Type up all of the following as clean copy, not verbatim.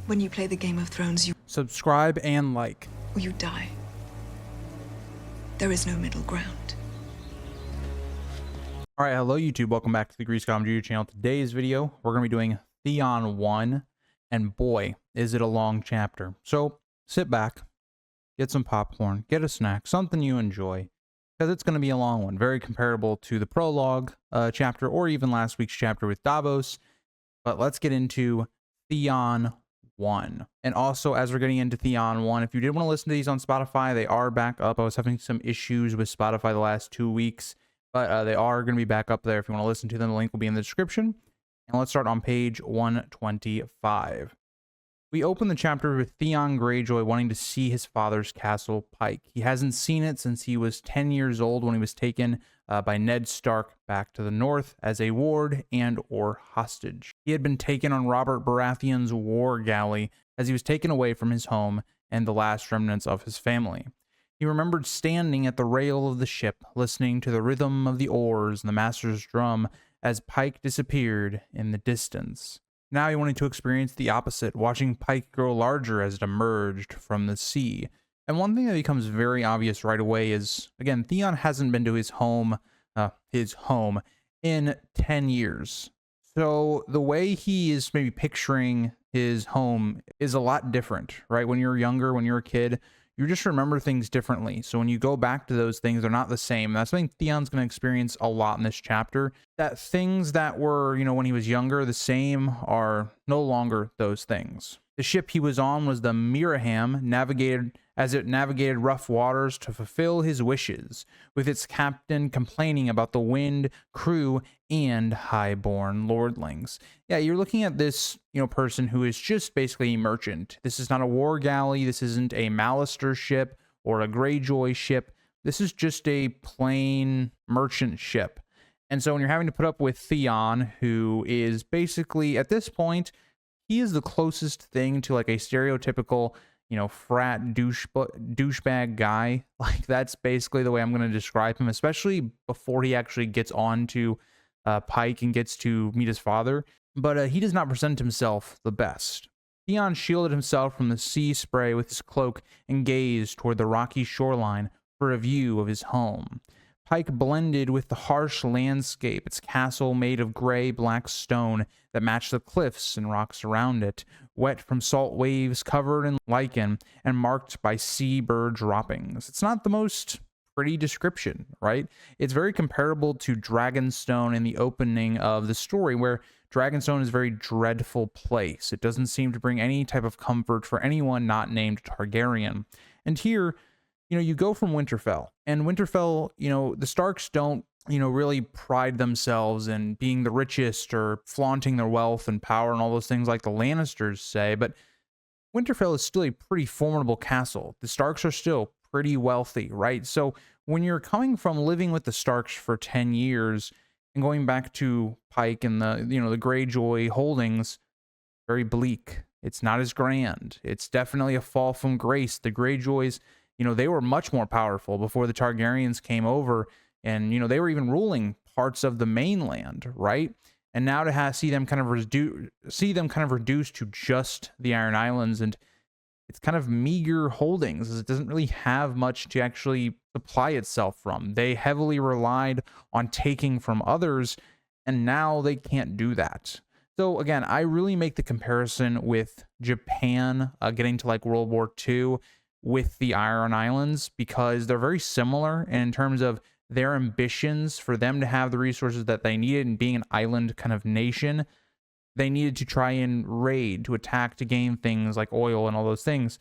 When you play the Game of Thrones, Subscribe and like. you die. There is no middle ground. All right, hello YouTube. Welcome back to the Grease Comedy channel. Today's video, we're going to be doing Theon I, and boy, is it a long chapter. So sit back, get some popcorn, get a snack, something you enjoy, because it's going to be a long one. Very comparable to the prologue chapter or even last week's chapter with Davos. But let's get into Theon I. And also, as we're getting into Theon I, if you did want to listen to these on Spotify, they are back up. I was having some issues with Spotify the last 2 weeks, but they are going to be back up there if you want to listen to them. The link will be in the description. And let's start on page 125. We open the chapter with Theon Greyjoy wanting to see his father's castle, Pike. He hasn't seen it since he was 10 years old when he was taken by Ned Stark back to the north as a ward and or hostage. He had been taken on Robert Baratheon's war galley as he was taken away from his home and the last remnants of his family. He remembered standing at the rail of the ship, listening to the rhythm of the oars and the master's drum as Pike disappeared in the distance. Now he wanted to experience the opposite, watching Pike grow larger as it emerged from the sea. And one thing that becomes very obvious right away is, again, Theon hasn't been to his home in 10 years. So the way he is maybe picturing his home is a lot different, right? When you're younger, when you're a kid, you just remember things differently. So when you go back to those things, they're not the same. That's something Theon's going to experience a lot in this chapter. That things that were, when he was younger, the same are no longer those things. The ship he was on was the Miraham, navigated rough waters to fulfill his wishes, with its captain complaining about the wind, crew, and highborn lordlings. Yeah, you're looking at this, person who is just basically a merchant. This is not a war galley. This isn't a Mallister ship or a Greyjoy ship. This is just a plain merchant ship. And so when you're having to put up with Theon, who is basically, at this point, he is the closest thing to like a stereotypical, frat douchebag guy. Like, that's basically the way I'm going to describe him, especially before he actually gets on to Pike and gets to meet his father. But he does not present himself the best. Theon shielded himself from the sea spray with his cloak and gazed toward the rocky shoreline for a view of his home. Pike blended with the harsh landscape, its castle made of gray-black stone that matched the cliffs and rocks around it, wet from salt waves covered in lichen and marked by seabird droppings. It's not the most pretty description, right? It's very comparable to Dragonstone in the opening of the story, where Dragonstone is a very dreadful place. It doesn't seem to bring any type of comfort for anyone not named Targaryen. And here, you go from Winterfell, and Winterfell, the Starks don't, really pride themselves in being the richest or flaunting their wealth and power and all those things like the Lannisters say, but Winterfell is still a pretty formidable castle. The Starks are still pretty wealthy, right? So when you're coming from living with the Starks for 10 years and going back to Pike and the Greyjoy holdings, very bleak. It's not as grand. It's definitely a fall from grace. The Greyjoys, they were much more powerful before the Targaryens came over, and, they were even ruling parts of the mainland, right? And now to see them kind of reduced to just the Iron Islands, and it's kind of meager holdings, as it doesn't really have much to actually supply itself from. They heavily relied on taking from others, and now they can't do that. So again, I really make the comparison with Japan getting to like World War II with the Iron Islands, because they're very similar in terms of their ambitions. For them to have the resources that they needed and being an island kind of nation, they needed to try and raid, to attack, to gain things like oil and all those things.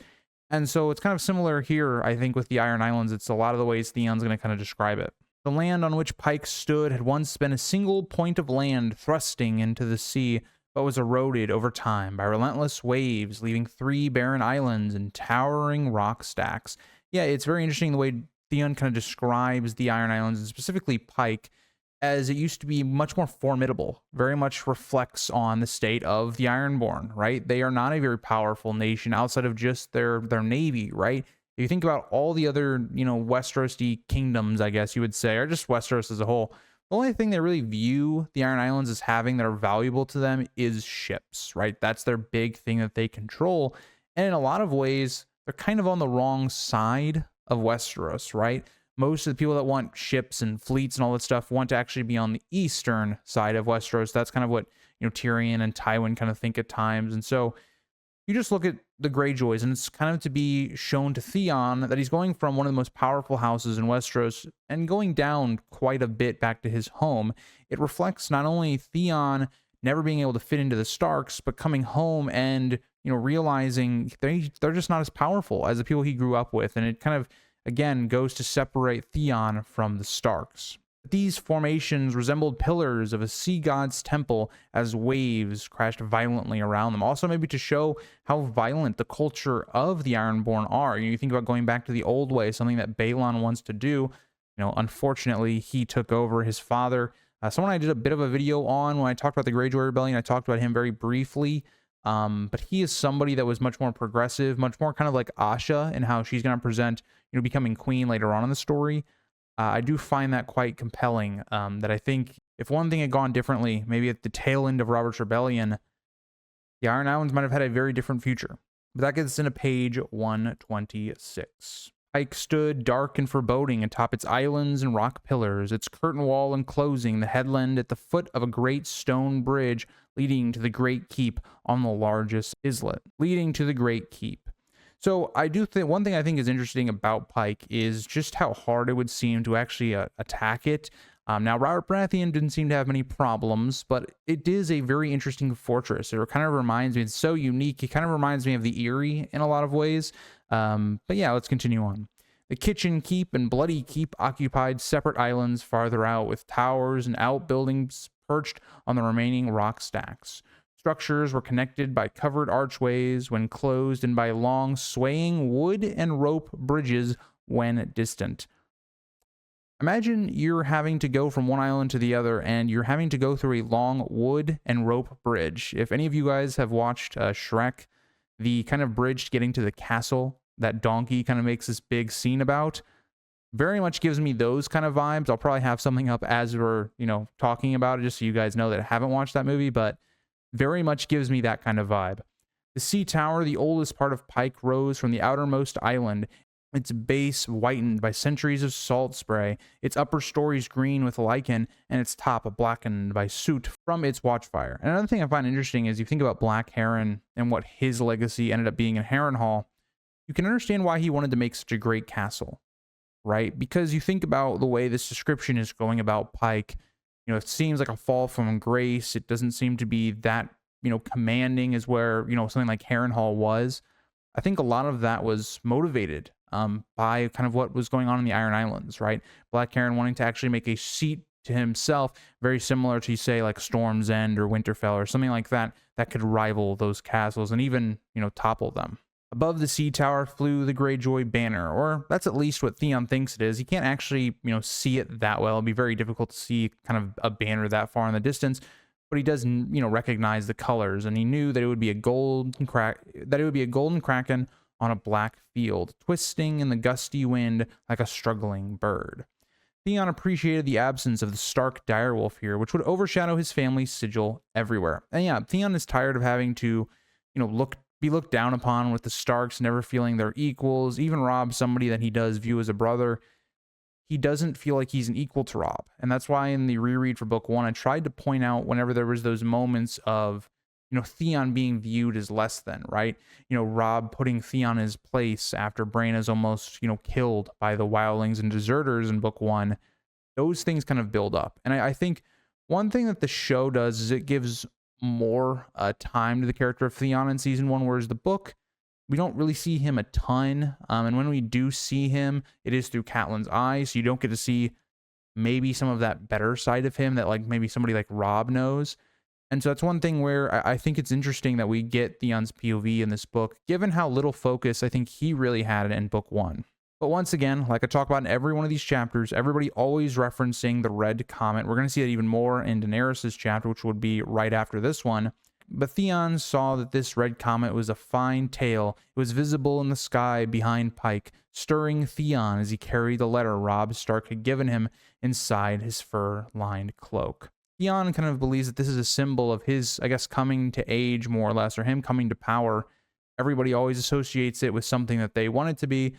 And so it's kind of similar here, I think, with the Iron Islands. It's a lot of the ways Theon's going to kind of describe it. The land on which Pike stood had once been a single point of land thrusting into the sea, but was eroded over time by relentless waves, leaving 3 barren islands and towering rock stacks. Yeah, it's very interesting the way Theon kind of describes the Iron Islands, and specifically Pike, as it used to be much more formidable, very much reflects on the state of the Ironborn, right? They are not a very powerful nation outside of just their navy, right? If you think about all the other, Westeros-y kingdoms, I guess you would say, or just Westeros as a whole, The only thing they really view the Iron Islands as having that are valuable to them is ships, right? That's their big thing that they control. And in a lot of ways, they're kind of on the wrong side of Westeros, right? Most of the people that want ships and fleets and all that stuff want to actually be on the eastern side of Westeros. That's kind of what, Tyrion and Tywin kind of think at times. And so you just look at the Greyjoys, and it's kind of to be shown to Theon that he's going from one of the most powerful houses in Westeros and going down quite a bit back to his home. It reflects not only Theon never being able to fit into the Starks, but coming home and, realizing they're just not as powerful as the people he grew up with. And it kind of, again, goes to separate Theon from the Starks. These formations resembled pillars of a sea god's temple as waves crashed violently around them. Also, maybe to show how violent the culture of the Ironborn are. You think about going back to the old way, something that Balon wants to do. Unfortunately, he took over his father. Someone I did a bit of a video on when I talked about the Greyjoy Rebellion. I talked about him very briefly. But he is somebody that was much more progressive, much more kind of like Asha and how she's going to present, becoming queen later on in the story. I do find that quite compelling, that I think if one thing had gone differently, maybe at the tail end of Robert's Rebellion, the Iron Islands might have had a very different future. But that gets us into page 126. Pike stood dark and foreboding atop its islands and rock pillars, its curtain wall enclosing the headland at the foot of a great stone bridge leading to the Great Keep on the largest islet. So I do think one thing I think is interesting about Pike is just how hard it would seem to actually attack it. Now, Robert Baratheon didn't seem to have many problems, but it is a very interesting fortress. It kind of reminds me, it's so unique. It kind of reminds me of the Eyrie in a lot of ways. But yeah, let's continue on. The Kitchen Keep and Bloody Keep occupied separate islands farther out, with towers and outbuildings perched on the remaining rock stacks. Structures were connected by covered archways when closed and by long swaying wood and rope bridges when distant. Imagine you're having to go from one island to the other and you're having to go through a long wood and rope bridge. If any of you guys have watched Shrek, the kind of bridge getting to the castle that Donkey kind of makes this big scene about, very much gives me those kind of vibes. I'll probably have something up as we're, talking about it, just so you guys know that I haven't watched that movie, but very much gives me that kind of vibe. The sea tower, the oldest part of Pike, rose from the outermost island, its base whitened by centuries of salt spray, its upper stories green with lichen, and its top blackened by soot from its watchfire. And another thing I find interesting is you think about Black Heron and what his legacy ended up being in Harrenhal, you can understand why he wanted to make such a great castle, right? Because you think about the way this description is going about Pike. It seems like a fall from grace. It doesn't seem to be that, commanding as where, something like Harrenhal was. I think a lot of that was motivated by kind of what was going on in the Iron Islands, right? Black Heron wanting to actually make a seat to himself, very similar to, say, like Storm's End or Winterfell or something like that, that could rival those castles and even, topple them. Above the sea tower flew the Greyjoy banner, or that's at least what Theon thinks it is. He can't actually, see it that well. It'd be very difficult to see kind of a banner that far in the distance, but he does, recognize the colors, and he knew that it would be a golden kraken on a black field, twisting in the gusty wind like a struggling bird. Theon appreciated the absence of the Stark direwolf here, which would overshadow his family's sigil everywhere. And yeah, Theon is tired of having to, be looked down upon with the Starks never feeling they're equals. Even Robb, somebody that he does view as a brother, he doesn't feel like he's an equal to Robb. And that's why in the reread for book 1, I tried to point out whenever there was those moments of, Theon being viewed as less than, right? Robb putting Theon in his place after Bran is almost, killed by the wildlings and deserters in book 1. Those things kind of build up. And I think one thing that the show does is it gives more time to the character of Theon in season 1, whereas the book, we don't really see him a ton, and when we do see him, it is through Catelyn's eyes, so you don't get to see maybe some of that better side of him that like maybe somebody like Robb knows. And so that's one thing where I think it's interesting that we get Theon's POV in this book, given how little focus I think he really had in book 1. But once again, like I talk about in every one of these chapters, everybody always referencing the Red Comet. We're going to see that even more in Daenerys' chapter, which would be right after this one. but Theon saw that this red comet was a fine tail. It was visible in the sky behind Pike, stirring Theon as he carried the letter Robb Stark had given him inside his fur-lined cloak. Theon kind of believes that this is a symbol of his, I guess, coming to age, more or less, or him coming to power. Everybody always associates it with something that they want it to be.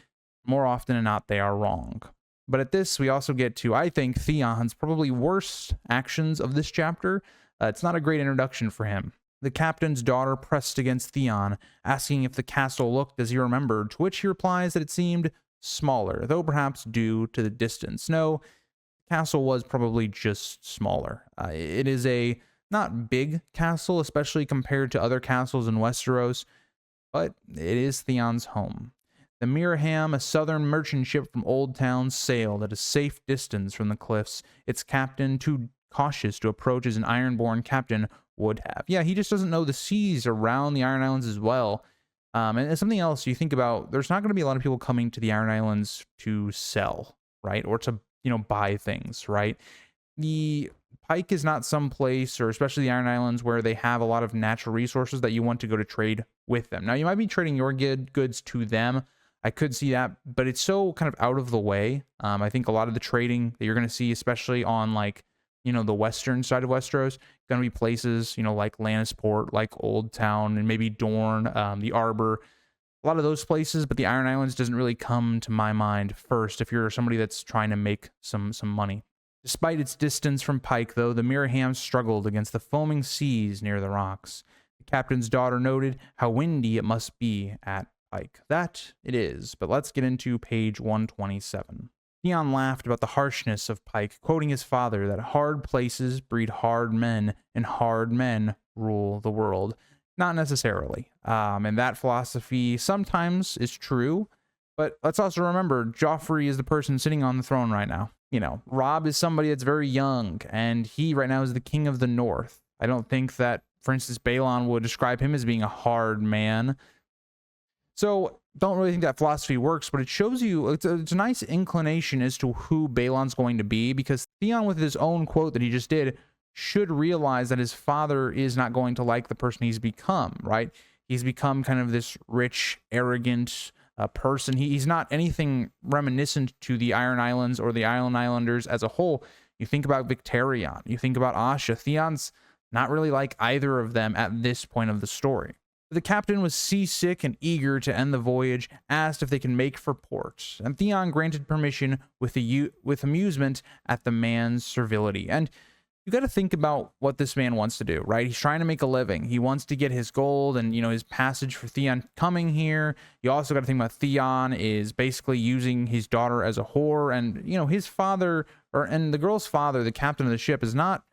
More often than not, they are wrong. But at this, we also get to, I think, Theon's probably worst actions of this chapter. It's not a great introduction for him. The captain's daughter pressed against Theon, asking if the castle looked as he remembered, to which he replies that it seemed smaller, though perhaps due to the distance. No, the castle was probably just smaller. It is a not big castle, especially compared to other castles in Westeros, but it is Theon's home. The Miraham, a southern merchant ship from Old Town, sailed at a safe distance from the cliffs, its captain too cautious to approach as an Ironborn captain would have. Yeah, he just doesn't know the seas around the Iron Islands as well. And it's something else you think about. There's not going to be a lot of people coming to the Iron Islands to sell, right? Or to, buy things, right? The Pike is not some place, or especially the Iron Islands, where they have a lot of natural resources that you want to go to trade with them. Now, you might be trading your goods to them. I could see that, but it's so kind of out of the way. I think a lot of the trading that you're going to see, especially on the western side of Westeros, going to be places, like Lannisport, like Old Town, and maybe Dorne, the Arbor, a lot of those places. But the Iron Islands doesn't really come to my mind first if you're somebody that's trying to make some money. Despite its distance from Pike, though, the Miraham struggled against the foaming seas near the rocks. The captain's daughter noted how windy it must be at Pike. That it is, but let's get into page 127. Theon laughed about the harshness of Pike, quoting his father that hard places breed hard men, and hard men rule the world. Not necessarily. And that philosophy sometimes is true, but let's also remember Joffrey is the person sitting on the throne right now. Robb is somebody that's very young, and he right now is the king of the North. I don't think that, for instance, Balon would describe him as being a hard man. So don't really think that philosophy works, but it shows you, it's a nice inclination as to who Balon's going to be, because Theon, with his own quote that he just did, should realize that his father is not going to like the person he's become, right? He's become kind of this rich, arrogant person. He's not anything reminiscent to the Iron Islands or the Island Islanders as a whole. You think about Victarion, you think about Asha. Theon's not really like either of them at this point of the story. The captain was seasick and eager to end the voyage, asked if they can make for port, and Theon granted permission with amusement at the man's servility. And you got to think about what this man wants to do, right? He's trying to make a living. He wants to get his gold and, his passage for Theon coming here. You also got to think about Theon is basically using his daughter as a whore, and, his father, and the girl's father, the captain of the ship, is not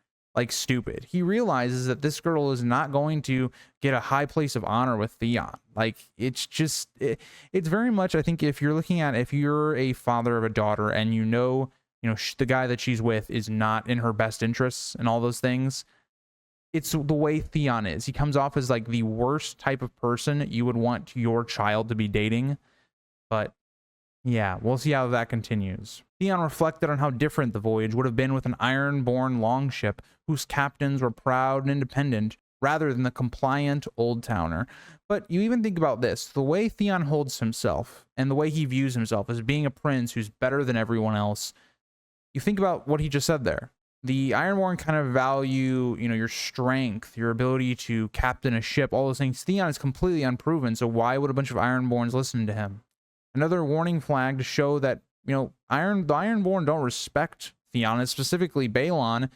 stupid. He realizes that this girl is not going to get a high place of honor with Theon. It's just, it's very much, I think, if you're a father of a daughter and the guy that she's with is not in her best interests and all those things, it's the way Theon is. He comes off as the worst type of person you would want your child to be dating. But yeah, we'll see how that continues. Theon reflected on how different the voyage would have been with an iron-born longship whose captains were proud and independent, rather than the compliant old towner. But you even think about this, the way Theon holds himself and the way he views himself as being a prince who's better than everyone else. You think about what he just said there. The Ironborn kind of value, your strength, your ability to captain a ship, all those things. Theon is completely unproven, so why would a bunch of Ironborns listen to him? Another warning flag to show that, the Ironborn don't respect Theon, and specifically Balon.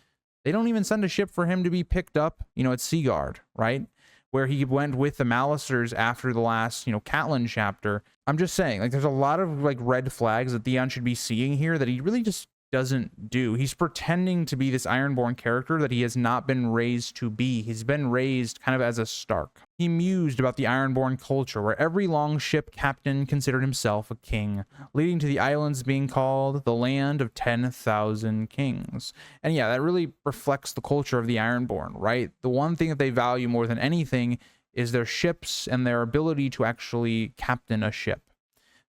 They don't even send a ship for him to be picked up, at Seaguard, right? Where he went with the Malisters after the last, Catelyn chapter. I'm just saying, there's a lot of, red flags that Theon should be seeing here that he really just doesn't do. He's pretending to be this Ironborn character that he has not been raised to be. He's been raised kind of as a Stark. He mused about the Ironborn culture, where every longship captain considered himself a king, leading to the islands being called the land of 10,000 kings. And yeah, that really reflects the culture of the Ironborn, right? The one thing that they value more than anything is their ships and their ability to actually captain a ship.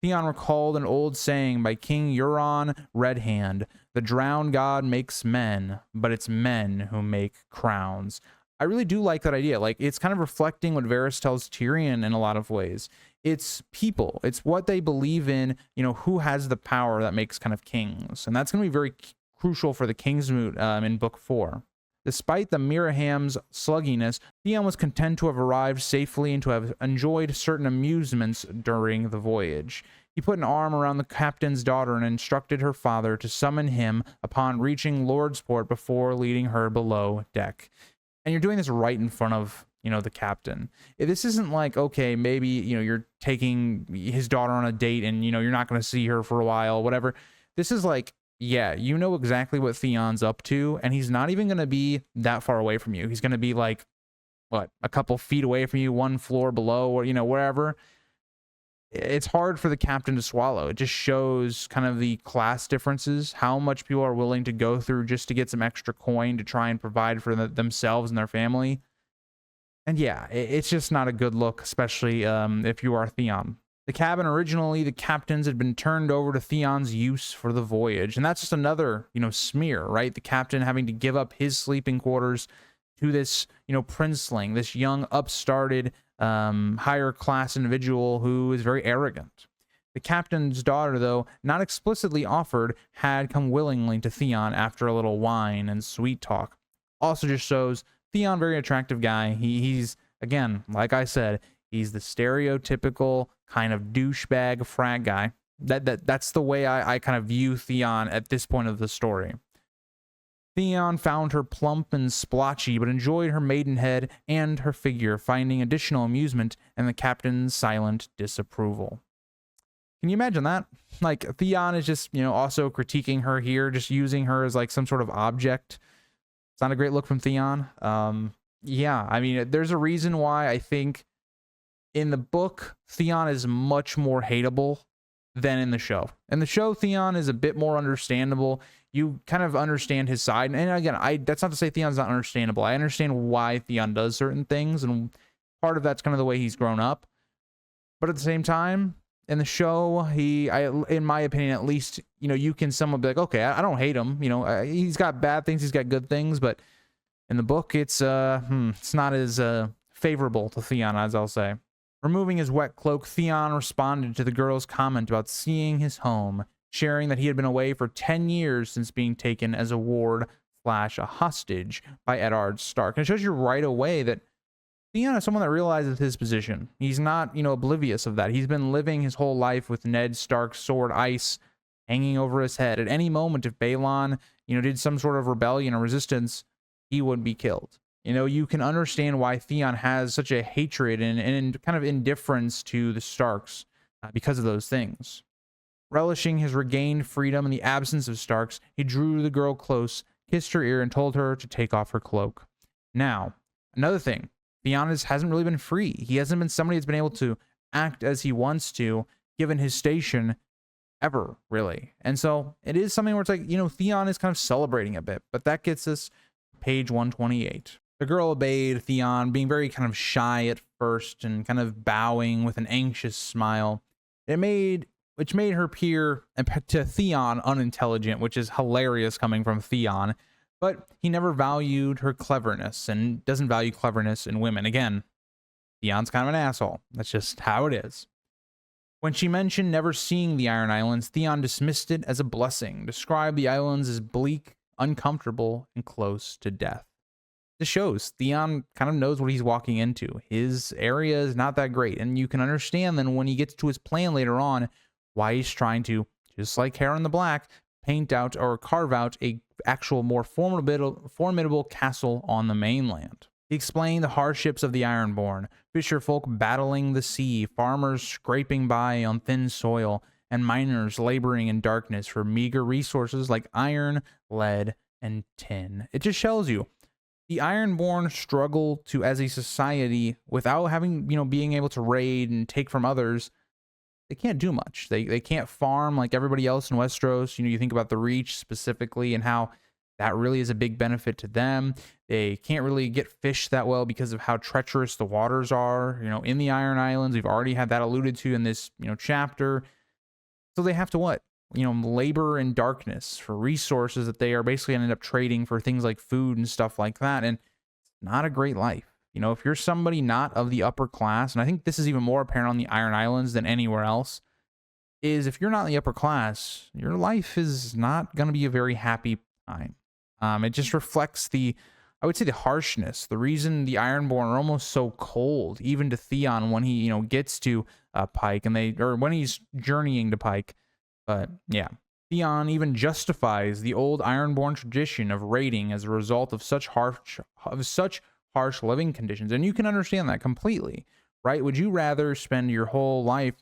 Theon recalled an old saying by King Euron Redhand: "The drowned god makes men, but it's men who make crowns." I really do like that idea. Like, it's kind of reflecting what Varys tells Tyrion in a lot of ways. It's people, it's what they believe in, who has the power that makes kind of kings. And that's going to be very crucial for the Kingsmoot in book 4. Despite the Miraham's slugginess, Theon was content to have arrived safely and to have enjoyed certain amusements during the voyage. He put an arm around the captain's daughter and instructed her father to summon him upon reaching Lordsport before leading her below deck. And you're doing this right in front of, the captain. This isn't like, okay, maybe, you're taking his daughter on a date and, you're not going to see her for a while, whatever. This is like, yeah, you know exactly what Theon's up to, and he's not even going to be that far away from you. He's going to be like, what, a couple feet away from you, one floor below, or, wherever. It's hard for the captain to swallow. It just shows kind of the class differences, how much people are willing to go through just to get some extra coin to try and provide for themselves and their family. And yeah, it's just not a good look, especially if you are Theon. The cabin, originally the captain's, had been turned over to Theon's use for the voyage. And that's just another, smear, right? The captain having to give up his sleeping quarters to this, princeling, this young, upstarted, higher class individual who is very arrogant. The captain's daughter, though not explicitly offered, had come willingly to Theon after a little wine and sweet talk. Also just shows Theon, very attractive guy. He's, again, like I said, he's the stereotypical kind of douchebag frat guy. That's the way I kind of view Theon at this point of the story. Theon found her plump and splotchy, but enjoyed her maidenhead and her figure, finding additional amusement in the captain's silent disapproval. Can you imagine that? Like, Theon is just, also critiquing her here, just using her as like some sort of object. It's not a great look from Theon. Yeah, I mean, there's a reason why I think in the book, Theon is much more hateable than in the show. In the show, Theon is a bit more understandable. You kind of understand his side. And again, that's not to say Theon's not understandable. I understand why Theon does certain things, and part of that's kind of the way he's grown up. But at the same time, in the show, in my opinion, at least, you can somewhat be like, okay, I don't hate him. He's got bad things, he's got good things, but in the book, it's not as favorable to Theon, as I'll say. Removing his wet cloak, Theon responded to the girl's comment about seeing his home, sharing that he had been away for 10 years since being taken as a ward / a hostage by Eddard Stark. And it shows you right away that Theon is someone that realizes his position. He's not, oblivious of that. He's been living his whole life with Ned Stark's sword ice hanging over his head. At any moment, if Balon, did some sort of rebellion or resistance, he would be killed. You can understand why Theon has such a hatred and kind of indifference to the Starks because of those things. Relishing his regained freedom in the absence of Starks, he drew the girl close, kissed her ear, and told her to take off her cloak. Now, another thing, Theon hasn't really been free. He hasn't been somebody that's been able to act as he wants to, given his station, ever, really. And so it is something where it's like, Theon is kind of celebrating a bit, but that gets us page 128. The girl obeyed Theon, being very kind of shy at first and kind of bowing with an anxious smile. Which made her appear to Theon unintelligent, which is hilarious coming from Theon. But he never valued her cleverness and doesn't value cleverness in women. Again, Theon's kind of an asshole. That's just how it is. When she mentioned never seeing the Iron Islands, Theon dismissed it as a blessing, described the islands as bleak, uncomfortable, and close to death. This shows Theon kind of knows what he's walking into. His area is not that great, and you can understand then when he gets to his plan later on why he's trying to, just like Hair in the Black, paint out or carve out a actual more formidable castle on the mainland. He explained the hardships of the Ironborn, fisherfolk battling the sea, farmers scraping by on thin soil, and miners laboring in darkness for meager resources like iron, lead, and tin. It just shows you the Ironborn struggle to, as a society, without having, being able to raid and take from others. They can't do much. They can't farm like everybody else in Westeros. You think about the Reach specifically and how that really is a big benefit to them. They can't really get fish that well because of how treacherous the waters are, in the Iron Islands. We've already had that alluded to in this, chapter. So they have to what? Labor in darkness for resources that they are basically ended up trading for things like food and stuff like that. And not a great life. You know, if you're somebody not of the upper class, and I think this is even more apparent on the Iron Islands than anywhere else, is if you're not in the upper class, your life is not going to be a very happy time. It just reflects I would say the harshness, the reason the Ironborn are almost so cold, even to Theon when he, gets to Pike or when he's journeying to Pike. But yeah, Theon even justifies the old Ironborn tradition of raiding as a result of such harsh living conditions. And you can understand that completely, right? Would you rather spend your whole life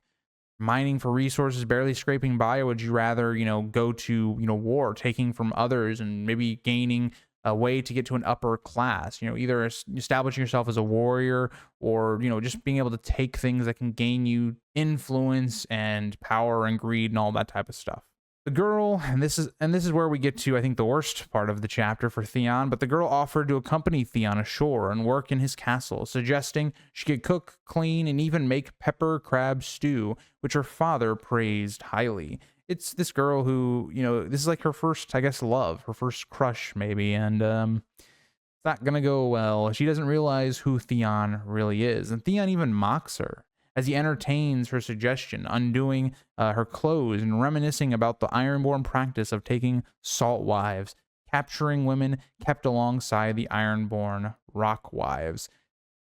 mining for resources, barely scraping by, or would you rather, go to, war, taking from others and maybe gaining a way to get to an upper class, either establishing yourself as a warrior or, just being able to take things that can gain you influence and power and greed and all that type of stuff. The girl, and this is where we get to, I think, the worst part of the chapter for Theon, but the girl offered to accompany Theon ashore and work in his castle, suggesting she could cook, clean, and even make pepper crab stew, which her father praised highly. It's this girl who, this is like her first, I guess, love, her first crush, maybe, and it's not gonna go well. She doesn't realize who Theon really is, and Theon even mocks her as he entertains her suggestion, undoing her clothes and reminiscing about the Ironborn practice of taking salt wives, capturing women kept alongside the Ironborn rock wives.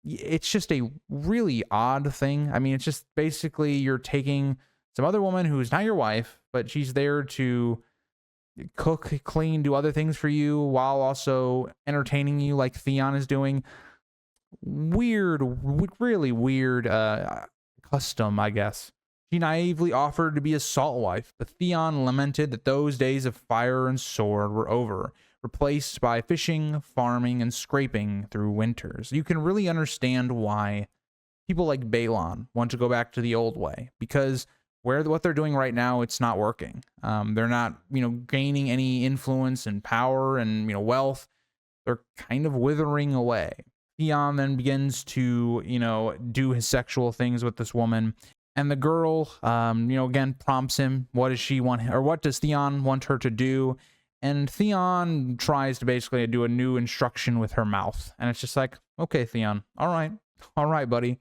It's just a really odd thing. I mean, it's just basically you're taking some other woman who's not your wife, but she's there to cook, clean, do other things for you while also entertaining you like Theon is doing. Weird, really weird custom, I guess. She naively offered to be a salt wife, but Theon lamented that those days of fire and sword were over, replaced by fishing, farming, and scraping through winters. You can really understand why people like Balon want to go back to the old way, because what they're doing right now, it's not working. They're not, gaining any influence and power and, wealth. They're kind of withering away. Theon then begins to, do his sexual things with this woman. And the girl, again, prompts him, what does Theon want her to do? And Theon tries to basically do a new instruction with her mouth. And it's just like, okay, Theon, all right, buddy.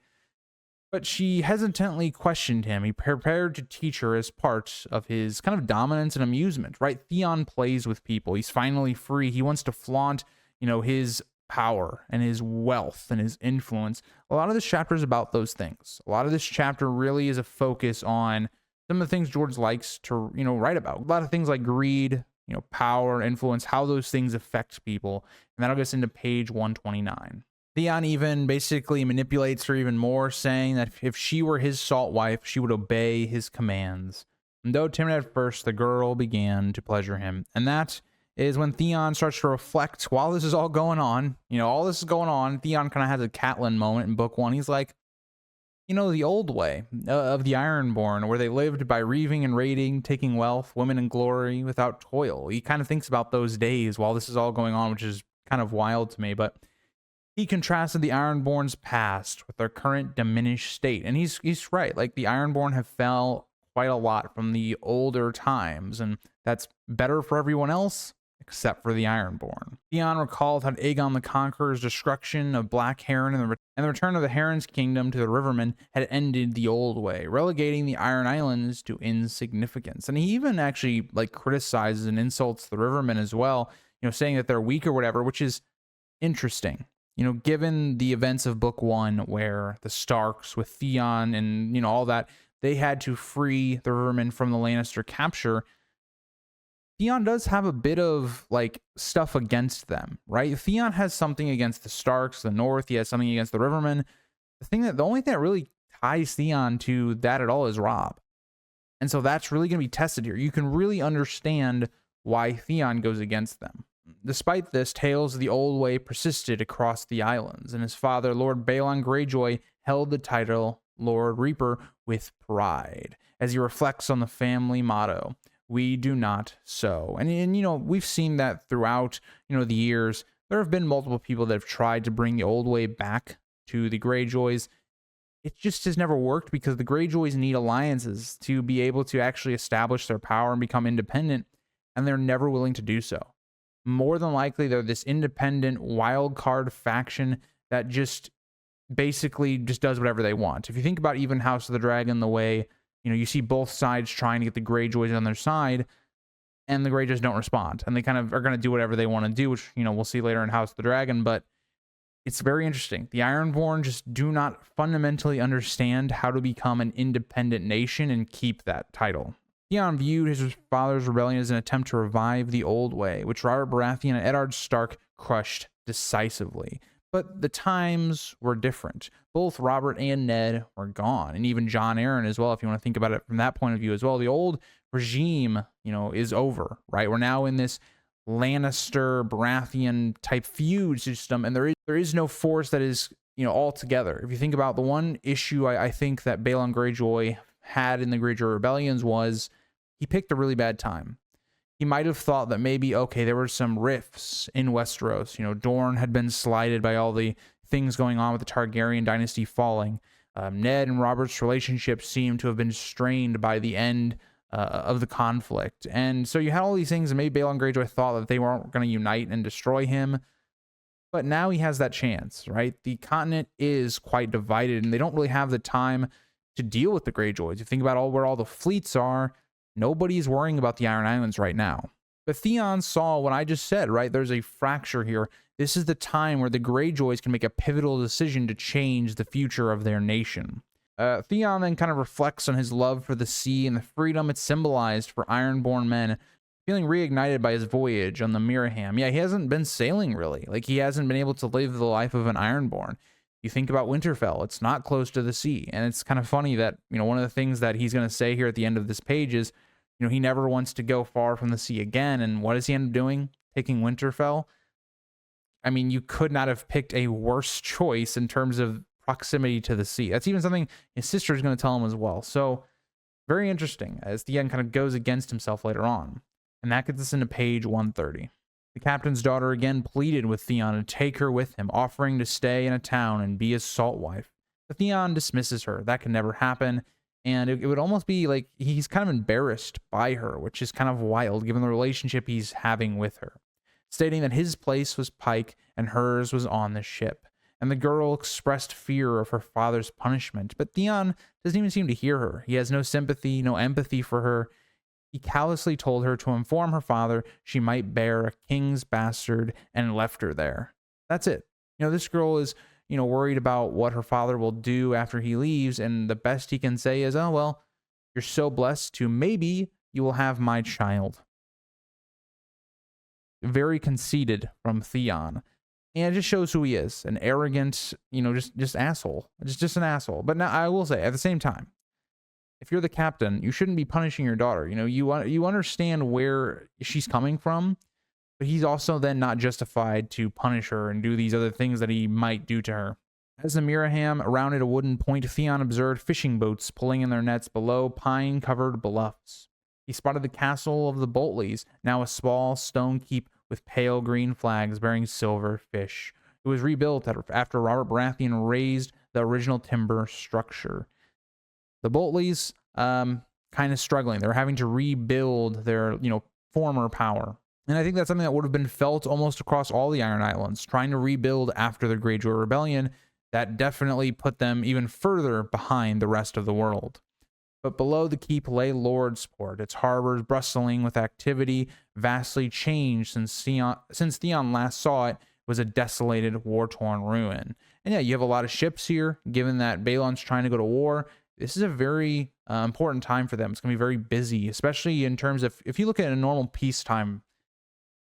But she hesitantly questioned him. He prepared to teach her as part of his kind of dominance and amusement, right? Theon plays with people. He's finally free. He wants to flaunt, his power and his wealth and his influence. A lot of this chapter is about those things. A lot of this chapter really is a focus on some of the things George likes to, write about. A lot of things like greed, power, influence, how those things affect people. And that'll get us into page 129. Theon even basically manipulates her even more, saying that if she were his salt wife, she would obey his commands. And though timid at first, the girl began to pleasure him. And that is when Theon starts to reflect while this is all going on. All this is going on. Theon kind of has a Catelyn moment in book 1. He's like, the old way of the Ironborn, where they lived by reaving and raiding, taking wealth, women and glory without toil. He kind of thinks about those days while this is all going on, which is kind of wild to me. But he contrasted the Ironborn's past with their current diminished state. And he's right. Like, the Ironborn have fell quite a lot from the older times, and that's better for everyone else except for the Ironborn. Theon recalled how Aegon the Conqueror's destruction of Black Heron and the return of the Heron's kingdom to the Rivermen had ended the old way, relegating the Iron Islands to insignificance. And he even actually criticizes and insults the Rivermen as well, saying that they're weak or whatever, which is interesting. Given the events of book 1, where the Starks with Theon and, all that, they had to free the Rivermen from the Lannister capture. Theon does have a bit of stuff against them, right? Theon has something against the Starks, the North. He has something against the Rivermen. The only thing that really ties Theon to that at all is Robb. And so that's really going to be tested here. You can really understand why Theon goes against them. Despite this, tales of the old way persisted across the islands, and his father, Lord Balon Greyjoy, held the title Lord Reaper with pride, as he reflects on the family motto, "We do not sow." And we've seen that throughout, the years. There have been multiple people that have tried to bring the old way back to the Greyjoys. It just has never worked because the Greyjoys need alliances to be able to actually establish their power and become independent, and they're never willing to do so. more than likely they're this independent wild card faction that just basically just does whatever they want. If you think about even House of the Dragon, the way, you see both sides trying to get the Greyjoys on their side, and the Greyjoys don't respond, and they kind of are going to do whatever they want to do, which, we'll see later in House of the Dragon. But it's very interesting. The Ironborn just do not fundamentally understand how to become an independent nation and keep that title. Theon viewed his father's rebellion as an attempt to revive the old way, which Robert Baratheon and Eddard Stark crushed decisively. But the times were different. Both Robert and Ned were gone, and even Jon Arryn as well, if you want to think about it from that point of view as well. The old regime, is over, right? We're now in this Lannister, Baratheon type feud system, and there is no force that is, all together. If you think about the one issue I think that Balon Greyjoy had in the Greyjoy rebellions was he picked a really bad time. He might have thought that maybe, okay, there were some rifts in Westeros. Dorne had been slighted by all the things going on with the Targaryen dynasty falling. Ned and Robert's relationship seemed to have been strained by the end of the conflict. And so you had all these things, and maybe Balon Greyjoy thought that they weren't going to unite and destroy him. But now he has that chance, right? The continent is quite divided, and they don't really have the time to deal with the Greyjoys. You think about where all the fleets are, nobody's worrying about the Iron Islands right now. But Theon saw what I just said, right? There's a fracture here. This is the time where the Greyjoys can make a pivotal decision to change the future of their nation. Theon then kind of reflects on his love for the sea and the freedom it symbolized for Ironborn men, feeling reignited by his voyage on the Miraham. Yeah, he hasn't been sailing really. Like, he hasn't been able to live the life of an Ironborn. You think about Winterfell, it's not close to the sea. And it's kind of funny that, one of the things that he's going to say here at the end of this page is, he never wants to go far from the sea again. And what does he end up doing? Taking Winterfell. I mean, you could not have picked a worse choice in terms of proximity to the sea. That's even something his sister is going to tell him as well. So very interesting as Theon kind of goes against himself later on. And that gets us into page 130. The captain's daughter again pleaded with Theon to take her with him, offering to stay in a town and be his salt wife. But Theon dismisses her. That can never happen. And it would almost be like he's kind of embarrassed by her, which is kind of wild given the relationship he's having with her, stating that his place was Pike and hers was on the ship. And the girl expressed fear of her father's punishment, but Theon doesn't even seem to hear her. He has no sympathy, no empathy for her. He callously told her to inform her father she might bear a king's bastard and left her there. That's it. This girl is, worried about what her father will do after he leaves, and the best he can say is, oh, well, you're so blessed to maybe you will have my child. Very conceited from Theon. And it just shows who he is. An arrogant, just asshole. Just an asshole. But now I will say, at the same time, if you're the captain, you shouldn't be punishing your daughter. You understand where she's coming from, but he's also then not justified to punish her and do these other things that he might do to her. As the Miraham rounded a wooden point, Theon observed fishing boats pulling in their nets below pine-covered bluffs. He spotted the castle of the Boltleys, now a small stone keep with pale green flags bearing silver fish. It was rebuilt after Robert Baratheon razed the original timber structure. The Boltleys, kind of struggling. They're having to rebuild their, former power. And I think that's something that would have been felt almost across all the Iron Islands, trying to rebuild after the Greyjoy Rebellion. That definitely put them even further behind the rest of the world. But below the keep lay Lordsport, its harbors bristling with activity, vastly changed since Theon last saw it. Was a desolated, war-torn ruin. And yeah, you have a lot of ships here, given that Balon's trying to go to war. This is a very important time for them. It's going to be very busy, especially in terms of, if you look at a normal peacetime,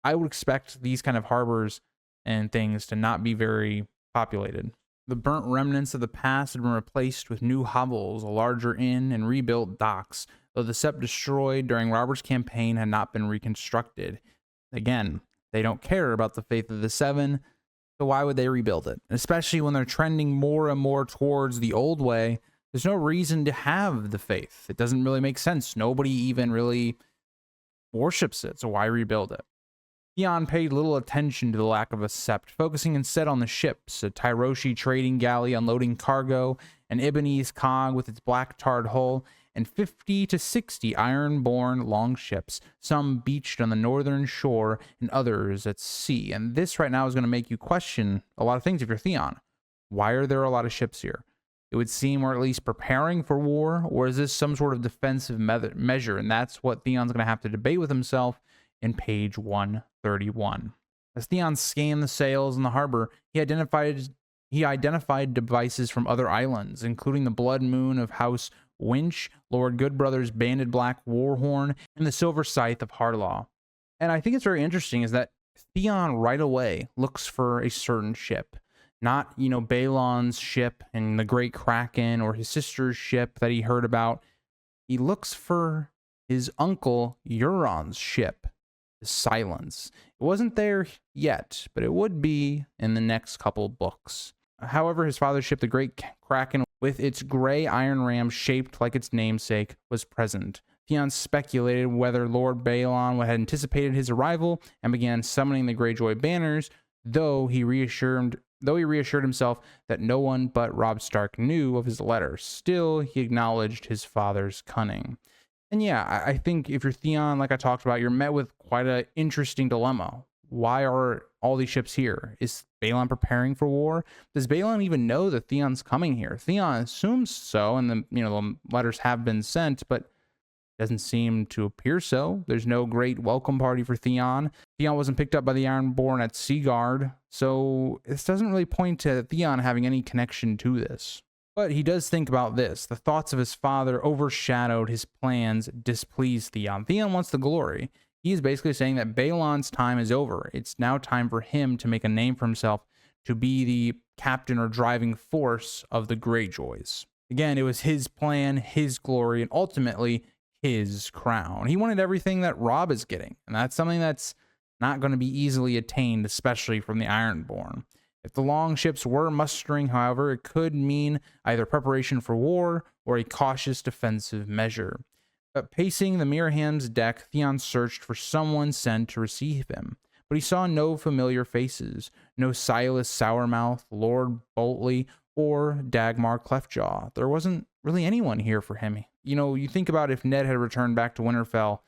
I would expect these kind of harbors and things to not be very populated. The burnt remnants of the past had been replaced with new hovels, a larger inn, and rebuilt docks, though the sept destroyed during Robert's campaign had not been reconstructed. Again, they don't care about the faith of the Seven, so why would they rebuild it? Especially when they're trending more and more towards the old way, there's no reason to have the faith. It doesn't really make sense. Nobody even really worships it, so why rebuild it? Theon paid little attention to the lack of a sept, focusing instead on the ships, a Tyroshi trading galley unloading cargo, an Ibonese cog with its black tarred hull, and 50 to 60 iron-borne longships, some beached on the northern shore and others at sea. And this right now is going to make you question a lot of things if you're Theon. Why are there a lot of ships here? It would seem we're at least preparing for war, or is this some sort of defensive measure? And that's what Theon's going to have to debate with himself in page 131. As Theon scanned the sails in the harbor, he identified devices from other islands, including the Blood Moon of House Winch, Lord Goodbrother's banded black warhorn, and the silver scythe of Harlaw. And I think it's very interesting is that Theon right away looks for a certain ship. Not, Balon's ship and the Great Kraken or his sister's ship that he heard about. He looks for his uncle Euron's ship, the Silence. It wasn't there yet, but it would be in the next couple books. However, his father's ship, the Great Kraken, with its gray iron ram shaped like its namesake, was present. Theon speculated whether Lord Balon had anticipated his arrival and began summoning the Greyjoy banners, though he reassured himself that no one but Robb Stark knew of his letter. Still, he acknowledged his father's cunning. And yeah, I think if you're Theon, like I talked about, you're met with quite an interesting dilemma. Why are all these ships here? Is Balon preparing for war? Does Balon even know that Theon's coming here? Theon assumes so, and the letters have been sent, but doesn't seem to appear so. There's no great welcome party for Theon. Theon wasn't picked up by the Ironborn at Seaguard, so this doesn't really point to Theon having any connection to this. But he does think about this. The thoughts of his father overshadowed his plans, displeased Theon. Theon wants the glory. He is basically saying that Balon's time is over. It's now time for him to make a name for himself, to be the captain or driving force of the Greyjoys. Again, it was his plan, his glory, and ultimately his crown. He wanted everything that Robb is getting, and that's something that's not going to be easily attained, especially from the Ironborn. If the longships were mustering, however, it could mean either preparation for war or a cautious defensive measure. But pacing the Mirham's deck, Theon searched for someone sent to receive him, but he saw no familiar faces, no Silas Sourmouth, Lord Boltley, or Dagmar Cleftjaw. There wasn't really anyone here for him. You think about if Ned had returned back to Winterfell,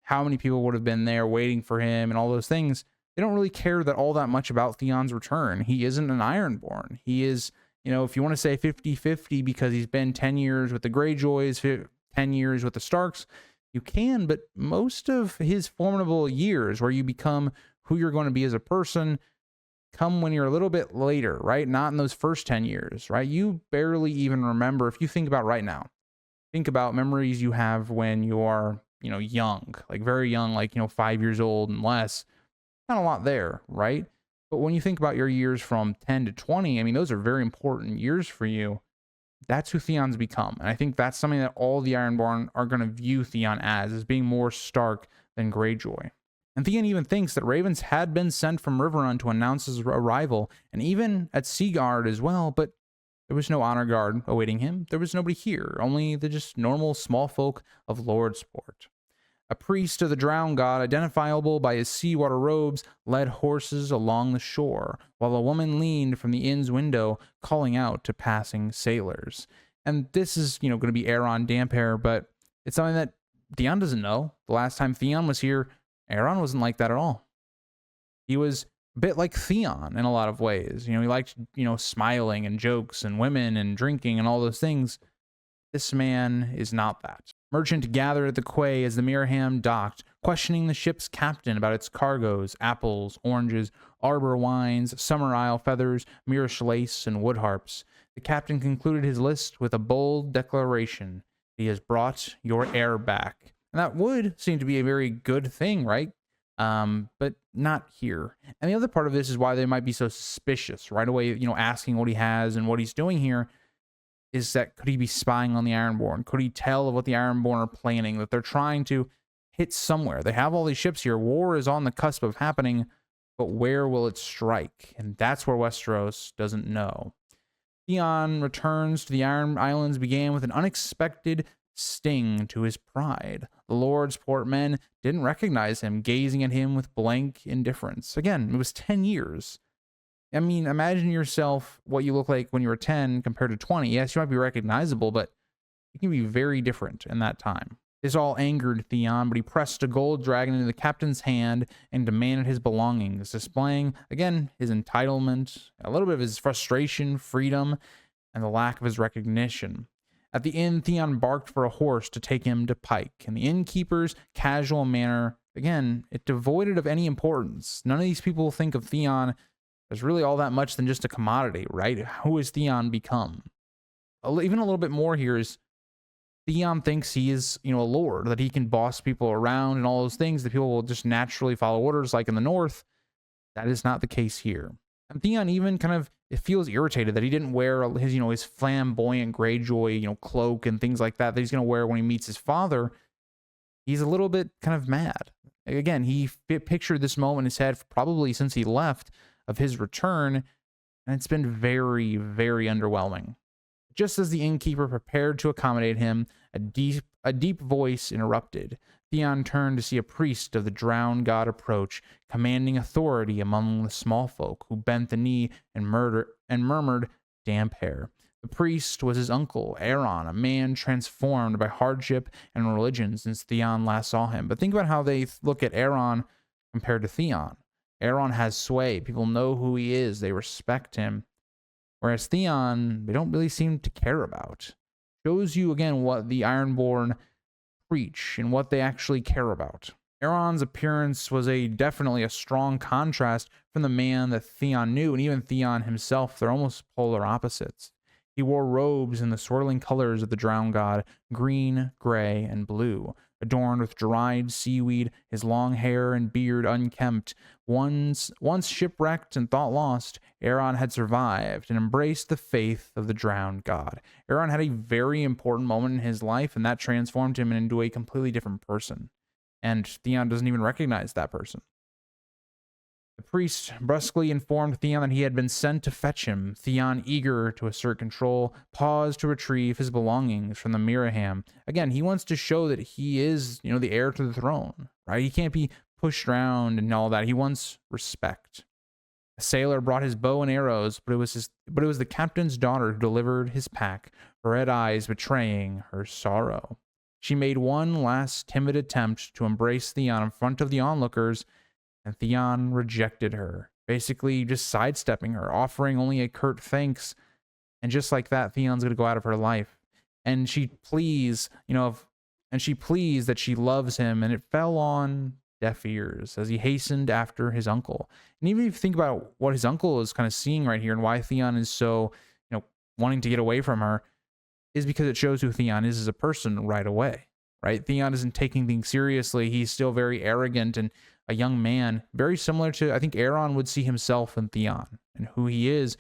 how many people would have been there waiting for him and all those things. They don't really care all that much about Theon's return. He isn't an Ironborn. He is, if you want to say 50-50 because he's been 10 years with the Greyjoys, 10 years with the Starks, you can, but most of his formidable years where you become who you're going to be as a person come when you're a little bit later, right? Not in those first 10 years, right? You barely even remember. If you think about right now, think about memories you have when you're, young, like very young, like, 5 years old and less. Not a lot there, right? But when you think about your years from 10 to 20, those are very important years for you. That's who Theon's become. And I think that's something that all the Ironborn are going to view Theon as being more Stark than Greyjoy. And Theon even thinks that ravens had been sent from Riverrun to announce his arrival, and even at Seaguard as well, but there was no honor guard awaiting him. There was nobody here, only the just normal small folk of Lordsport. A priest of the drowned god, identifiable by his seawater robes, led horses along the shore, while a woman leaned from the inn's window, calling out to passing sailors. And this is, going to be Aeron Damphair, but it's something that Theon doesn't know. The last time Theon was here, Aeron wasn't like that at all. He was a bit like Theon in a lot of ways. He liked, smiling and jokes and women and drinking and all those things. This man is not that. Merchant gathered at the quay as the Mirham docked, questioning the ship's captain about its cargoes, apples, oranges, arbor wines, summer isle feathers, Mirish lace, and wood harps. The captain concluded his list with a bold declaration: he has brought your heir back. And that would seem to be a very good thing, right? But not here. And the other part of this is why they might be so suspicious right away, asking what he has and what he's doing here. Is that could he be spying on the Ironborn? Could he tell of what the Ironborn are planning, that they're trying to hit somewhere? They have all these ships here. War is on the cusp of happening, but where will it strike? And that's where Westeros doesn't know. Theon returns to the Iron Islands began with an unexpected sting to his pride. The Lordsport men didn't recognize him, gazing at him with blank indifference. Again, it was 10 years. I mean, imagine yourself what you look like when you were 10 compared to 20. Yes, you might be recognizable, but it can be very different in that time. This all angered Theon, but he pressed a gold dragon into the captain's hand and demanded his belongings, displaying, again, his entitlement, a little bit of his frustration, freedom, and the lack of his recognition. At the inn, Theon barked for a horse to take him to Pike, and the innkeeper's casual manner, again, it devoided of any importance. None of these people think of Theon as really all that much than just a commodity, right? Who has Theon become? Even a little bit more here is Theon thinks he is, a lord, that he can boss people around and all those things, that people will just naturally follow orders like in the North. That is not the case here. And Theon even it feels irritated that he didn't wear his, his flamboyant Greyjoy, cloak and things like that he's going to wear when he meets his father. He's a little bit kind of mad. Again, he pictured this moment in his head probably since he left of his return, and it's been very, very underwhelming. Just as the innkeeper prepared to accommodate him, a deep voice interrupted. Theon turned to see a priest of the drowned god approach, commanding authority among the small folk who bent the knee and murmured damp hair. The priest was his uncle, Aeron, a man transformed by hardship and religion since Theon last saw him. But think about how they look at Aeron compared to Theon. Aeron has sway. People know who he is. They respect him. Whereas Theon, they don't really seem to care about. Shows you, again, what the Ironborn preach and what they actually care about. Aeron's appearance was definitely a strong contrast from the man that Theon knew, and even Theon himself. They're almost polar opposites. He wore robes in the swirling colors of the drowned god, green, gray, and blue, adorned with dried seaweed, his long hair and beard unkempt. Once shipwrecked and thought lost, Aeron had survived and embraced the faith of the drowned god. Aeron had a very important moment in his life, and that transformed him into a completely different person. And Theon doesn't even recognize that person. The priest brusquely informed Theon that he had been sent to fetch him. Theon, eager to assert control, paused to retrieve his belongings from the Miraham. Again, he wants to show that he is, the heir to the throne, right? He can't be pushed around and all that. He wants respect. A sailor brought his bow and arrows, but it was the captain's daughter who delivered his pack, her red eyes betraying her sorrow. She made one last timid attempt to embrace Theon in front of the onlookers, and Theon rejected her, basically just sidestepping her, offering only a curt thanks. And just like that, Theon's going to go out of her life. And she pleads, that she loves him, and it fell on deaf ears as he hastened after his uncle. And even if you think about what his uncle is kind of seeing right here and why Theon is so, wanting to get away from her, is because it shows who Theon is as a person right away, right? Theon isn't taking things seriously. He's still very arrogant and a young man, very similar to, I think, Aeron would see himself in Theon and who he is.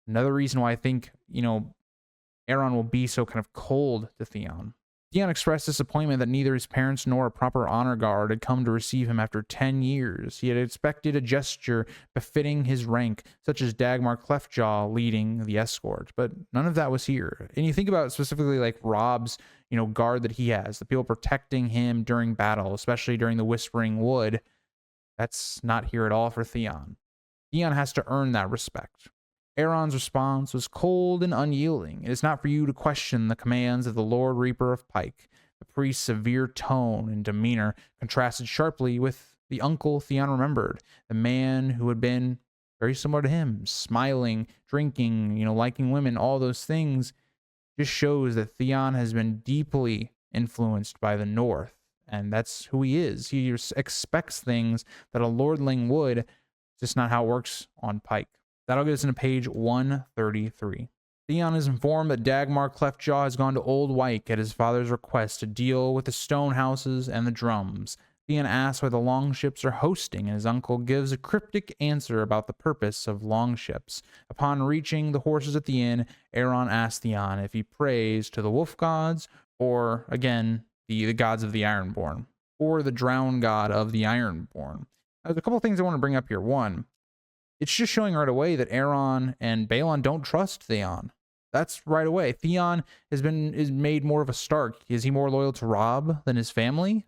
Another reason why I think, Aeron will be so kind of cold to Theon. Theon expressed disappointment that neither his parents nor a proper honor guard had come to receive him after 10 years. He had expected a gesture befitting his rank, such as Dagmar Cleftjaw leading the escort, but none of that was here. And you think about specifically like Robb's, guard that he has, the people protecting him during battle, especially during the Whispering Wood. That's not here at all for Theon. Theon has to earn that respect. Aeron's response was cold and unyielding. It is not for you to question the commands of the Lord Reaper of Pike. The priest's severe tone and demeanor contrasted sharply with the uncle Theon remembered, the man who had been very similar to him, smiling, drinking, liking women, all those things. Just shows that Theon has been deeply influenced by the North. And that's who he is. He expects things that a lordling would. It's just not how it works on Pike. That'll get us into page 133. Theon is informed that Dagmar Cleftjaw has gone to Old Wyke at his father's request to deal with the stone houses and the drums. Theon asks why the longships are hosting, and his uncle gives a cryptic answer about the purpose of longships. Upon reaching the horses at the inn, Aeron asks Theon if he prays to the wolf gods or, again, the gods of the Ironborn, or the drowned god of the Ironborn. There's a couple of things I want to bring up here. One, it's just showing right away that Aeron and Balon don't trust Theon. That's right away. Theon is made more of a Stark. Is he more loyal to Robb than his family?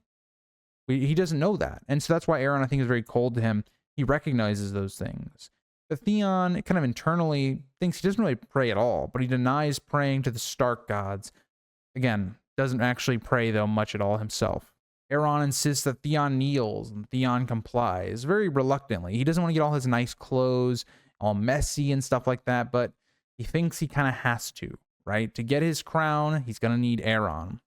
He doesn't know that. And so that's why Aeron, I think, is very cold to him. He recognizes those things. But Theon kind of internally thinks he doesn't really pray at all, but he denies praying to the Stark gods. Again, doesn't actually pray, though, much at all himself. Aeron insists that Theon kneels, and Theon complies, very reluctantly. He doesn't want to get all his nice clothes all messy and stuff like that, but he thinks he kind of has to, right? To get his crown, he's going to need Aeron.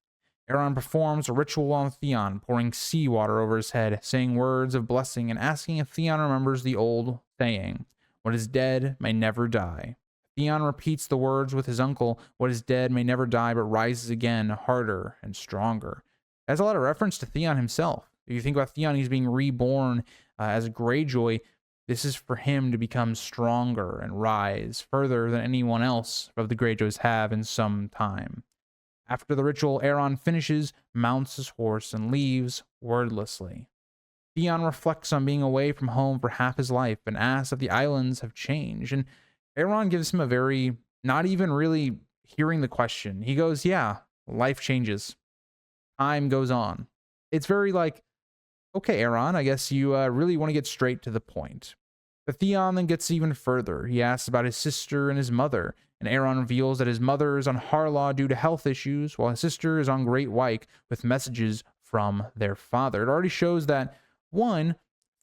Aeron performs a ritual on Theon, pouring seawater over his head, saying words of blessing, and asking if Theon remembers the old saying, "What is dead may never die." Theon repeats the words with his uncle, "What is dead may never die, but rises again, harder and stronger." That's a lot of reference to Theon himself. If you think about Theon, he's being reborn as a Greyjoy. This is for him to become stronger and rise further than anyone else of the Greyjoys have in some time. After the ritual, Aeron finishes, mounts his horse, and leaves wordlessly. Theon reflects on being away from home for half his life and asks if the islands have changed. And Aeron gives him a very, not even really hearing the question. He goes, yeah, life changes. Time goes on. It's very like, okay, Aeron, I guess you really want to get straight to the point. But Theon then gets even further. He asks about his sister and his mother, and Aeron reveals that his mother is on Harlaw due to health issues, while his sister is on Great White with messages from their father. It already shows that, one,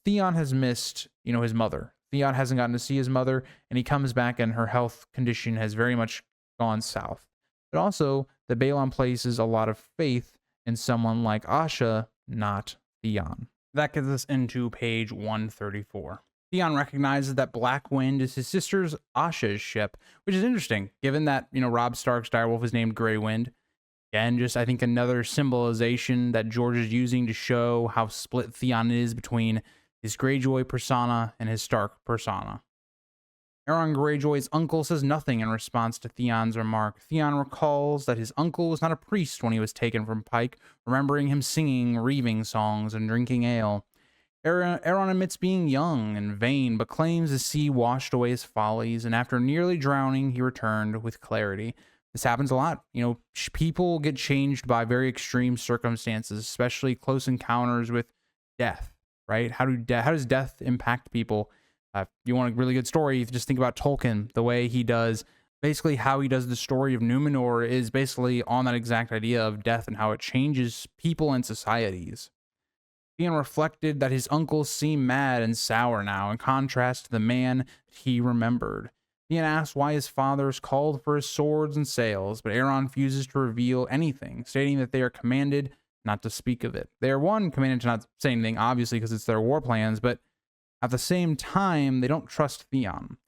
Theon has missed, his mother. Theon hasn't gotten to see his mother, and he comes back and her health condition has very much gone south. But also, that Balon places a lot of faith in someone like Asha, not Theon. That gets us into page 134. Theon recognizes that Black Wind is his sister's Asha's ship, which is interesting, given that, Robb Stark's direwolf is named Grey Wind. Again, just, I think, another symbolization that George is using to show how split Theon is between his Greyjoy persona and his Stark persona. Aeron Greyjoy's uncle says nothing in response to Theon's remark. Theon recalls that his uncle was not a priest when he was taken from Pike, remembering him singing reaving songs and drinking ale. Aeron admits being young and vain, but claims the sea washed away his follies, and after nearly drowning, he returned with clarity. This happens a lot. People get changed by very extreme circumstances, especially close encounters with death, right? How does death impact people? If you want a really good story, just think about Tolkien. The way he does, basically how he does the story of Numenor is basically on that exact idea of death and how it changes people and societies. Theon reflected that his uncle seemed mad and sour now, in contrast to the man he remembered. Theon asked why his fathers called for his swords and sails, but Aeron refuses to reveal anything, stating that they are commanded not to speak of it. They are, commanded to not say anything, obviously, because it's their war plans, but at the same time, they don't trust Theon.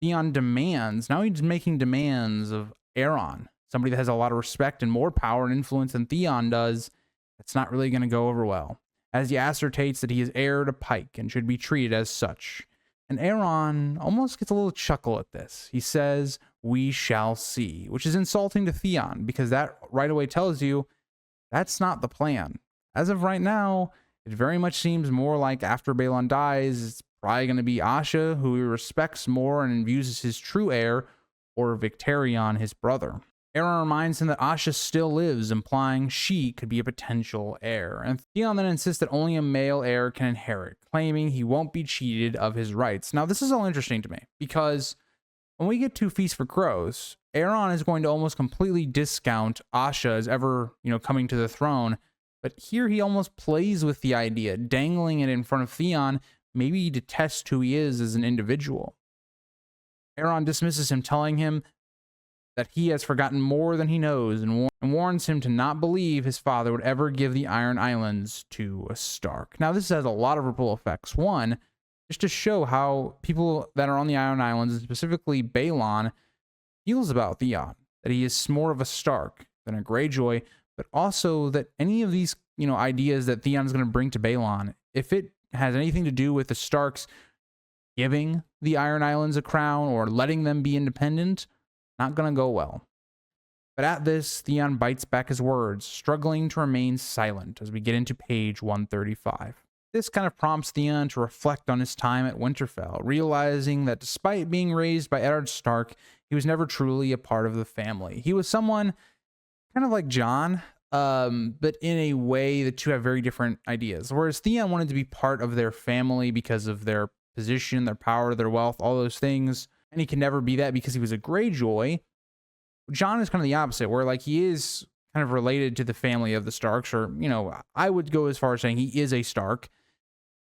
Theon demands, now he's making demands of Aeron, somebody that has a lot of respect and more power and influence than Theon does. It's not really going to go over well, as he asserts that he is heir to Pike and should be treated as such. And Aeron almost gets a little chuckle at this. He says, "We shall see," which is insulting to Theon, because that right away tells you that's not the plan. As of right now, it very much seems more like after Balon dies, it's probably going to be Asha, who he respects more and views as his true heir, or Victarion, his brother. Aeron reminds him that Asha still lives, implying she could be a potential heir. And Theon then insists that only a male heir can inherit, claiming he won't be cheated of his rights. Now, this is all interesting to me, because when we get to Feast for Crows, Aeron is going to almost completely discount Asha as ever, coming to the throne. But here he almost plays with the idea, dangling it in front of Theon. Maybe he detests who he is as an individual. Aeron dismisses him, telling him that he has forgotten more than he knows, and warns him to not believe his father would ever give the Iron Islands to a Stark. Now, this has a lot of ripple effects. One, just to show how people that are on the Iron Islands, and specifically Balon, feels about Theon, that he is more of a Stark than a Greyjoy, but also that any of these, ideas that Theon is going to bring to Balon, if it has anything to do with the Starks giving the Iron Islands a crown or letting them be independent, not going to go well. But at this, Theon bites back his words, struggling to remain silent as we get into page 135. This kind of prompts Theon to reflect on his time at Winterfell, realizing that despite being raised by Eddard Stark, he was never truly a part of the family. He was someone kind of like Jon, but in a way the two have very different ideas. Whereas Theon wanted to be part of their family because of their position, their power, their wealth, all those things. And he can never be that because he was a Greyjoy. Jon is kind of the opposite, where like he is kind of related to the family of the Starks, or, you know, I would go as far as saying he is a Stark.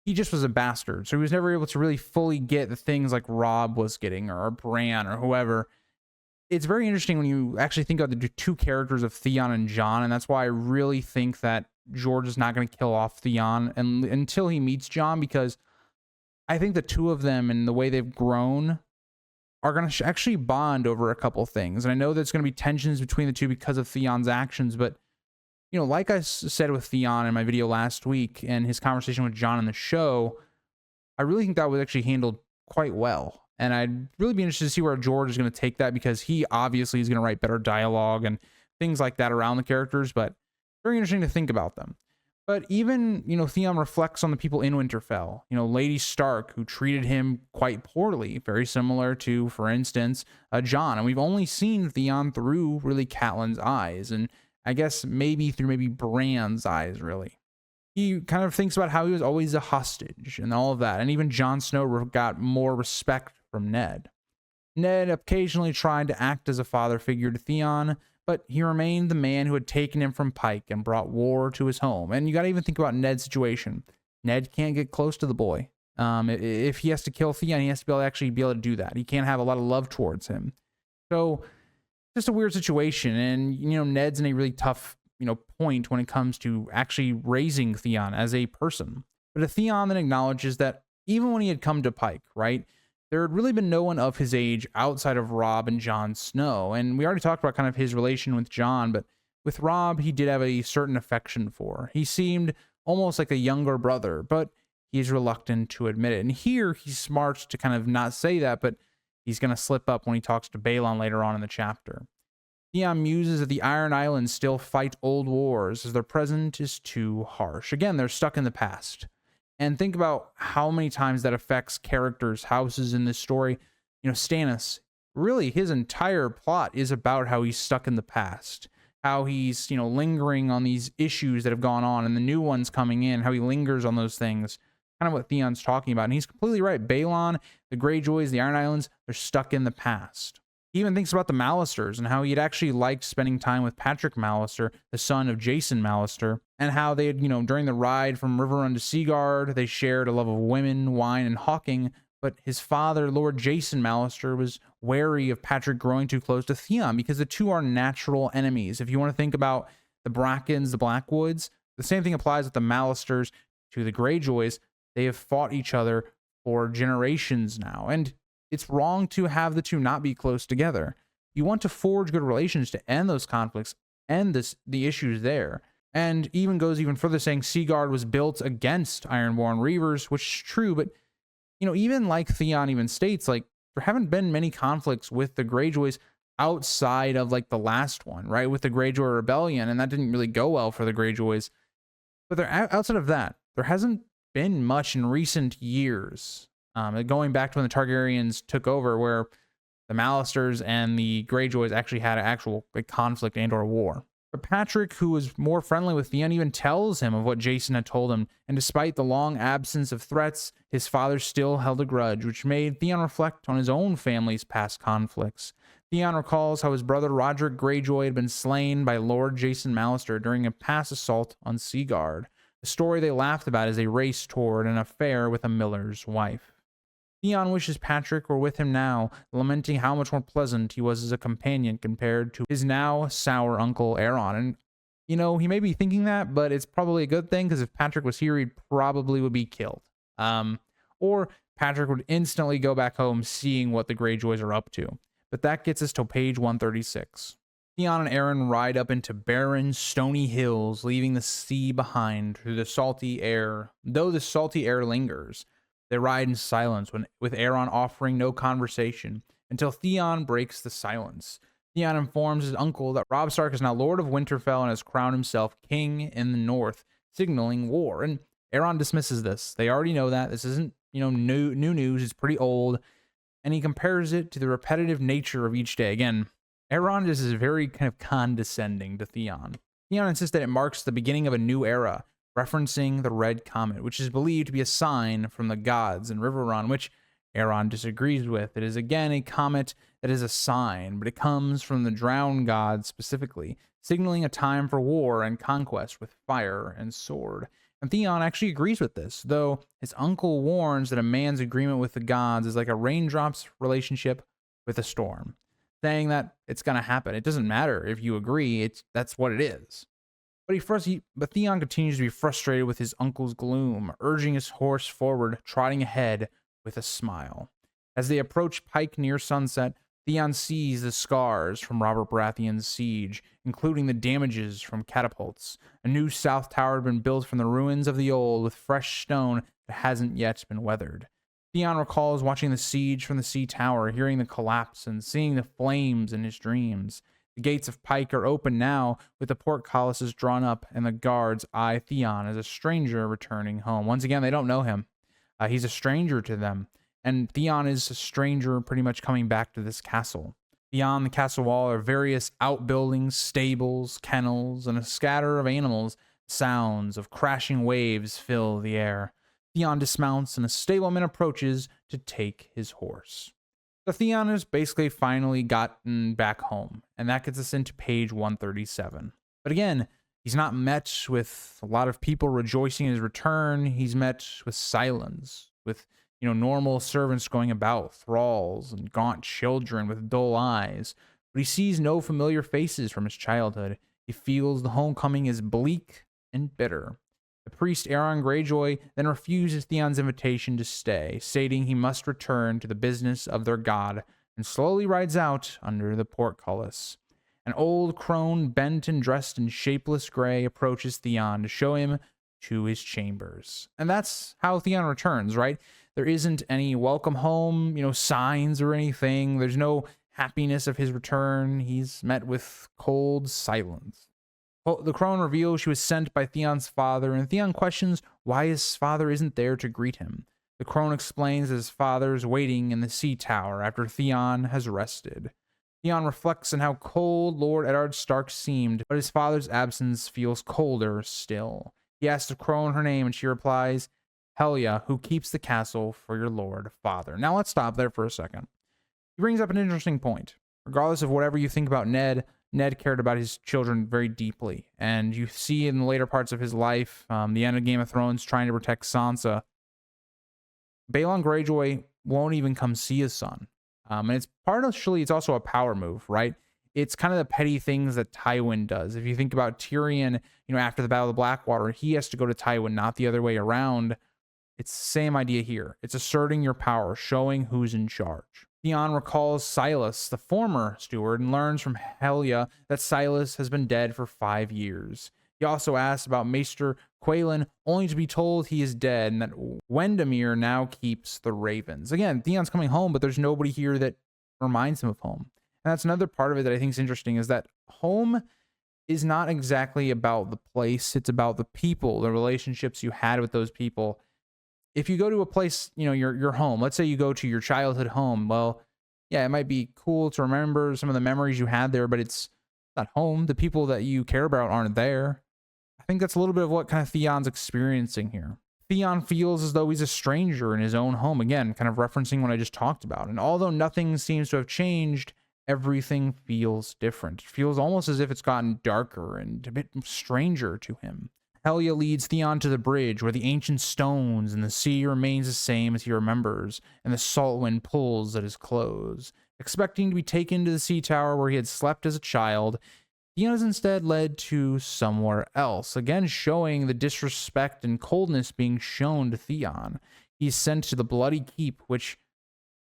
He just was a bastard. So he was never able to really fully get the things like Robb was getting, or Bran, or whoever. It's very interesting when you actually think about the two characters of Theon and Jon, and that's why I really think that George is not going to kill off Theon until he meets Jon, because I think the two of them and the way they've grown are going to actually bond over a couple things. And I know there's going to be tensions between the two because of Theon's actions, but, you know, like I said with Theon in my video last week and his conversation with Jon in the show, I really think that was actually handled quite well. And I'd really be interested to see where George is going to take that, because he obviously is going to write better dialogue and things like that around the characters, but very interesting to think about them. But even, you know, Theon reflects on the people in Winterfell. You know, Lady Stark, who treated him quite poorly, very similar to, for instance, Jon. And we've only seen Theon through really Catelyn's eyes, and I guess maybe through Bran's eyes, really. He kind of thinks about how he was always a hostage and all of that. And even Jon Snow got more respect from Ned. Ned occasionally tried to act as a father figure to Theon, but he remained the man who had taken him from Pike and brought war to his home. And you got to even think about Ned's situation. Ned can't get close to the boy. If he has to kill Theon, he has to actually be able to do that. He can't have a lot of love towards him. So just a weird situation. And, you know, Ned's in a really tough, you know, point when it comes to actually raising Theon as a person. But Theon then acknowledges that even when he had come to Pike, right, there had really been no one of his age outside of Robb and Jon Snow. And we already talked about kind of his relation with Jon, but with Robb, he did have a certain affection for. He seemed almost like a younger brother, but he's reluctant to admit it. And here, he's smart to kind of not say that, but he's going to slip up when he talks to Balon later on in the chapter. Theon muses that the Iron Islands still fight old wars, as their present is too harsh. Again, they're stuck in the past. And think about how many times that affects characters, houses in this story. You know, Stannis, really his entire plot is about how he's stuck in the past, how he's, you know, lingering on these issues that have gone on and the new ones coming in, how he lingers on those things. Kind of what Theon's talking about. And he's completely right. Balon, the Greyjoys, the Iron Islands, they're stuck in the past. He even thinks about the Mallisters and how he'd actually liked spending time with Patrick Mallister, the son of Jason Mallister, and how they had, you know, during the ride from Riverrun to Seaguard, they shared a love of women, wine, and hawking, but his father, Lord Jason Mallister, was wary of Patrick growing too close to Theon because the two are natural enemies. If you want to think about the Brackens, the Blackwoods, the same thing applies with the Mallisters to the Greyjoys. They have fought each other for generations now, and it's wrong to have the two not be close together. You want to forge good relations to end those conflicts, end the issues there. And even goes even further, saying Seaguard was built against Ironborn Reavers, which is true, but, you know, even like Theon even states, like, there haven't been many conflicts with the Greyjoys outside of, like, the last one, right, with the Greyjoy Rebellion, and that didn't really go well for the Greyjoys. But outside of that, there hasn't been much in recent years. Going back to when the Targaryens took over, where the Mallisters and the Greyjoys actually had an actual conflict and or war. But Patrick, who was more friendly with Theon, even tells him of what Jason had told him, and despite the long absence of threats, his father still held a grudge, which made Theon reflect on his own family's past conflicts. Theon recalls how his brother Roderick Greyjoy had been slain by Lord Jason Mallister during a past assault on Seaguard, a story they laughed about as they raced toward an affair with a miller's wife. Theon wishes Patrick were with him now, lamenting how much more pleasant he was as a companion compared to his now sour uncle Aeron. And, you know, he may be thinking that, but it's probably a good thing, because if Patrick was here, he probably would be killed. Or Patrick would instantly go back home seeing what the Greyjoys are up to. But that gets us to page 136. Theon and Aeron ride up into barren, stony hills, leaving the sea behind through the salty air, though the salty air lingers. They ride in silence, with Aeron offering no conversation, until Theon breaks the silence. Theon informs his uncle that Robb Stark is now Lord of Winterfell and has crowned himself king in the north, signaling war. And Aeron dismisses this. They already know that. This isn't, you know, new news. It's pretty old. And he compares it to the repetitive nature of each day. Again, Aeron is very kind of condescending to Theon. Theon insists that it marks the beginning of a new era, referencing the red comet, which is believed to be a sign from the gods in Riverrun, which Aeron disagrees with. It is again a comet that is a sign, but it comes from the drowned gods specifically, signaling a time for war and conquest with fire and sword. And Theon actually agrees with this, though his uncle warns that a man's agreement with the gods is like a raindrop's relationship with a storm, saying that it's going to happen. It doesn't matter if you agree, that's what it is. But Theon continues to be frustrated with his uncle's gloom, urging his horse forward, trotting ahead with a smile. As they approach Pike near sunset, Theon sees the scars from Robert Baratheon's siege, including the damages from catapults. A new south tower had been built from the ruins of the old with fresh stone that hasn't yet been weathered. Theon recalls watching the siege from the sea tower, hearing the collapse and seeing the flames in his dreams. The gates of Pike are open now, with the portcullises drawn up, and the guards eye Theon as a stranger returning home. Once again, they don't know him. He's a stranger to them, and Theon is a stranger pretty much coming back to this castle. Beyond the castle wall are various outbuildings, stables, kennels, and a scatter of animals. Sounds of crashing waves fill the air. Theon dismounts, and a stableman approaches to take his horse. So Theon has basically finally gotten back home, and that gets us into page 137. But again, he's not met with a lot of people rejoicing in his return. He's met with silence, with normal servants going about, thralls and gaunt children with dull eyes. But he sees no familiar faces from his childhood. He feels the homecoming is bleak and bitter. The priest Aeron Greyjoy then refuses Theon's invitation to stay, stating he must return to the business of their god, and slowly rides out under the portcullis. An old crone, bent and dressed in shapeless gray, approaches Theon to show him to his chambers. And that's how Theon returns, right? There isn't any welcome home, signs or anything. There's no happiness of his return. He's met with cold silence. The crone reveals she was sent by Theon's father, and Theon questions why his father isn't there to greet him. The crone explains that his father's waiting in the sea tower after Theon has rested. Theon reflects on how cold Lord Eddard Stark seemed, but his father's absence feels colder still. He asks the crone her name, and she replies, Helia, who keeps the castle for your lord father. Now let's stop there for a second. He brings up an interesting point. Regardless of whatever you think about Ned cared about his children very deeply. And you see in the later parts of his life, the end of Game of Thrones, trying to protect Sansa, Balon Greyjoy won't even come see his son. And it's also a power move, right? It's kind of the petty things that Tywin does. If you think about Tyrion, after the Battle of the Blackwater, he has to go to Tywin, not the other way around. It's the same idea here. It's asserting your power, showing who's in charge. Theon recalls Silas, the former steward, and learns from Helia that Silas has been dead for 5 years. He also asks about Maester Quaelin, only to be told he is dead and that Wendemere now keeps the ravens. Again, Theon's coming home, but there's nobody here that reminds him of home. And that's another part of it that I think is interesting, is that home is not exactly about the place. It's about the people, the relationships you had with those people. If you go to a place, your home, let's say you go to your childhood home, well, yeah, it might be cool to remember some of the memories you had there, but it's not home. The people that you care about aren't there. I think that's a little bit of what kind of Theon's experiencing here. Theon feels as though he's a stranger in his own home, again, kind of referencing what I just talked about. And although nothing seems to have changed, everything feels different. It feels almost as if it's gotten darker and a bit stranger to him. Helia leads Theon to the bridge where the ancient stones and the sea remains the same as he remembers, and the salt wind pulls at his clothes. Expecting to be taken to the sea tower where he had slept as a child, Theon is instead led to somewhere else, again showing the disrespect and coldness being shown to Theon. He's sent to the Bloody Keep, which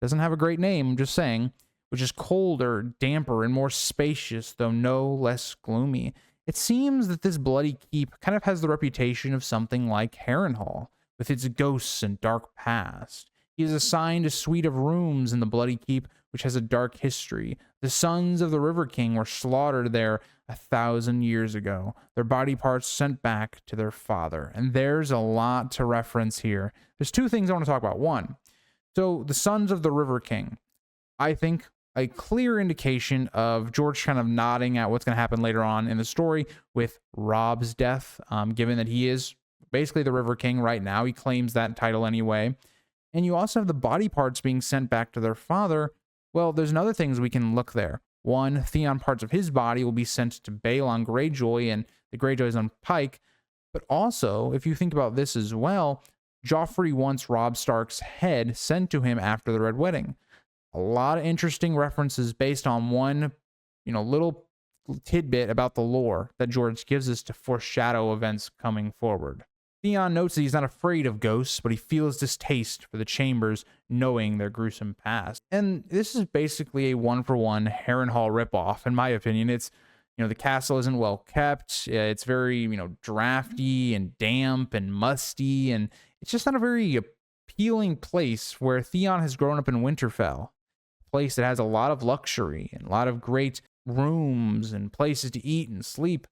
doesn't have a great name, I'm just saying, which is colder, damper, and more spacious, though no less gloomy. It seems that this Bloody Keep kind of has the reputation of something like Harrenhal, with its ghosts and dark past. He is assigned a suite of rooms in the Bloody Keep, which has a dark history. The sons of the River King were slaughtered there 1,000 years ago, their body parts sent back to their father. And there's a lot to reference here. There's two things I want to talk about. One, so the sons of the River King, I think a clear indication of George kind of nodding at what's going to happen later on in the story with Robb's death, given that he is basically the River King right now. He claims that title anyway. And you also have the body parts being sent back to their father. Well, there's another things we can look there. One, Theon parts of his body will be sent to Balon Greyjoy and the Greyjoys on Pike. But also, if you think about this as well, Joffrey wants Robb Stark's head sent to him after the Red Wedding. A lot of interesting references based on one, little tidbit about the lore that George gives us to foreshadow events coming forward. Theon notes that he's not afraid of ghosts, but he feels distaste for the chambers, knowing their gruesome past. And this is basically a one-for-one Harrenhal ripoff, in my opinion. It's, the castle isn't well kept. It's very, drafty and damp and musty, and it's just not a very appealing place where Theon has grown up in Winterfell. A place that has a lot of luxury and a lot of great rooms and places to eat and sleep.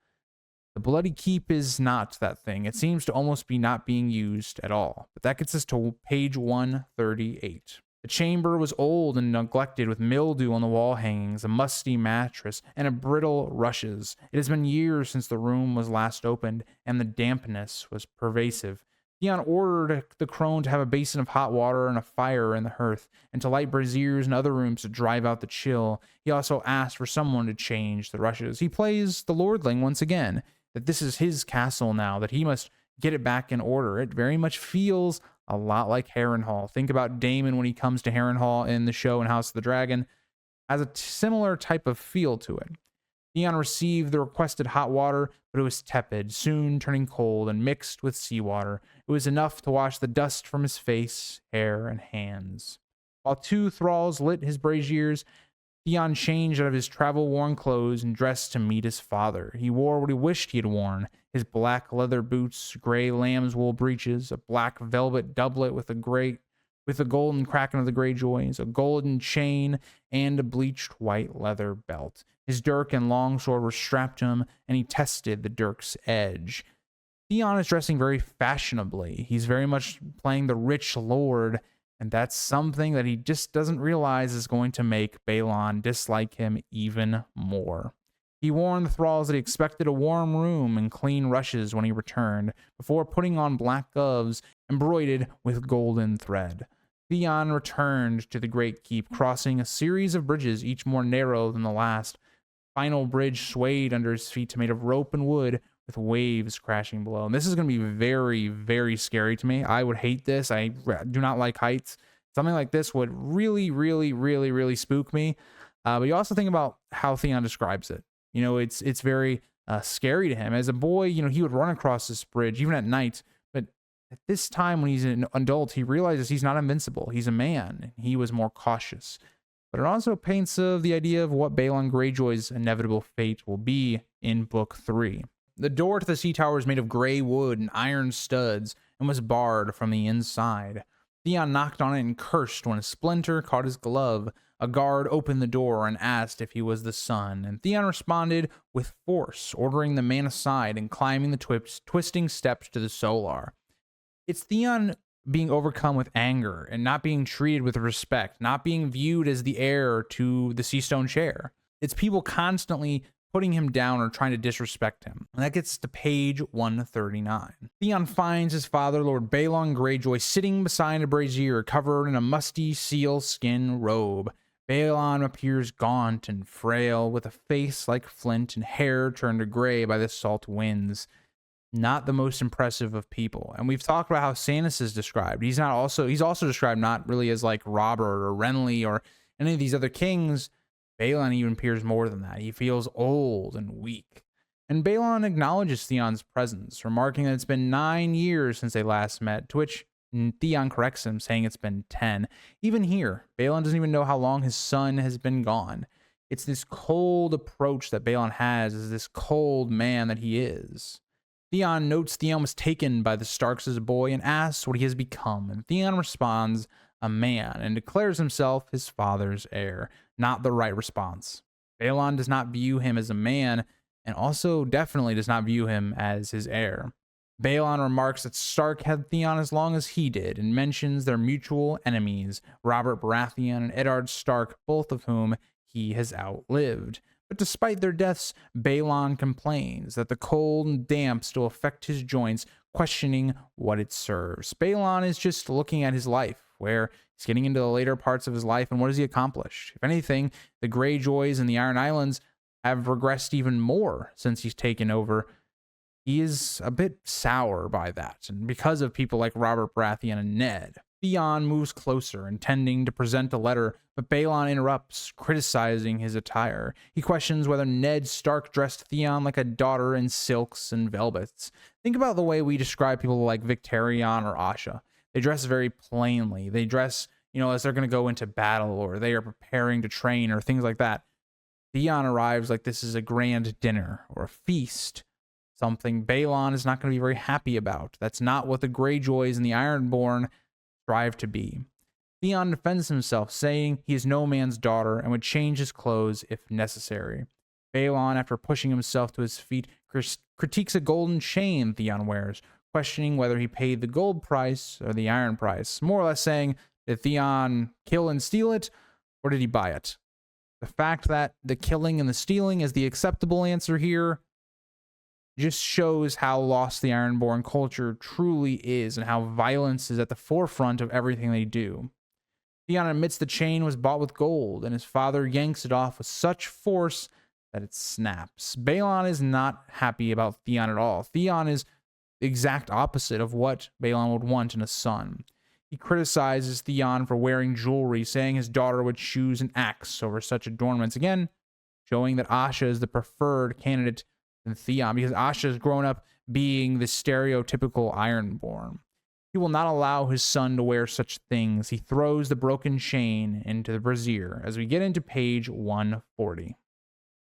The Bloody Keep is not that thing. It seems to almost be not being used at all. But that gets us to page 138. The chamber was old and neglected, with mildew on the wall hangings, a musty mattress, and a brittle rushes. It has been years since the room was last opened, and the dampness was pervasive. Theon ordered the crone to have a basin of hot water and a fire in the hearth, and to light braziers in other rooms to drive out the chill. He also asked for someone to change the rushes. He plays the lordling once again, that this is his castle now, that he must get it back in order. It very much feels a lot like Harrenhal. Think about Daemon when he comes to Harrenhal in the show in House of the Dragon. Has a similar type of feel to it. Theon received the requested hot water, but it was tepid, soon turning cold and mixed with seawater. It was enough to wash the dust from his face, hair, and hands. While two thralls lit his braziers, Theon changed out of his travel-worn clothes and dressed to meet his father. He wore what he wished he had worn, his black leather boots, gray lamb's wool breeches, a black velvet doublet with the golden kraken of the Greyjoys, a golden chain, and a bleached white leather belt. His dirk and longsword were strapped to him, and he tested the dirk's edge. Theon is dressing very fashionably. He's very much playing the rich lord, and that's something that he just doesn't realize is going to make Balon dislike him even more. He warned the thralls that he expected a warm room and clean rushes when he returned, before putting on black gloves embroidered with golden thread. Theon returned to the Great Keep, crossing a series of bridges, each more narrow than the last. Final bridge swayed under his feet, made of rope and wood, with waves crashing below. And this is going to be very, very scary to me. I would hate this. I do not like heights. Something like this would really, really, really, really spook me. But you also think about how Theon describes it. It's very scary to him. As a boy, he would run across this bridge, even at night. But at this time, when he's an adult, he realizes he's not invincible. He's a man. He was more cautious. But it also paints the idea of what Balon Greyjoy's inevitable fate will be in Book 3. The door to the sea tower is made of gray wood and iron studs and was barred from the inside. Theon knocked on it and cursed when a splinter caught his glove. A guard opened the door and asked if he was the son, and Theon responded with force, ordering the man aside and climbing the twisting steps to the solar. It's Theon being overcome with anger and not being treated with respect, not being viewed as the heir to the Seastone chair. It's people constantly putting him down or trying to disrespect him. And that gets to page 139. Theon finds his father, Lord Balon Greyjoy, sitting beside a brazier covered in a musty sealskin robe. Balon appears gaunt and frail, with a face like flint and hair turned to gray by the salt winds. Not the most impressive of people. And we've talked about how Stannis is described. He's also described not really as like Robert or Renly or any of these other kings. Balon even appears more than that. He feels old and weak. And Balon acknowledges Theon's presence, remarking that it's been 9 years since they last met, to which Theon corrects him, saying it's been 10. Even here, Balon doesn't even know how long his son has been gone. It's this cold approach that Balon has, as this cold man that he is. Theon notes Theon was taken by the Starks as a boy and asks what he has become, and Theon responds, a man, and declares himself his father's heir. Not the right response. Balon does not view him as a man, and also definitely does not view him as his heir. Balon remarks that Stark had Theon as long as he did, and mentions their mutual enemies, Robert Baratheon and Eddard Stark, both of whom he has outlived. But despite their deaths, Balon complains that the cold and damp still affect his joints, questioning what it serves. Balon is just looking at his life, where he's getting into the later parts of his life, and what has he accomplished? If anything, the Greyjoys and the Iron Islands have regressed even more since he's taken over. He is a bit sour by that, and because of people like Robert Baratheon and Ned. Theon moves closer, intending to present a letter, but Balon interrupts, criticizing his attire. He questions whether Ned Stark dressed Theon like a daughter in silks and velvets. Think about the way we describe people like Victarion or Asha. They dress very plainly. They dress, as they're going to go into battle, or they are preparing to train, or things like that. Theon arrives like this is a grand dinner or a feast. Something Balon is not going to be very happy about. That's not what the Greyjoys and the Ironborn strive to be. Theon defends himself, saying he is no man's daughter and would change his clothes if necessary. Balon, after pushing himself to his feet, critiques a golden chain Theon wears, questioning whether he paid the gold price or the iron price, more or less saying, did Theon kill and steal it, or did he buy it? The fact that the killing and the stealing is the acceptable answer here just shows how lost the Ironborn culture truly is, and how violence is at the forefront of everything they do. Theon admits the chain was bought with gold, and his father yanks it off with such force that it snaps. Balon is not happy about Theon at all. Theon is the exact opposite of what Balon would want in a son. He criticizes Theon for wearing jewelry, saying his daughter would choose an axe over such adornments. Again, showing that Asha is the preferred candidate than Theon, because Asha has grown up being the stereotypical Ironborn. He will not allow his son to wear such things. He throws the broken chain into the brazier as we get into page 140.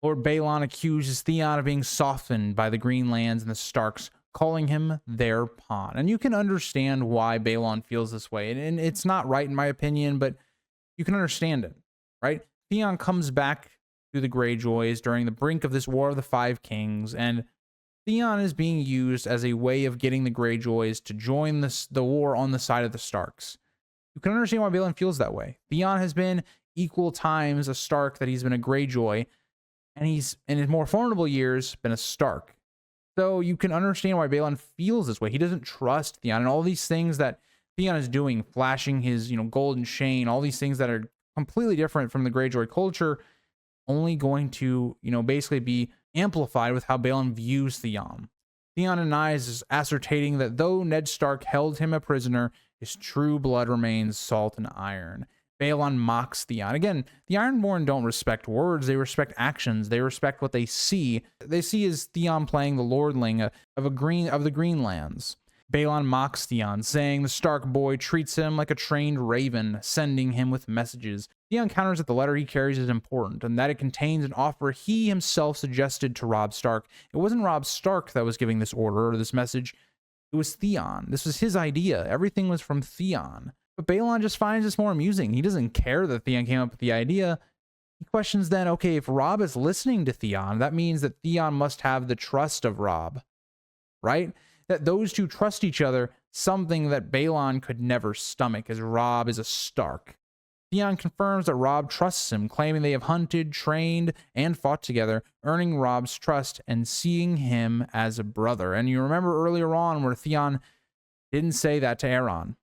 Lord Balon accuses Theon of being softened by the Greenlands and the Starks, calling him their pawn. And you can understand why Balon feels this way. And it's not right in my opinion, but you can understand it, right? Theon comes back to the Greyjoys during the brink of this War of the Five Kings, and Theon is being used as a way of getting the Greyjoys to join the war on the side of the Starks. You can understand why Balon feels that way. Theon has been equal times a Stark that he's been a Greyjoy, and he's, in his more formidable years, been a Stark. So you can understand why Balon feels this way. He doesn't trust Theon, and all these things that Theon is doing, flashing his, golden chain, all these things that are completely different from the Greyjoy culture, only going to, basically be amplified with how Balon views Theon. Theon denies ascertaining that though Ned Stark held him a prisoner, his true blood remains salt and iron. Balon mocks Theon. Again, the Ironborn don't respect words, they respect actions. They respect what they see. They see as Theon playing the lordling of the Greenlands. Balon mocks Theon, saying the Stark boy treats him like a trained raven, sending him with messages. Theon counters that the letter he carries is important, and that it contains an offer he himself suggested to Robb Stark. It wasn't Robb Stark that was giving this order or this message. It was Theon. This was his idea. Everything was from Theon. But Balon just finds this more amusing. He doesn't care that Theon came up with the idea. He questions then, okay, if Robb is listening to Theon, that means that Theon must have the trust of Robb, right? That those two trust each other, something that Balon could never stomach, as Robb is a Stark. Theon confirms that Robb trusts him, claiming they have hunted, trained, and fought together, earning Robb's trust and seeing him as a brother. And you remember earlier on where Theon didn't say that to Aeron.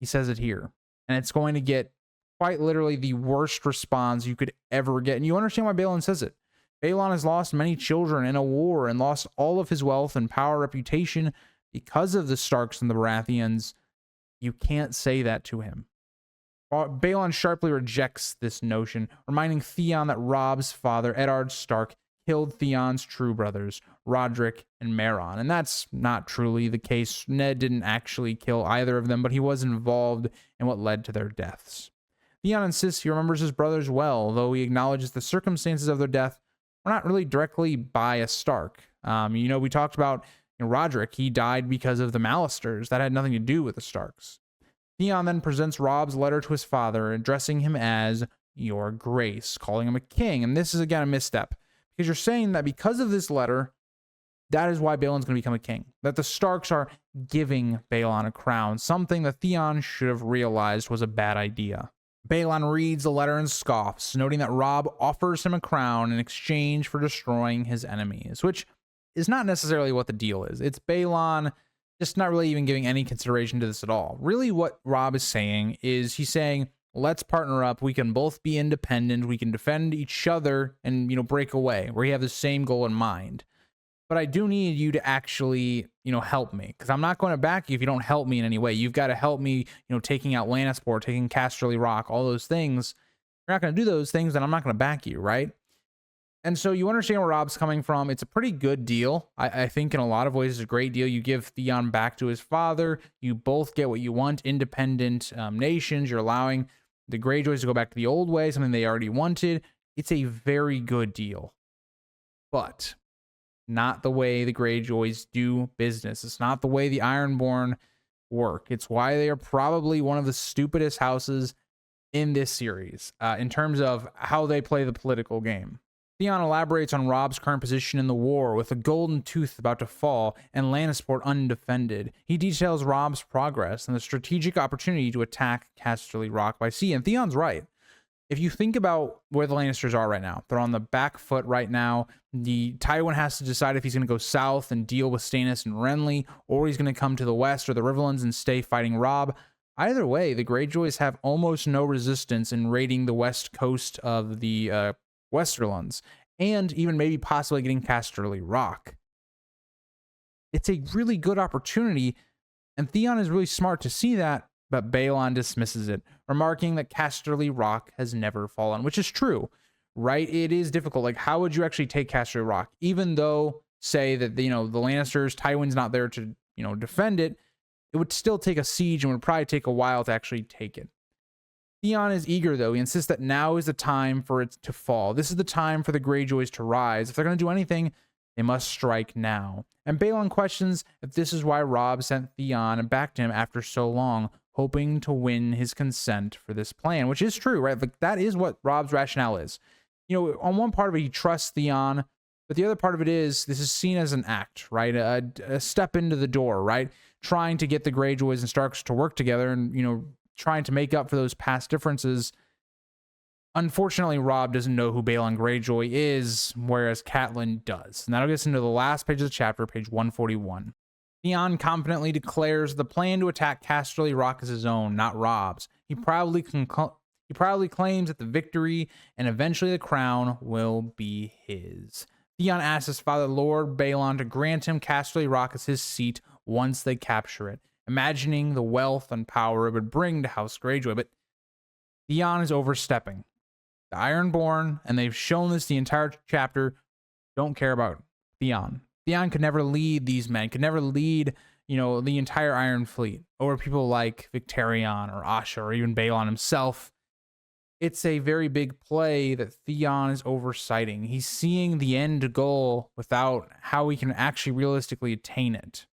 He says it here. And it's going to get quite literally the worst response you could ever get. And you understand why Balon says it. Balon has lost many children in a war and lost all of his wealth and power reputation because of the Starks and the Baratheons. You can't say that to him. Balon sharply rejects this notion, reminding Theon that Robb's father, Eddard Stark, killed Theon's true brothers, Roderick and Meryn. And that's not truly the case. Ned didn't actually kill either of them, but he was involved in what led to their deaths. Theon insists he remembers his brothers well, though he acknowledges the circumstances of their death were not really directly by a Stark. We talked about Roderick. He died because of the Mallisters. That had nothing to do with the Starks. Theon then presents Robb's letter to his father, addressing him as Your Grace, calling him a king. And this is, again, a misstep, because you're saying that because of this letter, that is why Balon's going to become a king. That the Starks are giving Balon a crown, something that Theon should have realized was a bad idea. Balon reads the letter and scoffs, noting that Robb offers him a crown in exchange for destroying his enemies, which is not necessarily what the deal is. It's Balon just not really even giving any consideration to this at all. Really what Robb is saying is he's saying, let's partner up. We can both be independent. We can defend each other and, break away. We have the same goal in mind. But I do need you to actually, help me, because I'm not going to back you if you don't help me in any way. You've got to help me, taking out Lannisport, taking Casterly Rock, all those things. If you're not going to do those things, then I'm not going to back you, right? And so you understand where Robb's coming from. It's a pretty good deal. I think in a lot of ways it's a great deal. You give Theon back to his father. You both get what you want, independent nations. You're allowing the Greyjoys to go back to the old way, something they already wanted. It's a very good deal. But not the way the Greyjoys do business. It's not the way the Ironborn work. It's why they are probably one of the stupidest houses in this series in terms of how they play the political game. Theon elaborates on Robb's current position in the war, with the Golden Tooth about to fall and Lannisport undefended. He details Robb's progress and the strategic opportunity to attack Casterly Rock by sea. And Theon's right. If you think about where the Lannisters are right now, they're on the back foot right now. Tywin has to decide if he's going to go south and deal with Stannis and Renly, or he's going to come to the west or the Riverlands and stay fighting Robb. Either way, the Greyjoys have almost no resistance in raiding the west coast of the Westerlands, and even maybe possibly getting Casterly Rock. It's a really good opportunity, and Theon is really smart to see that, but Balon dismisses it, remarking that Casterly Rock has never fallen, which is true, right? It is difficult. Like, how would you actually take Casterly Rock? Even though, say that, the Lannisters, Tywin's not there to, defend it, it would still take a siege and would probably take a while to actually take it. Theon is eager, though. He insists that now is the time for it to fall. This is the time for the Greyjoys to rise. If they're going to do anything, they must strike now. And Balon questions if this is why Robb sent Theon back to him after so long, hoping to win his consent for this plan, which is true, right? Like, that is what Robb's rationale is. On one part of it, he trusts Theon, but the other part of it is this is seen as an act, right? A step into the door, right? Trying to get the Greyjoys and Starks to work together and, trying to make up for those past differences. Unfortunately, Robb doesn't know who Balon Greyjoy is, whereas Catelyn does. And that'll get us into the last page of the chapter, page 141. Theon confidently declares the plan to attack Casterly Rock is his own, not Robb's. He proudly claims that the victory and eventually the crown will be his. Theon asks his father, Lord Balon, to grant him Casterly Rock as his seat once they capture it, imagining the wealth and power it would bring to House Greyjoy. But Theon is overstepping. The Ironborn, and they've shown this the entire chapter, don't care about Theon. Theon could never lead these men, could never lead, the entire Iron Fleet over people like Victarion or Asha or even Balon himself. It's a very big play that Theon is oversighting. He's seeing the end goal without how he can actually realistically attain it.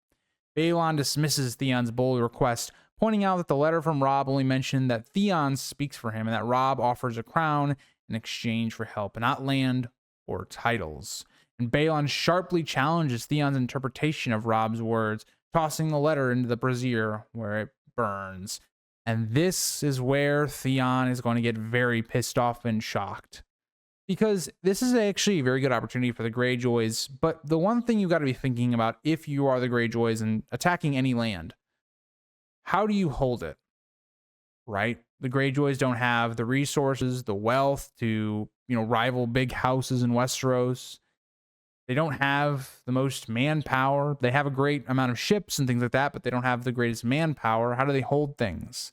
Balon dismisses Theon's bold request, pointing out that the letter from Robb only mentioned that Theon speaks for him and that Robb offers a crown in exchange for help, not land or titles. And Balon sharply challenges Theon's interpretation of Robb's words, tossing the letter into the brazier where it burns. And this is where Theon is going to get very pissed off and shocked, because this is actually a very good opportunity for the Greyjoys. But the one thing you've got to be thinking about if you are the Greyjoys and attacking any land, how do you hold it, right? The Greyjoys don't have the resources, the wealth to, rival big houses in Westeros. They don't have the most manpower. They have a great amount of ships and things like that, but they don't have the greatest manpower. How do they hold things?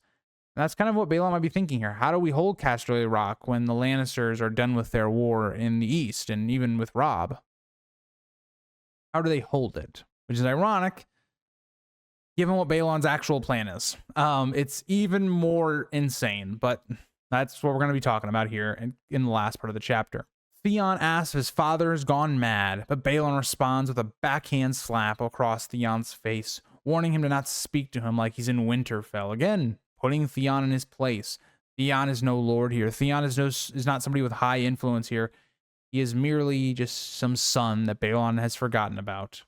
And that's kind of what Balon might be thinking here. How do we hold Casterly Rock when the Lannisters are done with their war in the East and even with Robb? How do they hold it? Which is ironic, given what Balon's actual plan is. It's even more insane, but that's what we're going to be talking about here in the last part of the chapter. Theon asks if his father has gone mad, but Balon responds with a backhand slap across Theon's face, warning him to not speak to him like he's in Winterfell. Again, putting Theon in his place. Theon is no lord here. Theon is not somebody with high influence here. He is merely just some son that Balon has forgotten about.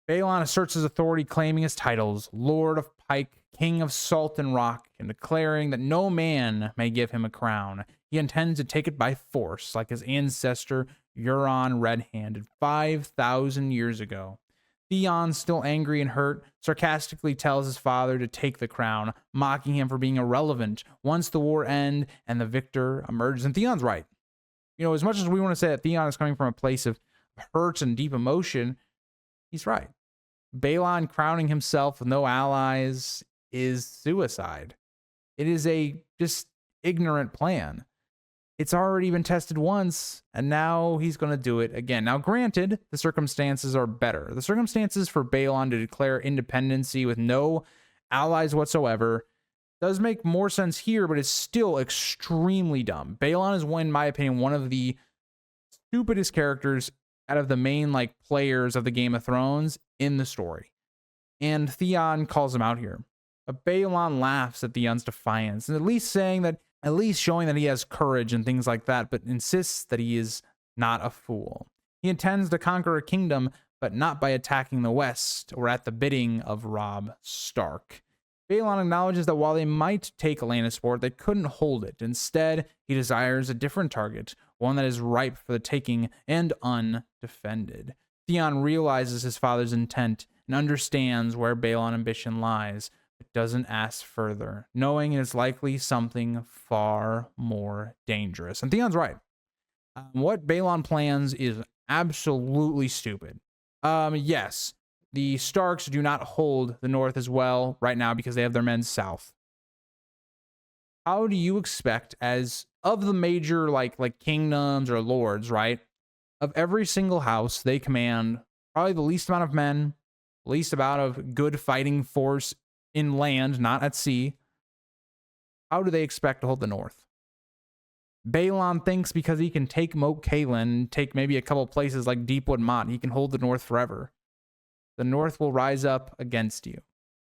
Balon asserts his authority, claiming his titles, Lord of Pike, King of Salt and Rock, and declaring that no man may give him a crown. He intends to take it by force, like his ancestor Euron Red-Handed 5,000 years ago. Theon, still angry and hurt, sarcastically tells his father to take the crown, mocking him for being irrelevant once the war ends and the victor emerges. And Theon's right. You know, as much as we want to say that Theon is coming from a place of hurt and deep emotion, he's right. Balon crowning himself with no allies is suicide. It is a just ignorant plan. It's already been tested once, and now he's going to do it again. Now, granted, the circumstances are better. The circumstances for Balon to declare independency with no allies whatsoever does make more sense here, but it's still extremely dumb. Balon is, in my opinion, one of the stupidest characters out of the main players of the Game of Thrones in the story. And Theon calls him out here. But Balon laughs at Theon's defiance, and at least showing that he has courage and things like that, but insists that he is not a fool. He intends to conquer a kingdom, but not by attacking the West or at the bidding of Robb Stark. Balon acknowledges that while they might take Lannisport, they couldn't hold it. Instead, he desires a different target, one that is ripe for the taking and undefended. Theon realizes his father's intent and understands where Balon's ambition lies, but doesn't ask further, knowing it is likely something far more dangerous. And Theon's right. What Balon plans is absolutely stupid. Yes, the Starks do not hold the North as well right now because they have their men south. How do you expect, as of the major like kingdoms or lords, right? Of every single house, they command probably the least amount of men, least amount of good fighting force in land, not at sea. How do they expect to hold the North? Balon thinks because he can take Moat Cailin, take maybe a couple places like Deepwood Mott, he can hold the North forever. The North will rise up against you.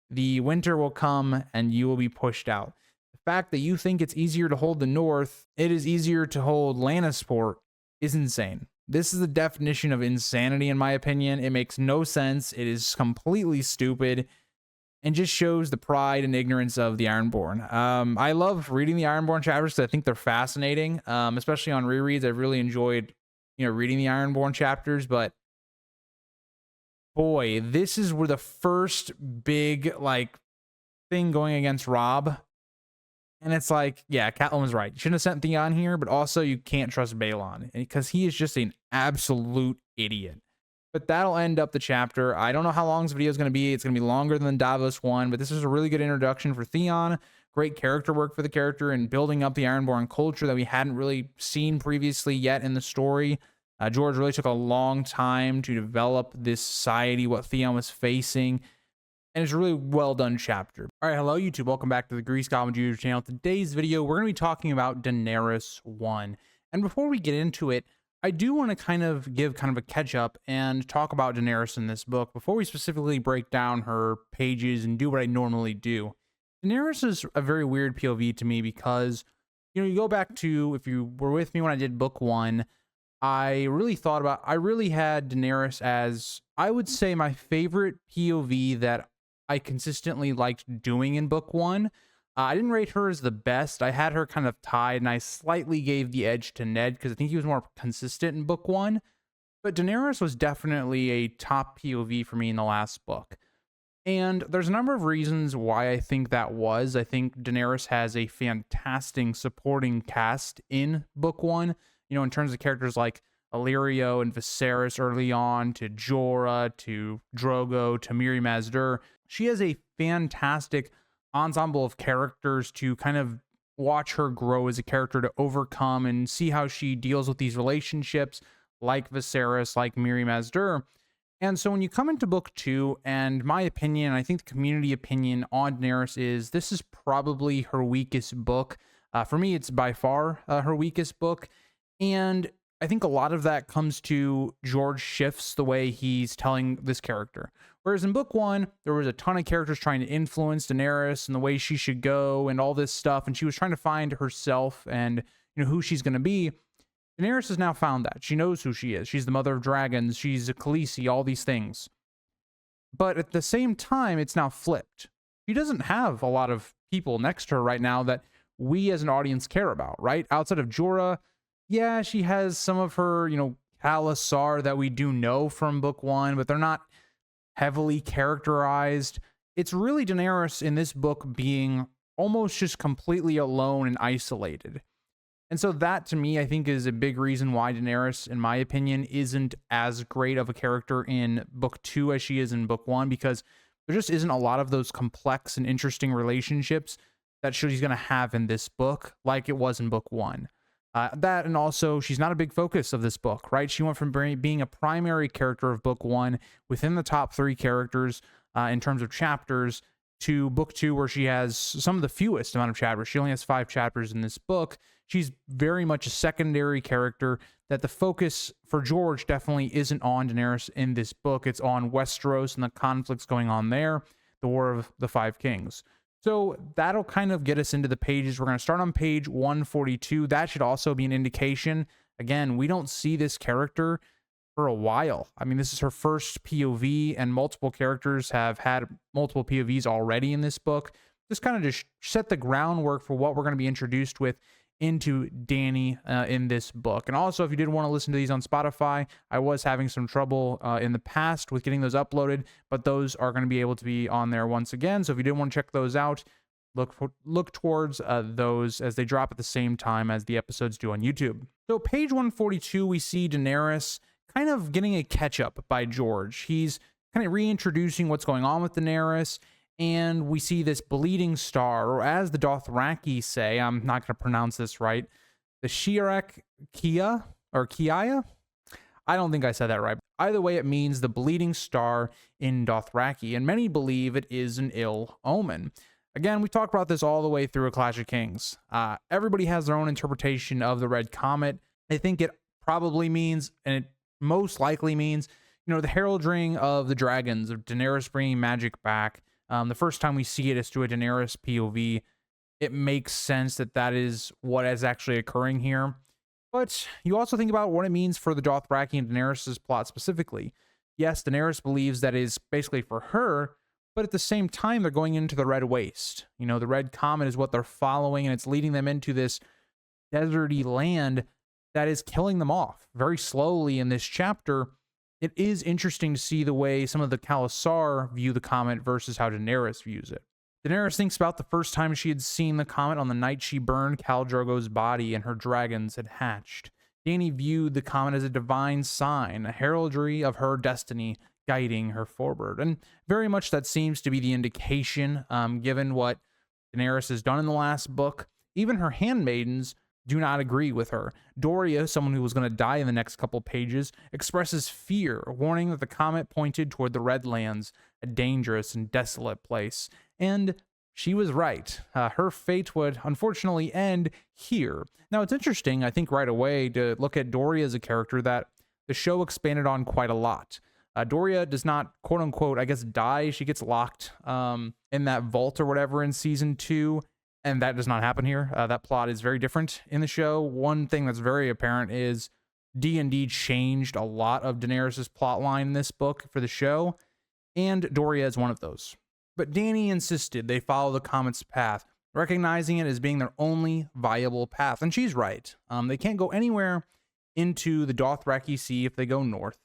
The winter will come and you will be pushed out. The fact that you think it's easier to hold the North, it is easier to hold Lannisport, is insane. This is the definition of insanity, in my opinion. It makes no sense. It is completely stupid and just shows the pride and ignorance of the Ironborn. I love reading the Ironborn chapters because I think they're fascinating, especially on rereads. I've really enjoyed, reading the Ironborn chapters, but boy, this is where the first big thing going against Robb. And it's yeah, Catelyn was right. You shouldn't have sent Theon here, but also you can't trust Balon because he is just an absolute idiot. But that'll end up the chapter. I don't know how long this video is going to be. It's going to be longer than Davos 1, but this is a really good introduction for Theon. Great character work for the character and building up the Ironborn culture that we hadn't really seen previously yet in the story. George really took a long time to develop this society, what Theon was facing. And it's a really well done chapter. All right, hello YouTube. Welcome back to the Grease Goblin YouTube channel. Today's video, we're going to be talking about Daenerys 1. And before we get into it, I do want to give a catch up and talk about Daenerys in this book before we specifically break down her pages and do what I normally do. Daenerys is a very weird POV to me because, you go back to, if you were with me when I did book 1, I really had Daenerys as, I would say, my favorite POV that I consistently liked doing in book 1. I didn't rate her as the best. I had her kind of tied, and I slightly gave the edge to Ned because I think he was more consistent in book 1. But Daenerys was definitely a top POV for me in the last book. And there's a number of reasons why I think that was. I think Daenerys has a fantastic supporting cast in book 1, in terms of characters like Illyrio and Viserys early on, to Jorah, to Drogo, to Mirri Maz Duur. She has a fantastic ensemble of characters to kind of watch her grow as a character, to overcome and see how she deals with these relationships like Viserys, like Mirri Maz Duur. And so when you come into book 2, and my opinion, I think the community opinion on Daenerys is this is probably her weakest book. For me, it's by far her weakest book. And I think a lot of that comes to George shifts the way he's telling this character. Whereas in book 1, there was a ton of characters trying to influence Daenerys and the way she should go and all this stuff. And she was trying to find herself and, who she's going to be. Daenerys has now found that. She knows who she is. She's the mother of dragons. She's a Khaleesi, all these things. But at the same time, it's now flipped. She doesn't have a lot of people next to her right now that we as an audience care about, right? Outside of Jorah, yeah, she has some of her, Khalasar that we do know from book 1, but they're not heavily characterized. It's really Daenerys in this book being almost just completely alone and isolated. And so that to me, I think, is a big reason why Daenerys, in my opinion, isn't as great of a character in book 2 as she is in book 1, because there just isn't a lot of those complex and interesting relationships that she's going to have in this book like it was in book 1. That, and also she's not a big focus of this book, right? She went from being a primary character of book 1 within the top 3 characters in terms of chapters to book 2, where she has some of the fewest amount of chapters. She only has 5 chapters in this book. She's very much a secondary character, that the focus for George definitely isn't on Daenerys in this book. It's on Westeros and the conflicts going on there, the War of the Five Kings. So that'll kind of get us into the pages. We're going to start on page 142. That should also be an indication. Again, we don't see this character for a while. I mean, this is her first POV, and multiple characters have had multiple POVs already in this book. Just kind of just set the groundwork for what we're going to be introduced with into Dany in this book. And also, if you did want to listen to these on Spotify, I was having some trouble in the past with getting those uploaded, but those are going to be able to be on there once again. So if you did want to check those out, look towards those as they drop at the same time as the episodes do on YouTube. So page 142, we see Daenerys kind of getting a catch up by George. He's kind of reintroducing what's going on with Daenerys. And we see this bleeding star, or as the Dothraki say, I'm not going to pronounce this right, the Shirak Kia, or Kiaya? I don't think I said that right. Either way, it means the bleeding star in Dothraki, and many believe it is an ill omen. Again, we talked about this all the way through A Clash of Kings. Everybody has their own interpretation of the red comet. I think it probably means, and it most likely means, the heralding of the dragons, of Daenerys bringing magic back. The first time we see it is through a Daenerys POV. It makes sense that that is what is actually occurring here. But you also think about what it means for the Dothraki and Daenerys' plot specifically. Yes, Daenerys believes that is basically for her, but at the same time, they're going into the Red Waste. The Red Comet is what they're following, and it's leading them into this deserty land that is killing them off very slowly in this chapter. It is interesting to see the way some of the Khalasar view the comet versus how Daenerys views it. Daenerys thinks about the first time she had seen the comet on the night she burned Khal Drogo's body and her dragons had hatched. Dany viewed the comet as a divine sign, a heraldry of her destiny guiding her forward. And very much that seems to be the indication, given what Daenerys has done in the last book. Even her handmaidens do not agree with her. Doria, someone who was going to die in the next couple pages, expresses fear, warning that the comet pointed toward the Redlands, a dangerous and desolate place. And she was right. Her fate would unfortunately end here. Now, it's interesting, I think, right away to look at Doria as a character that the show expanded on quite a lot. Doria does not, quote unquote, I guess, die. She gets locked in that vault or whatever in season 2. And that does not happen here. That plot is very different in the show. One thing that's very apparent is D&D changed a lot of Daenerys' plotline in this book for the show, and Doria is one of those. But Dany insisted they follow the comet's path, recognizing it as being their only viable path. And she's right. They can't go anywhere into the Dothraki Sea if they go north.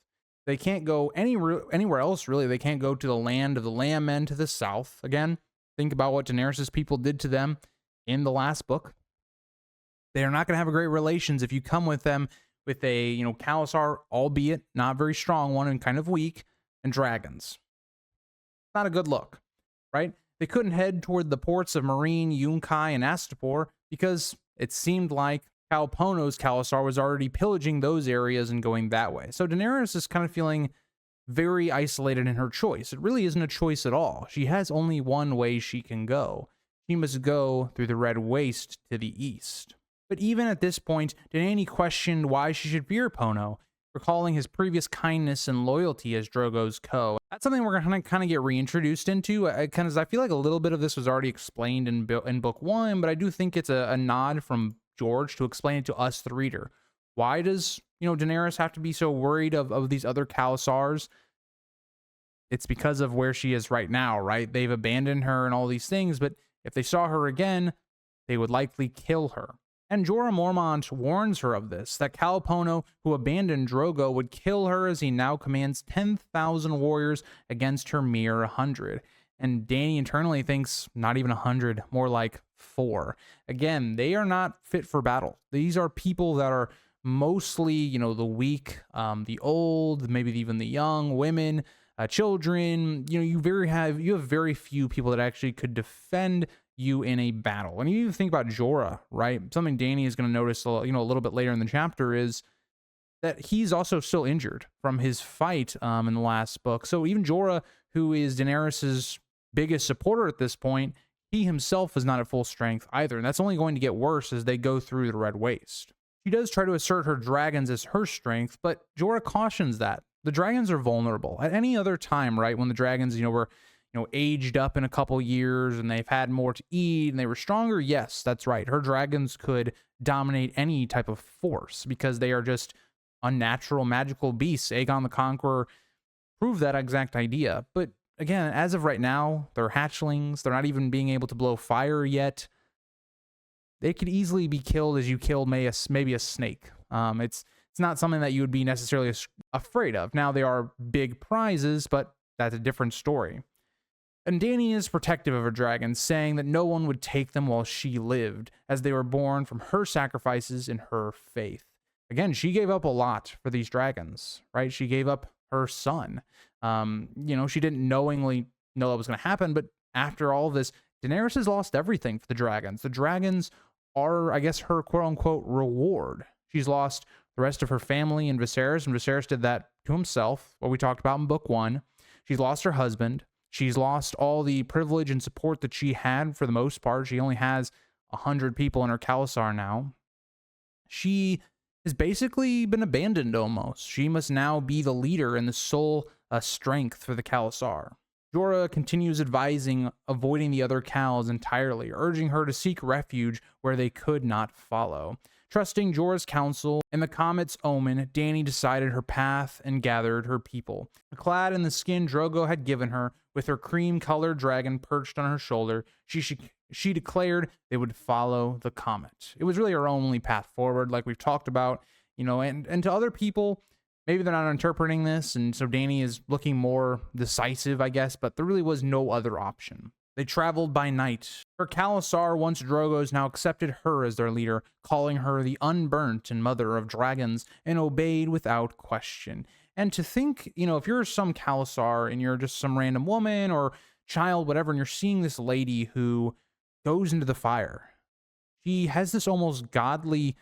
They can't go anywhere else, really. They can't go to the land of the Landmen to the south. Again, think about what Daenerys' people did to them in the last book. They are not going to have a great relations if you come with them with a, Khalasar, albeit not very strong one and kind of weak, and dragons. Not a good look, right? They couldn't head toward the ports of Meereen, Yunkai, and Astapor because it seemed like Khal Pono's Khalasar was already pillaging those areas and going that way. So Daenerys is kind of feeling very isolated in her choice. It really isn't a choice at all. She has only one way she can go. She must go through the Red Waste to the east. But even at this point, Dany questioned why she should fear Pono, recalling his previous kindness and loyalty as Drogo's co. That's something we're going to kind of get reintroduced into, because I feel like a little bit of this was already explained in book 1, but I do think it's a nod from George to explain it to us, the reader. Why does, Daenerys have to be so worried of these other Khalasars? It's because of where she is right now, right? They've abandoned her and all these things, but if they saw her again, they would likely kill her. And Jorah Mormont warns her of this, that Cal Pono, who abandoned Drogo, would kill her as he now commands 10,000 warriors against her mere 100. And Dany internally thinks not even 100, more like 4. Again, they are not fit for battle. These are people that are mostly, the weak, the old, maybe even the young, women, children. You have very few people that actually could defend you in a battle. And you even think about Jorah, right? Something Dany is going to notice, a little bit later in the chapter is that he's also still injured from his fight in the last book. So even Jorah, who is Daenerys's biggest supporter at this point, he himself is not at full strength either. And that's only going to get worse as they go through the Red Waste. She does try to assert her dragons as her strength, but Jorah cautions that the dragons are vulnerable. At any other time, right, when the dragons, were aged up in a couple years and they've had more to eat and they were stronger, yes, that's right. Her dragons could dominate any type of force because they are just unnatural, magical beasts. Aegon the Conqueror proved that exact idea. But again, as of right now, they're hatchlings. They're not even being able to blow fire yet. They could easily be killed as you kill maybe a snake. It's not something that you would be necessarily afraid of. Now, they are big prizes, but that's a different story. And Dany is protective of her dragons, saying that no one would take them while she lived, as they were born from her sacrifices in her faith. Again, she gave up a lot for these dragons, right? She gave up her son. She didn't knowingly know that was going to happen, but after all this, Daenerys has lost everything for the dragons. The dragons are, I guess, her quote-unquote reward. She's lost the rest of her family and Viserys did that to himself, what we talked about in book 1. She's lost her husband. She's lost all the privilege and support that she had for the most part. She only has 100 people in her Khalasar now. She has basically been abandoned almost. She must now be the leader and the sole strength for the Khalasar. Jorah continues advising avoiding the other Khals entirely, urging her to seek refuge where they could not follow. Trusting Jorah's counsel and the comet's omen, Dany decided her path and gathered her people. Clad in the skin Drogo had given her, with her cream-colored dragon perched on her shoulder, she declared they would follow the comet. It was really her only path forward, like we've talked about, and to other people, maybe they're not interpreting this, and so Dany is looking more decisive, I guess, but there really was no other option. They traveled by night. Her Khalasar, once Drogo's, now accepted her as their leader, calling her the unburnt and mother of dragons, and obeyed without question. And to think, if you're some Khalasar and you're just some random woman or child, whatever, and you're seeing this lady who goes into the fire, she has this almost godly,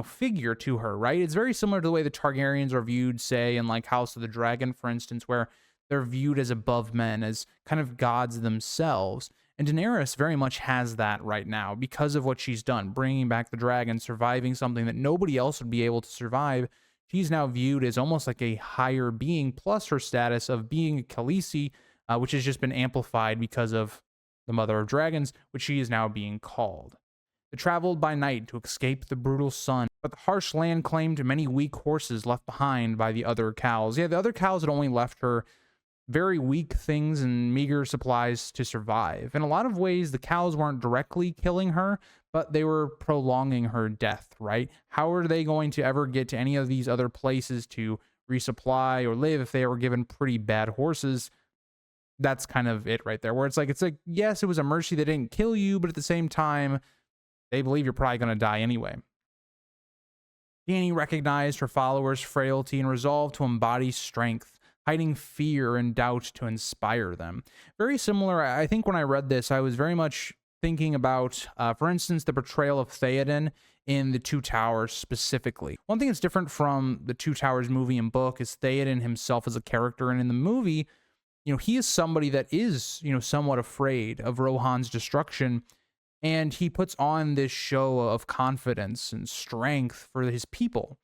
figure to her, right? It's very similar to the way the Targaryens are viewed, say, in like House of the Dragon, for instance, where they're viewed as above men, as kind of gods themselves. And Daenerys very much has that right now because of what she's done, bringing back the dragon, surviving something that nobody else would be able to survive. She's now viewed as almost like a higher being, plus her status of being a Khaleesi, which has just been amplified because of the Mother of Dragons, which she is now being called. They traveled by night to escape the brutal sun, but the harsh land claimed many weak horses left behind by the other Khals. Yeah, the other Khals had only left her very weak things and meager supplies to survive. In a lot of ways, the Khals weren't directly killing her, but they were prolonging her death, right? How are they going to ever get to any of these other places to resupply or live if they were given pretty bad horses? That's kind of it right there, where it's like, yes, it was a mercy they didn't kill you, but at the same time, they believe you're probably going to die anyway. Dany recognized her followers' frailty and resolved to embody strength, hiding fear and doubt to inspire them. Very similar, I think when I read this, I was very much thinking about, for instance, the portrayal of Theoden in The Two Towers specifically. One thing that's different from The Two Towers movie and book is Theoden himself as a character, and in the movie, he is somebody that is, somewhat afraid of Rohan's destruction, and he puts on this show of confidence and strength for his people.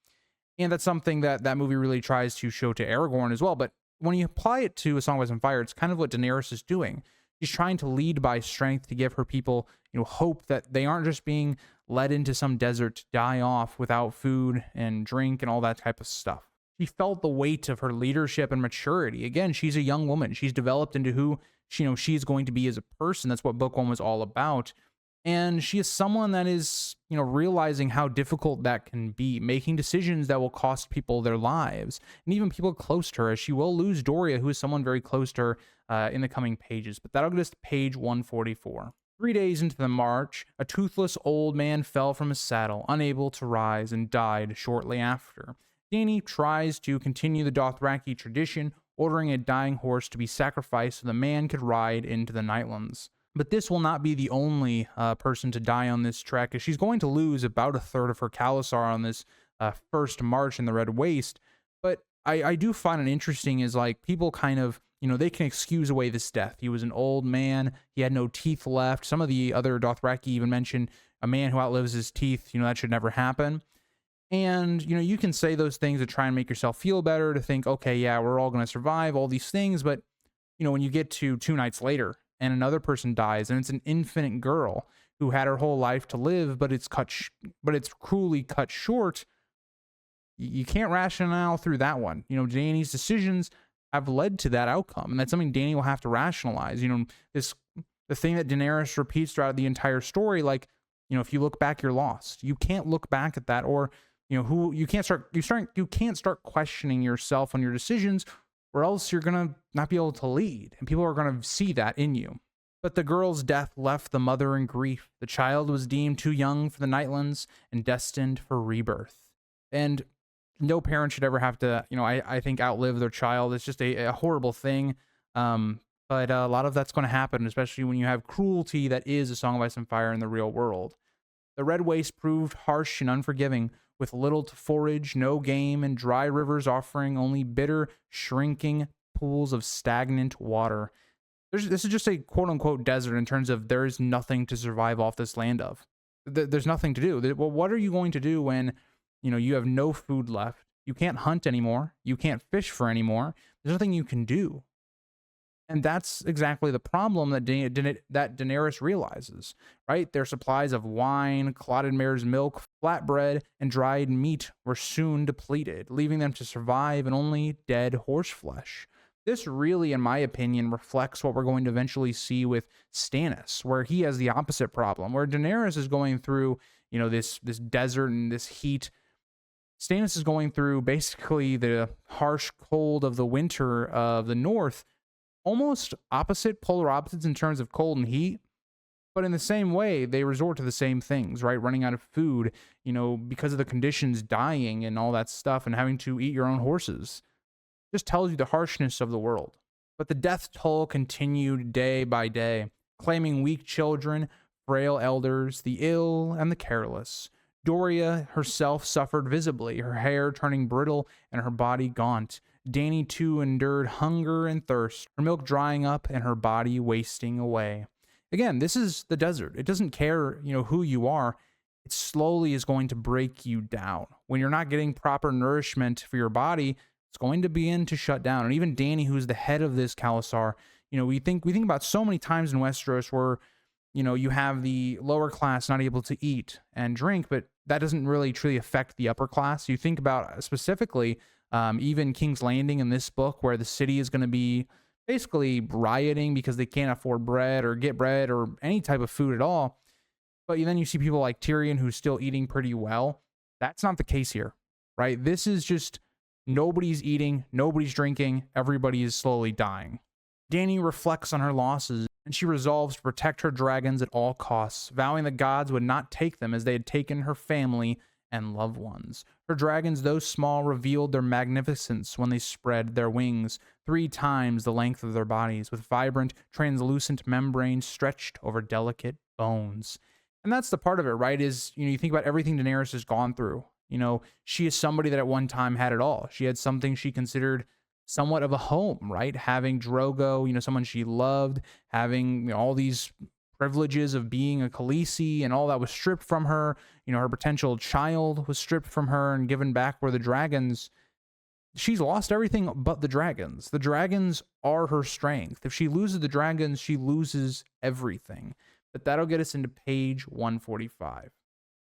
And that's something that that movie really tries to show to Aragorn as well. But when you apply it to A Song of Ice and Fire, it's kind of what Daenerys is doing. She's trying to lead by strength to give her people, hope that they aren't just being led into some desert to die off without food and drink and all that type of stuff. She felt the weight of her leadership and maturity. Again, she's a young woman. She's developed into who she's going to be as a person. That's what book 1 was all about. And she is someone that is, realizing how difficult that can be, making decisions that will cost people their lives and even people close to her, as she will lose Doria, who is someone very close to her in the coming pages. But that'll get us to page 144. 3 days into the march, a toothless old man fell from his saddle, unable to rise, and died shortly after. Dany tries to continue the Dothraki tradition, ordering a dying horse to be sacrificed so the man could ride into the Nightlands. But this will not be the only person to die on this trek, as she's going to lose about a third of her Khalasar on this first march in the Red Waste. But I do find it interesting is like people kind of, they can excuse away this death. He was an old man. He had no teeth left. Some of the other Dothraki even mention a man who outlives his teeth. That should never happen. And, you can say those things to try and make yourself feel better, to think, okay, yeah, we're all going to survive all these things. But, when you get to 2 nights later and another person dies, and it's an infant girl who had her whole life to live, but it's cruelly cut short, you can't rationale through that one. Dany's decisions have led to that outcome, and that's something Dany will have to rationalize. The thing that Daenerys repeats throughout the entire story, like, if you look back, you're lost. You can't look back at that, or you can't start questioning yourself on your decisions, or else you're gonna not be able to lead, and people are gonna see that in you. But the girl's death left the mother in grief. The child was deemed too young for the Nightlands and destined for rebirth. And no parent should ever have to, I think, outlive their child. It's just a horrible thing. But a lot of that's going to happen, especially when you have cruelty that is A Song of Ice and Fire in the real world. The Red Waste proved harsh and unforgiving, with little to forage, no game, and dry rivers offering only bitter, shrinking pools of stagnant water. This is just a quote-unquote desert in terms of there is nothing to survive off this land of. There's nothing to do. Well, what are you going to do when, you have no food left? You can't hunt anymore. You can't fish for anymore. There's nothing you can do. And that's exactly the problem that Daenerys realizes, right? Their supplies of wine, clotted mare's milk, flatbread, and dried meat were soon depleted, leaving them to survive in only dead horse flesh. This really, in my opinion, reflects what we're going to eventually see with Stannis, where he has the opposite problem, where Daenerys is going through, this desert and this heat. Stannis is going through basically the harsh cold of the winter of the north, almost polar opposites in terms of cold and heat, but in the same way, they resort to the same things, right? Running out of food, because of the conditions, dying and all that stuff, and having to eat your own horses. Just tells you the harshness of the world. But the death toll continued day by day, claiming weak children, frail elders, the ill, and the careless. Doria herself suffered visibly, her hair turning brittle and her body gaunt. Dany too endured hunger and thirst, her milk drying up and her body wasting away. Again, this is the desert. It doesn't care, who you are. It slowly is going to break you down. When you're not getting proper nourishment for your body, it's going to begin to shut down. And even Dany, who's the head of this Khalasar, we think about so many times in Westeros where, you have the lower class not able to eat and drink, but that doesn't really truly affect the upper class. You think about specifically even King's Landing in this book, where the city is going to be basically rioting because they can't afford bread or get bread or any type of food at all. But then you see people like Tyrion who's still eating pretty well. That's not the case here, right? This is just nobody's eating, nobody's drinking, everybody is slowly dying. Dany reflects on her losses, and she resolves to protect her dragons at all costs, vowing the gods would not take them as they had taken her family and loved ones. Her dragons, though small, revealed their magnificence when they spread their wings, 3 times the length of their bodies, with vibrant, translucent membranes stretched over delicate bones. And that's the part of it, right? Is, you think about everything Daenerys has gone through. She is somebody that at one time had it all. She had something she considered somewhat of a home, right? Having Drogo, someone she loved, having all these privileges of being a Khaleesi, and all that was stripped from her. Her potential child was stripped from her and given back for the dragons. She's lost everything but the dragons. The dragons are her strength. If she loses the dragons, she loses everything. But that'll get us into page 145.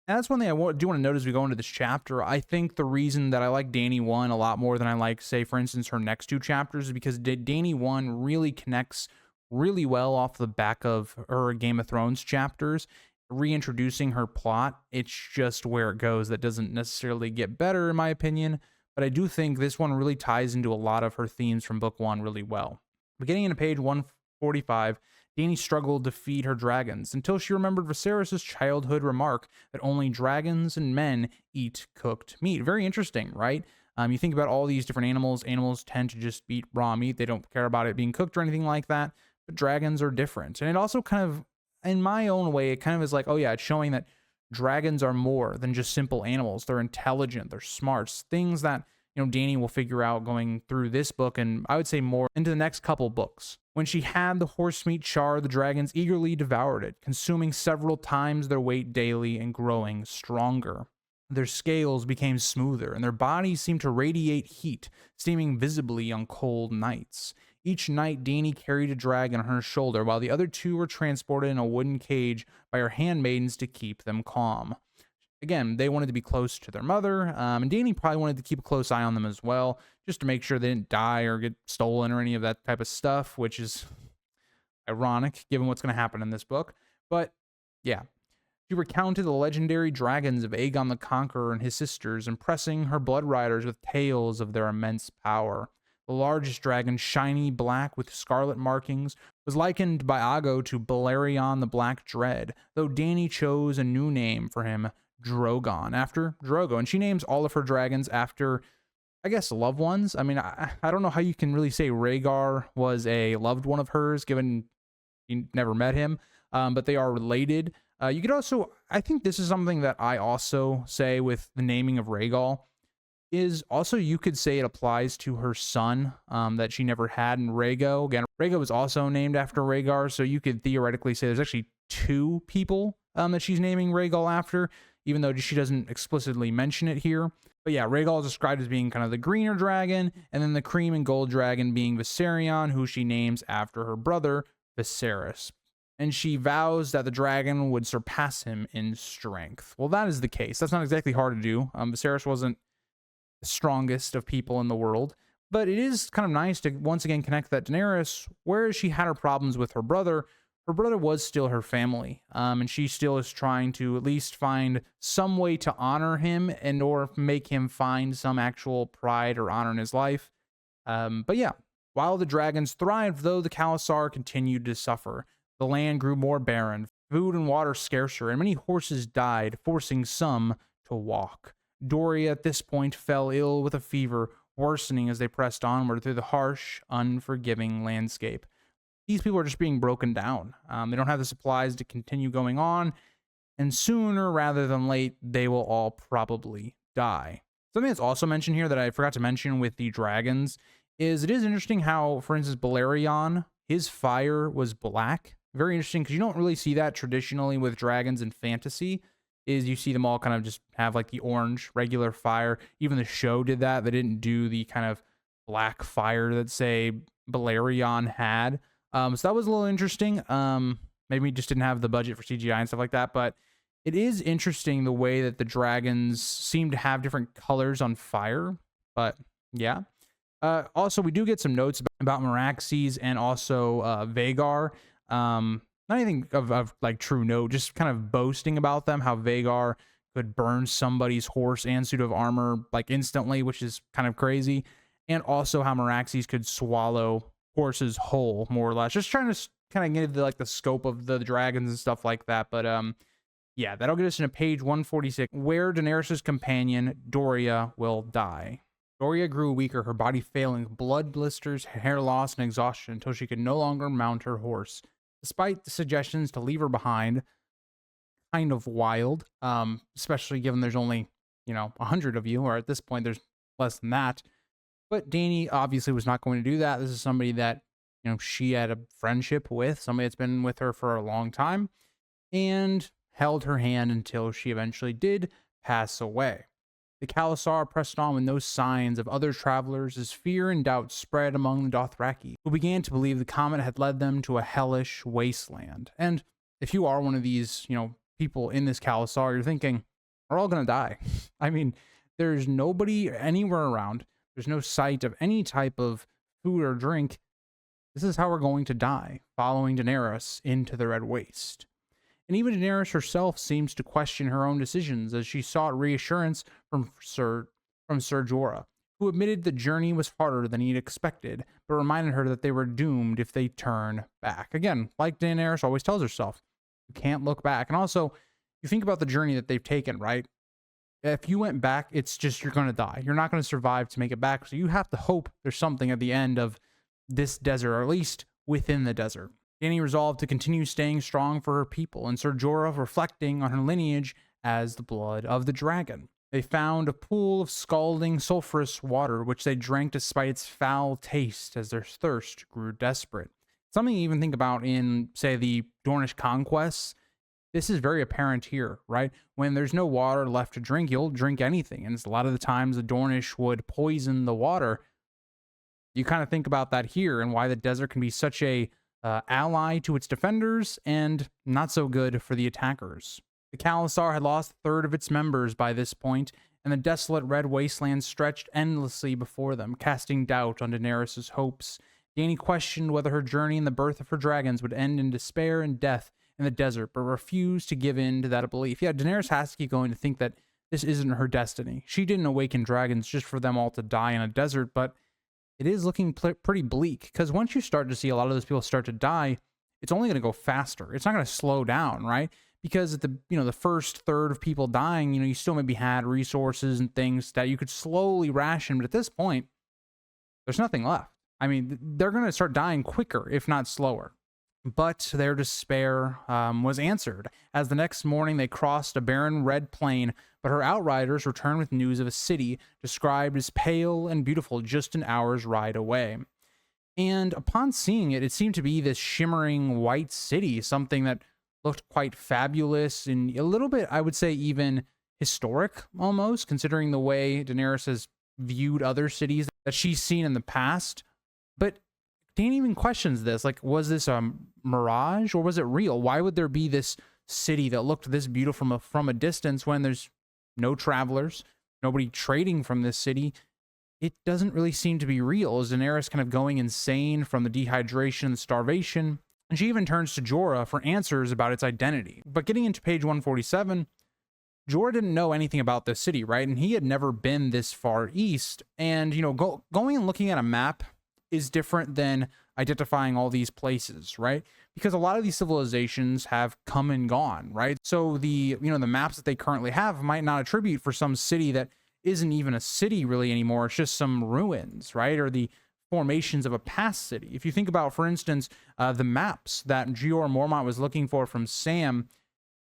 And that's one thing I do want to note as we go into this chapter. I think the reason that I like Dany I a lot more than I like, say, for instance, her next 2 chapters is because Dany I really connects really well off the back of her Game of Thrones chapters. reintroducing her plot. It's just where it goes that doesn't necessarily get better, in my opinion. But I do think this one really ties into a lot of her themes from book 1 really well. Beginning into page 145, Dany struggled to feed her dragons until she remembered Viserys' childhood remark that only dragons and men eat cooked meat. Very interesting, right? You think about all these different animals. Animals tend to just eat raw meat. They don't care about it being cooked or anything like that. But dragons are different. And it also kind of, in my own way, it kind of is like, oh yeah, it's showing that dragons are more than just simple animals. They're intelligent. They're smart. Things that, Dany will figure out going through this book, and I would say more into the next couple books. When she had the horse meat char, the dragons eagerly devoured it, consuming several times their weight daily and growing stronger. Their scales became smoother, and their bodies seemed to radiate heat, steaming visibly on cold nights. Each night, Dany carried a dragon on her shoulder, while the other two were transported in a wooden cage by her handmaidens to keep them calm. Again, they wanted to be close to their mother, and Dany probably wanted to keep a close eye on them as well, just to make sure they didn't die or get stolen or any of that type of stuff, which is ironic given what's going to happen in this book. But yeah. She recounted the legendary dragons of Aegon the Conqueror and his sisters, impressing her blood riders with tales of their immense power. The largest dragon, shiny black with scarlet markings, was likened by Aggo to Balerion the Black Dread, though Dany chose a new name for him, Drogon, after Drogo. And she names all of her dragons after, I guess, loved ones. I mean, I don't know how you can really say Rhaegar was a loved one of hers, given you never met him, but they are related. You could also, I think this is something that I also say with the naming of Rhaegal, is also you could say it applies to her son that she never had in Rhaego. Again, Rhaego was also named after Rhaegar, so you could theoretically say there's actually two people that she's naming Rhaegal after, even though she doesn't explicitly mention it here. But yeah, Rhaegal is described as being kind of the greener dragon, and then the cream and gold dragon being Viserion, who she names after her brother, Viserys. And she vows that the dragon would surpass him in strength. Well, that is the case. That's not exactly hard to do. Viserys wasn't the strongest of people in the world, but it is kind of nice to once again connect that Daenerys, whereas she had her problems with her brother was still her family. And she still is trying to at least find some way to honor him and or make him find some actual pride or honor in his life. But yeah, while the dragons thrived, though, the Khalasar continued to suffer. The land grew more barren, food and water scarcer, and many horses died, forcing some to walk. Doria at this point fell ill with a fever, worsening as they pressed onward through the harsh, unforgiving landscape. These people are just being broken down. They don't have the supplies to continue going on, and sooner rather than late, they will all probably die. Something that's also mentioned here that I forgot to mention with the dragons is it is interesting how, for instance, Balerion, his fire was black. Very interesting, because you don't really see that traditionally with dragons in fantasy, is you see them all kind of just have like the orange regular fire. Even the show did that. They didn't do the kind of black fire that, say, Balerion had. So that was a little interesting. Maybe we just didn't have the budget for CGI and stuff like that, but it is interesting the way that the dragons seem to have different colors on fire. But yeah. Also, we do get some notes about Meraxes and also Vhagar. Not anything of like true note, just kind of boasting about them, how Vhagar could burn somebody's horse and suit of armor like instantly, which is kind of crazy. And also how Meraxes could swallow horses whole, more or less. Just trying to kind of get the scope of the dragons and stuff like that. But yeah, that'll get us into page 146, where Daenerys' companion, Doria, will die. Doria grew weaker, her body failing, blood blisters, hair loss, and exhaustion until she could no longer mount her horse. Despite the suggestions to leave her behind, kind of wild, especially given there's only, 100 of you, or at this point there's less than that. But Dany obviously was not going to do that. This is somebody that, she had a friendship with, somebody that's been with her for a long time, and held her hand until she eventually did pass away. The Khalasar pressed on with no signs of other travelers as fear and doubt spread among the Dothraki, who began to believe the comet had led them to a hellish wasteland. And if you are one of these, people in this Khalasar, you're thinking, we're all going to die. I mean, there's nobody anywhere around. There's no sight of any type of food or drink. This is how we're going to die, following Daenerys into the Red Waste. And even Daenerys herself seems to question her own decisions as she sought reassurance from Ser Jorah, who admitted the journey was harder than he'd expected, but reminded her that they were doomed if they turn back. Again, like Daenerys always tells herself, you can't look back. And also, you think about the journey that they've taken, right? If you went back, it's just you're going to die. You're not going to survive to make it back. So you have to hope there's something at the end of this desert, or at least within the desert. Dany resolved to continue staying strong for her people, and Ser Jorah reflecting on her lineage as the blood of the dragon. They found a pool of scalding sulfurous water, which they drank despite its foul taste as their thirst grew desperate. Something you even think about in, say, the Dornish conquests. This is very apparent here, right? When there's no water left to drink, you'll drink anything. And it's a lot of the times the Dornish would poison the water. You kind of think about that here and why the desert can be such a ally to its defenders and not so good for the attackers. The Khalasar had lost a third of its members by this point, and the desolate red wasteland stretched endlessly before them, casting doubt on Daenerys' hopes. Dany questioned whether her journey and the birth of her dragons would end in despair and death in the desert, but refused to give in to that belief. Yeah, Daenerys has to keep going to think that this isn't her destiny. She didn't awaken dragons just for them all to die in a desert, but it is looking pretty bleak, because once you start to see a lot of those people start to die, it's only going to go faster. It's not going to slow down, right? Because at the first third of people dying, you still maybe had resources and things that you could slowly ration, but at this point, there's nothing left. I mean, they're going to start dying quicker, if not slower. But their despair was answered, as the next morning they crossed a barren red plain, but her outriders returned with news of a city described as pale and beautiful just an hour's ride away. And upon seeing it, it seemed to be this shimmering white city, something that looked quite fabulous and a little bit, I would say, even historic almost, considering the way Daenerys has viewed other cities that she's seen in the past. But Dany even questions this, like, was this a mirage or was it real? Why would there be this city that looked this beautiful from a distance when there's no travelers, nobody trading from this city? It doesn't really seem to be real, as Daenerys kind of going insane from the dehydration and the starvation. And she even turns to Jorah for answers about its identity. But getting into page 147, Jorah didn't know anything about this city, right? And he had never been this far east. And, going and looking at a map is different than identifying all these places, right? Because a lot of these civilizations have come and gone, right? So the maps that they currently have might not attribute for some city that isn't even a city really anymore. It's just some ruins, right? Or the formations of a past city. If you think about, for instance, the maps that Jeor Mormont was looking for from Sam,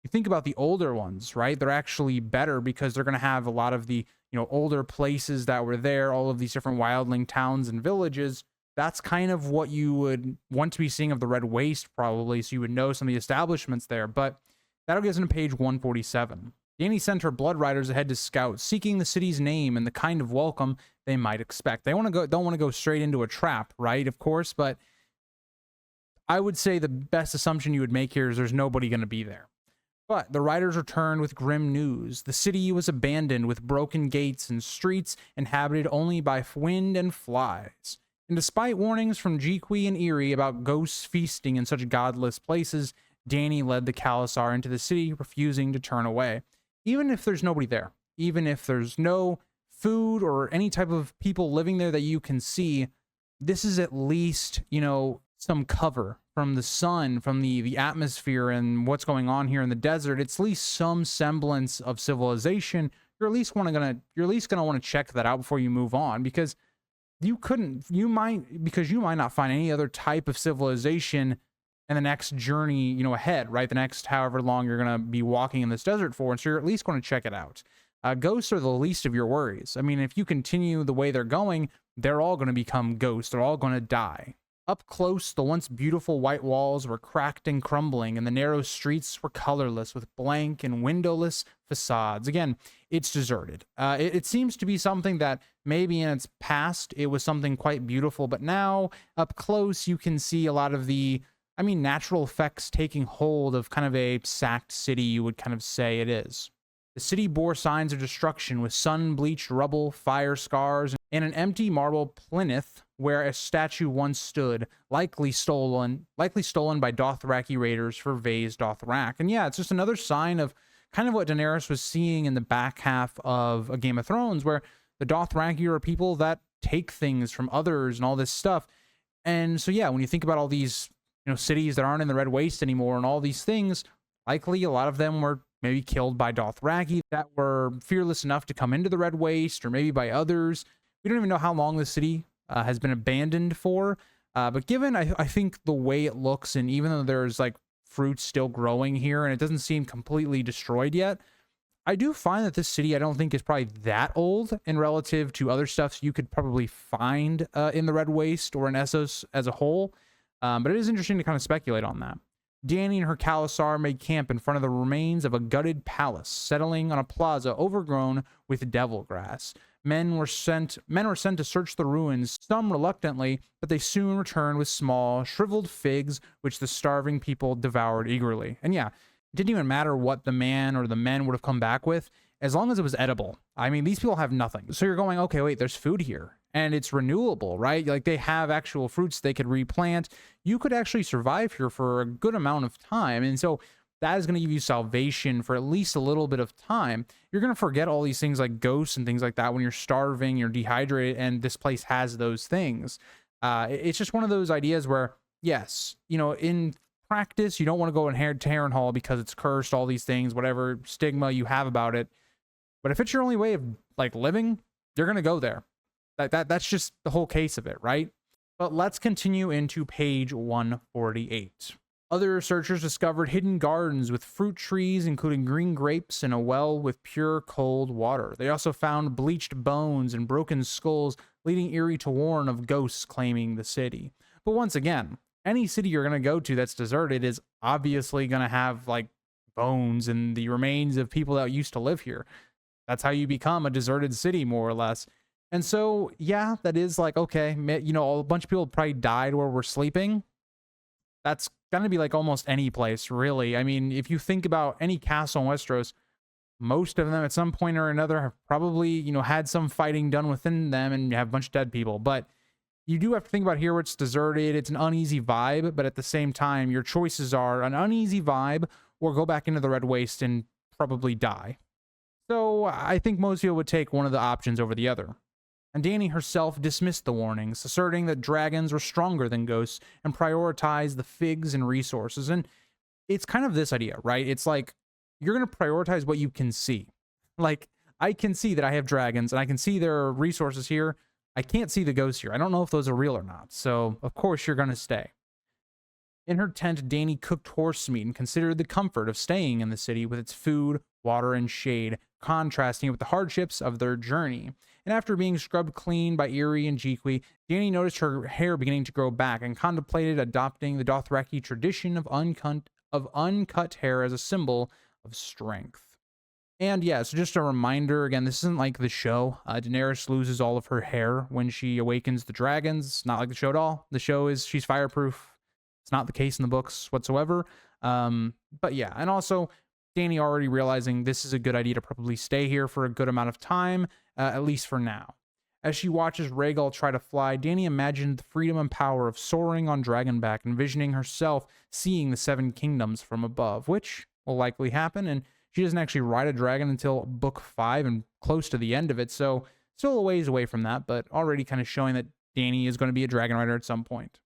you think about the older ones, right? They're actually better because they're going to have a lot of the, older places that were there, all of these different wildling towns and villages. That's kind of what you would want to be seeing of the Red Waste, probably, so you would know some of the establishments there. But that'll get us into page 147. Dany sent her blood riders ahead to scout, seeking the city's name and the kind of welcome they might expect. They don't want to go straight into a trap, right? Of course, but I would say the best assumption you would make here is there's nobody going to be there. But the riders returned with grim news. The city was abandoned with broken gates and streets inhabited only by wind and flies. And despite warnings from Jiqui and Eerie about ghosts feasting in such godless places, Dany led the Khalasar into the city, refusing to turn away. Even if there's nobody there, even if there's no food or any type of people living there that you can see, this is at least, some cover from the sun, from the atmosphere and what's going on here in the desert. It's at least some semblance of civilization. You're at least gonna want to check that out before you move on, because you might not find any other type of civilization in the next journey, ahead, right? The next however long you're going to be walking in this desert for. And so you're at least going to check it out. Ghosts are the least of your worries. I mean, if you continue the way they're going, they're all going to become ghosts. They're all going to die. Up close, the once beautiful white walls were cracked and crumbling, and the narrow streets were colorless with blank and windowless facades. Again, it's deserted. It seems to be something that maybe in its past, it was something quite beautiful, but now up close, you can see a lot of the, natural effects taking hold of kind of a sacked city, you would kind of say it is. The The city bore signs of destruction with sun-bleached rubble, fire scars, and an empty marble plinth where a statue once stood, likely stolen by Dothraki raiders for Vaes Dothrak. And yeah, it's just another sign of kind of what Daenerys was seeing in the back half of A Game of Thrones, where the Dothraki are people that take things from others and all this stuff. And so yeah, when you think about all these, cities that aren't in the Red Waste anymore and all these things, likely a lot of them were maybe killed by Dothraki that were fearless enough to come into the Red Waste, or maybe by others. We don't even know how long the city has been abandoned for. But given, I think, the way it looks, and even though there's like fruits still growing here and it doesn't seem completely destroyed yet, I do find that this city, I don't think, is probably that old in relative to other stuff you could probably find in the Red Waste or in Essos as a whole. But it is interesting to kind of speculate on that. Dany and her Khalasar made camp in front of the remains of a gutted palace, settling on a plaza overgrown with devil grass. Men were sent to search the ruins, some reluctantly, but they soon returned with small, shriveled figs, which the starving people devoured eagerly. And yeah, it didn't even matter what the man or the men would have come back with, as long as it was edible. I mean, these people have nothing. So you're going, okay, wait, there's food here. And it's renewable, right? Like, they have actual fruits they could replant. You could actually survive here for a good amount of time. And so that is going to give you salvation for at least a little bit of time. You're going to forget all these things like ghosts and things like that when you're starving, you're dehydrated, and this place has those things. It's just one of those ideas where, yes, in practice, you don't want to go in to Harrenhal because it's cursed, all these things, whatever stigma you have about it. But if it's your only way of like living, you're going to go there. That's just the whole case of it, right? But let's continue into page 148. Other researchers discovered hidden gardens with fruit trees, including green grapes and a well with pure cold water. They also found bleached bones and broken skulls, leading Eerie to warn of ghosts claiming the city. But once again, any city you're going to go to that's deserted is obviously going to have like bones and the remains of people that used to live here. That's how you become a deserted city, more or less. And so, yeah, that is like, okay, a bunch of people probably died where we're sleeping. That's going to be like almost any place, really. I mean, if you think about any castle in Westeros, most of them at some point or another have probably, had some fighting done within them and have a bunch of dead people. But you do have to think about here where it's deserted. It's an uneasy vibe, but at the same time, your choices are an uneasy vibe or go back into the Red Waste and probably die. So I think most people would take one of the options over the other. And Dany herself dismissed the warnings, asserting that dragons were stronger than ghosts and prioritized the figs and resources. And it's kind of this idea, right? It's like, you're going to prioritize what you can see. Like, I can see that I have dragons and I can see there are resources here. I can't see the ghosts here. I don't know if those are real or not. So, of course, you're going to stay. In her tent, Dany cooked horse meat and considered the comfort of staying in the city with its food, water, and shade, contrasting it with the hardships of their journey. And after being scrubbed clean by Eerie and Jeekwe, Dany noticed her hair beginning to grow back and contemplated adopting the Dothraki tradition of uncut hair as a symbol of strength. And yeah, so just a reminder, again, this isn't like the show. Daenerys loses all of her hair when she awakens the dragons. It's not like the show at all. The show is she's fireproof. It's not the case in the books whatsoever. But yeah, and also Dany already realizing this is a good idea to probably stay here for a good amount of time, at least for now. As she watches Rhaegal try to fly, Dany imagined the freedom and power of soaring on Dragonback, envisioning herself seeing the Seven Kingdoms from above, which will likely happen, and she doesn't actually ride a dragon until book 5 and close to the end of it, so still a ways away from that, but already kind of showing that Dany is going to be a dragon rider at some point.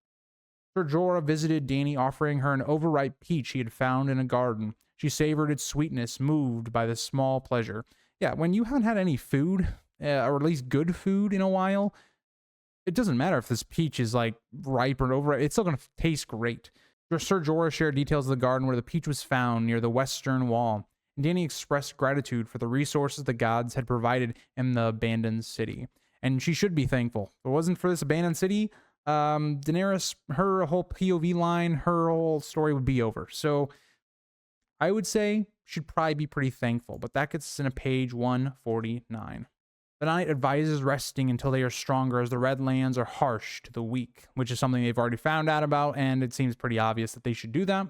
Ser Jorah visited Dany, offering her an overripe peach he had found in a garden. She savored its sweetness, moved by the small pleasure. Yeah, when you haven't had any food, or at least good food in a while, it doesn't matter if this peach is like ripe or overripe. It's still going to taste great. Ser Jorah shared details of the garden where the peach was found near the western wall. And Dany expressed gratitude for the resources the gods had provided in the abandoned city. And she should be thankful. If it wasn't for this abandoned city, Daenerys, her whole POV line, her whole story would be over. So I would say should probably be pretty thankful, but that gets us in a page 149. The knight advises resting until they are stronger, as the Redlands are harsh to the weak, which is something they've already found out about, and it seems pretty obvious that they should do that.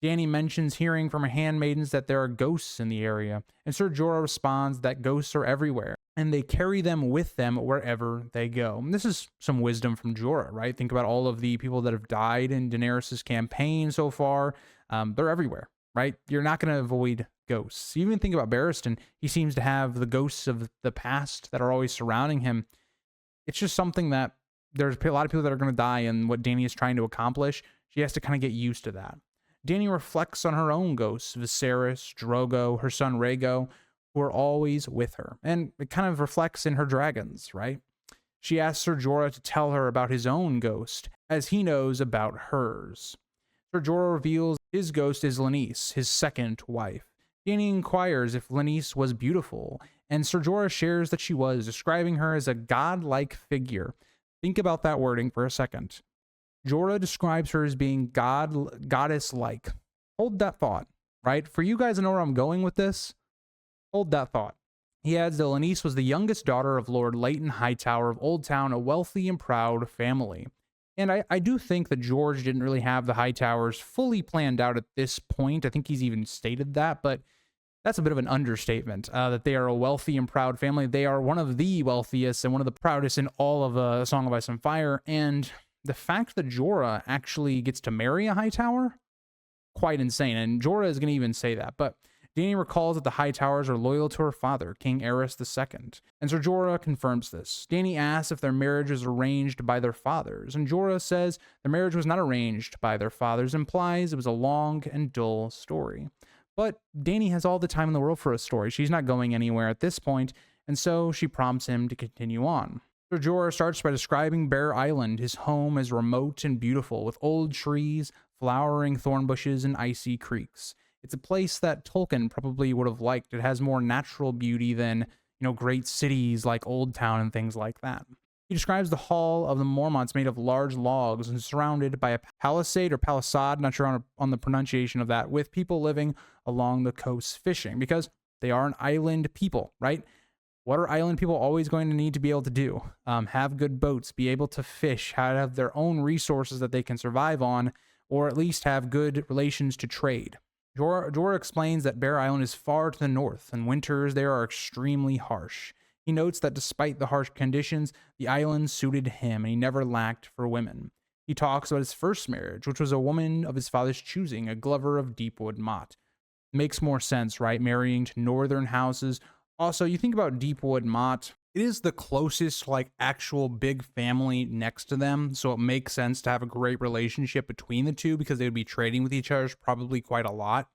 Dany mentions hearing from her handmaidens that there are ghosts in the area, and Ser Jorah responds that ghosts are everywhere, and they carry them with them wherever they go. And this is some wisdom from Jorah, right? Think about all of the people that have died in Daenerys' campaign so far. They're everywhere, right? You're not going to avoid ghosts. You even think about Barristan. He seems to have the ghosts of the past that are always surrounding him. It's just something that there's a lot of people that are going to die, and what Dany is trying to accomplish, she has to kind of get used to that. Dany reflects on her own ghosts, Viserys, Drogo, her son Rhaego, who are always with her. And it kind of reflects in her dragons, right? She asks Ser Jorah to tell her about his own ghost, as he knows about hers. Ser Jorah reveals his ghost is Lenise, his second wife. Dany inquires if Lenise was beautiful, and Ser Jorah shares that she was, describing her as a godlike figure. Think about that wording for a second. Jorah describes her as being goddess-like. Hold that thought, right? For you guys to know where I'm going with this, hold that thought. He adds that Lenise was the youngest daughter of Lord Leighton Hightower of Old Town, a wealthy and proud family. And I do think that George didn't really have the Hightowers fully planned out at this point. I think he's even stated that, but that's a bit of an understatement, that they are a wealthy and proud family. They are one of the wealthiest and one of the proudest in all of A Song of Ice and Fire, and the fact that Jorah actually gets to marry a Hightower, quite insane. And Jorah is going to even say that. But Dany recalls that the Hightowers are loyal to her father, King Aerys II. And Ser Jorah confirms this. Dany asks if their marriage was arranged by their fathers. And Jorah says the marriage was not arranged by their fathers, implies it was a long and dull story. But Dany has all the time in the world for a story. She's not going anywhere at this point, and so she prompts him to continue on. Ser Jorah starts by describing Bear Island, his home, as remote and beautiful, with old trees, flowering thorn bushes, and icy creeks. It's a place that Tolkien probably would have liked. It has more natural beauty than, great cities like Old Town and things like that. He describes the Hall of the Mormonts made of large logs and surrounded by a palisade or palisade, not sure on the pronunciation of that, with people living along the coast fishing, because they are an island people, right? What are island people always going to need to be able to do? Have good boats, be able to fish, have their own resources that they can survive on, or at least have good relations to trade. Jorah explains that Bear Island is far to the north, and winters there are extremely harsh. He notes that despite the harsh conditions, the island suited him, and he never lacked for women. He talks about his first marriage, which was a woman of his father's choosing, a Glover of Deepwood Mott. Makes more sense, right? Marrying to northern houses. Also, you think about Deepwood Mott, it is the closest, actual big family next to them, so it makes sense to have a great relationship between the two because they would be trading with each other probably quite a lot,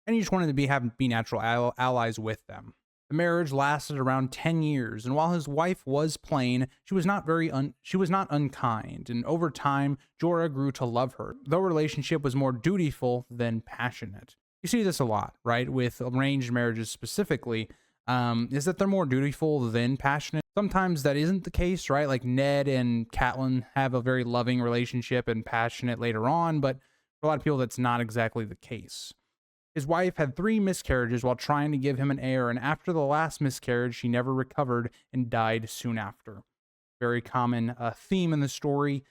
and he just wanted to be natural allies with them. The marriage lasted around 10 years, and while his wife was plain, she was not unkind, and over time, Jorah grew to love her, though her relationship was more dutiful than passionate. You see this a lot, right, with arranged marriages specifically, is that they're more dutiful than passionate. Sometimes that isn't the case, right? Like Ned and Catelyn have a very loving relationship and passionate later on, but for a lot of people, that's not exactly the case. His wife had 3 miscarriages while trying to give him an heir, and after the last miscarriage, she never recovered and died soon after. Very common theme in the story.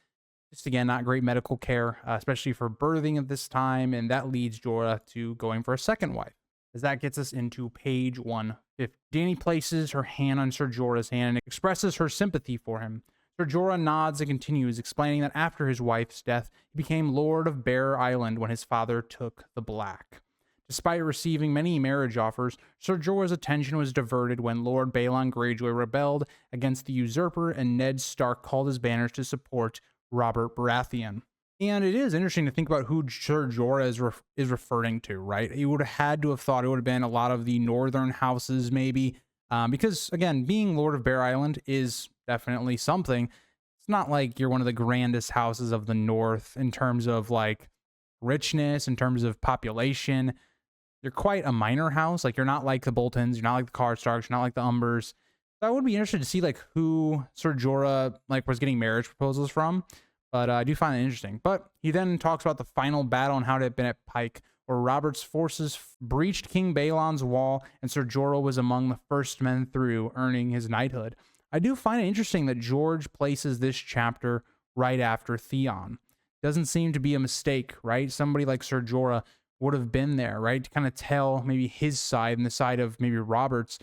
Just again, not great medical care, especially for birthing at this time, and that leads Jorah to going for a second wife, as that gets us into page 150. Dany places her hand on Ser Jorah's hand and expresses her sympathy for him. Ser Jorah nods and continues, explaining that after his wife's death, he became Lord of Bear Island when his father took the Black. Despite receiving many marriage offers, Ser Jorah's attention was diverted when Lord Balon Greyjoy rebelled against the usurper, and Ned Stark called his banners to support Robert Baratheon. And it is interesting to think about who Ser Jorah is referring to, right? He would have had to have thought it would have been a lot of the northern houses, maybe, because, again, being Lord of Bear Island is definitely something. It's not like you're one of the grandest houses of the north in terms of, richness, in terms of population. You're quite a minor house. You're not like the Boltons, you're not like the Karstarks, you're not like the Umbers. So I would be interested to see, who Ser Jorah, was getting marriage proposals from. But I do find it interesting. But he then talks about the final battle and how it had been at Pike, where Robert's forces breached King Balon's wall, and Ser Jorah was among the first men through, earning his knighthood. I do find it interesting that George places this chapter right after Theon. Doesn't seem to be a mistake, right? Somebody like Ser Jorah would have been there, right? To kind of tell maybe his side and the side of maybe Robert's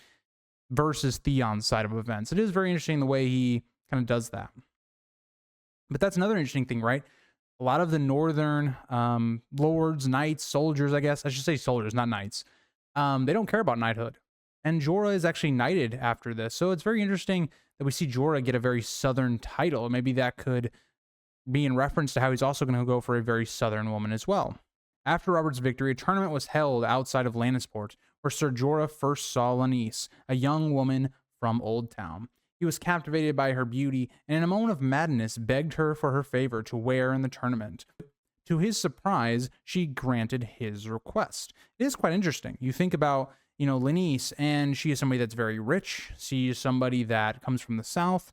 versus Theon's side of events. It is very interesting the way he kind of does that. But that's another interesting thing, right? A lot of the northern lords, knights, soldiers, I guess I should say soldiers, not knights. They don't care about knighthood. And Jorah is actually knighted after this. So it's very interesting that we see Jorah get a very southern title. Maybe that could be in reference to how he's also going to go for a very southern woman as well. After Robert's victory, a tournament was held outside of Lannisport, where Ser Jorah first saw Lenise, a young woman from Old Town. He was captivated by her beauty, and in a moment of madness begged her for her favor to wear in the tournament. To his surprise, she granted his request. It is quite interesting. You think about, Lenise, and she is somebody that's very rich. She is somebody that comes from the South.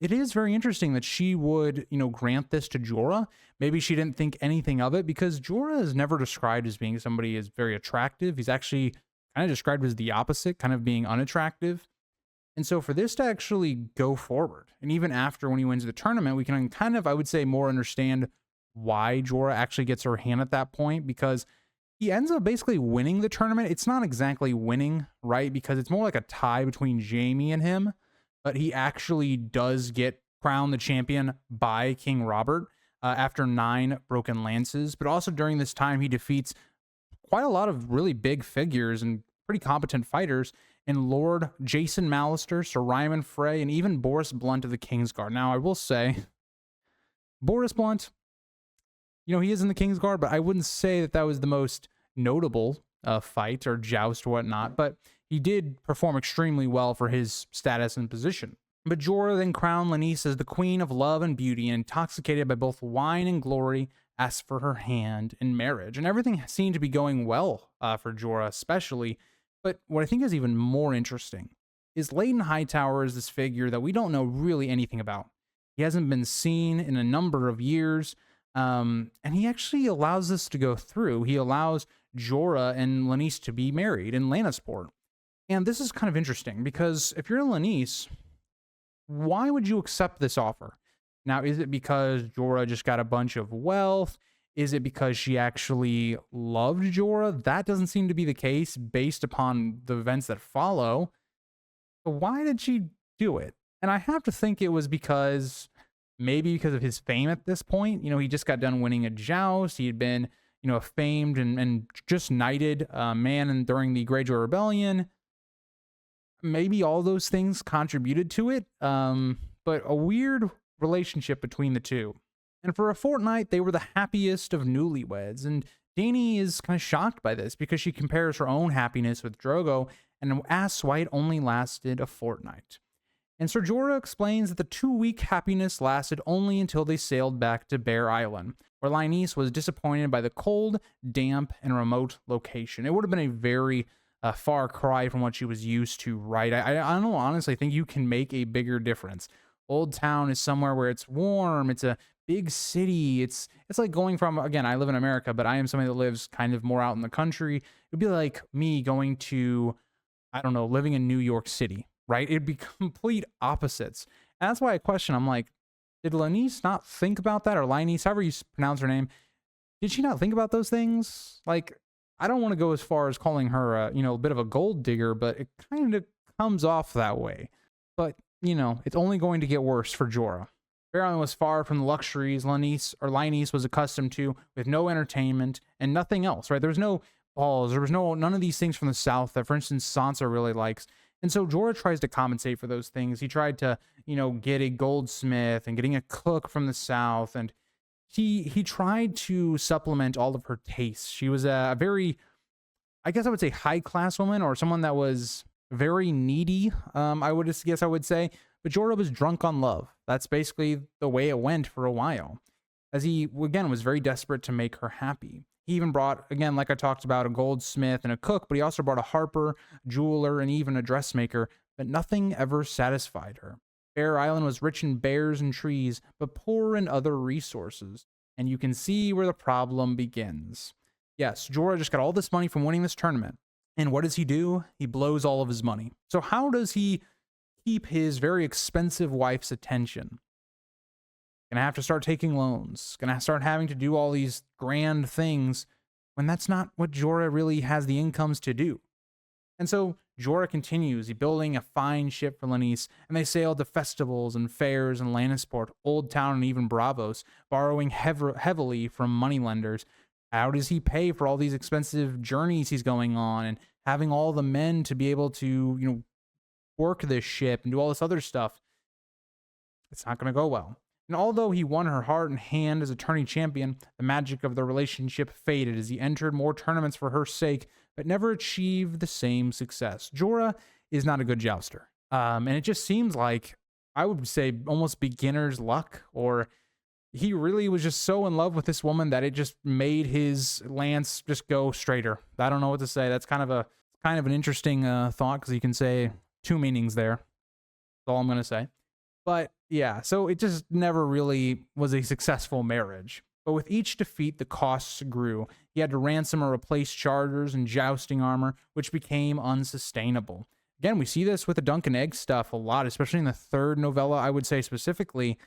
It is very interesting that she would, grant this to Jorah. Maybe she didn't think anything of it, because Jorah is never described as being somebody as very attractive. He's actually kind of described as the opposite, kind of being unattractive. And so for this to actually go forward, and even after when he wins the tournament, we can kind of, I would say, more understand why Jorah actually gets her hand at that point, because he ends up basically winning the tournament. It's not exactly winning, right? Because it's more like a tie between Jaime and him, but he actually does get crowned the champion by King Robert after 9 broken lances. But also during this time, he defeats quite a lot of really big figures and pretty competent fighters in Lord Jason Mallister, Sir Ryman Frey, and even Boris Blunt of the Kingsguard. Now, I will say, Boris Blunt, he is in the Kingsguard, but I wouldn't say that was the most notable fight or joust or whatnot, but he did perform extremely well for his status and position. But Jorah then crowned Lenise as the queen of love and beauty, and intoxicated by both wine and glory, asked for her hand in marriage. And everything seemed to be going well for Jorah especially. But what I think is even more interesting is Leyton Hightower is this figure that we don't know really anything about. He hasn't been seen in a number of years, and he actually allows this to go through. He allows Jorah and Lenise to be married in Lannisport. And this is kind of interesting, because if you're Lenise, why would you accept this offer? Now, is it because Jorah just got a bunch of wealth? Is it because she actually loved Jorah? That doesn't seem to be the case based upon the events that follow. But why did she do it? And I have to think it was maybe because of his fame at this point. He just got done winning a joust. He had been, a famed and just knighted man and during the Greyjoy Rebellion. Maybe all those things contributed to it. But a weird relationship between the two. And for a fortnight, they were the happiest of newlyweds. And Dany is kind of shocked by this, because she compares her own happiness with Drogo and asks why it only lasted a fortnight. And Ser Jorah explains that the 2-week happiness lasted only until they sailed back to Bear Island, where Lenise was disappointed by the cold, damp, and remote location. It would have been a very far cry from what she was used to, right? I don't know, honestly, think you can make a bigger difference. Old Town is somewhere where it's warm, it's a big city. It's like going from, again, I live in America, but I am somebody that lives kind of more out in the country. It'd be like me going to, I don't know, living in New York City, right? It'd be complete opposites. And that's why I question, I'm like, did Lenise not think about that? Or Lenise, however you pronounce her name, did she not think about those things? Like, I don't want to go as far as calling her a bit of a gold digger, but it kind of comes off that way. But, it's only going to get worse for Jorah. Bear Island was far from the luxuries Lenise was accustomed to, with no entertainment and nothing else, right? There was no balls. There was none of these things from the South that, for instance, Sansa really likes. And so Jorah tries to compensate for those things. He tried to, get a goldsmith and getting a cook from the South. And he tried to supplement all of her tastes. She was a very, I guess I would say, high-class woman, or someone that was very needy, I would say. But Jorah was drunk on love. That's basically the way it went for a while, as he, again, was very desperate to make her happy. He even brought, again, like I talked about, a goldsmith and a cook, but he also brought a harper, jeweler, and even a dressmaker, but nothing ever satisfied her. Bear Island was rich in bears and trees, but poor in other resources. And you can see where the problem begins. Yes, Jorah just got all this money from winning this tournament. And what does he do? He blows all of his money. So how does he keep his very expensive wife's attention? Gonna have to start taking loans. Gonna start having to do all these grand things when that's not what Jorah really has the incomes to do. And so Jorah continues, he building a fine ship for Lenise, and they sail to festivals and fairs in Lannisport, Old Town, and even Bravos, borrowing heavily from moneylenders. How does he pay for all these expensive journeys he's going on, and having all the men to be able to, work this ship and do all this other stuff? It's not going to go well. And although he won her heart and hand as a tourney champion, the magic of their relationship faded as he entered more tournaments for her sake, but never achieved the same success. Jorah is not a good jouster. And it just seems like, I would say, almost beginner's luck, or he really was just so in love with this woman that it just made his lance just go straighter. I don't know what to say. That's kind of an interesting thought, because you can say two meanings there. That's all I'm going to say. But yeah, so it just never really was a successful marriage. But with each defeat, the costs grew. He had to ransom or replace chargers and jousting armor, which became unsustainable. Again, we see this with the Dunk and Egg stuff a lot, especially in the third novella, I would say specifically.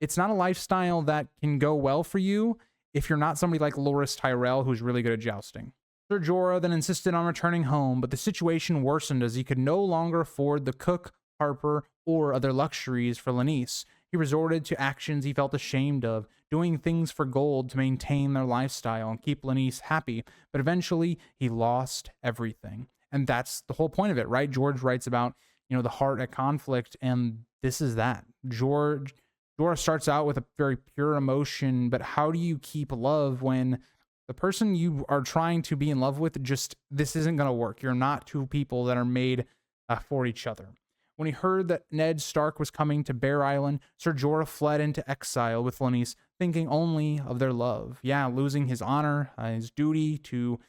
It's not a lifestyle that can go well for you if you're not somebody like Loras Tyrell, who's really good at jousting. Ser Jorah then insisted on returning home, but the situation worsened as he could no longer afford the cook, harper, or other luxuries for Lenise. He resorted to actions he felt ashamed of, doing things for gold to maintain their lifestyle and keep Lenise happy, but eventually he lost everything. And that's the whole point of it, right? George writes about, the heart at conflict, and this is that. Jorah starts out with a very pure emotion, but how do you keep love when the person you are trying to be in love with, this isn't going to work? You're not two people that are made for each other. When he heard that Ned Stark was coming to Bear Island, Ser Jorah fled into exile with Lenise, thinking only of their love. Yeah, losing his honor, his duty to,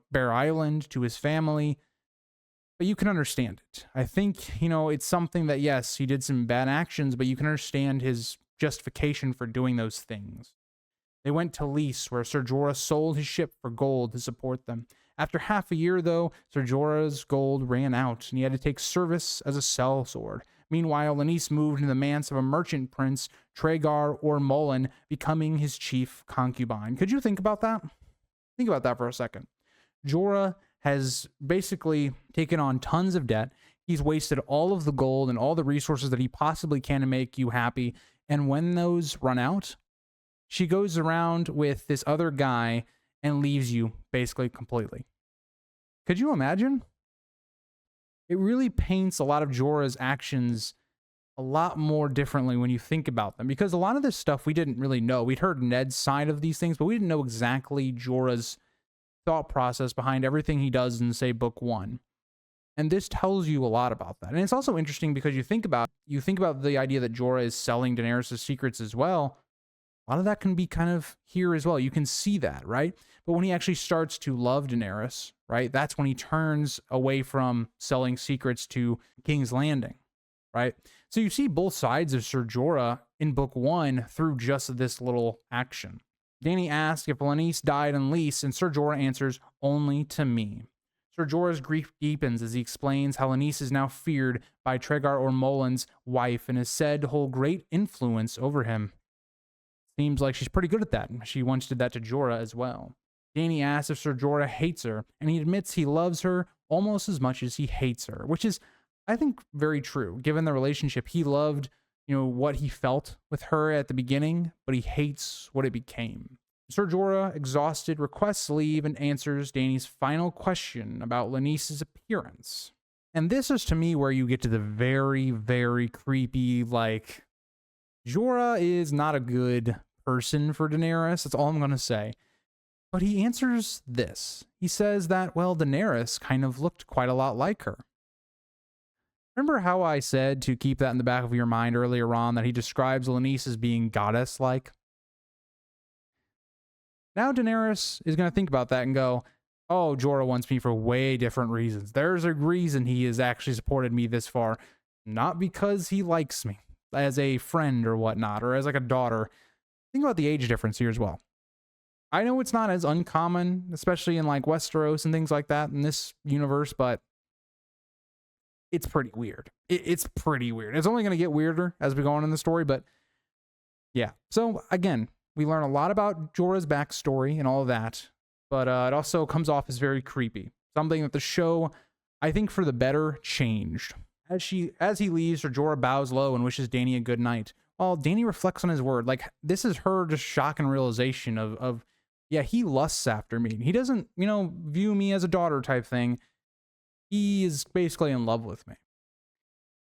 Bear Island, to his family. But you can understand it. I think, it's something that, yes, he did some bad actions, but you can understand his justification for doing those things. They went to Lys, where Ser Jorah sold his ship for gold to support them. After half a year, though, Ser Jorah's gold ran out, and he had to take service as a sellsword. Meanwhile, Lenise moved into the manse of a merchant prince, Traegar or Mullen, becoming his chief concubine. Could you think about that? Think about that for a second. Jorah has basically taken on tons of debt. He's wasted all of the gold and all the resources that he possibly can to make you happy. And when those run out, she goes around with this other guy and leaves you basically completely. Could you imagine? It really paints a lot of Jorah's actions a lot more differently when you think about them, because a lot of this stuff we didn't really know. We'd heard Ned's side of these things, but we didn't know exactly Jorah's thought process behind everything he does in, say, book 1. And this tells you a lot about that. And it's also interesting because you think about the idea that Jorah is selling Daenerys' secrets as well. A lot of that can be kind of here as well. You can see that, right? But when he actually starts to love Daenerys, right, that's when he turns away from selling secrets to King's Landing, right? So you see both sides of Ser Jorah in book 1 through just this little action. Dany asks if Lenise died in Lys, and Ser Jorah answers, only to me. Ser Jorah's grief deepens as he explains how Lenise is now feared by Traegar or Mullen's wife and is said to hold great influence over him. Seems like she's pretty good at that. She once did that to Jorah as well. Dany asks if Ser Jorah hates her, and he admits he loves her almost as much as he hates her, which is, I think, very true, given the relationship. He loved, what he felt with her at the beginning, but he hates what it became. Ser Jorah, exhausted, requests leave and answers Dany's final question about Lenise's appearance. And this is, to me, where you get to the very, very creepy, Jorah is not a good person for Daenerys. That's all I'm going to say. But he answers this. He says that, Daenerys kind of looked quite a lot like her. Remember how I said to keep that in the back of your mind earlier on, that he describes Lenise as being goddess-like? Now Daenerys is going to think about that and go, oh, Jorah wants me for way different reasons. There's a reason he has actually supported me this far. Not because he likes me as a friend or whatnot, or as a daughter. Think about the age difference here as well. I know it's not as uncommon, especially in Westeros and things like that in this universe, but it's pretty weird. It's pretty weird. It's only going to get weirder as we go on in the story, but yeah. So again, we learn a lot about Jorah's backstory and all of that. but it also comes off as very creepy. Something that the show, I think for the better, changed. As he leaves, Ser Jorah bows low and wishes Dany a good night. While Dany reflects on his word, like this is her just shock and realization of yeah, he lusts after me. He doesn't, view me as a daughter type thing. He is basically in love with me.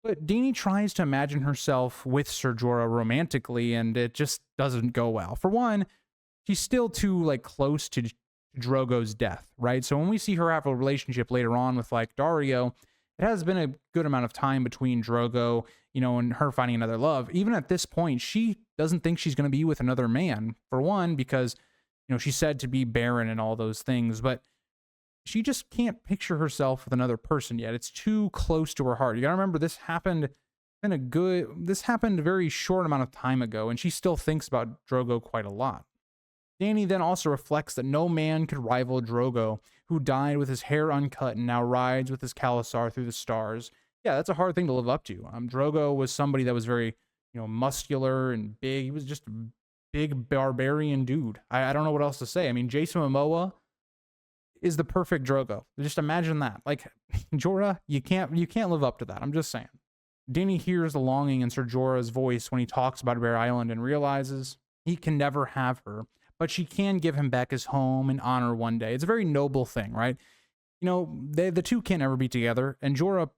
But Dany tries to imagine herself with Ser Jorah romantically, and it just doesn't go well. For one, she's still too close to Drogo's death, right? So when we see her have a relationship later on with Daario, it has been a good amount of time between Drogo, and her finding another love. Even at this point, she doesn't think she's going to be with another man. For one, because she's said to be barren and all those things, but she just can't picture herself with another person yet. It's too close to her heart. You gotta remember, this happened a very short amount of time ago, and she still thinks about Drogo quite a lot. Dany then also reflects that no man could rival Drogo, who died with his hair uncut and now rides with his Khalasar through the stars. Yeah, that's a hard thing to live up to. Drogo was somebody that was very, muscular and big. He was just a big barbarian dude. I don't know what else to say. I mean, Jason Momoa is the perfect Drogo. Just imagine that. Jorah, you can't live up to that. I'm just saying. Dany hears the longing in Ser Jorah's voice when he talks about Bear Island and realizes he can never have her, but she can give him back his home and honor one day. It's a very noble thing, right? The two can't ever be together, and Jorah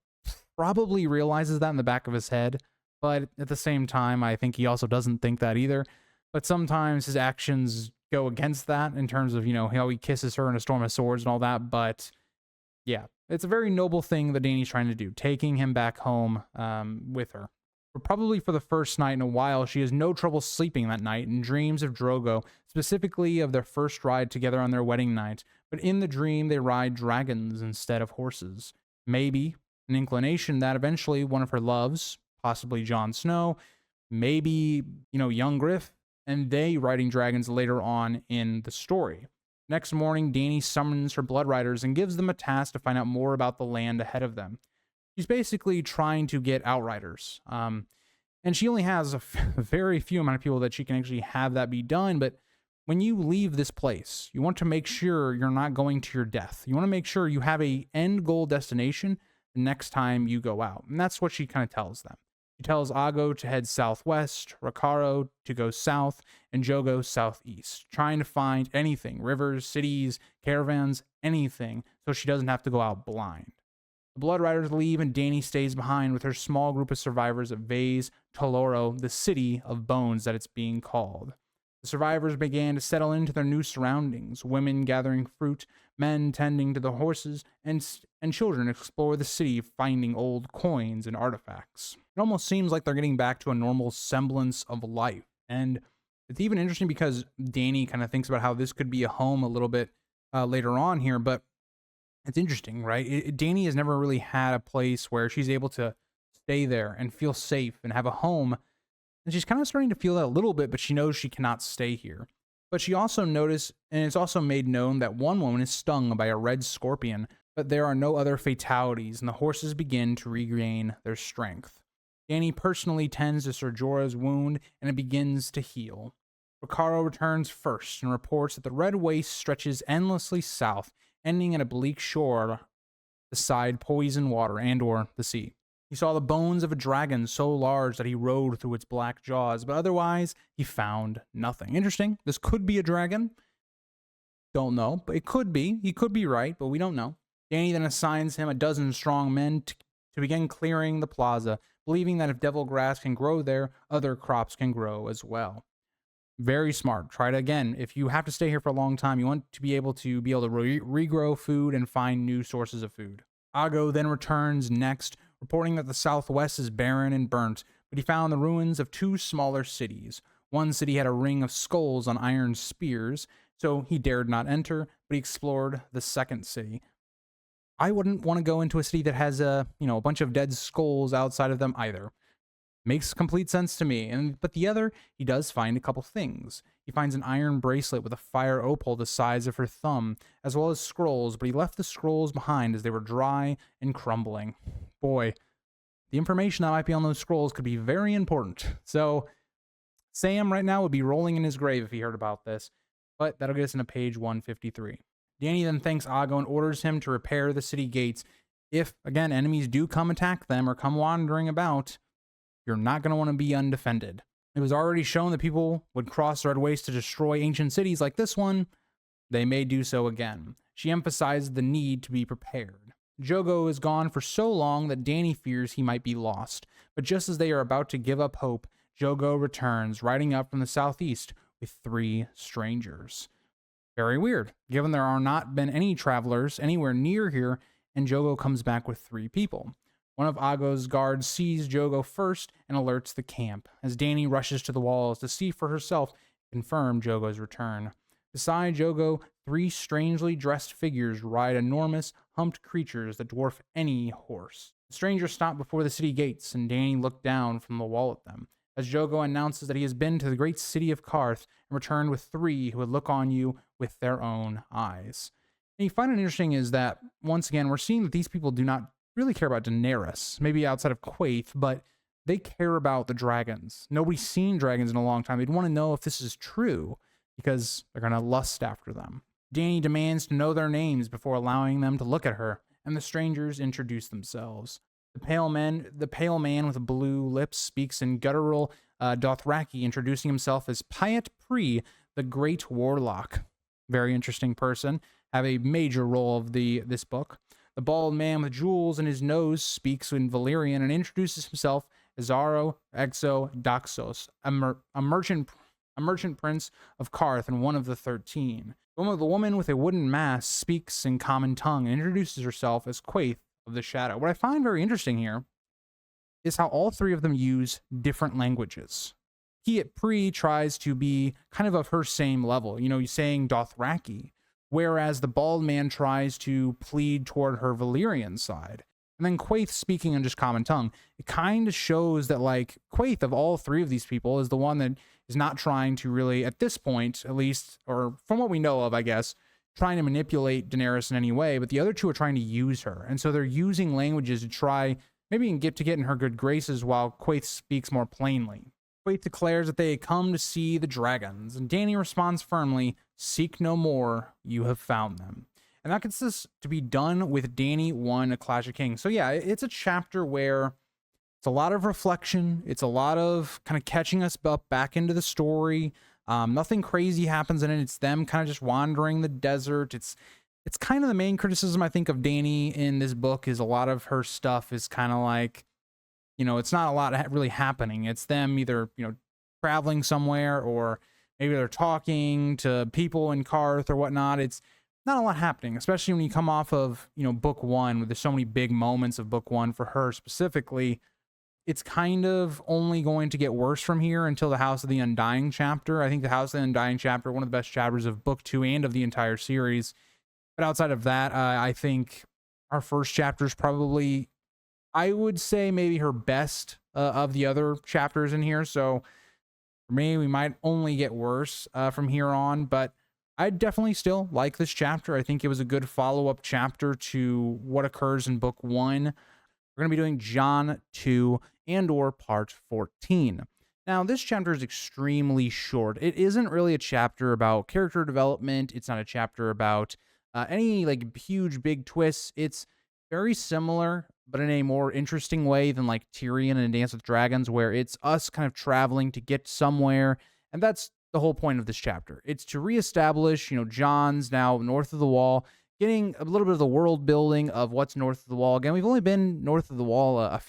probably realizes that in the back of his head, but at the same time, I think he also doesn't think that either. But sometimes his actions go against that in terms of, how he kisses her in A Storm of Swords and all that. But yeah, it's a very noble thing that Dany's trying to do, taking him back home with her. But probably for the first night in a while, she has no trouble sleeping that night and dreams of Drogo, specifically of their first ride together on their wedding night. But in the dream, they ride dragons instead of horses. Maybe an inclination that eventually one of her loves, possibly Jon Snow, maybe, young Griff, and they riding dragons later on in the story. Next morning, Dany summons her Blood Riders and gives them a task to find out more about the land ahead of them. She's basically trying to get Outriders. And she only has a very few amount of people that she can actually have that be done. But when you leave this place, you want to make sure you're not going to your death. You want to make sure you have a end goal destination the next time you go out. And that's what she kind of tells them. She tells Aggo to head southwest, Rakaro to go south, and Jogo southeast, trying to find anything, rivers, cities, caravans, anything, so she doesn't have to go out blind. The Blood Riders leave, and Dany stays behind with her small group of survivors at Vase Toloro, the City of Bones that it's being called. The survivors began to settle into their new surroundings, women gathering fruit, men tending to the horses, and children explore the city, finding old coins and artifacts. It almost seems like they're getting back to a normal semblance of life. And it's even interesting because Dany kind of thinks about how this could be a home a little bit later on here, but it's interesting, right? Dany has never really had a place where she's able to stay there and feel safe and have a home. And she's kind of starting to feel that a little bit, but she knows she cannot stay here. But she also noticed, and it's also made known, that one woman is stung by a red scorpion, but there are no other fatalities, and the horses begin to regain their strength. Dany personally tends to Ser Jorah's wound, and it begins to heal. Rakaro returns first and reports that the Red Waste stretches endlessly south, ending at a bleak shore beside poison water and/or the sea. He saw the bones of a dragon so large that he rode through its black jaws, but otherwise he found nothing. Interesting. This could be a dragon. Don't know, but it could be. He could be right, but we don't know. Dany then assigns him a dozen strong men to begin clearing the plaza, believing that if devil grass can grow there, other crops can grow as well. Very smart. Try it again. If you have to stay here for a long time, you want to be able to regrow food and find new sources of food. Aggo then returns next, reporting that the southwest is barren and burnt, but he found the ruins of two smaller cities. One city had a ring of skulls on iron spears, so he dared not enter, but he explored the second city. I wouldn't want to go into a city that has a bunch of dead skulls outside of them either. Makes complete sense to me. But the other, he does find a couple things. He finds an iron bracelet with a fire opal the size of her thumb, as well as scrolls, but he left the scrolls behind as they were dry and crumbling. Boy, the information that might be on those scrolls could be very important. So Sam right now would be rolling in his grave if he heard about this. But that'll get us into page 153. Dany then thanks Aggo and orders him to repair the city gates. If, again, enemies do come attack them or come wandering about, you're not going to want to be undefended. It was already shown that people would cross the Red Waste to destroy ancient cities like this one. They may do so again. She emphasized the need to be prepared. Jogo is gone for so long that Dany fears he might be lost. But just as they are about to give up hope, Jogo returns, riding up from the southeast with 3 strangers. Very weird, given there are not been any travelers anywhere near here, and Jogo comes back with 3 people. One of Aggo's guards sees Jogo first and alerts the camp, as Dany rushes to the walls to see for herself and confirm Jogo's return. Beside Jogo, 3 strangely dressed figures ride enormous, humped creatures that dwarf any horse. The strangers stop before the city gates, and Dany looked down from the wall at them, as Jogo announces that he has been to the great city of Qarth and returned with 3 who would look on you with their own eyes. And you find it interesting is that, once again, we're seeing that these people do not really care about Daenerys, maybe outside of Quaithe, but they care about the dragons. Nobody's seen dragons in a long time. They'd want to know if this is true, because they're going to lust after them. Dany demands to know their names before allowing them to look at her, and the strangers introduce themselves. The pale man with blue lips speaks in guttural Dothraki, introducing himself as Pyat Pri, the Great Warlock. Very interesting person. Have a major role of this book. The bald man with jewels in his nose speaks in Valyrian and introduces himself as Zaro Exo Daxos, a merchant prince of Qarth and one of the 13. The woman with a wooden mask speaks in common tongue and introduces herself as Quaithe of the Shadow. What I find very interesting here is how all 3 of them use different languages. Pyat Pri tries to be kind of her same level, he's saying Dothraki, whereas the bald man tries to plead toward her Valyrian side. And then Quaithe speaking in just common tongue. It kind of shows that, like, Quaithe of all 3 of these people is the one that is not trying to really, at this point, at least, or from what we know of, I guess, trying to manipulate Daenerys in any way, but the other 2 are trying to use her. And so they're using languages to try, maybe get in her good graces while Quaithe speaks more plainly. Quaithe declares that they had come to see the dragons, and Dany responds firmly, "Seek no more, you have found them." And that gets us to be done with Dany I, A Clash of Kings. So yeah, it's a chapter where it's a lot of reflection. It's a lot of kind of catching us up back into the story. Nothing crazy happens in it. It's them kind of just wandering the desert. It's kind of the main criticism, I think, of Dany in this book is a lot of her stuff is kind of like, it's not a lot really happening. It's them either, traveling somewhere, or maybe they're talking to people in Qarth or whatnot. It's not a lot happening, especially when you come off of, book 1, where there's so many big moments of book 1 for her specifically. It's kind of only going to get worse from here until the House of the Undying chapter. I think the House of the Undying chapter, one of the best chapters of book 2 and of the entire series. But outside of that, I think our first chapter is probably, I would say, maybe her best of the other chapters in here. So for me, we might only get worse from here on, but I definitely still like this chapter. I think it was a good follow-up chapter to what occurs in book 1. We're going to be doing Jon II and/or part 14. Now, this chapter is extremely short. It isn't really a chapter about character development. It's not a chapter about any like huge big twists. It's very similar, but in a more interesting way than like Tyrion and Dance with Dragons, where it's us kind of traveling to get somewhere. And that's the whole point of this chapter. It's to reestablish, Jon's now north of the Wall, getting a little bit of the world building of what's north of the Wall. Again, we've only been north of the Wall a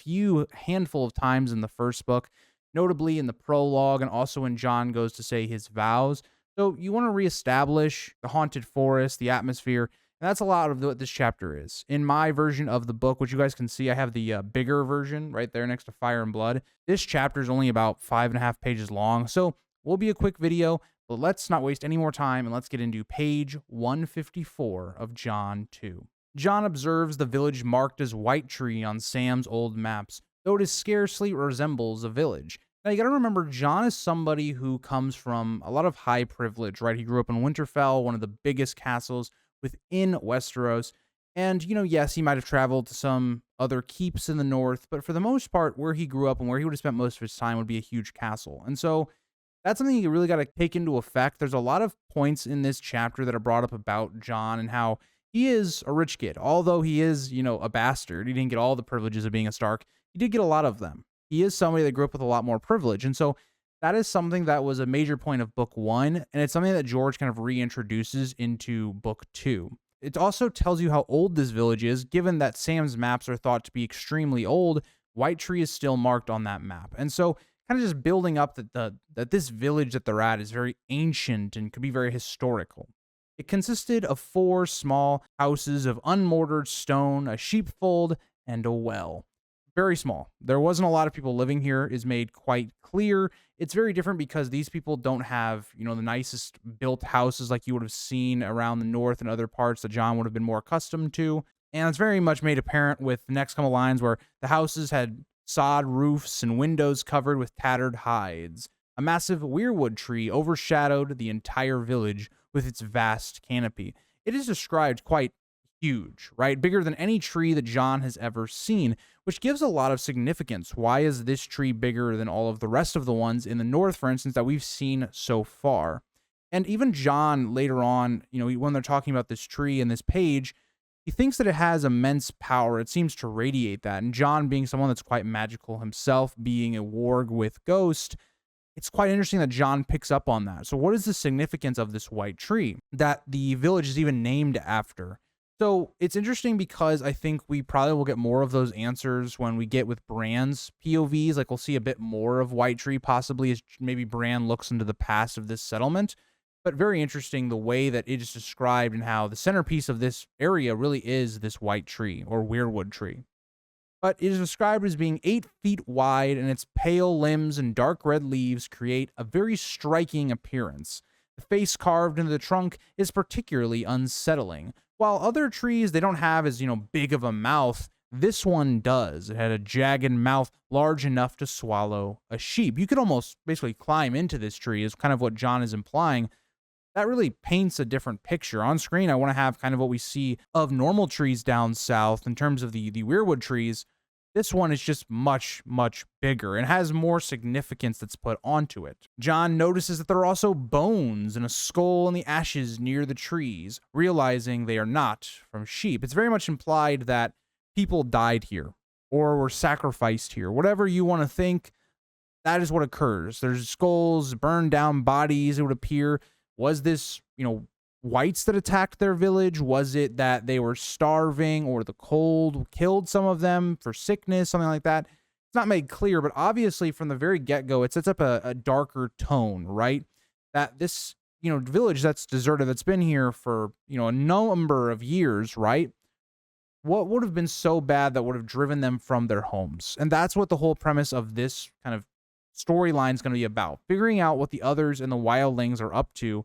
handful of times in the first book, notably in the prologue and also when Jon goes to say his vows. So you want to reestablish the haunted forest, the atmosphere. And that's a lot of what this chapter is. In my version of the book, which you guys can see, I have the bigger version right there next to Fire and Blood. This chapter is only about 5.5 pages long. So will be a quick video, but let's not waste any more time and let's get into page 154 of Jon II. Jon observes the village marked as White Tree on Sam's old maps, though it scarcely resembles a village. Now you gotta remember, Jon is somebody who comes from a lot of high privilege, right? He grew up in Winterfell, one of the biggest castles within Westeros. And, yes, he might have traveled to some other keeps in the north, but for the most part, where he grew up and where he would have spent most of his time would be a huge castle. And so That's something you really got to take into effect. There's a lot of points in this chapter that are brought up about Jon and how he is a rich kid. Although he is, a bastard, he didn't get all the privileges of being a Stark. He did get a lot of them. He is somebody that grew up with a lot more privilege. And so that is something that was a major point of book 1. And it's something that George kind of reintroduces into book 2. It also tells you how old this village is, given that Sam's maps are thought to be extremely old. White Tree is still marked on that map. And so kind of just building up that this village that they're at is very ancient and could be very historical. It consisted of 4 small houses of unmortared stone, a sheepfold, and a well. Very small. There wasn't a lot of people living here, is made quite clear. It's very different because these people don't have, the nicest built houses like you would have seen around the north and other parts that Jon would have been more accustomed to. And it's very much made apparent with the next couple lines where the houses had sod roofs and windows covered with tattered hides. A massive weirwood tree overshadowed the entire village with its vast canopy. It is described quite huge, right? Bigger than any tree that Jon has ever seen, which gives a lot of significance. Why is this tree bigger than all of the rest of the ones in the north, for instance, that we've seen so far? And even Jon later on, when they're talking about this tree and this page, he thinks that it has immense power. It seems to radiate that. And Jon, being someone that's quite magical himself, being a warg with Ghost, it's quite interesting that Jon picks up on that. So what is the significance of this white tree that the village is even named after? So it's interesting because I think we probably will get more of those answers when we get with Bran's POVs. Like we'll see a bit more of White Tree possibly as maybe Bran looks into the past of this settlement. But very interesting the way that it is described and how the centerpiece of this area really is this white tree or weirwood tree. But it is described as being 8 feet wide, and its pale limbs and dark red leaves create a very striking appearance. The face carved into the trunk is particularly unsettling. While other trees, they don't have as, big of a mouth, this one does. It had a jagged mouth large enough to swallow a sheep. You could almost basically climb into this tree, is kind of what Jon is implying. That really paints a different picture. On screen, I want to have kind of what we see of normal trees down south in terms of the weirwood trees. This one is just much, much bigger and has more significance that's put onto it. Jon notices that there are also bones and a skull in the ashes near the trees, realizing they are not from sheep. It's very much implied that people died here or were sacrificed here. Whatever you want to think, that is what occurs. There's skulls, burned down bodies, it would appear. Was this, whites that attacked their village? Was it that they were starving or the cold killed some of them for sickness, something like that? It's not made clear, but obviously from the very get-go, it sets up a darker tone, right? That this, village that's deserted, that's been here for, a number of years, right? What would have been so bad that would have driven them from their homes? And that's what the whole premise of this kind of storyline is going to be about, figuring out what the others and the wildlings are up to.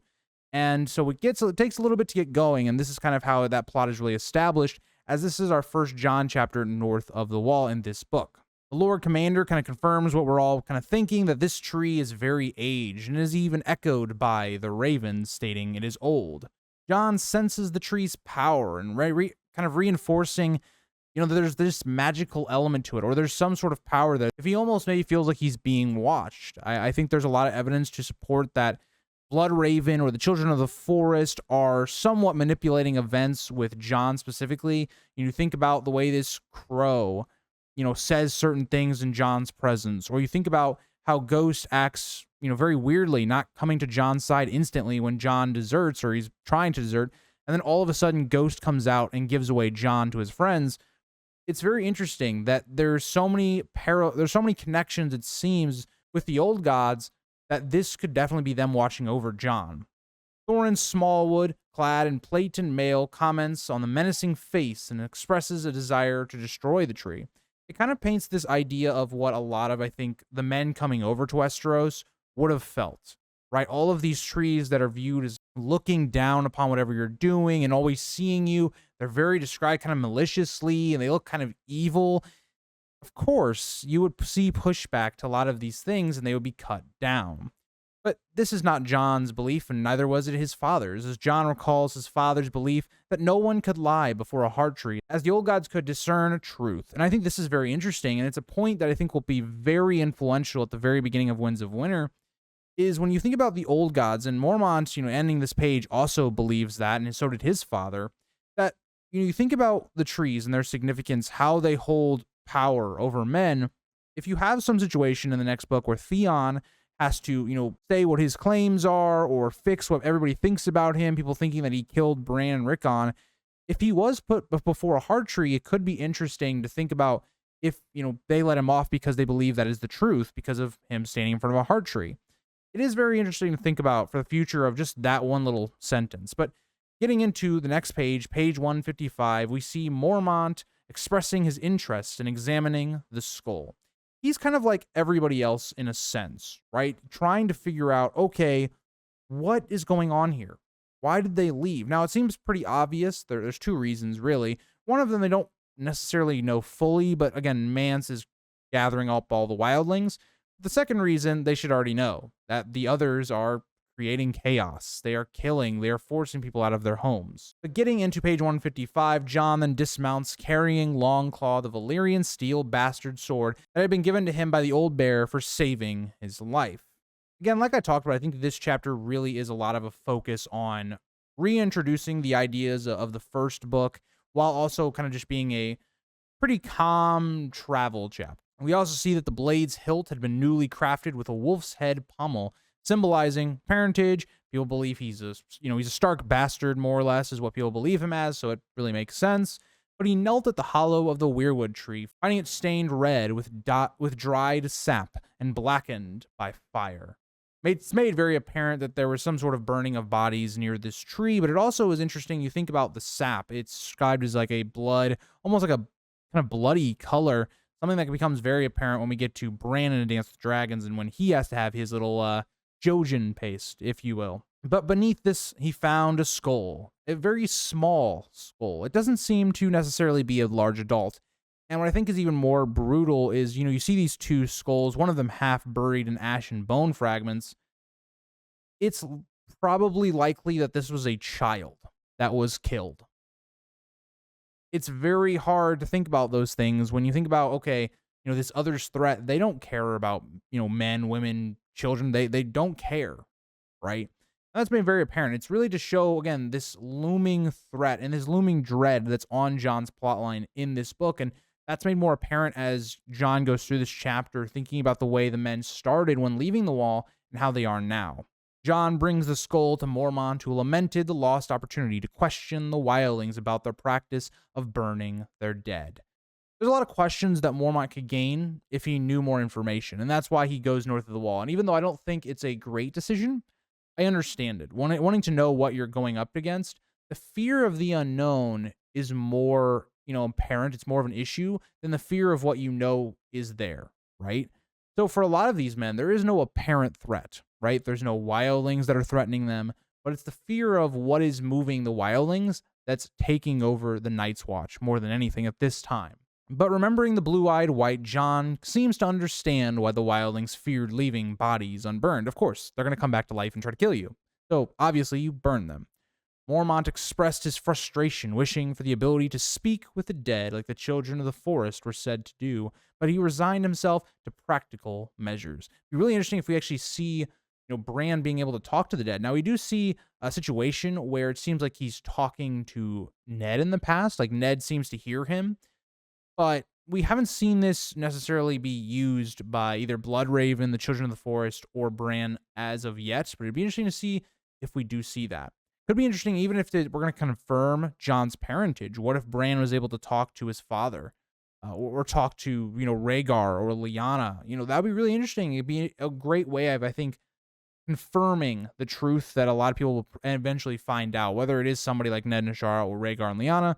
And so it takes a little bit to get going, and this is kind of how that plot is really established, as this is our first Jon chapter north of the wall in this book. The Lord Commander kind of confirms what we're all kind of thinking, that this tree is very aged, and is even echoed by the ravens stating it is old. Jon senses the tree's power and kind of reinforcing that there's this magical element to it, or there's some sort of power that if he almost maybe feels like he's being watched. I think there's a lot of evidence to support that Bloodraven or the Children of the Forest are somewhat manipulating events with Jon specifically. You think about the way this crow, says certain things in Jon's presence, or you think about how Ghost acts, very weirdly, not coming to Jon's side instantly when Jon deserts or he's trying to desert, and then all of a sudden Ghost comes out and gives away Jon to his friends. It's very interesting that there's so many connections, it seems, with the old gods, that this could definitely be them watching over Jon. Thorin Smallwood, clad in plate and mail, comments on the menacing face and expresses a desire to destroy the tree. It kind of paints this idea of what a lot of, I think, the men coming over to Westeros would have felt, right? All of these trees that are viewed as looking down upon whatever you're doing and always seeing you. They're very described kind of maliciously, and they look kind of evil. Of course, you would see pushback to a lot of these things, and they would be cut down. But this is not Jon's belief, and neither was it his father's, as Jon recalls his father's belief that no one could lie before a heart tree, as the old gods could discern truth. And I think this is very interesting, and it's a point that I think will be very influential at the very beginning of Winds of Winter, is when you think about the old gods, and Mormont, ending this page also believes that, and so did his father, that, you think about the trees and their significance, how they hold power over men. If you have some situation in the next book where Theon has to, say what his claims are or fix what everybody thinks about him, people thinking that he killed Bran and Rickon, if he was put before a heart tree, it could be interesting to think about if, they let him off because they believe that is the truth because of him standing in front of a heart tree. It is very interesting to think about for the future of just that one little sentence. But getting into the next page, page 155, we see Mormont expressing his interest in examining the skull. He's kind of like everybody else in a sense, right? Trying to figure out, okay, what is going on here? Why did they leave? Now, it seems pretty obvious. There's two reasons, really. One of them they don't necessarily know fully, but again, Mance is gathering up all the wildlings. The second reason they should already know that the others are creating chaos. They are killing, they are forcing people out of their homes. But getting into page 155, Jon then dismounts carrying Longclaw, the Valyrian steel bastard sword that had been given to him by the old bear for saving his life. Again, like I talked about, I think this chapter really is a lot of a focus on reintroducing the ideas of the first book while also kind of just being a pretty calm travel chapter. We also see that the blade's hilt had been newly crafted with a wolf's head pommel, symbolizing parentage. People believe he's a Stark bastard, more or less, is what people believe him as, so it really makes sense. But he knelt at the hollow of the weirwood tree, finding it stained red with dried sap and blackened by fire. It's made very apparent that there was some sort of burning of bodies near this tree, but it also is interesting. You think about the sap. It's described as like a blood, almost like a kind of bloody color, something that becomes very apparent when we get to Bran in A Dance with Dragons and when he has to have his little Jojen paste, if you will. But beneath this, he found a skull, a very small skull. It doesn't seem to necessarily be a large adult. And what I think is even more brutal is, you see these two skulls, one of them half buried in ash and bone fragments. It's probably likely that this was a child that was killed. It's very hard to think about those things when you think about, okay, this other's threat. They don't care about, men, women, children. They don't care, right? And that's made very apparent. It's really to show, again, this looming threat and this looming dread that's on Jon's plotline in this book. And that's made more apparent as Jon goes through this chapter, thinking about the way the men started when leaving the wall and how they are now. Jon brings the skull to Mormont, who lamented the lost opportunity to question the wildlings about their practice of burning their dead. There's a lot of questions that Mormont could gain if he knew more information, and that's why he goes north of the wall. And even though I don't think it's a great decision, I understand it. Wanting to know what you're going up against, the fear of the unknown is more, apparent. It's more of an issue than the fear of what is there, right? So for a lot of these men, there is no apparent threat, right? There's no wildlings that are threatening them, but it's the fear of what is moving the wildlings that's taking over the Night's Watch more than anything at this time. But remembering the blue-eyed white, Jon seems to understand why the wildlings feared leaving bodies unburned. Of course, they're going to come back to life and try to kill you. So obviously you burn them. Mormont expressed his frustration, wishing for the ability to speak with the dead like the children of the forest were said to do, but he resigned himself to practical measures. It'd be really interesting if we actually see, Bran being able to talk to the dead. Now, we do see a situation where it seems like he's talking to Ned in the past, like Ned seems to hear him, but we haven't seen this necessarily be used by either Bloodraven, the Children of the Forest, or Bran as of yet, but it'd be interesting to see if we do see that. Could be interesting even if we're going to confirm Jon's parentage. What if Bran was able to talk to his father or talk to, Rhaegar or Lyanna? That would be really interesting. It'd be a great way of, I think, confirming the truth that a lot of people will eventually find out. Whether it is somebody like Ned and Ashara or Rhaegar and Lyanna,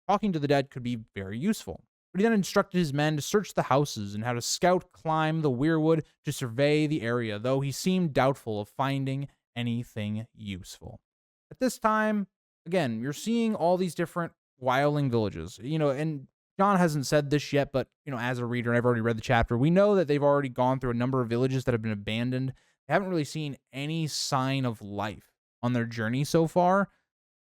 talking to the dead could be very useful. But he then instructed his men to search the houses and how to climb the weirwood to survey the area, though he seemed doubtful of finding anything useful. At this time, again, you're seeing all these different wildling villages, and Jon hasn't said this yet, but, as a reader, and I've already read the chapter, we know that they've already gone through a number of villages that have been abandoned. They haven't really seen any sign of life on their journey so far.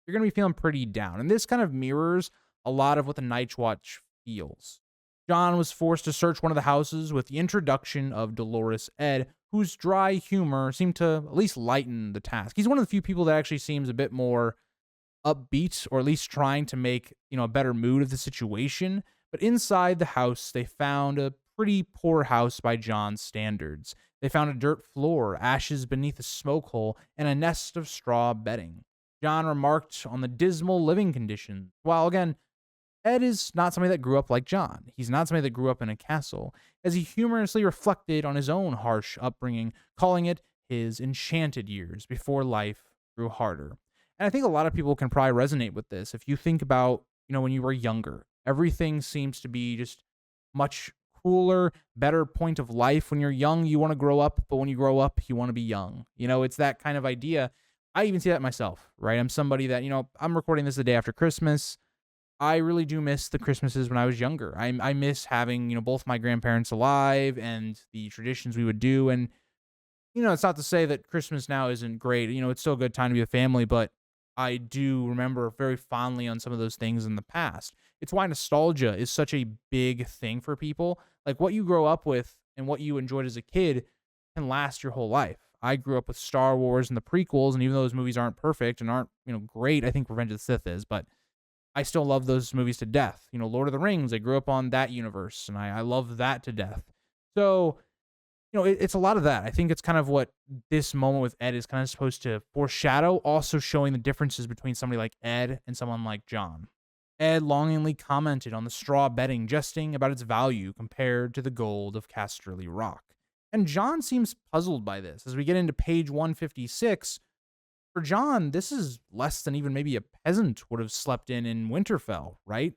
You're going to be feeling pretty down. And this kind of mirrors a lot of what the Night's Watch feels. Jon was forced to search one of the houses with the introduction of Dolorous Ed, whose dry humor seemed to at least lighten the task. He's one of the few people that actually seems a bit more upbeat, or at least trying to make, a better mood of the situation. But inside the house, they found a pretty poor house by Jon's standards. They found a dirt floor, ashes beneath a smoke hole, and a nest of straw bedding. Jon remarked on the dismal living conditions, while again, Ed is not somebody that grew up like Jon. He's not somebody that grew up in a castle, as he humorously reflected on his own harsh upbringing, calling it his enchanted years before life grew harder. And I think a lot of people can probably resonate with this. If you think about, when you were younger, everything seems to be just much cooler, better point of life. When you're young, you want to grow up, but when you grow up, you want to be young. It's that kind of idea. I even see that myself, right? I'm somebody that, I'm recording this the day after Christmas. I really do miss the Christmases when I was younger. I miss having, both my grandparents alive and the traditions we would do. And, it's not to say that Christmas now isn't great. It's still a good time to be a family, but I do remember very fondly on some of those things in the past. It's why nostalgia is such a big thing for people. Like what you grow up with and what you enjoyed as a kid can last your whole life. I grew up with Star Wars and the prequels, and even though those movies aren't perfect and aren't, great, I think Revenge of the Sith is, but I still love those movies to death. Lord of the Rings, I grew up on that universe, and I love that to death. So, it's a lot of that. I think it's kind of what this moment with Ed is kind of supposed to foreshadow, also showing the differences between somebody like Ed and someone like Jon. Ed longingly commented on the straw bedding, jesting about its value compared to the gold of Casterly Rock. And Jon seems puzzled by this. As we get into page 156, for Jon, this is less than even maybe a peasant would have slept in Winterfell, right?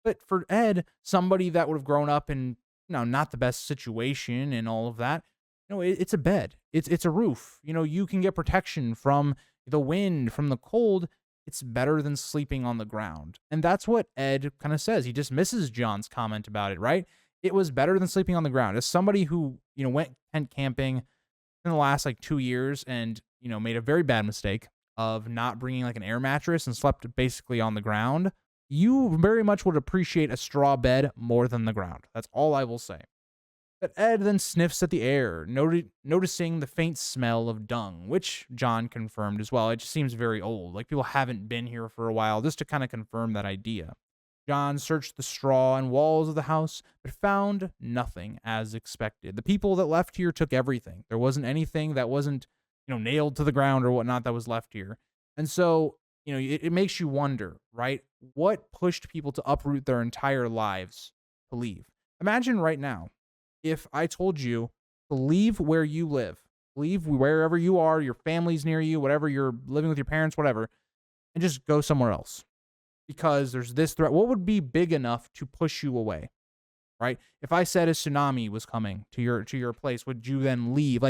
But for Ed, somebody that would have grown up in, not the best situation and all of that, it's a bed. It's a roof. You can get protection from the wind, from the cold. It's better than sleeping on the ground. And that's what Ed kind of says. He dismisses Jon's comment about it, right? It was better than sleeping on the ground. As somebody who, went tent camping in the last 2 years and, made a very bad mistake of not bringing an air mattress and slept basically on the ground, you very much would appreciate a straw bed more than the ground. That's all I will say. But Ed then sniffs at the air, noticing the faint smell of dung, which Jon confirmed as well. It just seems very old, like people haven't been here for a while, just to kind of confirm that idea. Jon searched the straw and walls of the house, but found nothing as expected. The people that left here took everything. There wasn't anything that wasn't, nailed to the ground or whatnot that was left here. And so, it makes you wonder, right? What pushed people to uproot their entire lives to leave? Imagine right now, if I told you to leave where you live, leave wherever you are, your family's near you, whatever, you're living with your parents, whatever, and just go somewhere else because there's this threat. What would be big enough to push you away, right? If I said a tsunami was coming to your place, would you then leave?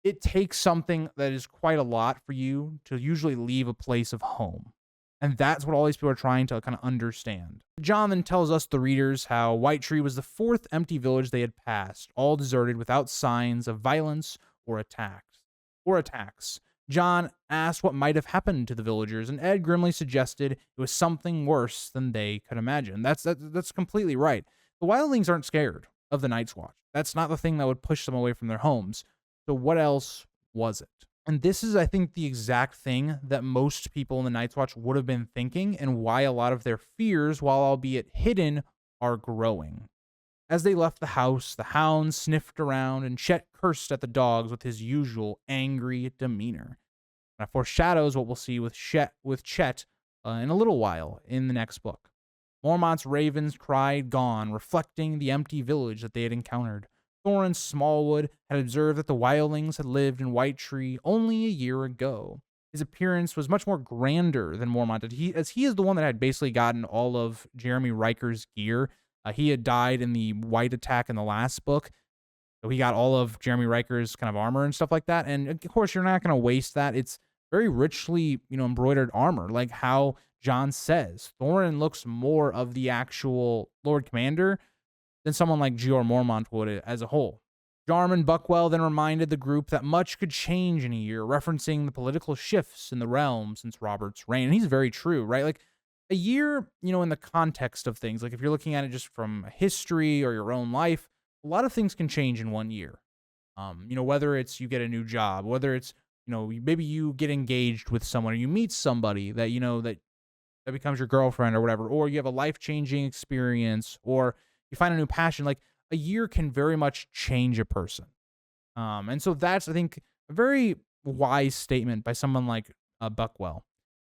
It takes something that is quite a lot for you to usually leave a place of home. And that's what all these people are trying to kind of understand. Jon then tells us, the readers, how White Tree was the fourth empty village they had passed, all deserted without signs of violence or attacks. Jon asked what might have happened to the villagers, and Ed grimly suggested it was something worse than they could imagine. That's completely right. The wildlings aren't scared of the Night's Watch. That's not the thing that would push them away from their homes. So what else was it? And this is, I think, the exact thing that most people in the Night's Watch would have been thinking, and why a lot of their fears, while albeit hidden, are growing. As they left the house, the hounds sniffed around, and Chet cursed at the dogs with his usual angry demeanor. That foreshadows what we'll see with Chet in a little while in the next book. Mormont's ravens cried gone, reflecting the empty village that they had encountered. Thorin Smallwood had observed that the wildlings had lived in White Tree only a year ago. His appearance was much more grander than Mormont did, as he is the one that had basically gotten all of Jeremy Riker's gear. He had died in the White Attack in the last book, so he got all of Jeremy Riker's kind of armor and stuff like that. And of course, you're not going to waste that. It's very richly, embroidered armor, like how Jon says. Thorin looks more of the actual Lord Commander than someone like Jeor Mormont would as a whole. Jarman Buckwell then reminded the group that much could change in a year, referencing the political shifts in the realm since Robert's reign. And he's very true, right? A year, in the context of things, if you're looking at it just from history or your own life, a lot of things can change in 1 year. Whether it's you get a new job, whether it's, maybe you get engaged with someone or you meet somebody that, that becomes your girlfriend or whatever, or you have a life-changing experience or you find a new passion. Like, a year can very much change a person. And so that's, I think, a very wise statement by someone like Buckwell.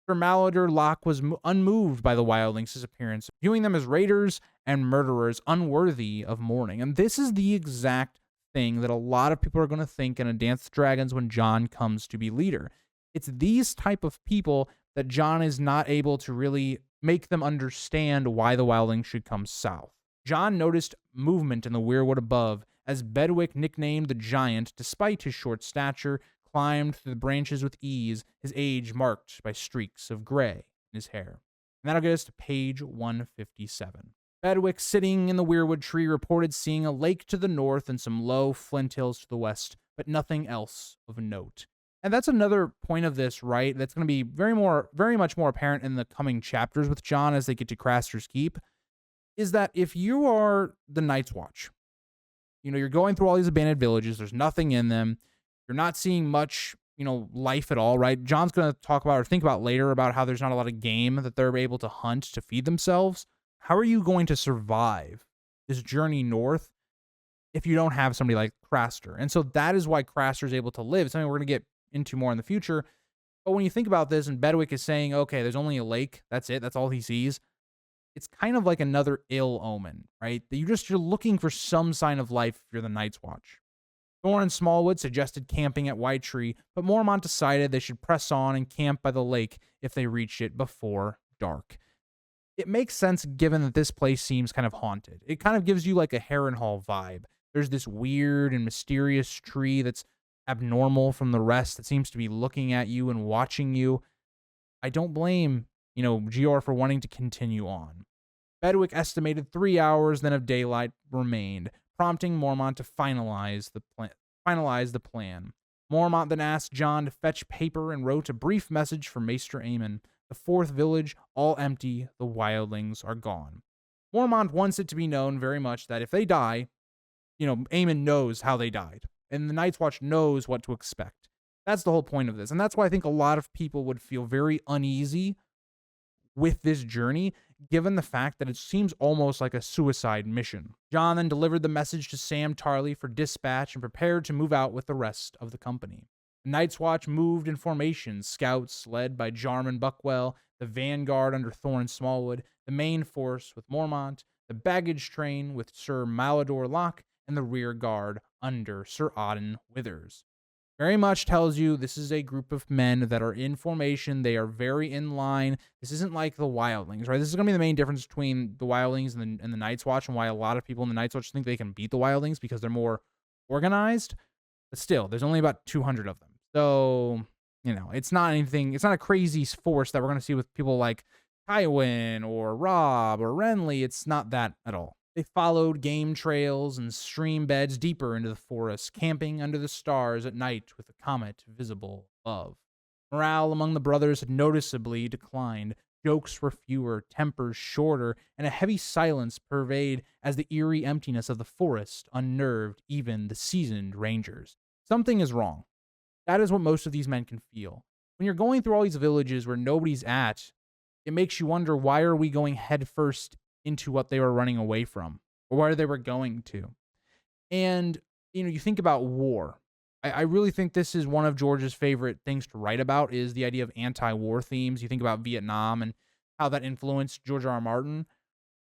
For Malador, Locke was unmoved by the wildlings' appearance, viewing them as raiders and murderers unworthy of mourning. And this is the exact thing that a lot of people are going to think in A Dance with Dragons when Jon comes to be leader. It's these type of people that Jon is not able to really make them understand why the wildlings should come south. Jon noticed movement in the weirwood above as Bedwick, nicknamed the Giant, despite his short stature, climbed through the branches with ease, his age marked by streaks of gray in his hair. And that'll get us to page 157. Bedwick, sitting in the weirwood tree, reported seeing a lake to the north and some low flint hills to the west, but nothing else of note. And that's another point of this, right? That's going to be very much more apparent in the coming chapters with Jon as they get to Craster's Keep, is that if you are the Night's Watch, you're going through all these abandoned villages, there's nothing in them, you're not seeing much, life at all, right? Jon's going to talk about or think about later about how there's not a lot of game that they're able to hunt to feed themselves. How are you going to survive this journey north if you don't have somebody like Craster? And so that is why Craster is able to live. It's something we're going to get into more in the future. But when you think about this, and Bedwick is saying, okay, there's only a lake, that's it, that's all he sees. It's kind of like another ill omen, right? That you're looking for some sign of life if you're the Night's Watch. Thorne and Smallwood suggested camping at White Tree, but Mormont decided they should press on and camp by the lake if they reached it before dark. It makes sense given that this place seems kind of haunted. It kind of gives you like a Harrenhal vibe. There's this weird and mysterious tree that's abnormal from the rest that seems to be looking at you and watching you. I don't blame, Gior for wanting to continue on. Bedwick estimated 3 hours then of daylight remained, prompting Mormont to finalize the plan. Mormont then asked Jon to fetch paper and wrote a brief message for Maester Aemon. The fourth village, all empty, the wildlings are gone. Mormont wants it to be known very much that if they die, Aemon knows how they died, and the Night's Watch knows what to expect. That's the whole point of this, and that's why I think a lot of people would feel very uneasy with this journey, given the fact that it seems almost like a suicide mission. Jon then delivered the message to Sam Tarly for dispatch and prepared to move out with the rest of the company. The Night's Watch moved in formation, scouts led by Jarman Buckwell, the vanguard under Thorne and Smallwood, the main force with Mormont, the baggage train with Sir Malador Locke, and the rear guard under Sir Auden Withers. Very much tells you this is a group of men that are in formation. They are very in line. This isn't like the wildlings, right? This is going to be the main difference between the wildlings and the Night's Watch, and why a lot of people in the Night's Watch think they can beat the wildlings because they're more organized. But still, there's only about 200 of them. So, it's not anything. It's not a crazy force that we're going to see with people like Tywin or Robb or Renly. It's not that at all. They followed game trails and stream beds deeper into the forest, camping under the stars at night with the comet visible above. Morale among the brothers had noticeably declined. Jokes were fewer, tempers shorter, and a heavy silence pervaded as the eerie emptiness of the forest unnerved even the seasoned rangers. Something is wrong. That is what most of these men can feel. When you're going through all these villages where nobody's at, it makes you wonder, why are we going headfirst into what they were running away from, or where they were going to? And, you think about war. I really think this is one of George's favorite things to write about, is the idea of anti-war themes. You think about Vietnam and how that influenced George R. R. Martin.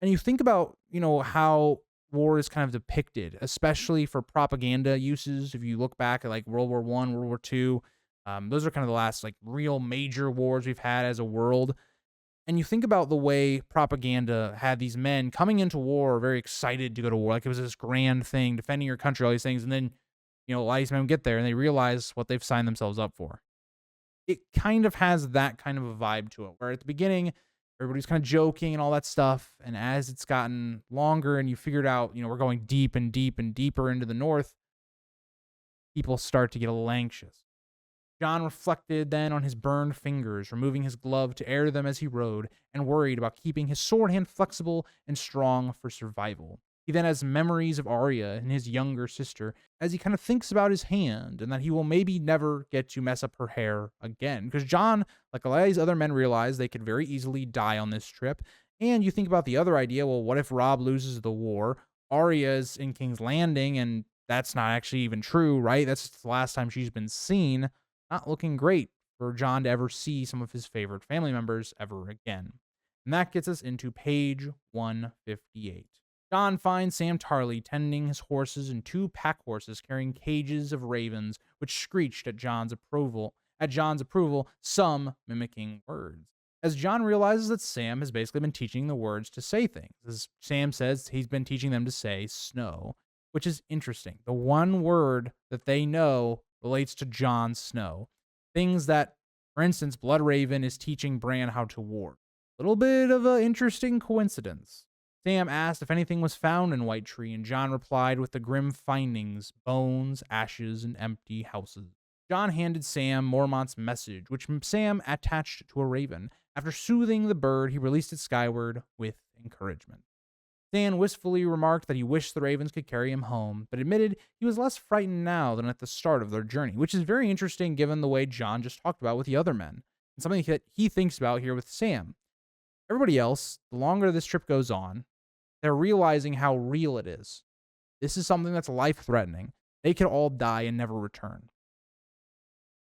And you think about, how war is kind of depicted, especially for propaganda uses. If you look back at like World War I, World War II, those are kind of the last like real major wars we've had as a world. And you think about the way propaganda had these men coming into war very excited to go to war, like it was this grand thing, defending your country, all these things. And then, a lot of these men get there and they realize what they've signed themselves up for. It kind of has that kind of a vibe to it, where at the beginning, everybody's kind of joking and all that stuff. And as it's gotten longer and you figured out, we're going deep and deep and deeper into the north, people start to get a little anxious. Jon reflected then on his burned fingers, removing his glove to air them as he rode, and worried about keeping his sword hand flexible and strong for survival. He then has memories of Arya and his younger sister as he kind of thinks about his hand and that he will maybe never get to mess up her hair again. Because Jon, like a lot of these other men, realize they could very easily die on this trip. And you think about the other idea, well, what if Robb loses the war? Arya's in King's Landing, and that's not actually even true, right? That's the last time she's been seen. Not looking great for Jon to ever see some of his favorite family members ever again. And that gets us into page 158. Jon finds Sam Tarly tending his horses and 2 pack horses carrying cages of ravens, which screeched at Jon's approval, some mimicking words. As Jon realizes that Sam has basically been teaching the words to say things, as Sam says he's been teaching them to say snow, which is interesting. The one word that they know relates to Jon Snow. Things that, for instance, Bloodraven is teaching Bran how to war. Little bit of an interesting coincidence. Sam asked if anything was found in White Tree, and Jon replied with the grim findings: bones, ashes, and empty houses. Jon handed Sam Mormont's message, which Sam attached to a raven. After soothing the bird, he released it skyward with encouragement. Sam wistfully remarked that he wished the ravens could carry him home, but admitted he was less frightened now than at the start of their journey, which is very interesting given the way Jon just talked about with the other men, and something that he thinks about here with Sam. Everybody else, the longer this trip goes on, they're realizing how real it is. This is something that's life-threatening. They could all die and never return.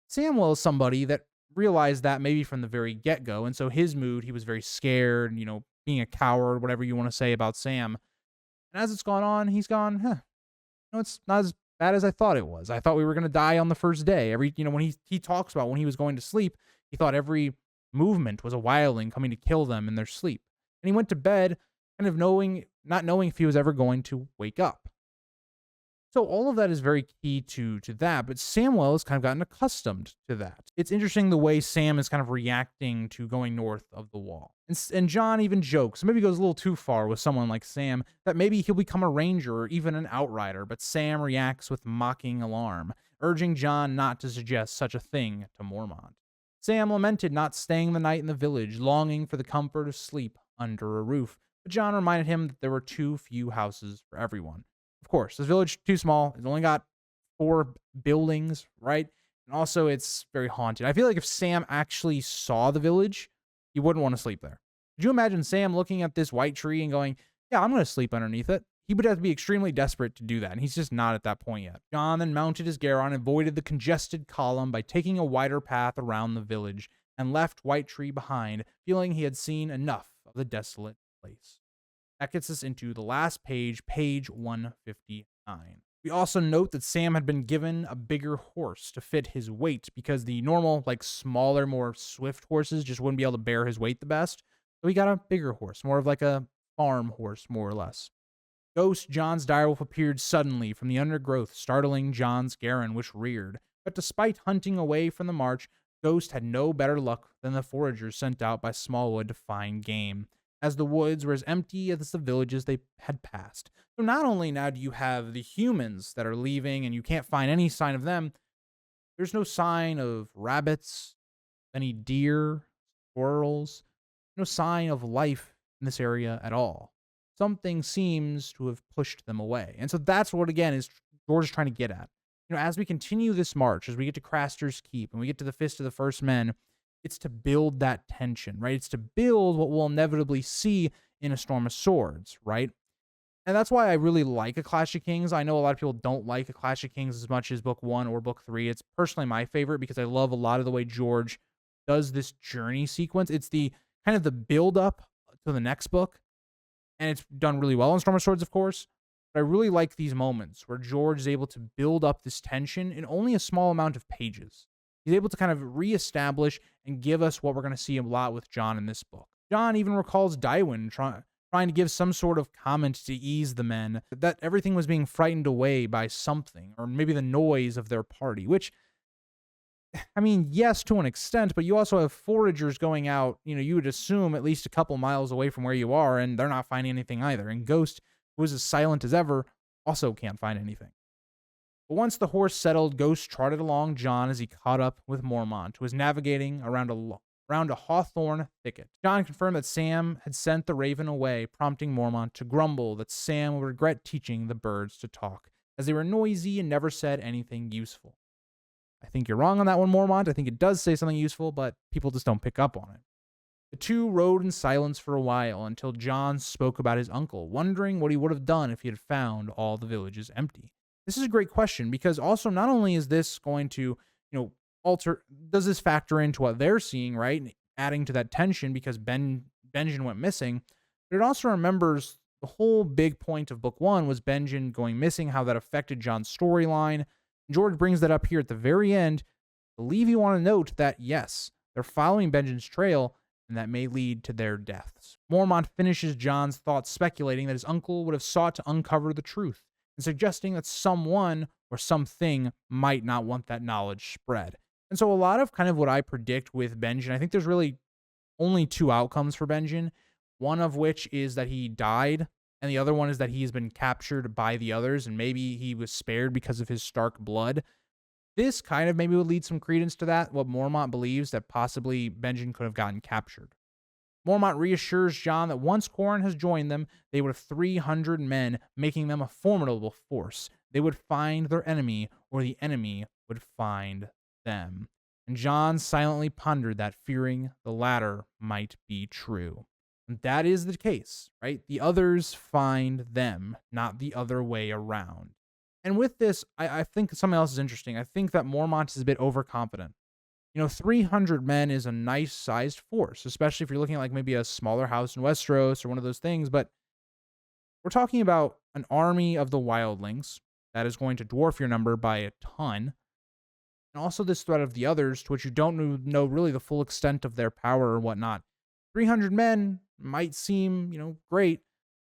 Samwell is somebody that realized that maybe from the very get-go, and so his mood, he was very scared, being a coward, whatever you want to say about Sam. And as it's gone on, he's gone, it's not as bad as I thought it was. I thought we were going to die on the first day. When he talks about when he was going to sleep, he thought every movement was a wildling coming to kill them in their sleep. And he went to bed kind of not knowing if he was ever going to wake up. So all of that is very key to that, but Samwell has kind of gotten accustomed to that. It's interesting the way Sam is kind of reacting to going north of the wall. And Jon even jokes, maybe goes a little too far with someone like Sam, that maybe he'll become a ranger or even an outrider, but Sam reacts with mocking alarm, urging Jon not to suggest such a thing to Mormont. Sam lamented not staying the night in the village, longing for the comfort of sleep under a roof, but Jon reminded him that there were too few houses for everyone. Of course, this village too small. It's only got 4 buildings, right? And also, it's very haunted. I feel like if Sam actually saw the village, he wouldn't want to sleep there. Could you imagine Sam looking at this white tree and going, yeah, I'm going to sleep underneath it? He would have to be extremely desperate to do that, and he's just not at that point yet. Jon then mounted his Garon and avoided the congested column by taking a wider path around the village and left White Tree behind, feeling he had seen enough of the desolate place. That gets us into the last page, page 159. We also note that Sam had been given a bigger horse to fit his weight because the normal, smaller, more swift horses just wouldn't be able to bear his weight the best. So he got a bigger horse, more of like a farm horse, more or less. Ghost, Jon's direwolf, appeared suddenly from the undergrowth, startling Jon's Garon, which reared. But despite hunting away from the march, Ghost had no better luck than the foragers sent out by Smallwood to find game, as the woods were as empty as the villages they had passed. So not only now do you have the humans that are leaving and you can't find any sign of them, there's no sign of rabbits, any deer, squirrels, no sign of life in this area at all. Something seems to have pushed them away. And so that's what, again, is George is trying to get at. As we continue this march, as we get to Craster's Keep and we get to the Fist of the First Men, it's to build that tension, right? It's to build what we'll inevitably see in A Storm of Swords, right? And that's why I really like A Clash of Kings. I know a lot of people don't like A Clash of Kings as much as Book 1 or Book 3. It's personally my favorite because I love a lot of the way George does this journey sequence. It's the kind of the build up to the next book. And it's done really well in Storm of Swords, of course. But I really like these moments where George is able to build up this tension in only a small amount of pages. He's able to kind of reestablish and give us what we're going to see a lot with Jon in this book. Jon even recalls Tywin trying to give some sort of comment to ease the men, that everything was being frightened away by something, or maybe the noise of their party, which, I mean, yes, to an extent, but you also have foragers going out, you would assume at least a couple miles away from where you are, and they're not finding anything either. And Ghost, who is as silent as ever, also can't find anything. But once the horse settled, Ghost trotted along Jon as he caught up with Mormont, who was navigating around around a hawthorn thicket. Jon confirmed that Sam had sent the raven away, prompting Mormont to grumble that Sam would regret teaching the birds to talk, as they were noisy and never said anything useful. I think you're wrong on that one, Mormont. I think it does say something useful, but people just don't pick up on it. The two rode in silence for a while until Jon spoke about his uncle, wondering what he would have done if he had found all the villages empty. This is a great question because also not only is this going to, alter, does this factor into what they're seeing, right? And adding to that tension because Benjen went missing, but it also remembers the whole big point of book one was Benjen going missing, how that affected Jon's storyline. George brings that up here at the very end. I believe you want to note that, yes, they're following Benjen's trail, and that may lead to their deaths. Mormont finishes Jon's thoughts speculating that his uncle would have sought to uncover the truth, and suggesting that someone or something might not want that knowledge spread. And so a lot of kind of what I predict with Benjen, I think there's really only two outcomes for Benjen, one of which is that he died, and the other one is that he's been captured by the others, and maybe he was spared because of his Stark blood. This kind of maybe would lead some credence to that, what Mormont believes, that possibly Benjen could have gotten captured. Mormont reassures Jon that once Qhorin has joined them, they would have 300 men, making them a formidable force. They would find their enemy, or the enemy would find them. And Jon silently pondered that, fearing the latter might be true. And that is the case, right? The others find them, not the other way around. And with this, I think something else is interesting. I think that Mormont is a bit overconfident. 300 men is a nice sized force, especially if you're looking at like maybe a smaller house in Westeros or one of those things. But we're talking about an army of the wildlings that is going to dwarf your number by a ton. And also this threat of the others, to which you don't know really the full extent of their power or whatnot. 300 men might seem, great.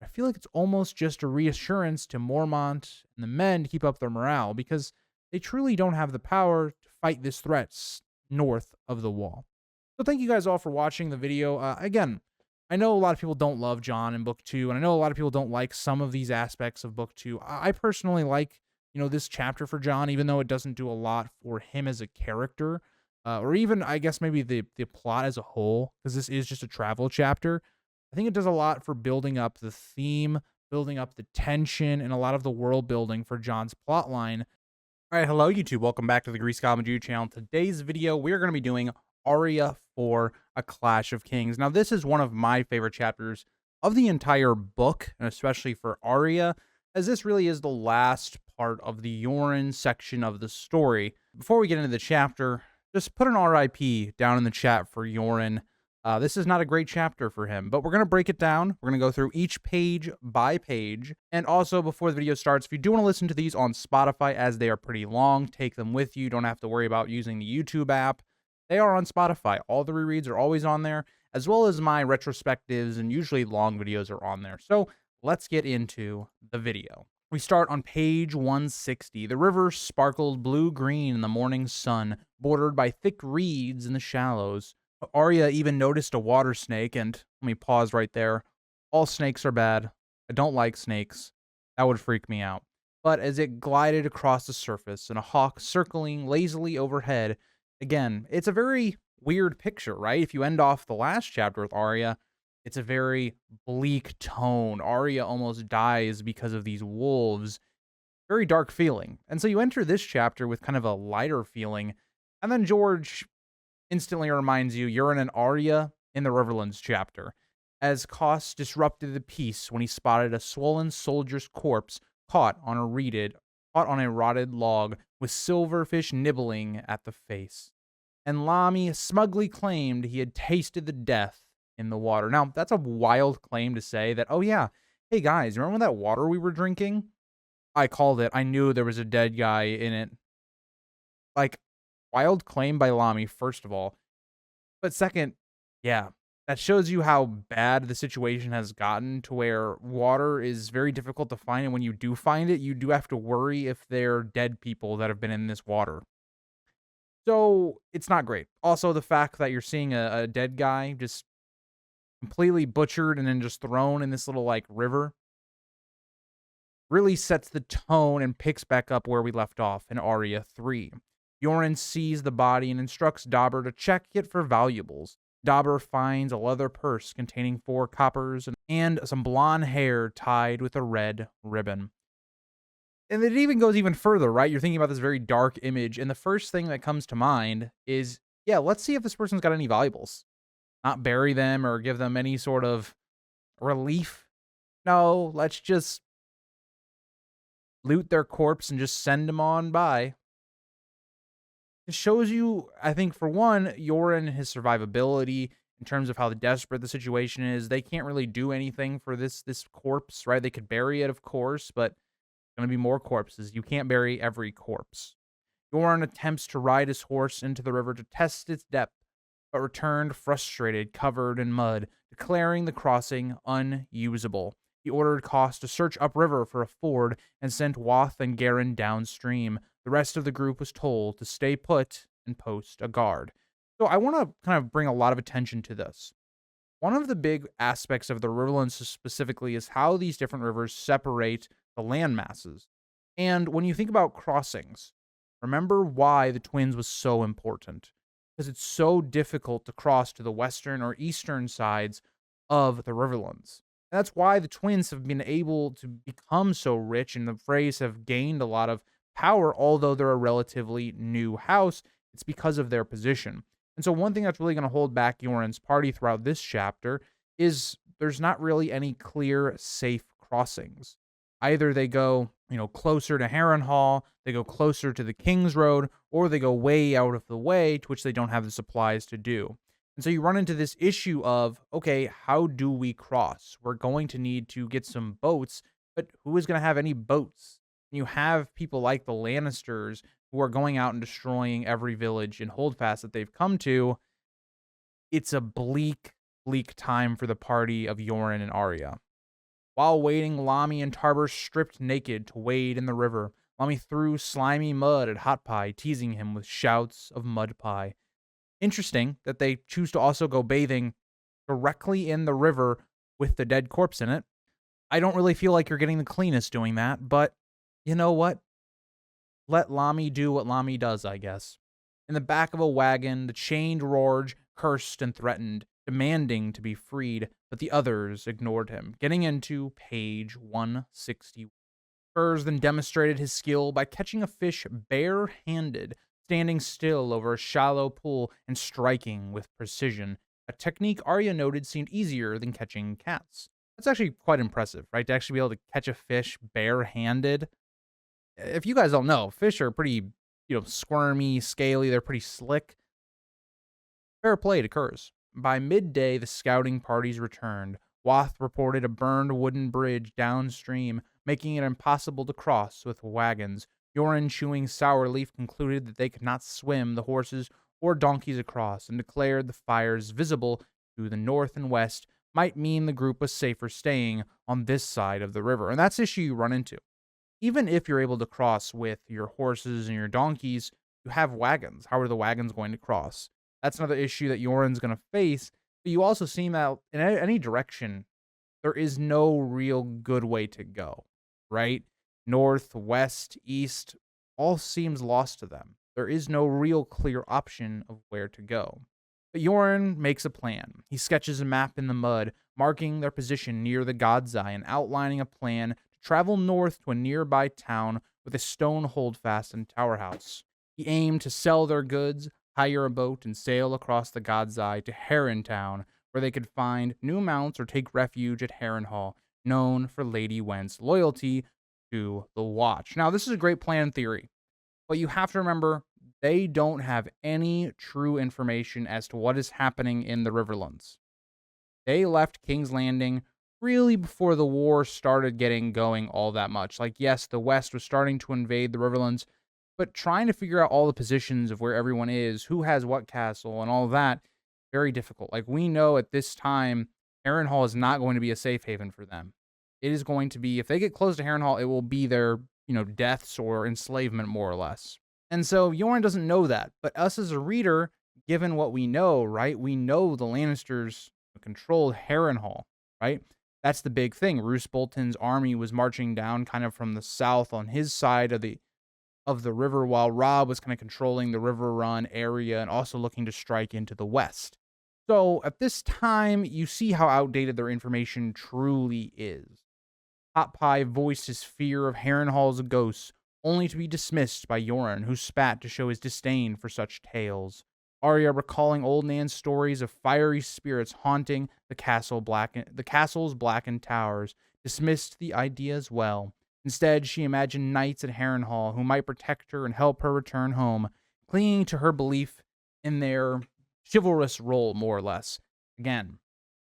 I feel like it's almost just a reassurance to Mormont and the men to keep up their morale because they truly don't have the power to fight this threat north of the wall. So thank you guys all for watching the video. Again, I know a lot of people don't love Jon in book 2, and I know a lot of people don't like some of these aspects of book 2. I personally like, this chapter for Jon, even though it doesn't do a lot for him as a character, or even, I guess, maybe the plot as a whole, because this is just a travel chapter. I think it does a lot for building up the theme, building up the tension, and a lot of the world building for Jon's plotline. All right, hello YouTube. Welcome back to the Grease Goblin Dude channel. Today's video, we're going to be doing Arya IV, A Clash of Kings. Now, this is one of my favorite chapters of the entire book, and especially for Arya, as this really is the last part of the Yoren section of the story. Before we get into the chapter, just put an RIP down in the chat for Yoren. This is not a great chapter for him, but we're going to break it down. We're going to go through each page by page. And also, before the video starts, if you do want to listen to these on Spotify, as they are pretty long, take them with you. Don't have to worry about using the YouTube app. They are on Spotify. All the rereads are always on there, as well as my retrospectives, and usually long videos are on there. So let's get into the video. We start on page 160. The river sparkled blue-green in the morning sun, bordered by thick reeds in the shallows. Arya even noticed a water snake, and let me pause right there. All snakes are bad. I don't like snakes. That would freak me out. But as it glided across the surface, and a hawk circling lazily overhead, again, it's a very weird picture, right? If you end off the last chapter with Arya, it's a very bleak tone. Arya almost dies because of these wolves. Very dark feeling. And so you enter this chapter with kind of a lighter feeling, and then George instantly reminds you you're in an Arya in the Riverlands chapter, as Koss disrupted the peace when he spotted a swollen soldier's corpse caught on a rotted log with silverfish nibbling at the face. And Lamy smugly claimed he had tasted the death in the water. Now, that's a wild claim to say that, oh yeah, hey guys, remember that water we were drinking? I called it. I knew there was a dead guy in it. Like, wild claim by Lamy, first of all. But second, yeah, that shows you how bad the situation has gotten to where water is very difficult to find. And when you do find it, you do have to worry if they're dead people that have been in this water. So it's not great. Also, the fact that you're seeing a dead guy just completely butchered and then just thrown in this little like river really sets the tone and picks back up where we left off in Arya 3. Yoren sees the body and instructs Dobber to check it for valuables. Dauber finds a leather purse containing 4 coppers and some blonde hair tied with a red ribbon. And it even goes even further, right? You're thinking about this very dark image, and the first thing that comes to mind is, yeah, let's see if this person's got any valuables. Not bury them or give them any sort of relief. No, let's just loot their corpse and just send them on by. It shows you, I think, for one, Yoren and his survivability in terms of how desperate the situation is. They can't really do anything for this corpse, right? They could bury it, of course, but going to be more corpses. You can't bury every corpse. Yoren attempts to ride his horse into the river to test its depth, but returned frustrated, covered in mud, declaring the crossing unusable. He ordered Koss to search upriver for a ford and sent Wath and Garen downstream. The rest of the group was told to stay put and post a guard. So I want to kind of bring a lot of attention to this. One of the big aspects of the riverlands specifically is how these different rivers separate the land masses. And when you think about crossings, remember why the Twins was so important. Because it's so difficult to cross to the western or eastern sides of the riverlands. And that's why the Twins have been able to become so rich and the Freys have gained a lot of power, although they're a relatively new house. It's because of their position. And so one thing that's really going to hold back Yoren's party throughout this chapter is there's not really any clear, safe crossings. Either they go, closer to Harrenhal, they go closer to the King's Road, or they go way out of the way, to which they don't have the supplies to do. And so you run into this issue of, okay, how do we cross? We're going to need to get some boats, but who is going to have any boats? You have people like the Lannisters who are going out and destroying every village in Holdfast that they've come to. It's a bleak, bleak time for the party of Yoren and Arya. While waiting, Lamy and Tarber stripped naked to wade in the river. Lamy threw slimy mud at Hot Pie, teasing him with shouts of mud pie. Interesting that they choose to also go bathing directly in the river with the dead corpse in it. I don't really feel like you're getting the cleanest doing that, but you know what? Let Lamy do what Lamy does, I guess. In the back of a wagon, the chained Rorge cursed and threatened, demanding to be freed, but the others ignored him, getting into page 160. Furs then demonstrated his skill by catching a fish bare-handed, standing still over a shallow pool and striking with precision, a technique Arya noted seemed easier than catching cats. That's actually quite impressive, right? To actually be able to catch a fish bare-handed. If you guys don't know, fish are pretty, squirmy, scaly, they're pretty slick. Fair play to Kurz. By midday, the scouting parties returned. Wath reported a burned wooden bridge downstream, making it impossible to cross with wagons. Yoren, chewing sour leaf, concluded that they could not swim the horses or donkeys across, and declared the fires visible to the north and west might mean the group was safer staying on this side of the river. And that's the issue you run into. Even if you're able to cross with your horses and your donkeys, you have wagons. How are the wagons going to cross? That's another issue that Yoren's going to face. But you also see that in any direction, there is no real good way to go, right? North, west, east, all seems lost to them. There is no real clear option of where to go. But Yoren makes a plan. He sketches a map in the mud, marking their position near the God's Eye and outlining a plan to travel north to a nearby town with a stone holdfast and tower house. He aimed to sell their goods, hire a boat, and sail across the God's Eye to Harrentown, where they could find new mounts or take refuge at Harrenhal, known for Lady Went's loyalty to the Watch. Now, this is a great plan in theory, but you have to remember they don't have any true information as to what is happening in the Riverlands. They left King's Landing really before the war started getting going all that much. Like, yes, the West was starting to invade the Riverlands, but trying to figure out all the positions of where everyone is, who has what castle, and all that, very difficult. Like, we know at this time, Harrenhal is not going to be a safe haven for them. It is going to be, if they get close to Harrenhal, it will be their, deaths or enslavement, more or less. And so Yoren doesn't know that. But us as a reader, given what we know, right? We know the Lannisters controlled Harrenhal, right? That's the big thing. Roose Bolton's army was marching down kind of from the south on his side of the river, while Robb was kind of controlling the River Run area and also looking to strike into the west. So at this time, you see how outdated their information truly is. Hot Pie voiced his fear of Harrenhal's ghosts, only to be dismissed by Yoren, who spat to show his disdain for such tales. Arya, recalling old Nan's stories of fiery spirits haunting the castle's blackened towers, dismissed the idea as well. Instead, she imagined knights at Harrenhal who might protect her and help her return home, clinging to her belief in their chivalrous role, more or less. Again,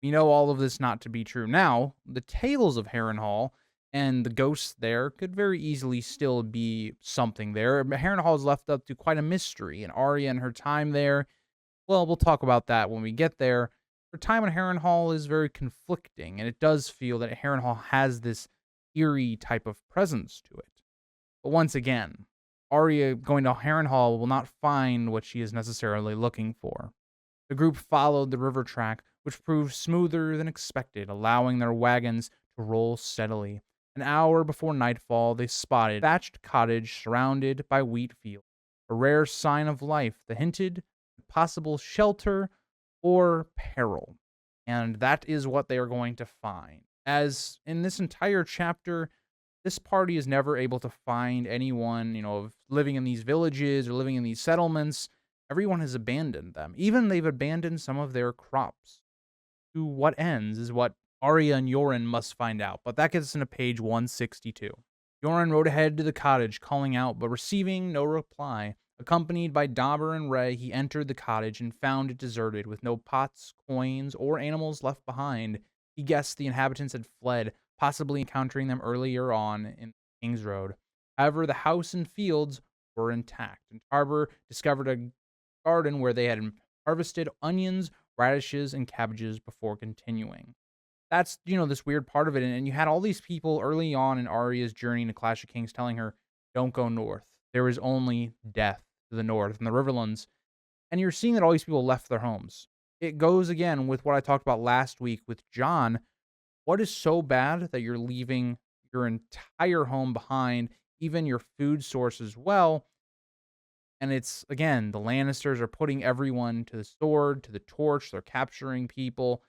we know all of this not to be true. Now, the tales of Harrenhal and the ghosts there could very easily still be something there. Harrenhal is left up to quite a mystery, and Arya and her time there, well, we'll talk about that when we get there. Her time in Harrenhal is very conflicting, and it does feel that Harrenhal has this eerie type of presence to it. But once again, Arya going to Harrenhal will not find what she is necessarily looking for. The group followed the river track, which proved smoother than expected, allowing their wagons to roll steadily. An hour before nightfall, they spotted a thatched cottage surrounded by wheat fields, a rare sign of life that hinted at possible shelter or peril. And that is what they are going to find. As in this entire chapter, this party is never able to find anyone, living in these villages or living in these settlements. Everyone has abandoned them. Even they've abandoned some of their crops. To what ends is what Arya and Yoren must find out. But that gets us into page 162. Yoren rode ahead to the cottage, calling out, but receiving no reply. Accompanied by Dauber and Ray, he entered the cottage and found it deserted, with no pots, coins, or animals left behind. He guessed the inhabitants had fled, possibly encountering them earlier on in King's Road. However, the house and fields were intact, and Tarber discovered a garden where they had harvested onions, radishes, and cabbages before continuing. That's, this weird part of it. And you had all these people early on in Arya's journey into Clash of Kings telling her, don't go north. There is only death to the north and the Riverlands. And you're seeing that all these people left their homes. It goes again with what I talked about last week with Jon. What is so bad that you're leaving your entire home behind, even your food source as well? And it's, again, the Lannisters are putting everyone to the sword, to the torch. They're capturing people.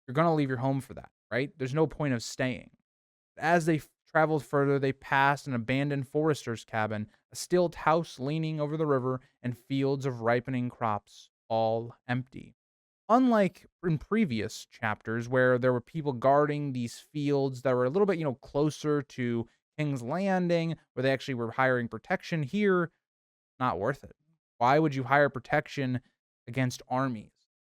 You're going to leave your home for that, right? There's no point of staying. As they traveled further, they passed an abandoned forester's cabin, a stilt house leaning over the river, and fields of ripening crops, all empty. Unlike in previous chapters where there were people guarding these fields that were a little bit, closer to King's Landing, where they actually were hiring protection, here, not worth it. Why would you hire protection against armies?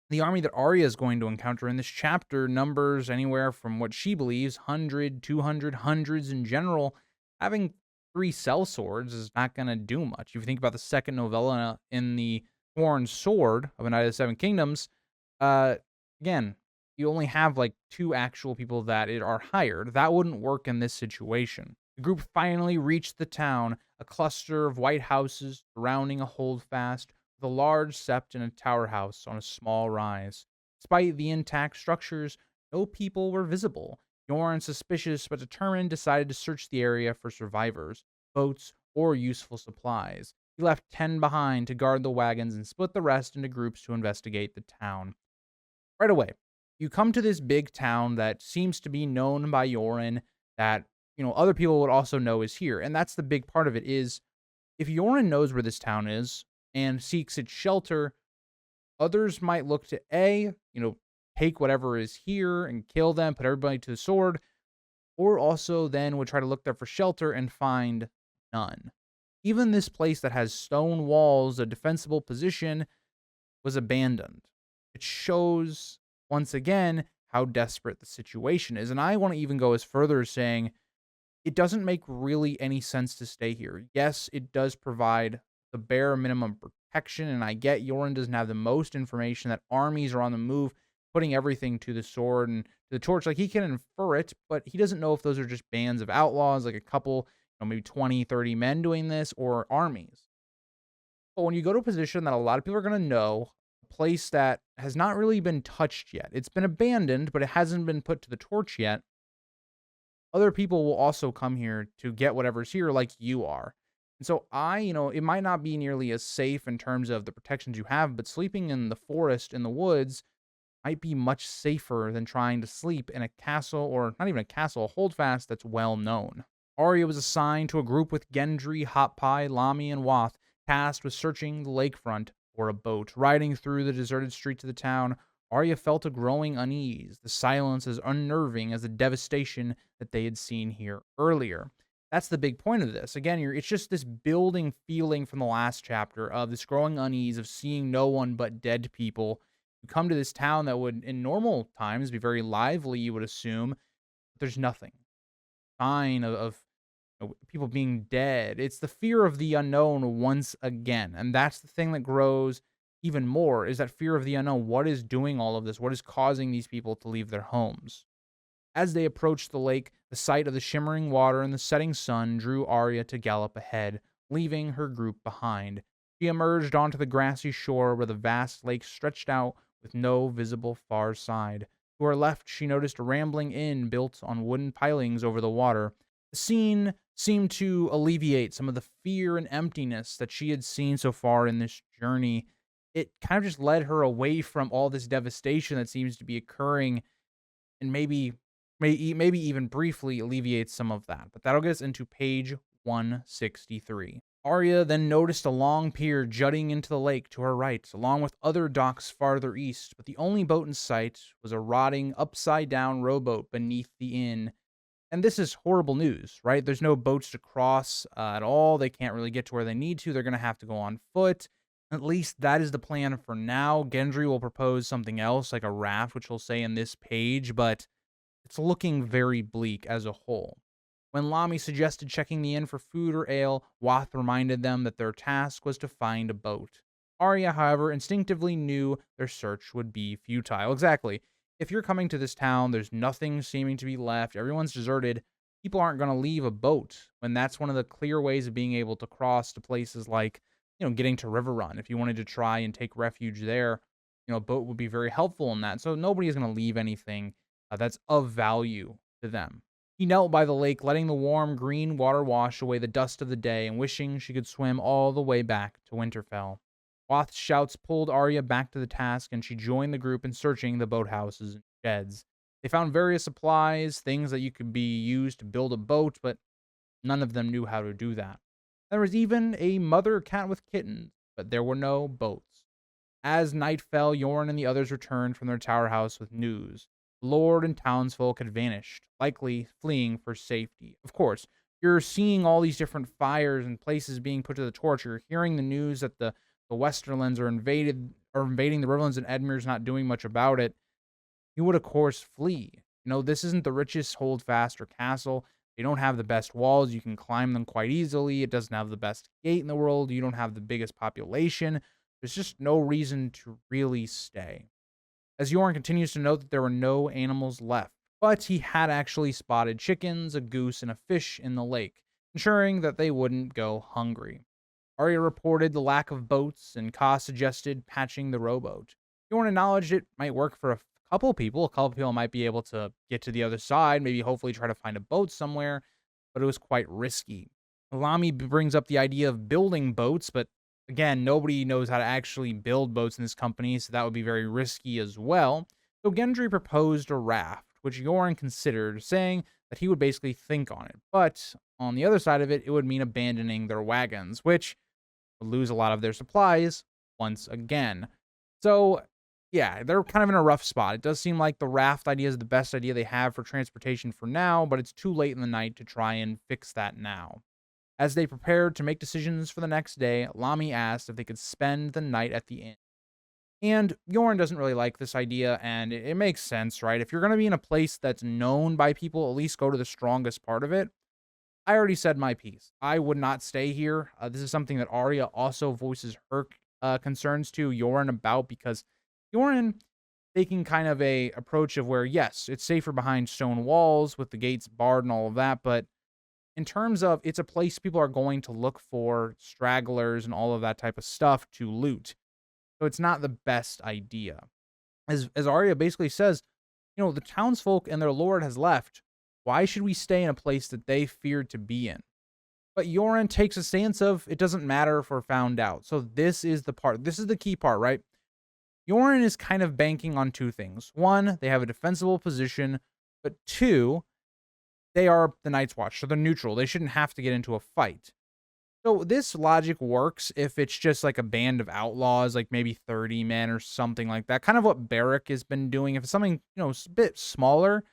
The army that Arya is going to encounter in this chapter numbers anywhere from what she believes 100, 200, hundreds in general. Having 3 sellswords is not going to do much. If you think about the second novella in the Sworn Sword of A Knight of the Seven Kingdoms, again, you only have like 2 actual people that are hired. That wouldn't work in this situation. The group finally reached the town, a cluster of white houses surrounding a holdfast, with a large sept and a tower house on a small rise. Despite the intact structures, no people were visible. Yoren, suspicious but determined, decided to search the area for survivors, boats, or useful supplies. He left 10 behind to guard the wagons and split the rest into groups to investigate the town. Right away, you come to this big town that seems to be known by Yoren, that other people would also know is here. And that's the big part of it is, if Yoren knows where this town is and seeks its shelter, others might look to take whatever is here and kill them, put everybody to the sword, or also then would try to look there for shelter and find none. Even this place that has stone walls, a defensible position, was abandoned. It shows, once again, how desperate the situation is. And I want to even go as further as saying, it doesn't make really any sense to stay here. Yes, it does provide the bare minimum protection, and I get Yoren doesn't have the most information, that armies are on the move, putting everything to the sword and to the torch. Like, he can infer it, but he doesn't know if those are just bands of outlaws, like a couple, maybe 20, 30 men doing this, or armies. But when you go to a position that a lot of people are going to know, a place that has not really been touched yet, it's been abandoned, but it hasn't been put to the torch yet, other people will also come here to get whatever's here, like you are. And so it might not be nearly as safe in terms of the protections you have, but sleeping in the forest, in the woods, might be much safer than trying to sleep in a castle, or not even a castle, a holdfast that's well known. Arya was assigned to a group with Gendry, Hotpie, Lamy, and Wath, tasked with searching the lakefront for a boat. Riding through the deserted streets of the town, Arya felt a growing unease, the silence as unnerving as the devastation that they had seen here earlier. That's the big point of this. Again, it's just this building feeling from the last chapter of this growing unease of seeing no one but dead people. You come to this town that would, in normal times, be very lively, you would assume. But there's nothing. Sign of people being dead. It's the fear of the unknown once again. And that's the thing that grows even more, is that fear of the unknown. What is doing all of this? What is causing these people to leave their homes? As they approached the lake, the sight of the shimmering water and the setting sun drew Arya to gallop ahead, leaving her group behind. She emerged onto the grassy shore where the vast lake stretched out with no visible far side. To her left, she noticed a rambling inn built on wooden pilings over the water. The scene seemed to alleviate some of the fear and emptiness that she had seen so far in this journey. It kind of just led her away from all this devastation that seems to be occurring, and maybe even briefly alleviates some of that. But that'll get us into page 163. Arya then noticed a long pier jutting into the lake to her right, along with other docks farther east, but the only boat in sight was a rotting, upside-down rowboat beneath the inn. And this is horrible news, right? There's no boats to cross at all. They can't really get to where they need to. They're going to have to go on foot. At least that is the plan for now. Gendry will propose something else, like a raft, which he'll say in this page, but it's looking very bleak as a whole. When Lamy suggested checking the inn for food or ale, Wath reminded them that their task was to find a boat. Arya, however, instinctively knew their search would be futile. Exactly. If you're coming to this town, there's nothing seeming to be left, everyone's deserted, people aren't going to leave a boat, when that's one of the clear ways of being able to cross to places like, getting to River Run. If you wanted to try and take refuge there, a boat would be very helpful in that. So nobody is going to leave anything that's of value to them. He knelt by the lake, letting the warm green water wash away the dust of the day and wishing she could swim all the way back to Winterfell. Wath's shouts pulled Arya back to the task, and she joined the group in searching the boathouses and sheds. They found various supplies, things that you could be used to build a boat, but none of them knew how to do that. There was even a mother cat with kittens, but there were no boats. As night fell, Yoren and the others returned from their tower house with news. Lord and townsfolk had vanished, likely fleeing for safety. Of course, you're seeing all these different fires and places being put to the torch. You're hearing the news that the Westerlands are invading the Riverlands, and Edmure's not doing much about it. You would, of course, flee. This isn't the richest holdfast or castle. They don't have the best walls. You can climb them quite easily. It doesn't have the best gate in the world. You don't have the biggest population. There's just no reason to really stay. As Yoren continues to note that there were no animals left, but he had actually spotted chickens, a goose, and a fish in the lake, ensuring that they wouldn't go hungry. Arya reported the lack of boats, and Ka suggested patching the rowboat. Yoren acknowledged it might work for a couple people. A couple people might be able to get to the other side, maybe hopefully try to find a boat somewhere, but it was quite risky. Lamy brings up the idea of building boats, but again, nobody knows how to actually build boats in this company, so that would be very risky as well. So Gendry proposed a raft, which Yoren considered, saying that he would basically think on it. But on the other side of it, it would mean abandoning their wagons, which would lose a lot of their supplies once again. So yeah, they're kind of in a rough spot. It does seem like the raft idea is the best idea they have for transportation for now, but it's too late in the night to try and fix that now. As they prepared to make decisions for the next day, Lamy asked if they could spend the night at the inn. And Yoren doesn't really like this idea, and it makes sense, right? If you're going to be in a place that's known by people, at least go to the strongest part of it. I already said my piece. I would not stay here. This is something that Arya also voices her concerns to Yoren about, because Yoren taking kind of a approach of where, yes, it's safer behind stone walls with the gates barred and all of that, but in terms of it's a place people are going to look for stragglers and all of that type of stuff to loot. So it's not the best idea. As Arya basically says, the townsfolk and their lord has left. Why should we stay in a place that they feared to be in? But Yoren takes a stance of, it doesn't matter if we're found out. So this is the part. This is the key part, right? Yoren is kind of banking on two things. One, they have a defensible position, but two, they are the Night's Watch, so they're neutral. They shouldn't have to get into a fight. So this logic works if it's just like a band of outlaws, like maybe 30 men or something like that. Kind of what Barrack has been doing. If it's something, a bit smaller,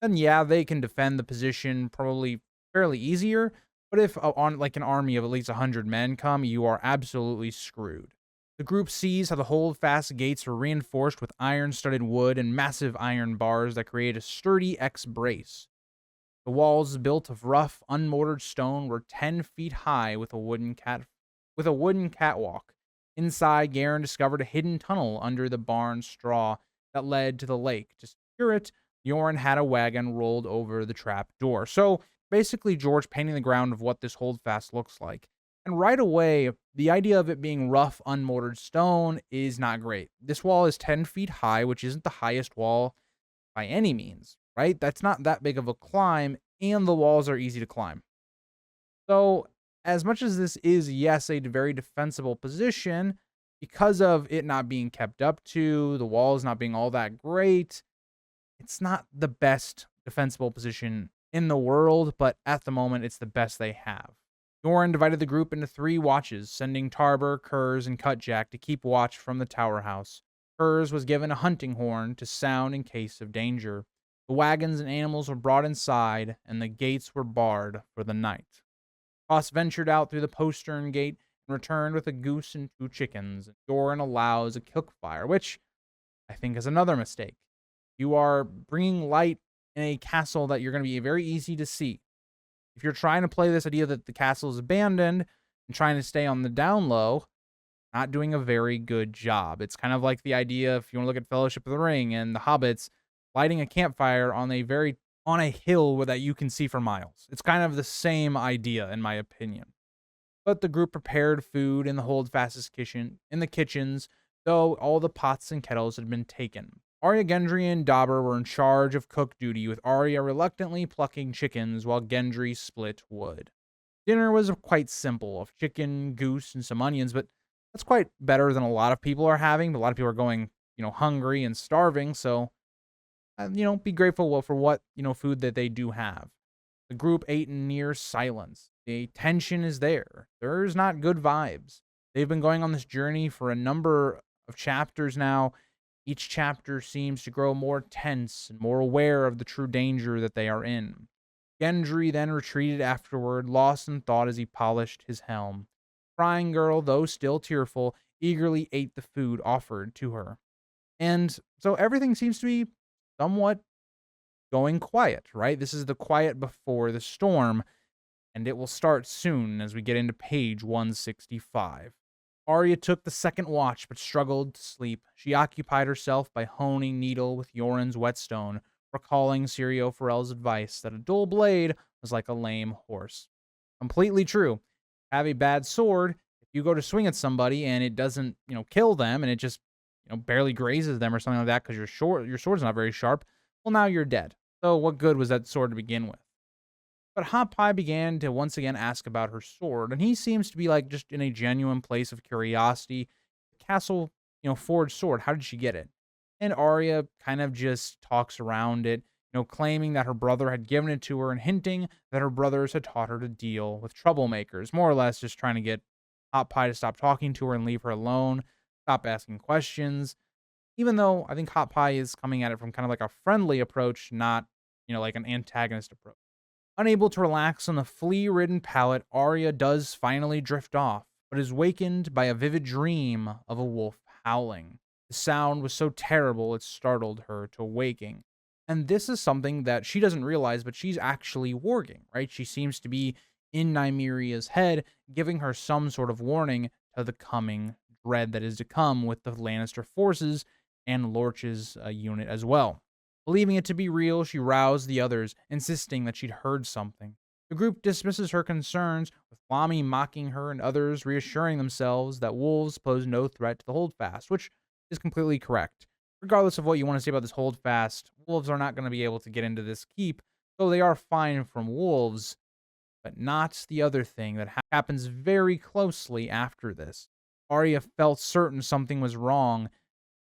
then yeah, they can defend the position probably fairly easier. But if on like an army of at least 100 men come, you are absolutely screwed. The group sees how the holdfast gates were reinforced with iron-studded wood and massive iron bars that create a sturdy X-brace. The walls, built of rough, unmortared stone, were 10 feet high with a wooden catwalk. Inside, Garen discovered a hidden tunnel under the barn straw that led to the lake. To secure it, Yoren had a wagon rolled over the trap door. So basically, George painting the ground of what this holdfast looks like. And right away, the idea of it being rough, unmortared stone is not great. This wall is 10 feet high, which isn't the highest wall by any means, right? That's not that big of a climb, and the walls are easy to climb. So, as much as this is, yes, a very defensible position, because of it not being kept up to, the walls not being all that great, it's not the best defensible position in the world, but at the moment, it's the best they have. Yoren divided the group into 3 watches, sending Tarber, Kurz, and Cutjack to keep watch from the tower house. Kurz was given a hunting horn to sound in case of danger. The wagons and animals were brought inside, and the gates were barred for the night. Ross ventured out through the postern gate and returned with a goose and 2 chickens. Yoren allows a cook fire, which I think is another mistake. You are bringing light in a castle that you're going to be very easy to see. If you're trying to play this idea that the castle is abandoned and trying to stay on the down low, not doing a very good job. It's kind of like the idea, if you want to look at Fellowship of the Ring and the Hobbits, lighting a campfire on a hill that you can see for miles. It's kind of the same idea, in my opinion. But the group prepared food in the holdfast's kitchens, though all the pots and kettles had been taken. Arya, Gendry, and Dobber were in charge of cook duty, with Arya reluctantly plucking chickens while Gendry split wood. Dinner was quite simple, of chicken, goose, and some onions, but that's quite better than a lot of people are having. But a lot of people are going, hungry and starving, so, be grateful for what, food that they do have. The group ate in near silence. The tension is there. There's not good vibes. They've been going on this journey for a number of chapters now. Each chapter seems to grow more tense and more aware of the true danger that they are in. Gendry then retreated afterward, lost in thought as he polished his helm. Crying girl, though still tearful, eagerly ate the food offered to her. And so everything seems to be somewhat going quiet, right? This is the quiet before the storm, and it will start soon as we get into page 165. Arya took the second watch, but struggled to sleep. She occupied herself by honing needle with Yoren's whetstone, recalling Syrio Forel's advice that a dull blade was like a lame horse. Completely true. Have a bad sword. If you go to swing at somebody and it doesn't, kill them, and it just, barely grazes them or something like that because your sword's not very sharp, well, now you're dead. So what good was that sword to begin with? But Hot Pie began to once again ask about her sword, and he seems to be like just in a genuine place of curiosity. Castle, forged sword, how did she get it? And Arya kind of just talks around it, claiming that her brother had given it to her and hinting that her brothers had taught her to deal with troublemakers, more or less just trying to get Hot Pie to stop talking to her and leave her alone, stop asking questions. Even though I think Hot Pie is coming at it from kind of like a friendly approach, not, like an antagonist approach. Unable to relax on the flea-ridden pallet, Arya does finally drift off, but is wakened by a vivid dream of a wolf howling. The sound was so terrible it startled her to waking. And this is something that she doesn't realize, but she's actually warging, right? She seems to be in Nymeria's head, giving her some sort of warning to the coming dread that is to come with the Lannister forces and Lorch's unit as well. Believing it to be real, she roused the others, insisting that she'd heard something. The group dismisses her concerns, with Lamy mocking her and others reassuring themselves that wolves pose no threat to the holdfast, which is completely correct. Regardless of what you want to say about this holdfast, wolves are not going to be able to get into this keep, though they are fine from wolves, but not the other thing that happens very closely after this. Arya felt certain something was wrong,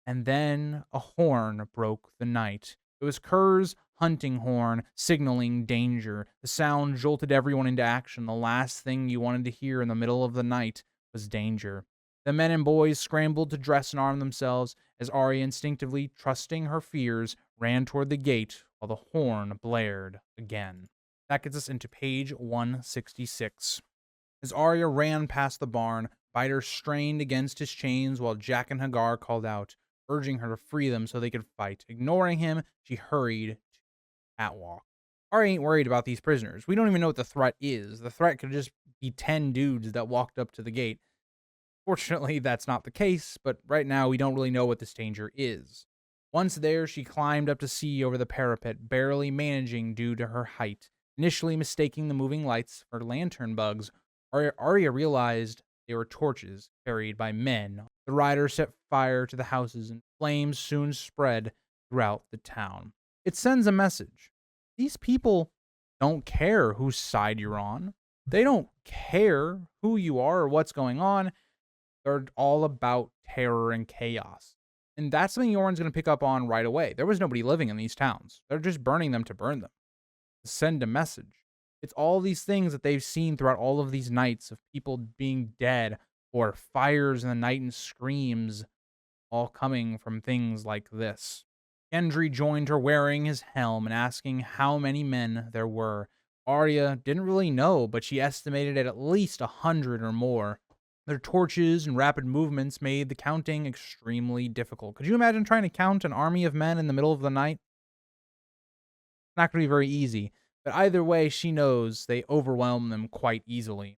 And then a horn broke the night. It was Kerr's hunting horn signaling danger. The sound jolted everyone into action. The last thing you wanted to hear in the middle of the night was danger. The men and boys scrambled to dress and arm themselves as Arya, instinctively trusting her fears, ran toward the gate while the horn blared again. That gets us into page 166. As Arya ran past the barn, Biter strained against his chains while Jack and Hagar called out, urging her to free them so they could fight. Ignoring him, she hurried to the catwalk. Arya ain't worried about these prisoners. We don't even know what the threat is. The threat could just be 10 dudes that walked up to the gate. Fortunately, that's not the case, but right now we don't really know what this danger is. Once there, she climbed up to see over the parapet, barely managing due to her height. Initially mistaking the moving lights for lantern bugs, Arya realized they were torches carried by men. The riders set fire to the houses, and flames soon spread throughout the town. It sends a message. These people don't care whose side you're on. They don't care who you are or what's going on. They're all about terror and chaos. And that's something Yoren's going to pick up on right away. There was nobody living in these towns. They're just burning them to burn them. To send a message. It's all these things that they've seen throughout all of these nights of people being dead or fires in the night and screams, all coming from things like this. Gendry joined her wearing his helm and asking how many men there were. Arya didn't really know, but she estimated at least 100 or more. Their torches and rapid movements made the counting extremely difficult. Could you imagine trying to count an army of men in the middle of the night? Not going to be very easy, but either way, she knows they overwhelm them quite easily.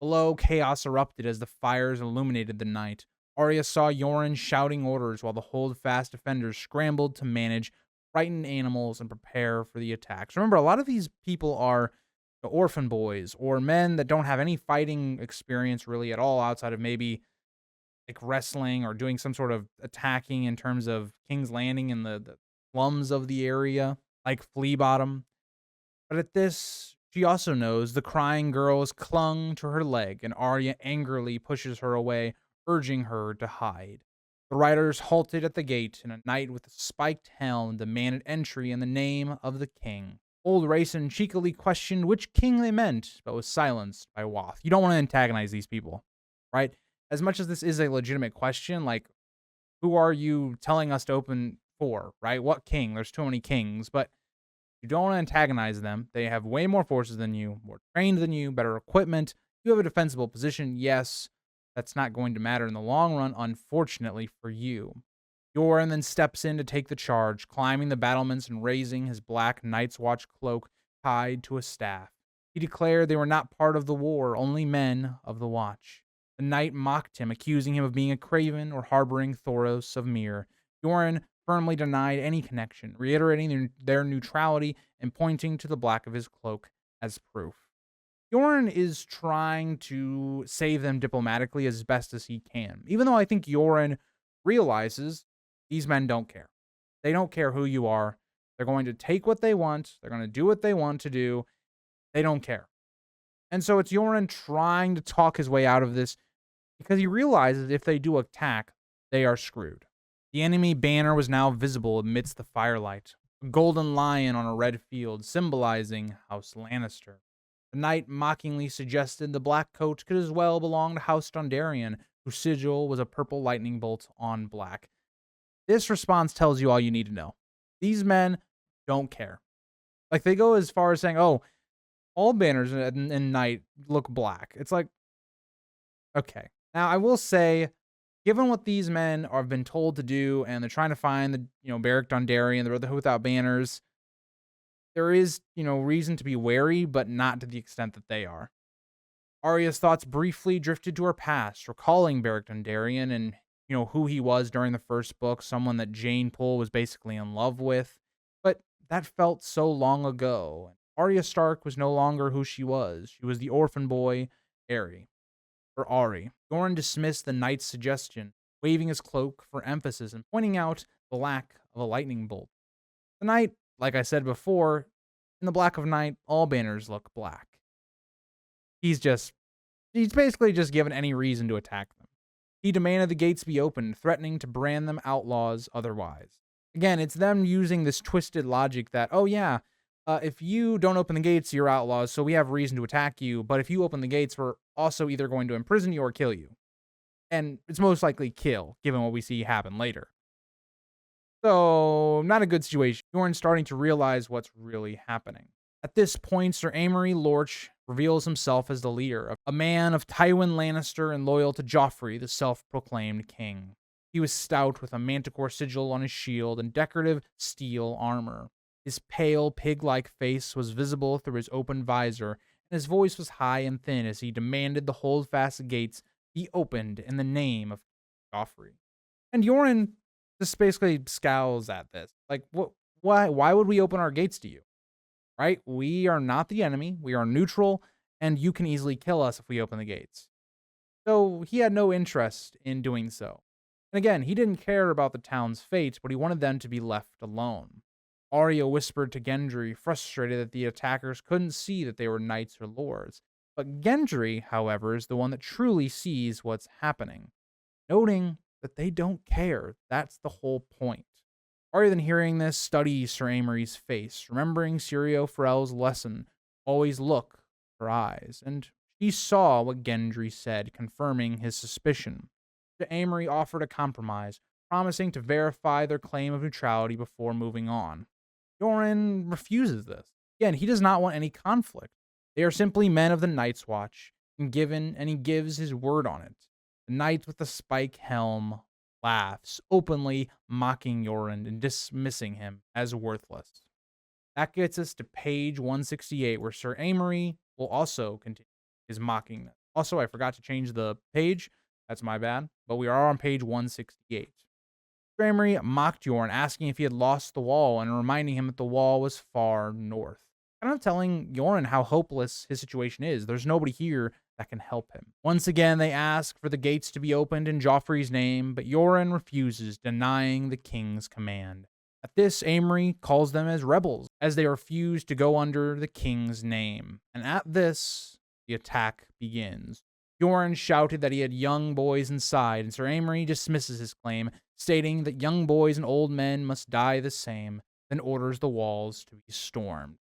Below, chaos erupted as the fires illuminated the night. Arya saw Yoren shouting orders while the hold-fast defenders scrambled to manage frightened animals and prepare for the attacks. Remember, a lot of these people are orphan boys or men that don't have any fighting experience really at all outside of maybe like wrestling or doing some sort of attacking in terms of King's Landing and the slums of the area, like Flea Bottom. But at this, she also knows the crying girls clung to her leg, and Arya angrily pushes her away, urging her to hide. The riders halted at the gate, and a knight with a spiked helm demanded entry in the name of the king. Old Rayson cheekily questioned which king they meant, but was silenced by Wath. You don't want to antagonize these people, right? As much as this is a legitimate question, like, who are you telling us to open for, right? What king? There's too many kings, but you don't want to antagonize them. They have way more forces than you, more trained than you, better equipment. You have a defensible position. Yes, that's not going to matter in the long run, unfortunately for you. Yoren then steps in to take the charge, climbing the battlements and raising his black Night's Watch cloak tied to a staff. He declared they were not part of the war, only men of the Watch. The knight mocked him, accusing him of being a craven or harboring Thoros of Myr. Yoren firmly denied any connection, reiterating their neutrality and pointing to the black of his cloak as proof. Yoren is trying to save them diplomatically as best as he can, even though I think Yoren realizes these men don't care. They don't care who you are. They're going to take what they want. They're going to do what they want to do. They don't care. And so it's Yoren trying to talk his way out of this because he realizes if they do attack, they are screwed. The enemy banner was now visible amidst the firelight, a golden lion on a red field symbolizing House Lannister. The knight mockingly suggested the black coat could as well belong to House Dondarrion, whose sigil was a purple lightning bolt on black. This response tells you all you need to know. These men don't care. Like, they go as far as saying, oh, all banners in night look black. It's like, okay. Now, I will say, given what these men have been told to do, and they're trying to find the, Beric Dondarrion, the Brotherhood Without Banners, there is, reason to be wary, but not to the extent that they are. Arya's thoughts briefly drifted to her past, recalling Beric Dondarrion and, who he was during the first book, someone that Jane Poole was basically in love with. But that felt so long ago. Arya Stark was no longer who she was. She was the orphan boy, Ari. Yoren dismissed the knight's suggestion, waving his cloak for emphasis and pointing out the lack of a lightning bolt. The knight, like I said before, in the black of night, all banners look black. He's basically just given any reason to attack them. He demanded the gates be opened, threatening to brand them outlaws otherwise. Again, it's them using this twisted logic that, oh yeah, if you don't open the gates, you're outlaws, so we have reason to attack you. But if you open the gates, we're also either going to imprison you or kill you. And it's most likely kill, given what we see happen later. So, not a good situation. Bjorn's starting to realize what's really happening. At this point, Sir Amory Lorch reveals himself as the leader, a man of Tywin Lannister and loyal to Joffrey, the self-proclaimed king. He was stout with a manticore sigil on his shield and decorative steel armor. His pale, pig-like face was visible through his open visor, and his voice was high and thin as he demanded the holdfast gates be opened in the name of Joffrey. And Yoren just basically scowls at this. Like, what? Why would we open our gates to you? Right? We are not the enemy. We are neutral, and you can easily kill us if we open the gates. So he had no interest in doing so. And again, he didn't care about the town's fate, but he wanted them to be left alone. Arya whispered to Gendry, frustrated that the attackers couldn't see that they were knights or lords. But Gendry, however, is the one that truly sees what's happening, noting that they don't care. That's the whole point. Arya, then hearing this, studies Sir Amory's face, remembering Syrio Forel's lesson, always look for eyes, and she saw what Gendry said, confirming his suspicion. Sir Amory offered a compromise, promising to verify their claim of neutrality before moving on. Yoren refuses this. Again, he does not want any conflict. They are simply men of the Night's Watch, and he gives his word on it. The knight with the spike helm laughs, openly mocking Yoren and dismissing him as worthless. That gets us to page 168, where Sir Amory will also continue his mocking them. Also, I forgot to change the page. That's my bad. But we are on page 168. Sir Amory mocked Yoren, asking if he had lost the wall and reminding him that the wall was far north. Kind of telling Yoren how hopeless his situation is. There's nobody here that can help him. Once again, they ask for the gates to be opened in Joffrey's name, but Yoren refuses, denying the king's command. At this, Amory calls them as rebels, as they refuse to go under the king's name. And at this, the attack begins. Yoren shouted that he had young boys inside, and Sir Amory dismisses his claim, stating that young boys and old men must die the same, then orders the walls to be stormed.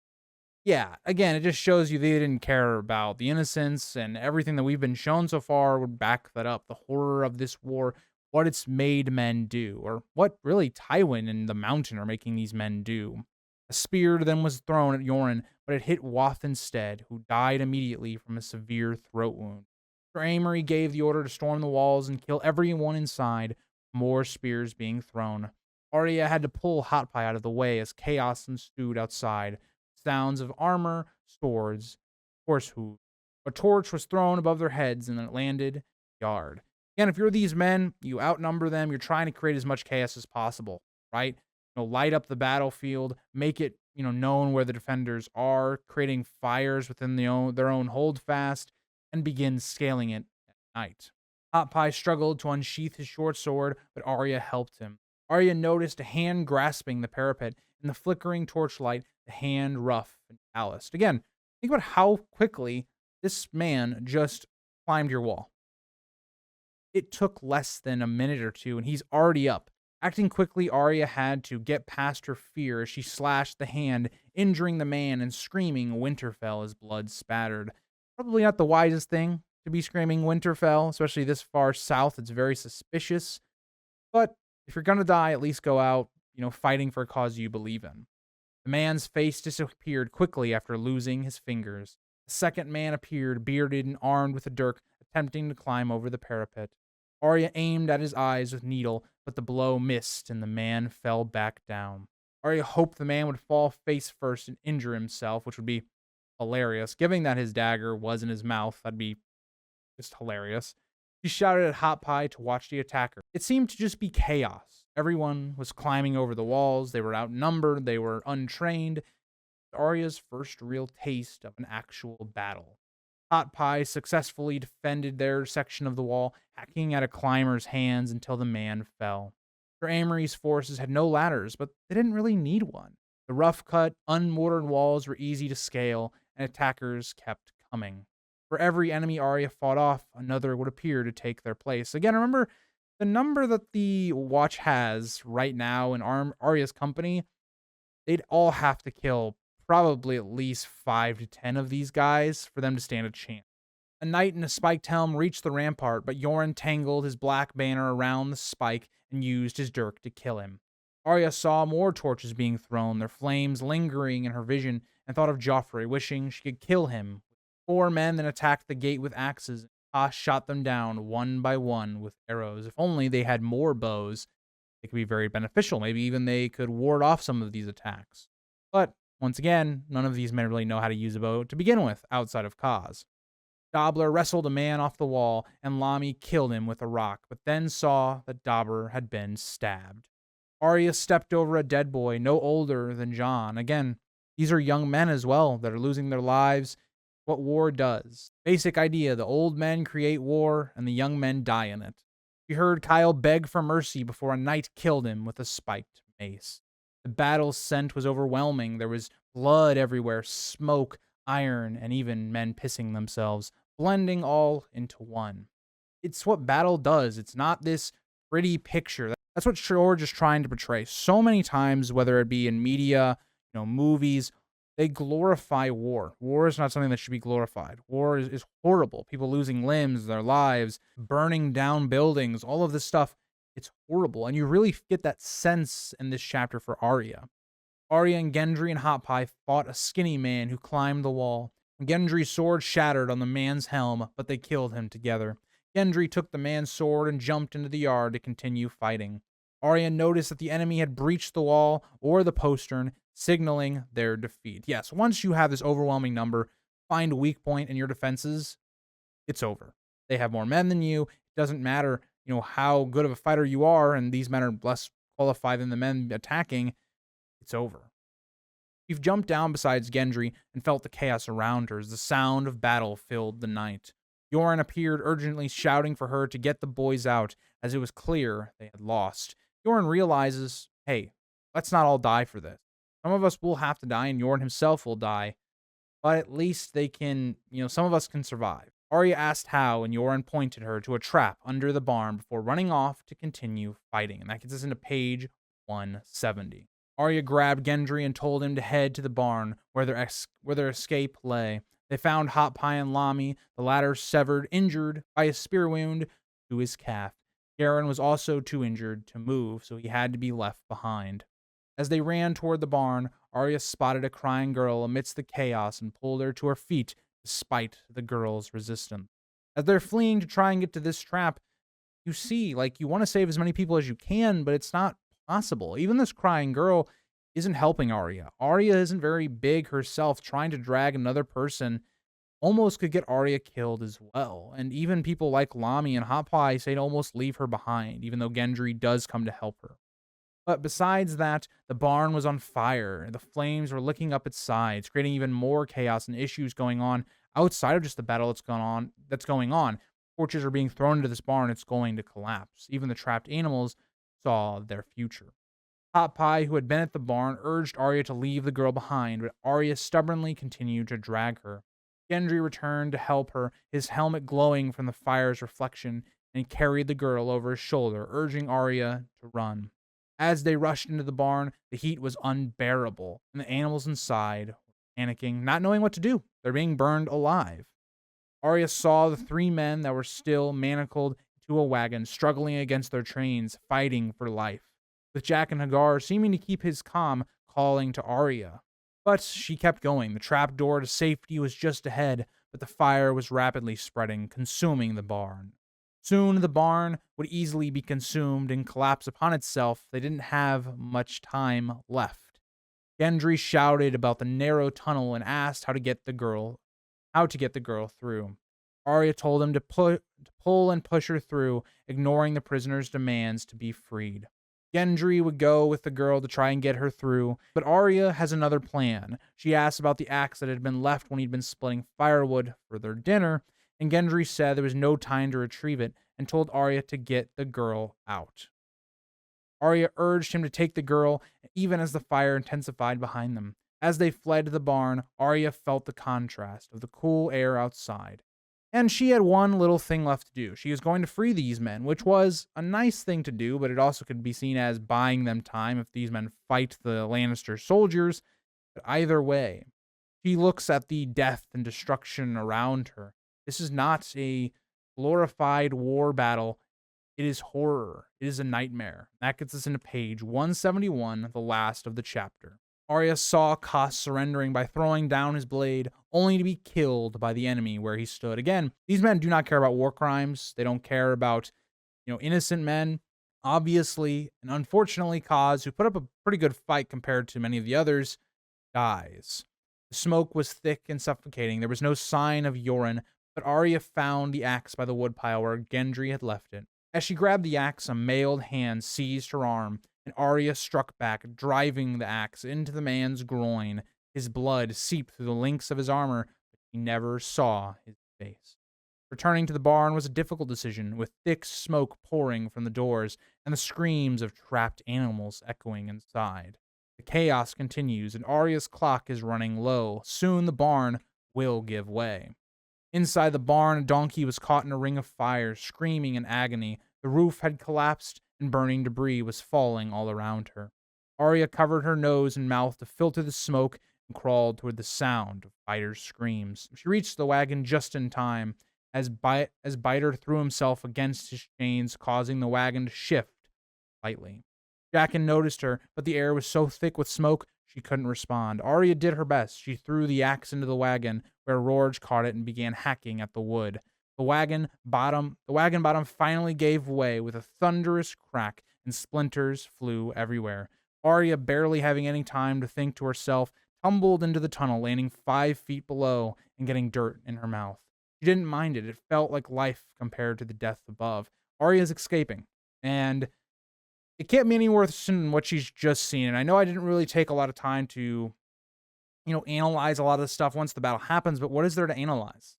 Yeah, again, it just shows you they didn't care about the innocents, and everything that we've been shown so far would back that up. The horror of this war, what it's made men do, or what really Tywin and the Mountain are making these men do. A spear then was thrown at Yoren, but it hit Wath instead, who died immediately from a severe throat wound. Sir Amory gave the order to storm the walls and kill everyone inside, more spears being thrown. Arya had to pull Hot Pie out of the way as chaos ensued outside. Sounds of armor, swords, horse hooves. A torch was thrown above their heads and it landed yard. Again, if you're these men, you outnumber them, you're trying to create as much chaos as possible, right? Light up the battlefield, make it, known where the defenders are, creating fires within their own holdfast, and begin scaling it at night. Hot Pie struggled to unsheath his short sword, but Arya helped him. Arya noticed a hand grasping the parapet. In the flickering torchlight, the hand rough and calloused. Again, think about how quickly this man just climbed your wall. It took less than a minute or two, and he's already up. Acting quickly, Arya had to get past her fear as she slashed the hand, injuring the man and screaming Winterfell as blood spattered. Probably not the wisest thing to be screaming Winterfell, especially this far south. It's very suspicious. But if you're going to die, at least go out, fighting for a cause you believe in. The man's face disappeared quickly after losing his fingers. A second man appeared, bearded and armed with a dirk, attempting to climb over the parapet. Arya aimed at his eyes with needle, but the blow missed and the man fell back down. Arya hoped the man would fall face first and injure himself, which would be hilarious. Given that his dagger was in his mouth, that'd be just hilarious. She shouted at Hot Pie to watch the attacker. It seemed to just be chaos. Everyone was climbing over the walls. They were outnumbered. They were untrained. Arya's first real taste of an actual battle. Hot Pie successfully defended their section of the wall, hacking at a climber's hands until the man fell. Sir Amory's forces had no ladders, but they didn't really need one. The rough-cut, unmortared walls were easy to scale, and attackers kept coming. For every enemy Arya fought off, another would appear to take their place. Again, remember the number that the Watch has right now in Arya's company, they'd all have to kill probably at least 5 to 10 of these guys for them to stand a chance. A knight in a spiked helm reached the rampart, but Yoren tangled his black banner around the spike and used his dirk to kill him. Arya saw more torches being thrown, their flames lingering in her vision, and thought of Joffrey, wishing she could kill him. 4 men then attacked the gate with axes. Tosh shot them down one by one with arrows. If only they had more bows, it could be very beneficial. Maybe even they could ward off some of these attacks. But once again, none of these men really know how to use a bow to begin with, outside of Kaz. Dobler wrestled a man off the wall, and Lami killed him with a rock, but then saw that Dobber had been stabbed. Arya stepped over a dead boy, no older than Jon. Again, these are young men as well that are losing their lives. What war does. Basic idea, the old men create war, and the young men die in it. She heard Kyle beg for mercy before a knight killed him with a spiked mace. The battle's scent was overwhelming. There was blood everywhere, smoke, iron, and even men pissing themselves, blending all into one. It's what battle does. It's not this pretty picture. That's what George is trying to portray. So many times, whether it be in media, movies, they glorify war. War is not something that should be glorified. War is horrible. People losing limbs, their lives, burning down buildings, all of this stuff. It's horrible. And you really get that sense in this chapter for Arya. Arya and Gendry and Hot Pie fought a skinny man who climbed the wall. Gendry's sword shattered on the man's helm, but they killed him together. Gendry took the man's sword and jumped into the yard to continue fighting. Arya noticed that the enemy had breached the wall or the postern, signaling their defeat. Yes, once you have this overwhelming number, find a weak point in your defenses, it's over. They have more men than you. It doesn't matter, how good of a fighter you are, and these men are less qualified than the men attacking. It's over. She jumped down beside Gendry and felt the chaos around her as the sound of battle filled the night. Yoren appeared urgently, shouting for her to get the boys out, as it was clear they had lost. Yoren realizes, hey, let's not all die for this. Some of us will have to die, and Yoren himself will die, but at least they can, some of us can survive. Arya asked how, and Yoren pointed her to a trap under the barn before running off to continue fighting, and that gets us into page 170. Arya grabbed Gendry and told him to head to the barn where their escape lay. They found Hot Pie and Lami, the latter severed, injured by a spear wound to his calf. Garen was also too injured to move, so he had to be left behind. As they ran toward the barn, Arya spotted a crying girl amidst the chaos and pulled her to her feet despite the girl's resistance. As they're fleeing to try and get to this trap, you see, you want to save as many people as you can, but it's not possible. Even this crying girl isn't helping Arya. Arya isn't very big herself. Trying to drag another person almost could get Arya killed as well. And even people like Lami and Hot Pie say to almost leave her behind, even though Gendry does come to help her. But besides that, the barn was on fire. The flames were licking up its sides, creating even more chaos and issues going on outside of just the battle that's going on. Torches are being thrown into this barn. It's going to collapse. Even the trapped animals saw their future. Hot Pie, who had been at the barn, urged Arya to leave the girl behind, but Arya stubbornly continued to drag her. Gendry returned to help her, his helmet glowing from the fire's reflection, and carried the girl over his shoulder, urging Arya to run. As they rushed into the barn, the heat was unbearable, and the animals inside were panicking, not knowing what to do. They're being burned alive. Arya saw the 3 men that were still manacled to a wagon, struggling against their trains, fighting for life, with Jack and Hagar seeming to keep his calm, calling to Arya. But she kept going. The trap door to safety was just ahead, but the fire was rapidly spreading, consuming the barn. Soon the barn would easily be consumed and collapse upon itself. They didn't have much time left. Gendry shouted about the narrow tunnel and asked how to get the girl through. Arya told him to pull and push her through, ignoring the prisoner's demands to be freed. Gendry would go with the girl to try and get her through, but Arya has another plan. She asked about the axe that had been left when he'd been splitting firewood for their dinner, and Gendry said there was no time to retrieve it and told Arya to get the girl out. Arya urged him to take the girl, even as the fire intensified behind them. As they fled to the barn, Arya felt the contrast of the cool air outside And she had one little thing left to do. She was going to free these men, which was a nice thing to do, but it also could be seen as buying them time if these men fight the Lannister soldiers. But either way, she looks at the death and destruction around her. This is not a glorified war battle. It is horror. It is a nightmare. That gets us into page 171, the last of the chapter. Arya saw Koss surrendering by throwing down his blade, only to be killed by the enemy where he stood. Again, these men do not care about war crimes. They don't care about, innocent men. Obviously, and unfortunately, Koss, who put up a pretty good fight compared to many of the others, dies. The smoke was thick and suffocating. There was no sign of Yoren, but Arya found the axe by the woodpile where Gendry had left it. As she grabbed the axe, a mailed hand seized her arm, and Arya struck back, driving the axe into the man's groin. His blood seeped through the links of his armor, but she never saw his face. Returning to the barn was a difficult decision, with thick smoke pouring from the doors and the screams of trapped animals echoing inside. The chaos continues, and Arya's clock is running low. Soon the barn will give way. Inside the barn, a donkey was caught in a ring of fire, screaming in agony. The roof had collapsed, and burning debris was falling all around her. Arya covered her nose and mouth to filter the smoke and crawled toward the sound of Biter's screams. She reached the wagon just in time, as Biter threw himself against his chains, causing the wagon to shift slightly. Jaqen noticed her, but the air was so thick with smoke, she couldn't respond. Arya did her best. She threw the axe into the wagon, where Rorge caught it and began hacking at the wood. The wagon bottom finally gave way with a thunderous crack, and splinters flew everywhere. Arya, barely having any time to think to herself, tumbled into the tunnel, landing 5 feet below and getting dirt in her mouth. She didn't mind it. It felt like life compared to the death above. Arya's escaping, and it can't be any worse than what she's just seen. And I know I didn't really take a lot of time to, analyze a lot of this stuff once the battle happens, but what is there to analyze?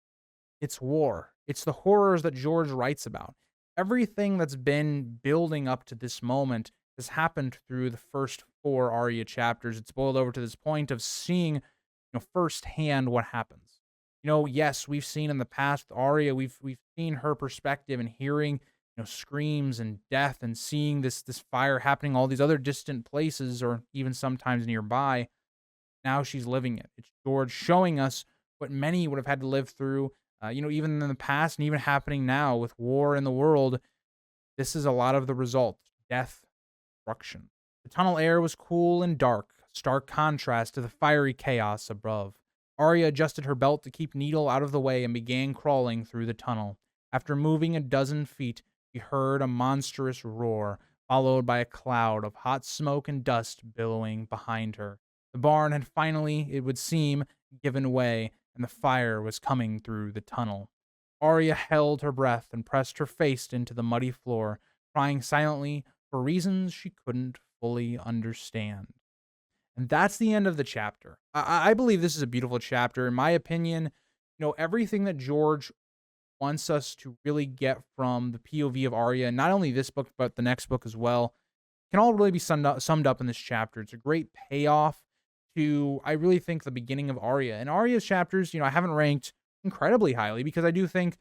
It's war. It's the horrors that George writes about. Everything that's been building up to this moment has happened through the first 4 Arya chapters. It's boiled over to this point of seeing, firsthand what happens. Yes, we've seen in the past Arya, we've seen her perspective and hearing, screams and death and seeing this fire happening all these other distant places or even sometimes nearby. Now she's living it. It's George showing us what many would have had to live through, even in the past and even happening now with war in the world. This is a lot of the result: death, destruction. The tunnel air was cool and dark, stark contrast to the fiery chaos above. Arya adjusted her belt to keep Needle out of the way and began crawling through the tunnel. After moving a dozen feet, she heard a monstrous roar, followed by a cloud of hot smoke and dust billowing behind her. The barn had finally, it would seem, given way, and the fire was coming through the tunnel. Arya held her breath and pressed her face into the muddy floor, crying silently for reasons she couldn't fully understand. And that's the end of the chapter. I believe this is a beautiful chapter. In my opinion, everything that George wants us to really get from the POV of Arya, not only this book, but the next book as well, can all really be summed up in this chapter. It's a great payoff to, I really think, the beginning of Arya. And Arya's chapters, I haven't ranked incredibly highly because I do think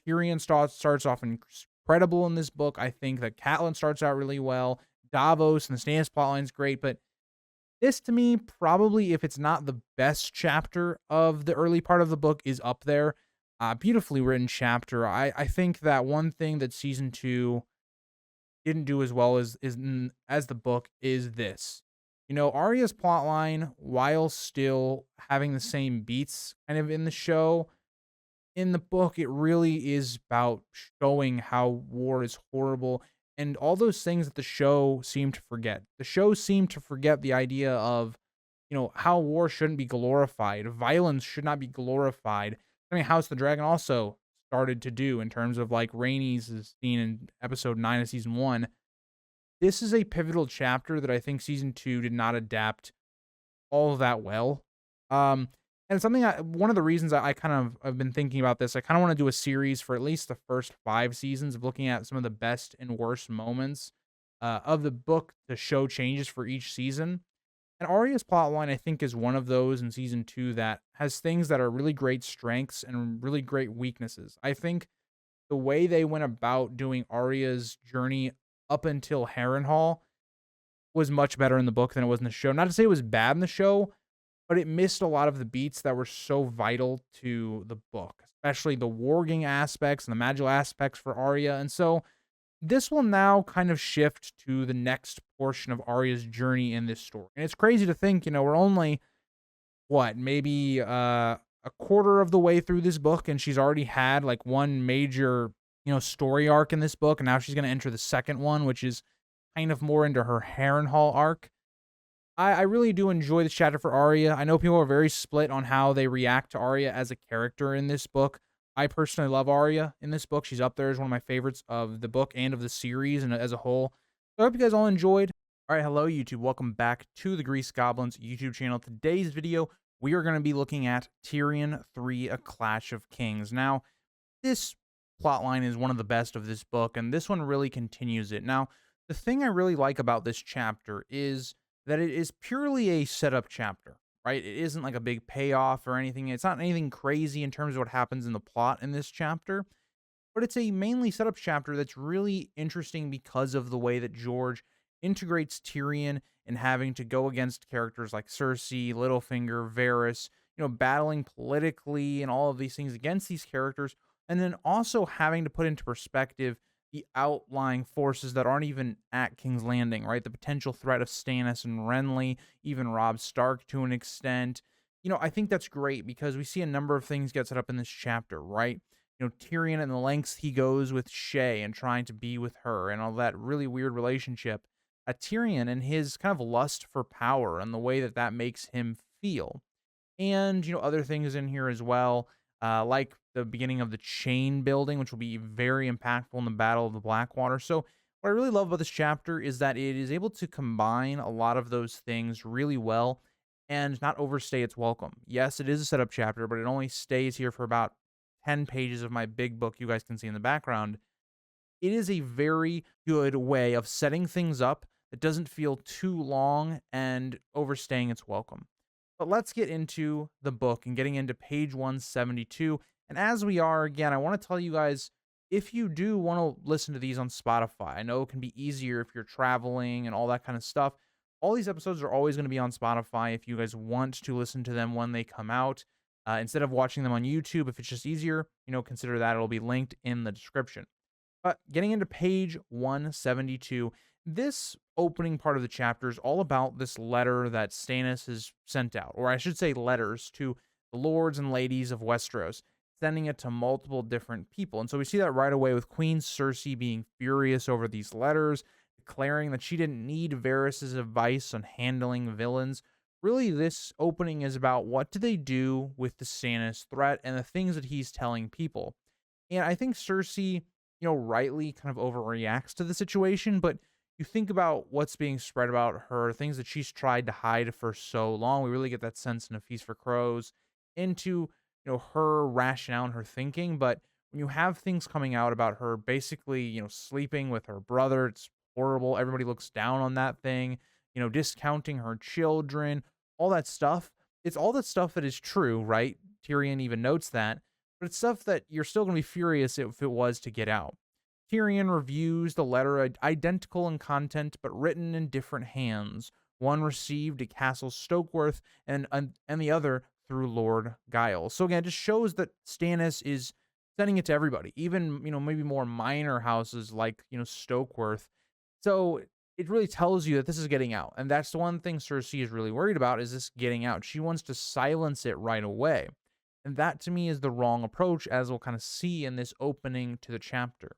Tyrion starts off incredible in this book. I think that Catelyn starts out really well. Davos and the Stannis plotline is great, but this, to me, probably, if it's not the best chapter of the early part of the book, is up there. Beautifully written chapter. I think that one thing that season 2 didn't do as well as the book is this. Arya's plotline, while still having the same beats kind of in the show, in the book, it really is about showing how war is horrible and all those things that the show seemed to forget. The show seemed to forget the idea of, how war shouldn't be glorified. Violence should not be glorified. I mean, House of the Dragon also started to do in terms of like Rhaenys' scene in episode 9 of season 1. This is a pivotal chapter that I think season 2 did not adapt all that well. And something one of the reasons I kind of have been thinking about this, I kind of want to do a series for at least the first 5 seasons of looking at some of the best and worst moments of the book to show changes for each season. And Arya's plotline, I think, is one of those in season 2 that has things that are really great strengths and really great weaknesses. I think the way they went about doing Arya's journey up until Harrenhal was much better in the book than it was in the show. Not to say it was bad in the show, but it missed a lot of the beats that were so vital to the book, especially the warging aspects and the magical aspects for Arya. And so this will now kind of shift to the next portion of Arya's journey in this story. And it's crazy to think, we're only maybe a quarter of the way through this book, and she's already had like one major, story arc in this book, and now she's going to enter the second one, which is kind of more into her Harrenhal arc. I really do enjoy this chapter for Arya. I know people are very split on how they react to Arya as a character in this book. I personally love Arya in this book. She's up there as one of my favorites of the book and of the series and as a whole. So I hope you guys all enjoyed. All right, hello YouTube. Welcome back to the Grease Goblins YouTube channel. Today's video, we are going to be looking at Tyrion III, A Clash of Kings. Now, this plotline is one of the best of this book, and this one really continues it. Now, the thing I really like about this chapter is that it is purely a setup chapter, right? It isn't like a big payoff or anything. It's not anything crazy in terms of what happens in the plot in this chapter, but it's a mainly setup chapter that's really interesting because of the way that George integrates Tyrion in having to go against characters like Cersei, Littlefinger, Varys, battling politically and all of these things against these characters, and then also having to put into perspective the outlying forces that aren't even at King's Landing, right? The potential threat of Stannis and Renly, even Robb Stark to an extent. I think that's great because we see a number of things get set up in this chapter, right? Tyrion and the lengths he goes with Shay and trying to be with her and all that really weird relationship. Tyrion and his kind of lust for power and the way that that makes him feel. And, other things in here as well, like the beginning of the chain building, which will be very impactful in the Battle of the Blackwater. So what I really love about this chapter is that it is able to combine a lot of those things really well and not overstay its welcome. Yes, it is a setup chapter, but it only stays here for about 10 pages of my big book you guys can see in the background. It is a very good way of setting things up that doesn't feel too long and overstaying its welcome. But let's get into the book and getting into page 172. And as we are, again, I want to tell you guys, if you do want to listen to these on Spotify, I know it can be easier if you're traveling and all that kind of stuff. All these episodes are always going to be on Spotify if you guys want to listen to them when they come out. Instead of watching them on YouTube, if it's just easier, consider that. It'll be linked in the description. But getting into page 172, this opening part of the chapter is all about this letter that Stannis has sent out, or I should say letters to the lords and ladies of Westeros, sending it to multiple different people. And so we see that right away with Queen Cersei being furious over these letters, declaring that she didn't need Varys' advice on handling villains. Really, this opening is about what do they do with the Stannis threat and the things that he's telling people. And I think Cersei, rightly kind of overreacts to the situation, but you think about what's being spread about her, things that she's tried to hide for so long. We really get that sense in A Feast for Crows into, her rationale and her thinking. But when you have things coming out about her basically, sleeping with her brother, it's horrible. Everybody looks down on that thing, discounting her children, all that stuff. It's all that stuff that is true, right? Tyrion even notes that, but it's stuff that you're still going to be furious if it was to get out. Tyrion reviews the letter identical in content, but written in different hands. One received at Castle Stokeworth and the other through Lord Giles. So again, it just shows that Stannis is sending it to everybody, even, maybe more minor houses like, Stokeworth. So it really tells you that this is getting out. And that's the one thing Cersei is really worried about, is this getting out. She wants to silence it right away. And that to me is the wrong approach, as we'll kind of see in this opening to the chapter.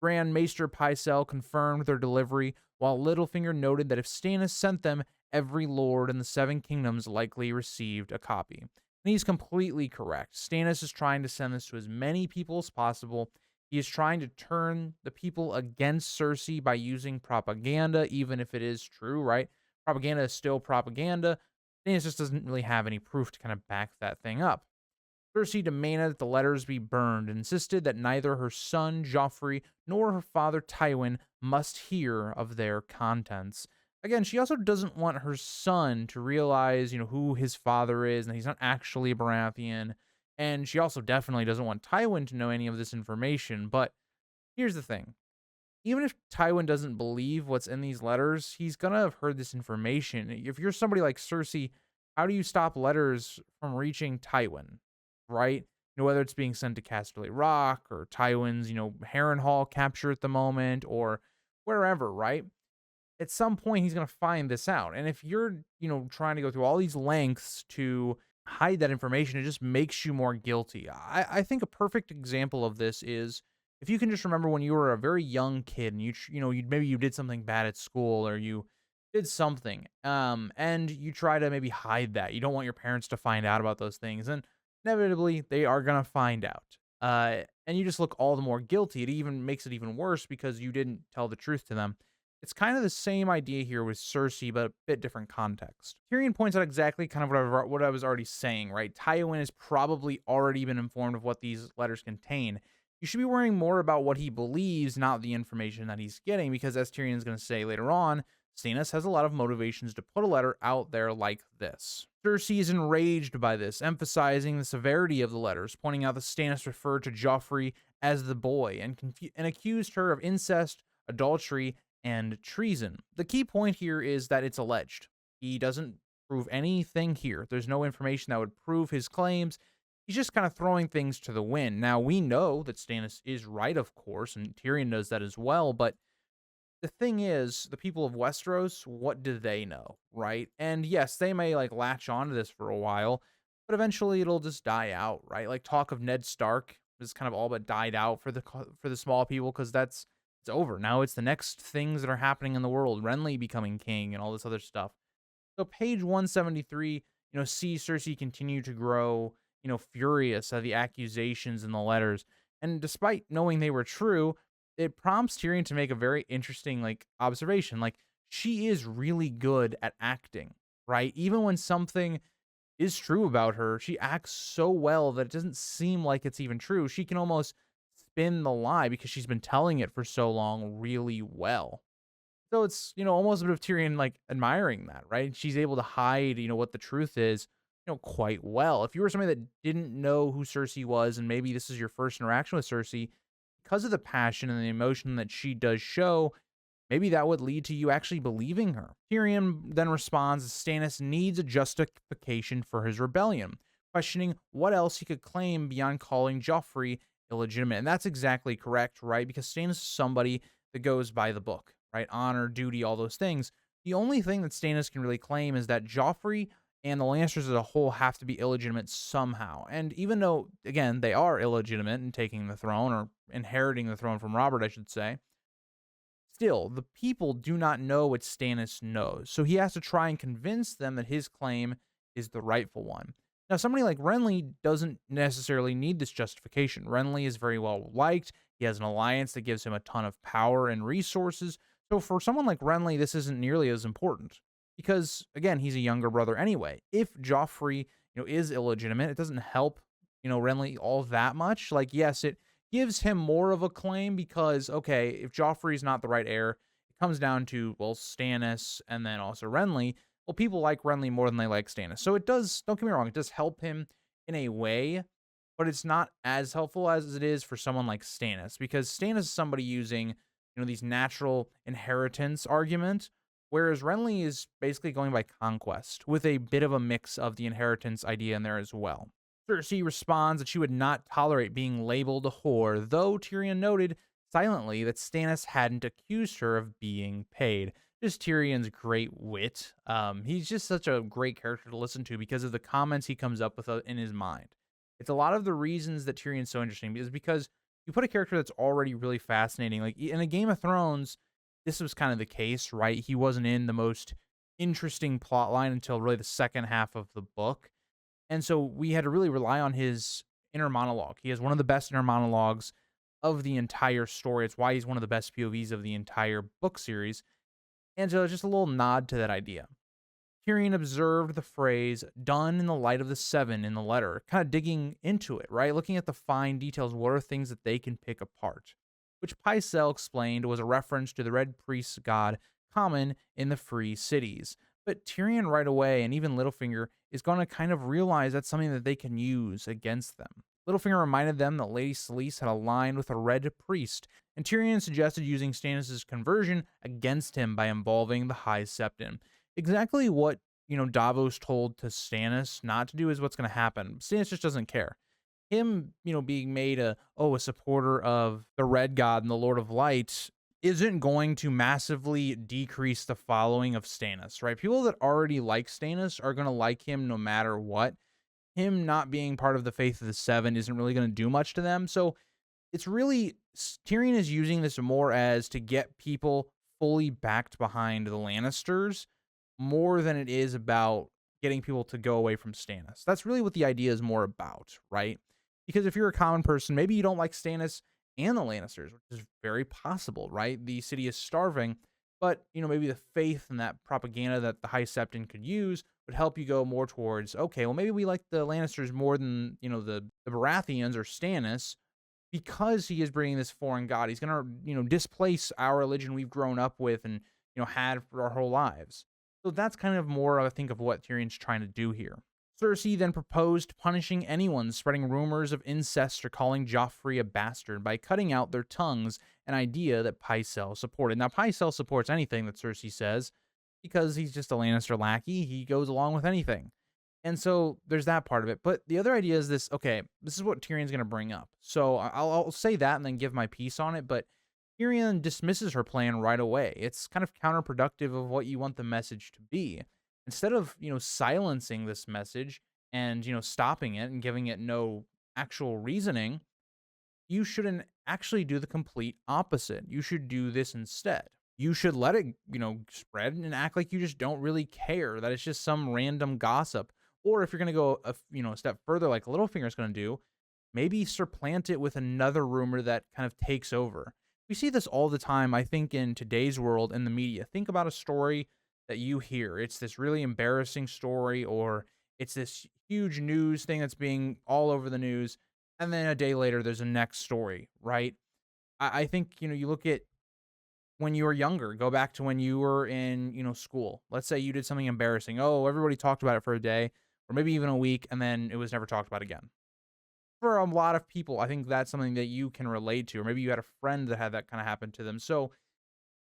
Grand Maester Pycelle confirmed their delivery, while Littlefinger noted that if Stannis sent them, every lord in the Seven Kingdoms likely received a copy. And he's completely correct. Stannis is trying to send this to as many people as possible. He is trying to turn the people against Cersei by using propaganda, even if it is true, right? Propaganda is still propaganda. Stannis just doesn't really have any proof to kind of back that thing up. Cersei demanded that the letters be burned and insisted that neither her son Joffrey nor her father Tywin must hear of their contents. Again, she also doesn't want her son to realize, who his father is and that he's not actually a Baratheon. And she also definitely doesn't want Tywin to know any of this information. But here's the thing. Even if Tywin doesn't believe what's in these letters, he's gonna have heard this information. If you're somebody like Cersei, how do you stop letters from reaching Tywin, right? Whether it's being sent to Casterly Rock or Tywin's, Harrenhal capture at the moment or wherever, right? At some point he's going to find this out. And if you're, trying to go through all these lengths to hide that information, it just makes you more guilty. I think a perfect example of this is if you can just remember when you were a very young kid and maybe you did something bad at school or you did something, and you try to maybe hide that. You don't want your parents to find out about those things. And inevitably they are going to find out. And you just look all the more guilty. It even makes it even worse because you didn't tell the truth to them. It's kind of the same idea here with Cersei, but a bit different context. Tyrion points out exactly kind of what I was already saying, right? Tywin has probably already been informed of what these letters contain. You should be worrying more about what he believes, not the information that he's getting, because as Tyrion is going to say later on, Stannis has a lot of motivations to put a letter out there like this. Cersei is enraged by this, emphasizing the severity of the letters, pointing out that Stannis referred to Joffrey as the boy and accused her of incest, adultery, and treason. The key point here is that it's alleged. He doesn't prove anything here. There's no information that would prove his claims. He's just kind of throwing things to the wind. Now, we know that Stannis is right, of course, and Tyrion knows that as well, but the thing is, the people of Westeros, what do they know, right? And yes, they may latch onto this for a while, but eventually it'll just die out, right? Like talk of Ned Stark is kind of all but died out for the small people because it's over. Now it's the next things that are happening in the world, Renly becoming king and all this other stuff. So page 173, see Cersei continue to grow, furious at the accusations and the letters. And despite knowing they were true, it prompts Tyrion to make a very interesting observation. She is really good at acting, right? Even when something is true about her, she acts so well that it doesn't seem like it's even true. She can almost spin the lie because she's been telling it for so long really well. So it's, almost a bit of Tyrion admiring that, right? She's able to hide, what the truth is, quite well. If you were somebody that didn't know who Cersei was and maybe this is your first interaction with Cersei, because of the passion and the emotion that she does show, maybe that would lead to you actually believing her. Tyrion then responds that Stannis needs a justification for his rebellion, questioning what else he could claim beyond calling Joffrey illegitimate. And that's exactly correct, right? Because Stannis is somebody that goes by the book, right? Honor, duty, all those things. The only thing that Stannis can really claim is that Joffrey and the Lannisters as a whole have to be illegitimate somehow. And even though, again, they are illegitimate in taking the throne or inheriting the throne from Robert, I should say, still, the people do not know what Stannis knows. So he has to try and convince them that his claim is the rightful one. Now, somebody like Renly doesn't necessarily need this justification. Renly is very well liked. He has an alliance that gives him a ton of power and resources. So for someone like Renly, this isn't nearly as important because, again, he's a younger brother anyway. If Joffrey, is illegitimate, it doesn't help, Renly all that much. Yes, it gives him more of a claim because, okay, if Joffrey's not the right heir, it comes down to, well, Stannis and then also Renly. Well, people like Renly more than they like Stannis. So it does, don't get me wrong, it does help him in a way, but it's not as helpful as it is for someone like Stannis because Stannis is somebody using, these natural inheritance argument, whereas Renly is basically going by conquest with a bit of a mix of the inheritance idea in there as well. Cersei responds that she would not tolerate being labeled a whore, though Tyrion noted silently that Stannis hadn't accused her of being paid. Just Tyrion's great wit. He's just such a great character to listen to because of the comments he comes up with in his mind. It's a lot of the reasons that Tyrion's so interesting is because you put a character that's already really fascinating. Like in a Game of Thrones, this was kind of the case, right? He wasn't in the most interesting plot line until really the second half of the book. And so we had to really rely on his inner monologue. He has one of the best inner monologues of the entire story. It's why he's one of the best POVs of the entire book series. And so just a little nod to that idea. Tyrion observed the phrase, done in the light of the seven in the letter, kind of digging into it, right? Looking at the fine details, what are things that they can pick apart? Which Pycelle explained was a reference to the Red Priest's god common in the free cities. But Tyrion right away, and even Littlefinger, is going to kind of realize that's something that they can use against them. Littlefinger reminded them that Lady Selyse had aligned with a red priest, and Tyrion suggested using Stannis' conversion against him by involving the High Septon. Exactly what, Davos told to Stannis not to do is what's going to happen. Stannis just doesn't care. Him, being made a supporter of the Red God and the Lord of Light isn't going to massively decrease the following of Stannis, right? People that already like Stannis are going to like him no matter what. Him not being part of the Faith of the Seven isn't really going to do much to them. So it's really, Tyrion is using this more as to get people fully backed behind the Lannisters more than it is about getting people to go away from Stannis. That's really what the idea is more about, right? Because if you're a common person, maybe you don't like Stannis and the Lannisters, which is very possible, right? The city is starving, but maybe the faith and that propaganda that the High Septon could use would help you go more towards, okay, well, maybe we like the Lannisters more than the Baratheons or Stannis, because he is bringing this foreign god. He's going to displace our religion we've grown up with and had for our whole lives. So that's kind of more, I think, of what Tyrion's trying to do here. Cersei then proposed punishing anyone spreading rumors of incest or calling Joffrey a bastard by cutting out their tongues, an idea that Pycelle supported. Now, Pycelle supports anything that Cersei says because he's just a Lannister lackey. He goes along with anything. And so there's that part of it. But the other idea is this, okay, this is what Tyrion's going to bring up. So I'll say that and then give my piece on it. But Tyrion dismisses her plan right away. It's kind of counterproductive of what you want the message to be. Instead of, silencing this message and, stopping it and giving it no actual reasoning, you shouldn't actually do the complete opposite. You should do this instead. You should let it, spread and act like you just don't really care, that it's just some random gossip. Or if you're going to go, a step further, like Littlefinger's going to do, maybe supplant it with another rumor that kind of takes over. We see this all the time, I think, in today's world in the media. Think about a story that you hear. It's this really embarrassing story, or it's this huge news thing that's being all over the news, and then a day later there's a next story, right? I think, you look at when you were younger, go back to when you were in, school. Let's say you did something embarrassing. Oh, everybody talked about it for a day, or maybe even a week, and then it was never talked about again. For a lot of people, I think that's something that you can relate to, or maybe you had a friend that had that kind of happen to them. So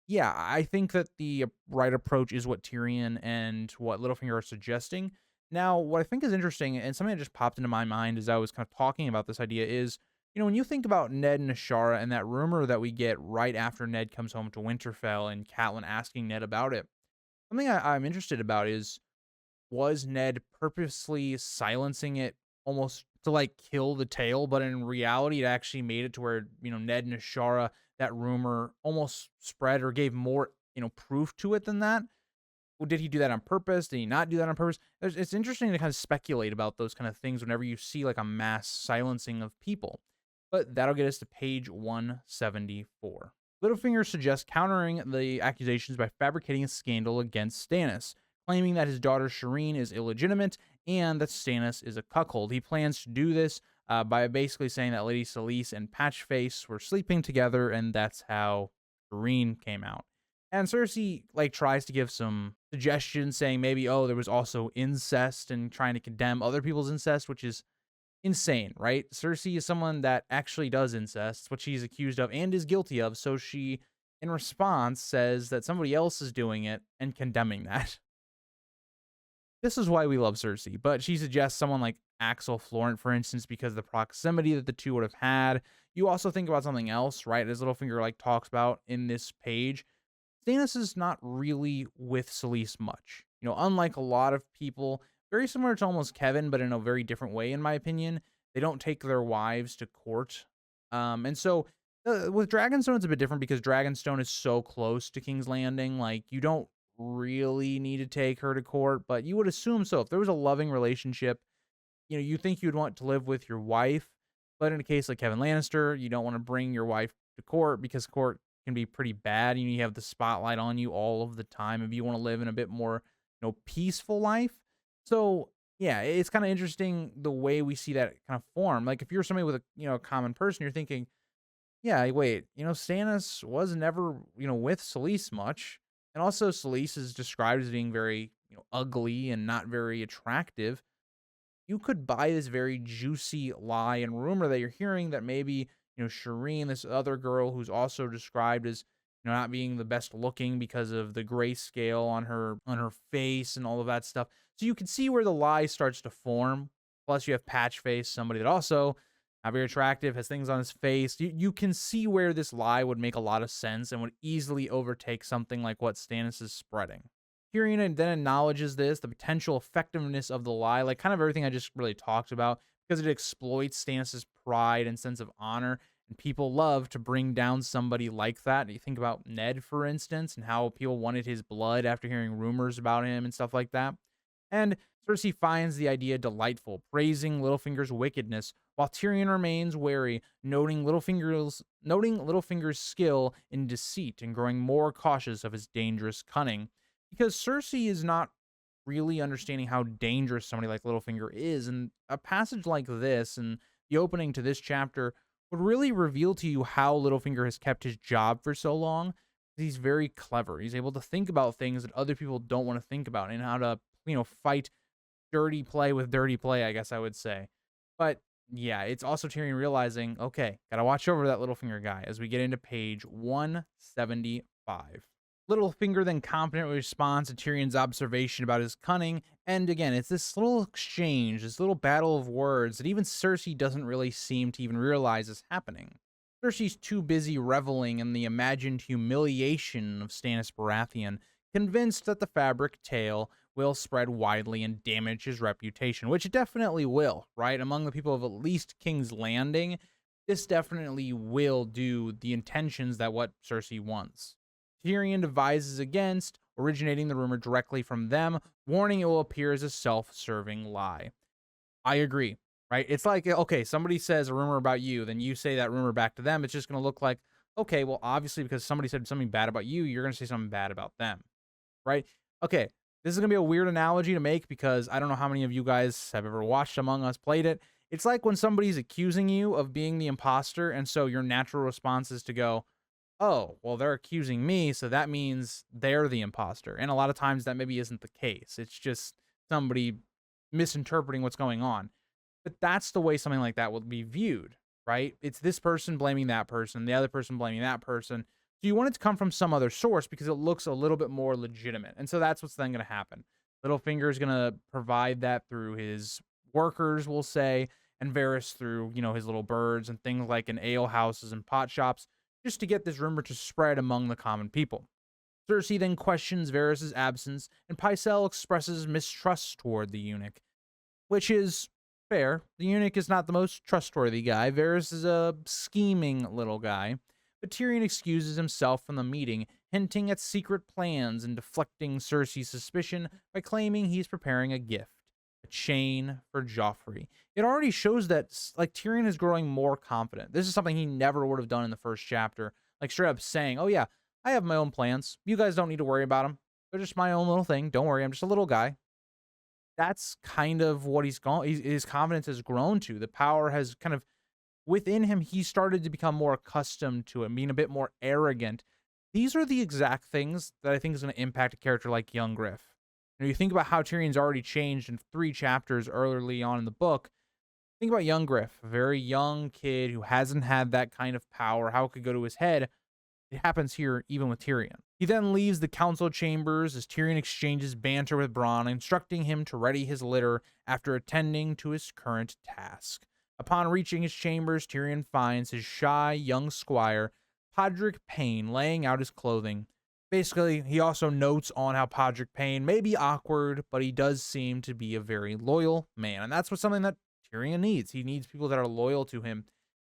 yeah, I think that the right approach is what Tyrion and what Littlefinger are suggesting. Now, what I think is interesting, and something that just popped into my mind as I was kind of talking about this idea is, when you think about Ned and Ashara and that rumor that we get right after Ned comes home to Winterfell and Catelyn asking Ned about it, something I'm interested about is, was Ned purposely silencing it almost to like kill the tale, but in reality it actually made it to where, Ned and Ashara, that rumor almost spread or gave more, proof to it than that? Well, did he do that on purpose? Did he not do that on purpose? It's interesting to kind of speculate about those kind of things whenever you see like a mass silencing of people. But that'll get us to page 174. Littlefinger suggests countering the accusations by fabricating a scandal against Stannis, claiming that his daughter Shireen is illegitimate and that Stannis is a cuckold. He plans to do this by basically saying that Lady Selyse and Patchface were sleeping together, and that's how Shireen came out. And Cersei tries to give some suggestions, saying maybe, there was also incest, and trying to condemn other people's incest, which is insane, right? Cersei is someone that actually does incest. It's what she's accused of and is guilty of. So she, in response, says that somebody else is doing it and condemning that. This is why we love Cersei, but she suggests someone like Axel Florent, for instance, because of the proximity that the two would have had. You also think about something else, right? As Littlefinger talks about in this page, Stannis is not really with Selyse much. Unlike a lot of people, very similar to almost Kevin, but in a very different way, in my opinion. They don't take their wives to court. And so with Dragonstone, it's a bit different because Dragonstone is so close to King's Landing. You don't really need to take her to court, but you would assume so. If there was a loving relationship, you think you'd want to live with your wife. But in a case like Kevin Lannister, you don't want to bring your wife to court because court can be pretty bad. You have the spotlight on you all of the time if you want to live in a bit more, peaceful life. So yeah, it's kind of interesting the way we see that kind of form. If you're somebody with a common person, you're thinking, yeah, wait, Stannis was never with Selyse much, And also, Selyse is described as being very, ugly and not very attractive. You could buy this very juicy lie and rumor that you're hearing that maybe, Shireen, this other girl who's also described as, not being the best looking because of the grayscale on her face and all of that stuff. So you can see where the lie starts to form. Plus, you have Patch Face, somebody that also not very attractive, has things on his face. You can see where this lie would make a lot of sense and would easily overtake something like what Stannis is spreading. Tyrion then acknowledges this, the potential effectiveness of the lie, like kind of everything I just really talked about, because it exploits Stannis' pride and sense of honor. And people love to bring down somebody like that. You think about Ned, for instance, and how people wanted his blood after hearing rumors about him and stuff like that. And Cersei finds the idea delightful, praising Littlefinger's wickedness, while Tyrion remains wary, noting Littlefinger's skill in deceit and growing more cautious of his dangerous cunning. Because Cersei is not really understanding how dangerous somebody like Littlefinger is, and a passage like this and the opening to this chapter would really reveal to you how Littlefinger has kept his job for so long. He's very clever. He's able to think about things that other people don't want to think about, and how to, fight dirty play with dirty play, I guess I would say. But yeah, it's also Tyrion realizing, okay, gotta watch over that Littlefinger guy as we get into page 175. Littlefinger then confidently responds to Tyrion's observation about his cunning, and again, it's this little exchange, this little battle of words that even Cersei doesn't really seem to even realize is happening. Cersei's too busy reveling in the imagined humiliation of Stannis Baratheon, convinced that the fabric tale will spread widely and damage his reputation, which it definitely will, right? Among the people of at least King's Landing, this definitely will do the intentions that what Cersei wants. Tyrion devises against originating the rumor directly from them, warning it will appear as a self-serving lie. I agree, right? It's like, okay, somebody says a rumor about you, then you say that rumor back to them. It's just going to look like, okay, well, obviously, because somebody said something bad about you, you're going to say something bad about them, right? Okay, this is going to be a weird analogy to make because I don't know how many of you guys have ever watched Among Us, played it. It's like when somebody's accusing you of being the imposter, and so your natural response is to go, oh, well, they're accusing me, so that means they're the imposter. And a lot of times that maybe isn't the case. It's just somebody misinterpreting what's going on. But that's the way something like that will be viewed, right? It's this person blaming that person, the other person blaming that person. So you want it to come from some other source because it looks a little bit more legitimate. And so that's what's then going to happen. Littlefinger is going to provide that through his workers, we'll say, and Varys through, his little birds and things like in ale houses and pot shops, just to get this rumor to spread among the common people. Cersei then questions Varys' absence, and Pycelle expresses mistrust toward the eunuch, which is fair. The eunuch is not the most trustworthy guy. Varys is a scheming little guy. But Tyrion excuses himself from the meeting, hinting at secret plans and deflecting Cersei's suspicion by claiming he's preparing a gift, a chain for Joffrey. It already shows that, like, Tyrion is growing more confident. This is something he never would have done in the first chapter. Like, straight up saying, oh yeah, I have my own plans. You guys don't need to worry about them. They're just my own little thing. Don't worry, I'm just a little guy. That's kind of what his confidence has grown to. The power has kind of, within him, he started to become more accustomed to it, being a bit more arrogant. These are the exact things that I think is going to impact a character like young Griff. You think about how Tyrion's already changed in 3 chapters early on in the book. Think about young Griff, a very young kid who hasn't had that kind of power, how it could go to his head. It happens here even with Tyrion. He then leaves the council chambers as Tyrion exchanges banter with Bronn, instructing him to ready his litter after attending to his current task. Upon reaching his chambers, Tyrion finds his shy young squire, Podrick Payne, laying out his clothing. Basically, he also notes on how Podrick Payne may be awkward, but he does seem to be a very loyal man. And that's something that Tyrion needs. He needs people that are loyal to him.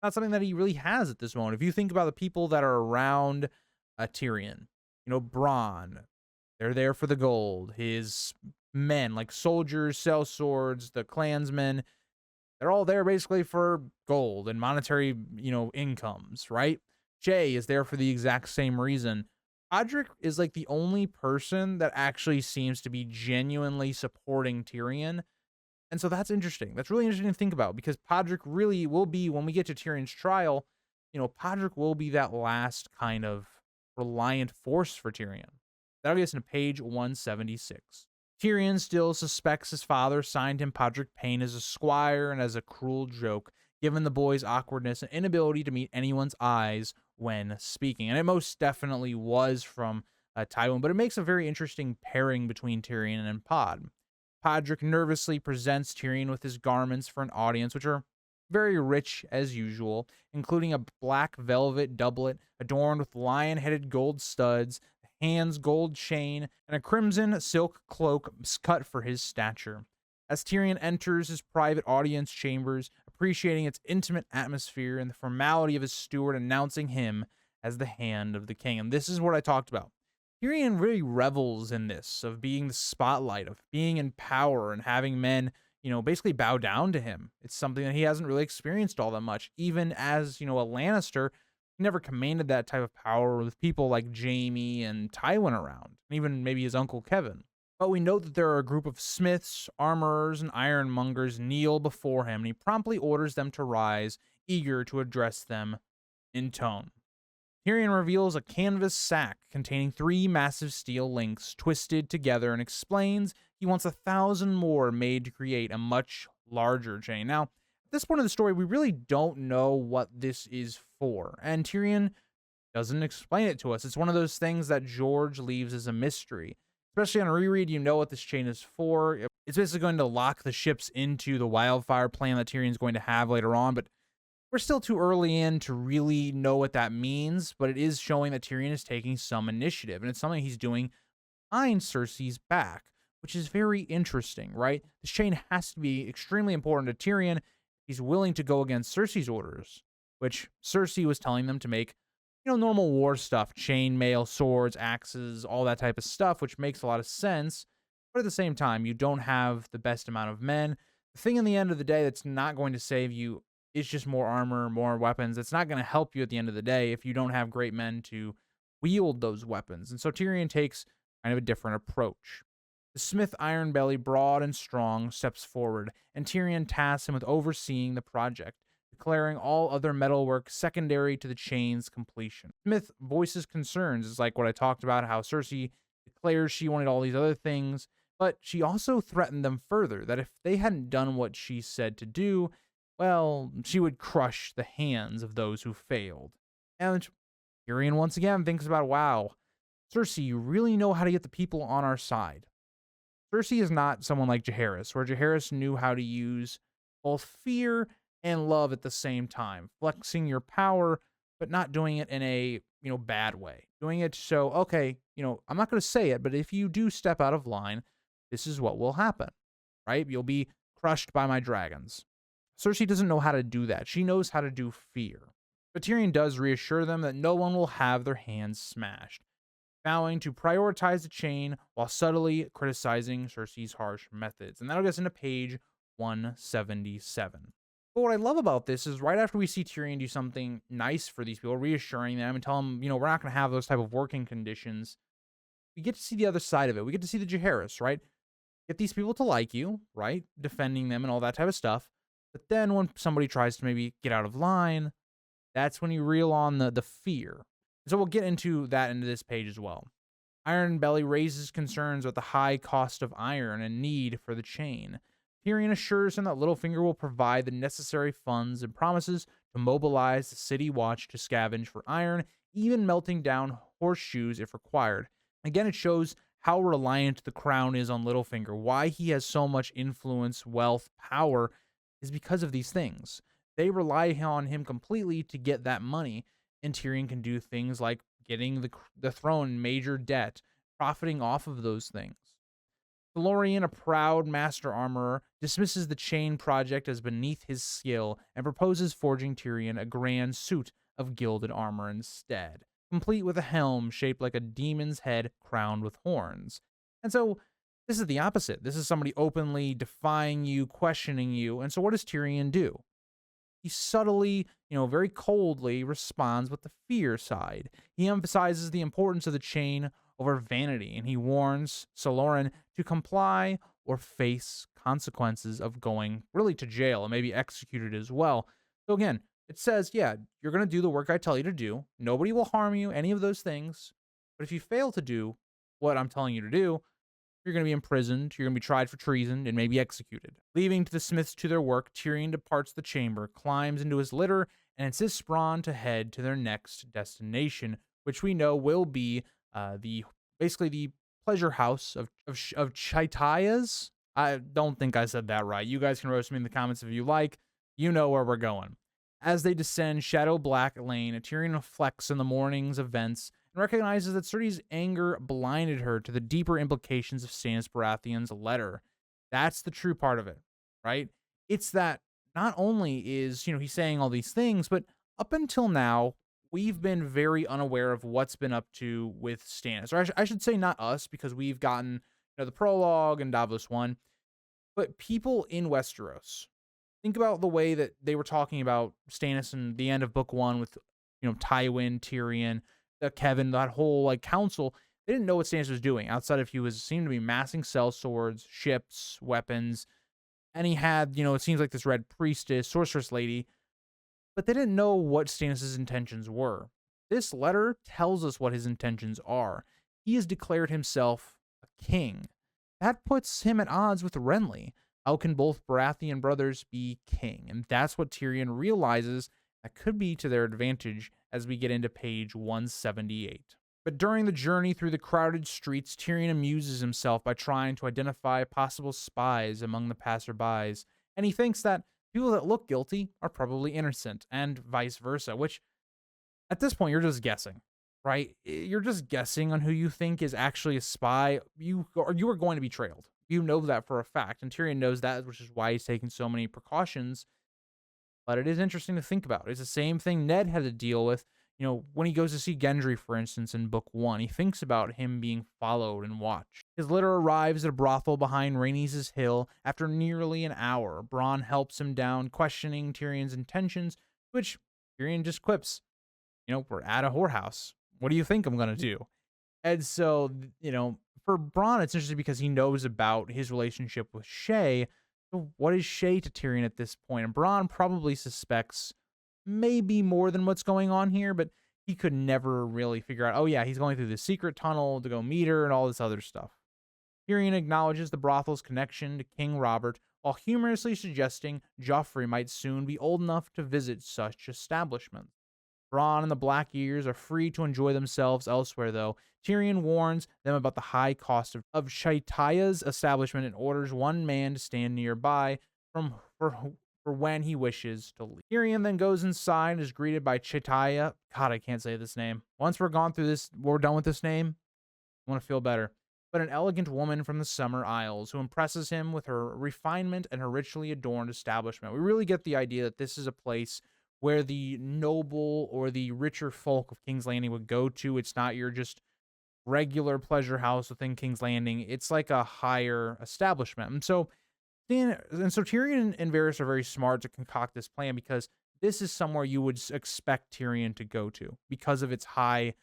Not something that he really has at this moment. If you think about the people that are around Tyrion, Bronn, they're there for the gold. His men, like soldiers, sellswords, the clansmen, they're all there basically for gold and monetary, incomes, right? Jay is there for the exact same reason. Podrick is like the only person that actually seems to be genuinely supporting Tyrion. And so that's interesting. That's really interesting to think about because Podrick really will be, when we get to Tyrion's trial, Podrick will be that last kind of reliant force for Tyrion. That'll get us into page 176. Tyrion still suspects his father signed him Podrick Payne as a squire and as a cruel joke, given the boy's awkwardness and inability to meet anyone's eyes when speaking. And it most definitely was from Tywin, but it makes a very interesting pairing between Tyrion and Pod. Podrick nervously presents Tyrion with his garments for an audience, which are very rich as usual, including a black velvet doublet adorned with lion-headed gold studs, hands gold chain, and a crimson silk cloak cut for his stature. As Tyrion enters his private audience chambers, appreciating its intimate atmosphere and the formality of his steward announcing him as the hand of the king. And this is what I talked about. Tyrion really revels in this, of being the spotlight, of being in power and having men, basically bow down to him. It's something that he hasn't really experienced all that much. Even as, a Lannister, he never commanded that type of power with people like Jaime and Tywin around, and even maybe his uncle Kevin. But we know that there are a group of smiths, armorers, and ironmongers kneel before him, and he promptly orders them to rise, eager to address them in tone. Tyrion reveals a canvas sack containing 3 massive steel links twisted together and explains he wants 1,000 more made to create a much larger chain. Now, at this point of the story, we really don't know what this is for, and Tyrion doesn't explain it to us. It's one of those things that George leaves as a mystery. Especially on a reread, you know what this chain is for. It's basically going to lock the ships into the wildfire plan that Tyrion's going to have later on, but we're still too early in to really know what that means, but it is showing that Tyrion is taking some initiative, and it's something he's doing behind Cersei's back, which is very interesting, right? This chain has to be extremely important to Tyrion. He's willing to go against Cersei's orders, which Cersei was telling them to make, normal war stuff, chainmail, swords, axes, all that type of stuff, which makes a lot of sense. But at the same time, you don't have the best amount of men. The thing in the end of the day that's not going to save you is just more armor, more weapons. It's not going to help you at the end of the day if you don't have great men to wield those weapons. And so Tyrion takes kind of a different approach. The smith Ironbelly, broad and strong, steps forward, and Tyrion tasks him with overseeing the project, declaring all other metalwork secondary to the chain's completion. Smith voices concerns. It's like what I talked about, how Cersei declares she wanted all these other things, but she also threatened them further, that if they hadn't done what she said to do, well, she would crush the hands of those who failed. And Tyrion once again thinks about, wow, Cersei, you really know how to get the people on our side. Cersei is not someone like Jaehaerys, where Jaehaerys knew how to use both fear and love at the same time, flexing your power, but not doing it in a, bad way. Doing it so, okay, I'm not going to say it, but if you do step out of line, this is what will happen, right? You'll be crushed by my dragons. Cersei doesn't know how to do that. She knows how to do fear. But Tyrion does reassure them that no one will have their hands smashed, vowing to prioritize the chain while subtly criticizing Cersei's harsh methods. And that'll get us into page 177. But what I love about this is right after we see Tyrion do something nice for these people, reassuring them and tell them, we're not going to have those type of working conditions, we get to see the other side of it. We get to see the Jaehaerys, right? Get these people to like you, right? Defending them and all that type of stuff. But then when somebody tries to maybe get out of line, that's when you reel on the fear. So we'll get into that into this page as well. Ironbelly raises concerns about the high cost of iron and need for the chain. Tyrion assures him that Littlefinger will provide the necessary funds and promises to mobilize the city watch to scavenge for iron, even melting down horseshoes if required. Again, it shows how reliant the crown is on Littlefinger. Why he has so much influence, wealth, power is because of these things. They rely on him completely to get that money, and Tyrion can do things like getting the throne major debt, profiting off of those things. Valorian, a proud master armorer, dismisses the chain project as beneath his skill and proposes forging Tyrion a grand suit of gilded armor instead, complete with a helm shaped like a demon's head crowned with horns. And so this is the opposite. This is somebody openly defying you, questioning you. And so what does Tyrion do? He subtly, very coldly responds with the fear side. He emphasizes the importance of the chain over vanity, and he warns Soloran to comply or face consequences of going really to jail and maybe executed as well. So again, it says, yeah, you're going to do the work I tell you to do. Nobody will harm you, any of those things. But if you fail to do what I'm telling you to do, you're going to be imprisoned, you're going to be tried for treason, and maybe executed. Leaving to the smiths to their work, Tyrion departs the chamber, climbs into his litter, and insists Bronn to head to their next destination, which we know will be the basically the pleasure house of Chaitaya's. I don't think I said that right. You guys can roast me in the comments if you like. You know where we're going. As they descend Shadow Black Lane, Tyrion reflects on the morning's events and recognizes that Cersei's anger blinded her to the deeper implications of Stannis Baratheon's letter. That's the true part of it, right? It's that not only is, he's saying all these things, but up until now, we've been very unaware of what's been up to with Stannis. Or I should say not us, because we've gotten, the prologue and Davos 1, but people in Westeros. Think about the way that they were talking about Stannis in the end of book 1 with, Tywin, Tyrion, Kevin, that whole council. They didn't know what Stannis was doing outside of seemed to be massing sellswords, ships, weapons, and he had, it seems like this red priestess, sorceress lady, but they didn't know what Stannis' intentions were. This letter tells us what his intentions are. He has declared himself a king. That puts him at odds with Renly. How can both Baratheon brothers be king? And that's what Tyrion realizes that could be to their advantage as we get into page 178. But during the journey through the crowded streets, Tyrion amuses himself by trying to identify possible spies among the passerbys, and he thinks that people that look guilty are probably innocent, and vice versa, which at this point you're just guessing, right? You're just guessing on who you think is actually a spy. You are going to be trailed. You know that for a fact, and Tyrion knows that, which is why he's taking so many precautions. But it is interesting to think about. It's the same thing Ned had to deal with, when he goes to see Gendry, for instance, in book 1. He thinks about him being followed and watched. His litter arrives at a brothel behind Rhaenys' hill after nearly an hour. Bronn helps him down, questioning Tyrion's intentions, which Tyrion just quips, we're at a whorehouse. What do you think I'm going to do? And so, for Bronn, it's interesting because he knows about his relationship with Shae. So what is Shae to Tyrion at this point? And Bronn probably suspects maybe more than what's going on here, but he could never really figure out, oh yeah, he's going through the secret tunnel to go meet her and all this other stuff. Tyrion acknowledges the brothel's connection to King Robert, while humorously suggesting Joffrey might soon be old enough to visit such establishments. Bronn and the Black Ears are free to enjoy themselves elsewhere, though. Tyrion warns them about the high cost of Chaitaya's establishment and orders one man to stand nearby for when he wishes to leave. Tyrion then goes inside and is greeted by Chaitaya. God, I can't say this name. Once we're done with this name, I want to feel better. But an elegant woman from the Summer Isles who impresses him with her refinement and her richly adorned establishment. We really get the idea that this is a place where the noble or the richer folk of King's Landing would go to. It's not your just regular pleasure house within King's Landing. It's like a higher establishment. And so Tyrion and Varys are very smart to concoct this plan, because this is somewhere you would expect Tyrion to go to because of its high,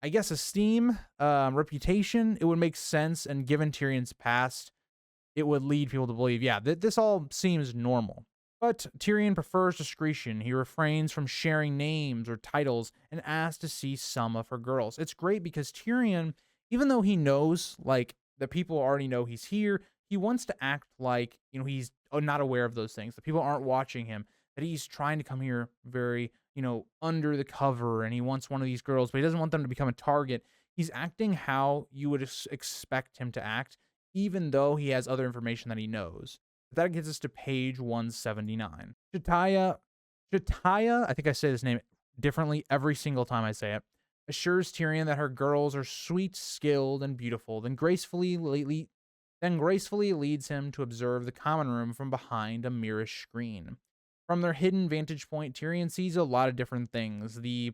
I guess, esteem, reputation. It would make sense, and given Tyrion's past, it would lead people to believe, yeah, this all seems normal. But Tyrion prefers discretion. He refrains from sharing names or titles and asks to see some of her girls. It's great because Tyrion, even though he knows, the people already know he's here, he wants to act like, he's not aware of those things. The people aren't watching him, that he's trying to come here very, under the cover, and he wants one of these girls, but he doesn't want them to become a target. He's acting how you would expect him to act, even though he has other information that he knows. That gets us to page 179. Chaitaya, I think I say this name differently every single time I say it, assures Tyrion that her girls are sweet, skilled, and beautiful, then gracefully leads him to observe the common room from behind a mirrorish screen. From their hidden vantage point, Tyrion sees a lot of different things, the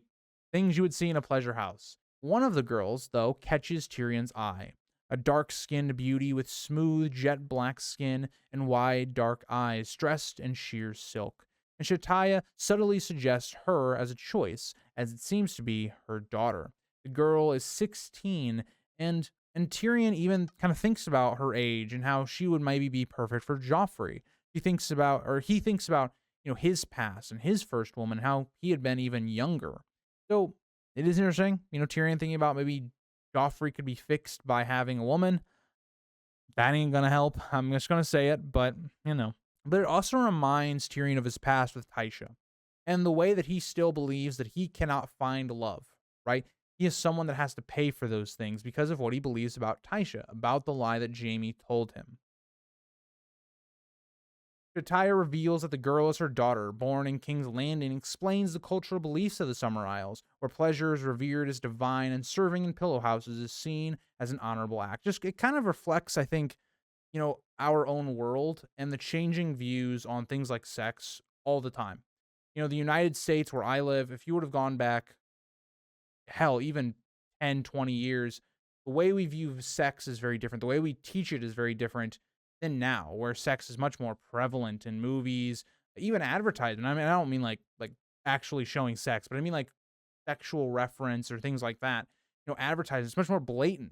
things you would see in a pleasure house. One of the girls, though, catches Tyrion's eye. A dark-skinned beauty with smooth, jet-black skin and wide, dark eyes, dressed in sheer silk. And Chaitaya subtly suggests her as a choice, as it seems to be her daughter. The girl is 16, and Tyrion even kind of thinks about her age and how she would maybe be perfect for Joffrey. He thinks about his past and his first woman, how he had been even younger. So it is interesting, Tyrion thinking about maybe Joffrey could be fixed by having a woman. That ain't gonna help. I'm just gonna say it, but you know. But it also reminds Tyrion of his past with Tysha and the way that he still believes that he cannot find love, right? He is someone that has to pay for those things because of what he believes about Tysha, about the lie that Jaime told him. Shataya reveals that the girl is her daughter, born in King's Landing, and explains the cultural beliefs of the Summer Isles, where pleasure is revered as divine and serving in pillow houses is seen as an honorable act. Just it kind of reflects, I think, our own world and the changing views on things like sex all the time. The United States where I live, if you would have gone back, hell, even 10, 20 years, the way we view sex is very different. The way we teach it is very different than now, where sex is much more prevalent in movies, even advertisement. I mean, I don't mean like actually showing sex, but I mean like sexual reference or things like that. Advertising is much more blatant.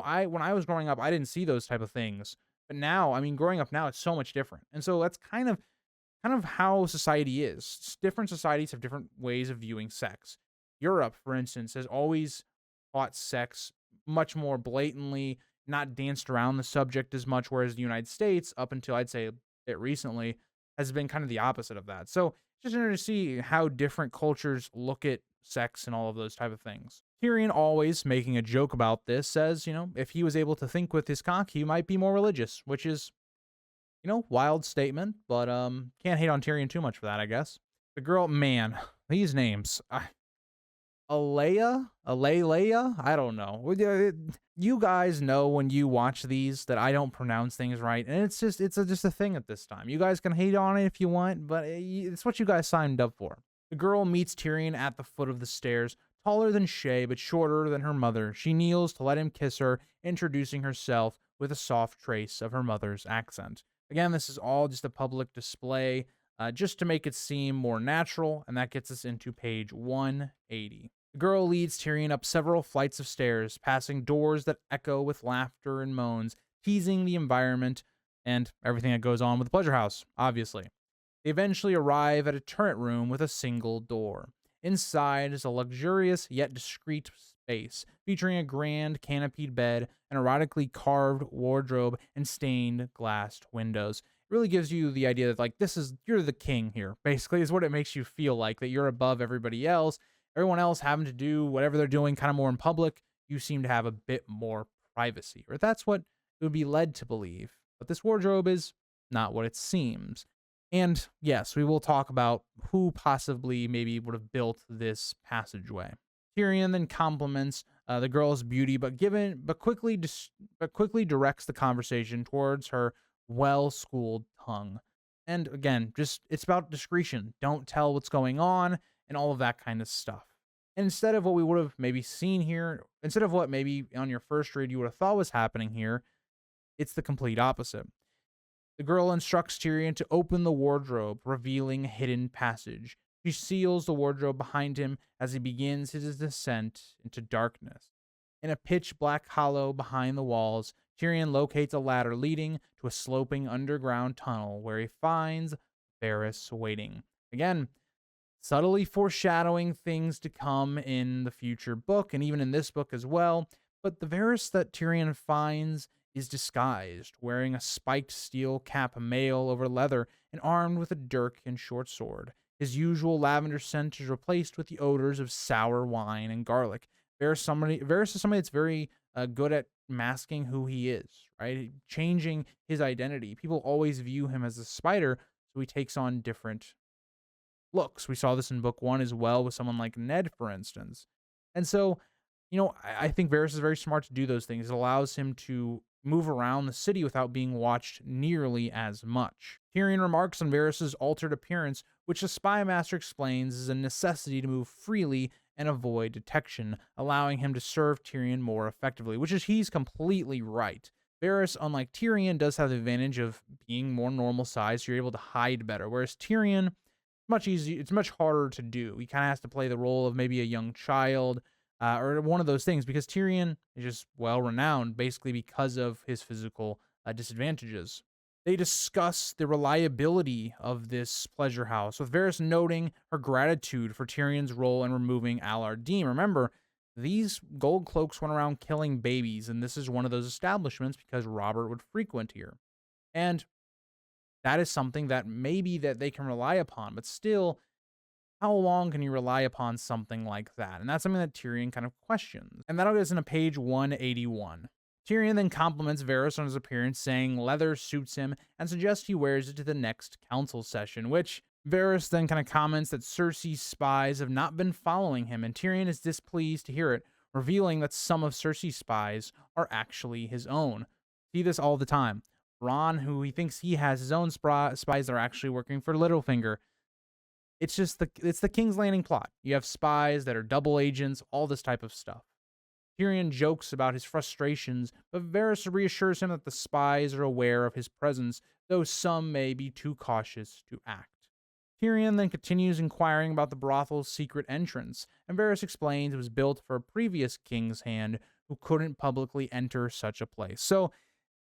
I when I was growing up, I didn't see those type of things. But now, I mean, growing up now, it's so much different. And so that's kind of how society is. Different societies have different ways of viewing sex. Europe, for instance, has always taught sex much more blatantly, not danced around the subject as much, whereas the United States, up until I'd say it recently, has been kind of the opposite of that. So it's just interesting to see how different cultures look at sex and all of those type of things. Tyrion, always making a joke about this, says, if he was able to think with his cock, he might be more religious, which is, wild statement, but can't hate on Tyrion too much for that, I guess. The girl, man, these names. Alea? I don't know. You guys know when you watch these that I don't pronounce things right, and it's just a thing at this time. You guys can hate on it if you want, but it's what you guys signed up for. The girl meets Tyrion at the foot of the stairs, taller than Shay, but shorter than her mother. She kneels to let him kiss her, introducing herself with a soft trace of her mother's accent. Again, this is all just a public display, just to make it seem more natural, and that gets us into page 180. The girl leads Tyrion up several flights of stairs, passing doors that echo with laughter and moans, teasing the environment and everything that goes on with the pleasure house, obviously. They eventually arrive at a turret room with a single door. Inside is a luxurious yet discreet space, featuring a grand canopied bed, an erotically carved wardrobe, and stained glassed windows. It really gives you the idea that, you're the king here, basically, is what it makes you feel like, that you're above everybody else. Everyone else having to do whatever they're doing kind of more in public. You seem to have a bit more privacy, or that's what it would be led to believe. But this wardrobe is not what it seems. And yes, we will talk about who possibly maybe would have built this passageway. Tyrion then compliments the girl's beauty, but quickly directs the conversation towards her well-schooled tongue. And again, it's about discretion. Don't tell what's going on and all of that kind of stuff. And instead of what we would have maybe seen here, instead of what maybe on your first read you would have thought was happening here, it's the complete opposite. The girl instructs Tyrion to open the wardrobe, revealing a hidden passage. She seals the wardrobe behind him as he begins his descent into darkness. In a pitch-black hollow behind the walls, Tyrion locates a ladder leading to a sloping underground tunnel where he finds Varys waiting. Again, subtly foreshadowing things to come in the future book, and even in this book as well. But the Varys that Tyrion finds is disguised, wearing a spiked steel cap mail over leather and armed with a dirk and short sword. His usual lavender scent is replaced with the odors of sour wine and garlic. Varys is somebody that's very good at masking who he is, right? Changing his identity. People always view him as a spider, so he takes on different looks. We saw this in book 1 as well with someone like Ned, for instance. And so, I think Varys is very smart to do those things. It allows him to move around the city without being watched nearly as much. Tyrion remarks on Varys' altered appearance, which the spy master explains is a necessity to move freely and avoid detection, allowing him to serve Tyrion more effectively, which is he's completely right. Varys, unlike Tyrion, does have the advantage of being more normal size, so you're able to hide better, whereas Tyrion, it's much harder to do. He kind of has to play the role of maybe a young child, or one of those things, because Tyrion is just well-renowned, basically because of his physical disadvantages. They discuss the reliability of this pleasure house, with Varys noting her gratitude for Tyrion's role in removing Allar Deem. Remember, these gold cloaks went around killing babies, and this is one of those establishments because Robert would frequent here. And that is something that maybe that they can rely upon, but still, how long can you rely upon something like that? And that's something that Tyrion kind of questions. And that'll get us into page 181. Tyrion then compliments Varys on his appearance, saying leather suits him and suggests he wears it to the next council session, which Varys then kind of comments that Cersei's spies have not been following him, and Tyrion is displeased to hear it, revealing that some of Cersei's spies are actually his own. See this all the time. Bronn, who he thinks he has his own spies, that are actually working for Littlefinger. It's just it's the King's Landing plot. You have spies that are double agents, all this type of stuff. Tyrion jokes about his frustrations, but Varys reassures him that the spies are aware of his presence, though some may be too cautious to act. Tyrion then continues inquiring about the brothel's secret entrance, and Varys explains it was built for a previous king's hand who couldn't publicly enter such a place. So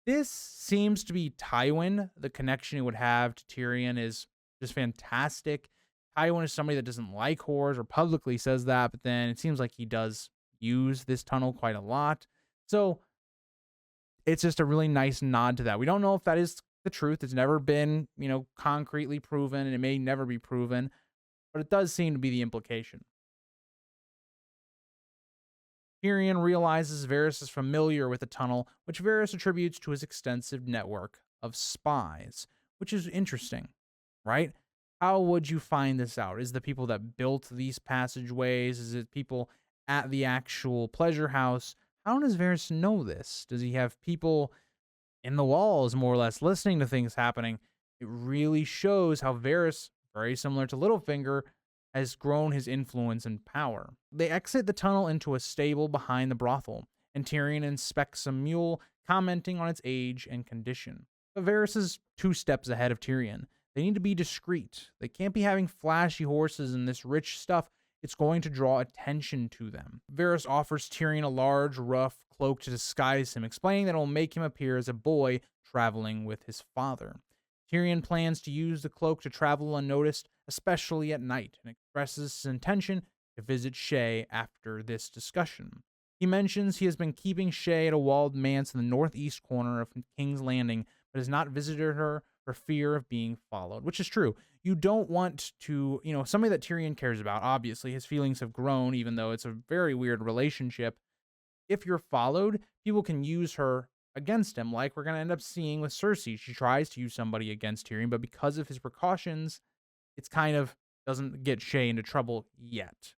this seems to be Tywin. The connection he would have to Tyrion is just fantastic. Tywin is somebody that doesn't like whores or publicly says that, but then it seems like he does use this tunnel quite a lot. So it's just a really nice nod to that. We don't know if that is the truth. It's never been, concretely proven, and it may never be proven, but it does seem to be the implication. Tyrion realizes Varys is familiar with the tunnel, which Varys attributes to his extensive network of spies, which is interesting, right? How would you find this out? Is the people that built these passageways? Is it people at the actual pleasure house? How does Varys know this? Does he have people in the walls, more or less, listening to things happening? It really shows how Varys, very similar to Littlefinger, has grown his influence and power. They exit the tunnel into a stable behind the brothel, and Tyrion inspects a mule, commenting on its age and condition. But Varys is 2 steps ahead of Tyrion. They need to be discreet. They can't be having flashy horses and this rich stuff. It's going to draw attention to them. Varys offers Tyrion a large, rough cloak to disguise him, explaining that it will make him appear as a boy traveling with his father. Tyrion plans to use the cloak to travel unnoticed, especially at night, and expresses his intention to visit Shae after this discussion. He mentions he has been keeping Shae at a walled manse in the northeast corner of King's Landing, but has not visited her for fear of being followed, which is true. You don't want to, somebody that Tyrion cares about. Obviously, his feelings have grown, even though it's a very weird relationship. If you're followed, people can use her against him, like we're going to end up seeing with Cersei. She tries to use somebody against Tyrion, but because of his precautions, it's kind of doesn't get Shae into trouble yet.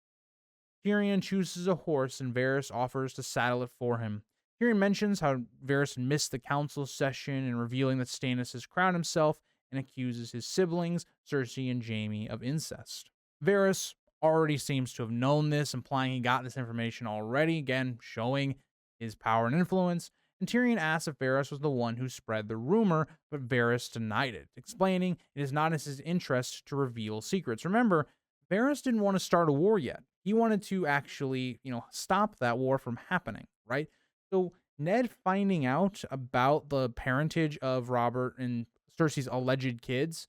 Tyrion chooses a horse, and Varys offers to saddle it for him. Tyrion mentions how Varys missed the council session in revealing that Stannis has crowned himself, and accuses his siblings, Cersei and Jaime, of incest. Varys already seems to have known this, implying he got this information already, again, showing his power and influence. And Tyrion asks if Varys was the one who spread the rumor, but Varys denied it, explaining it is not in his interest to reveal secrets. Remember, Varys didn't want to start a war yet. He wanted to actually, stop that war from happening, right? So Ned finding out about the parentage of Robert and Cersei's alleged kids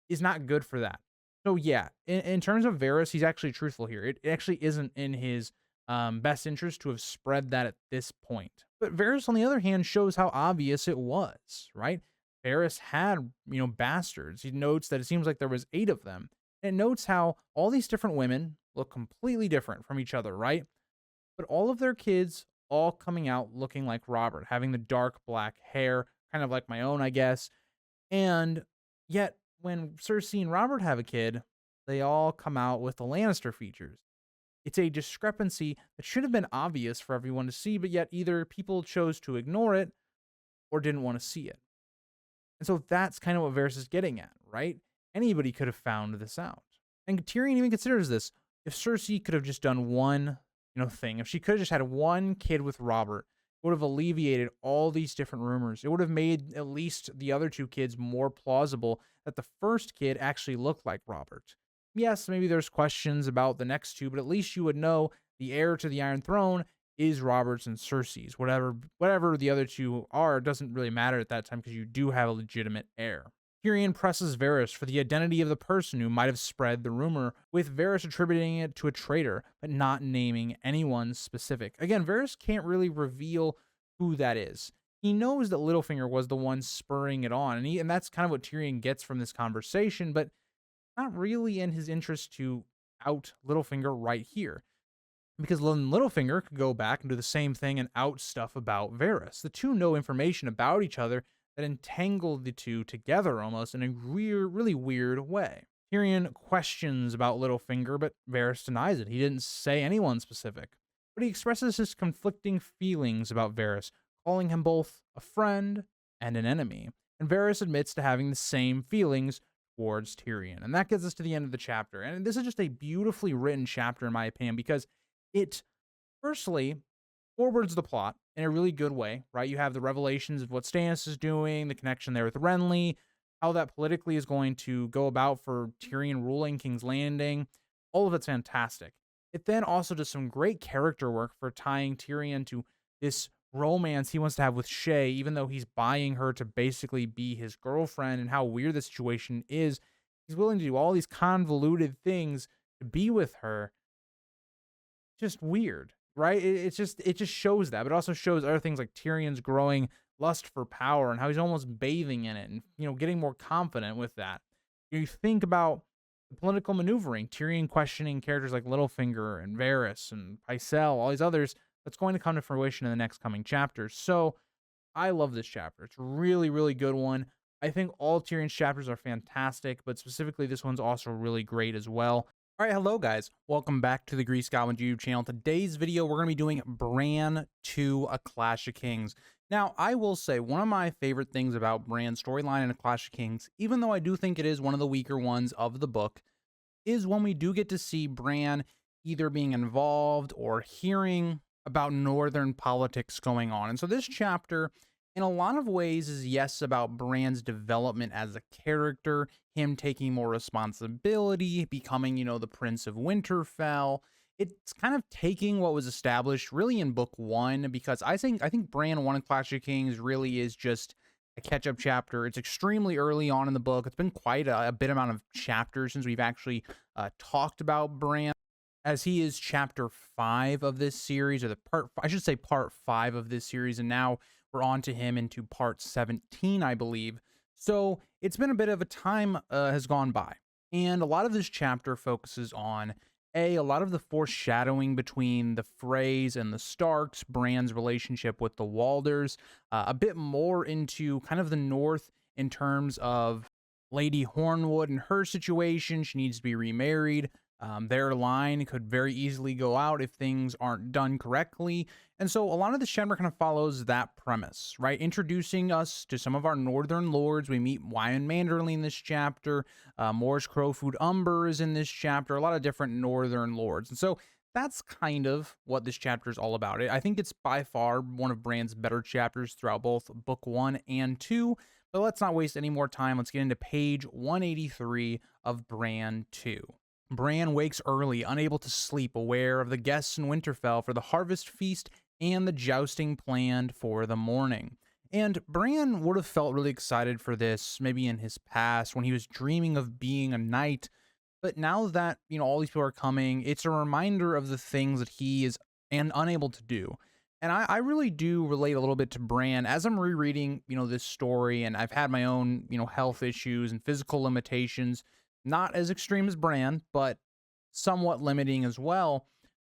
is not good for that. So yeah, in terms of Varys, he's actually truthful here. It actually isn't in his best interest to have spread that at this point. But Varys, on the other hand, shows how obvious it was, right? Varys had, bastards. He notes that it seems like there was 8 of them. And it notes how all these different women look completely different from each other, right? But all of their kids all coming out looking like Robert, having the dark black hair, kind of like my own, I guess. And yet, when Cersei and Robert have a kid, they all come out with the Lannister features. It's a discrepancy that should have been obvious for everyone to see, but yet either people chose to ignore it or didn't want to see it. And so that's kind of what Varys is getting at, right? Anybody could have found this out. And Tyrion even considers this. If Cersei could have just done one, thing, if she could have just had one kid with Robert, it would have alleviated all these different rumors. It would have made at least the other 2 kids more plausible that the first kid actually looked like Robert. Yes, maybe there's questions about the next 2, but at least you would know the heir to the Iron Throne is Robert's and Cersei's. Whatever the other 2 are, doesn't really matter at that time because you do have a legitimate heir. Tyrion presses Varys for the identity of the person who might have spread the rumor, with Varys attributing it to a traitor, but not naming anyone specific. Again, Varys can't really reveal who that is. He knows that Littlefinger was the one spurring it on, and that's kind of what Tyrion gets from this conversation, but not really in his interest to out Littlefinger right here. Because then Littlefinger could go back and do the same thing and out stuff about Varys. The two know information about each other that entangled the two together almost in a really weird way. Tyrion questions about Littlefinger, but Varys denies it. He didn't say anyone specific. But he expresses his conflicting feelings about Varys, calling him both a friend and an enemy. And Varys admits to having the same feelings towards Tyrion. And that gets us to the end of the chapter. And this is just a beautifully written chapter, in my opinion, because it firstly forwards the plot in a really good way, right? You have the revelations of what Stannis is doing, the connection there with Renly, how that politically is going to go about for Tyrion ruling King's Landing. All of it's fantastic. It then also does some great character work for tying Tyrion to this romance he wants to have with Shay, even though he's buying her to basically be his girlfriend, and how weird the situation is. He's willing to do all these convoluted things to be with her. Just weird, right? It just shows that, but it also shows other things like Tyrion's growing lust for power and how he's almost bathing in it, and getting more confident with that. You think about the political maneuvering, Tyrion questioning characters like Littlefinger and Varys and Pycelle, all these others. That's going to come to fruition in the next coming chapters. So I love this chapter. It's a really good one. I think all Tyrion's chapters are fantastic, but specifically this one's also really great as well. All right, hello guys. Welcome back to the Grease Goblin YouTube channel. Today's video, we're going to be doing Bran II, A Clash of Kings. Now, I will say one of my favorite things about Bran's storyline in A Clash of Kings, even though I do think it is one of the weaker ones of the book, is when we do get to see Bran either being involved or hearing about northern politics going on. And so this chapter, in a lot of ways, is yes about Bran's development as a character, him taking more responsibility, becoming, the Prince of Winterfell. It's kind of taking what was established really in book one, because I think Bran 1 of Clash of Kings really is just a catch-up chapter. It's extremely early on in the book. It's been quite a bit amount of chapters since we've actually talked about Bran, as he is chapter 5 of this series, or part 5 of this series, and now we're on to him into part 17, I believe. So it's been a bit of a time has gone by, and a lot of this chapter focuses on a lot of the foreshadowing between the Freys and the Starks, Bran's relationship with the Walders, a bit more into kind of the North in terms of Lady Hornwood and her situation. She needs to be remarried. Their line could very easily go out if things aren't done correctly. And so a lot of the chapter kind of follows that premise, right? Introducing us to some of our northern lords. We meet Wyman Manderly in this chapter. Morris Crowfoot Umber is in this chapter. A lot of different northern lords. And so that's kind of what this chapter is all about. I think it's by far one of Bran's better chapters throughout both book 1 and 2. But let's not waste any more time. Let's get into page 183 of Bran II. Bran wakes early, unable to sleep, aware of the guests in Winterfell for the harvest feast and the jousting planned for the morning. And Bran would have felt really excited for this maybe in his past when he was dreaming of being a knight. But now that, all these people are coming, it's a reminder of the things that he is unable to do. And I really do relate a little bit to Bran as I'm rereading, this story, and I've had my own, health issues and physical limitations. Not as extreme as Bran, but somewhat limiting as well.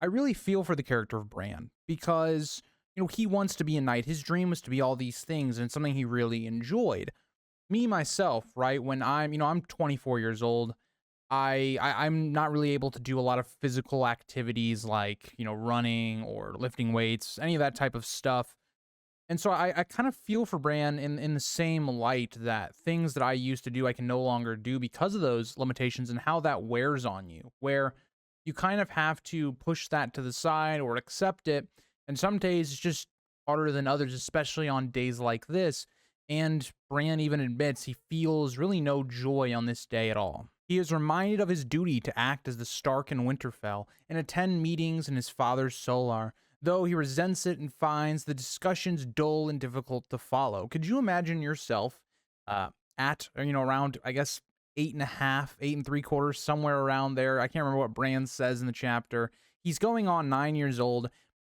I really feel for the character of Bran because, he wants to be a knight. His dream was to be all these things, and it's something he really enjoyed. Me, myself, right, when I'm 24 years old, I'm not really able to do a lot of physical activities like, running or lifting weights, any of that type of stuff. And so I kind of feel for Bran in the same light that things that I used to do I can no longer do because of those limitations, and how that wears on you, where you kind of have to push that to the side or accept it. And some days it's just harder than others, especially on days like this. And Bran even admits he feels really no joy on this day at all. He is reminded of his duty to act as the Stark in Winterfell and attend meetings in his father's Solar, though he resents it and finds the discussions dull and difficult to follow. Could you imagine yourself at, around, I guess, 8.5, 8 3/4, somewhere around there. I can't remember what Bran says in the chapter. He's going on 9 years old,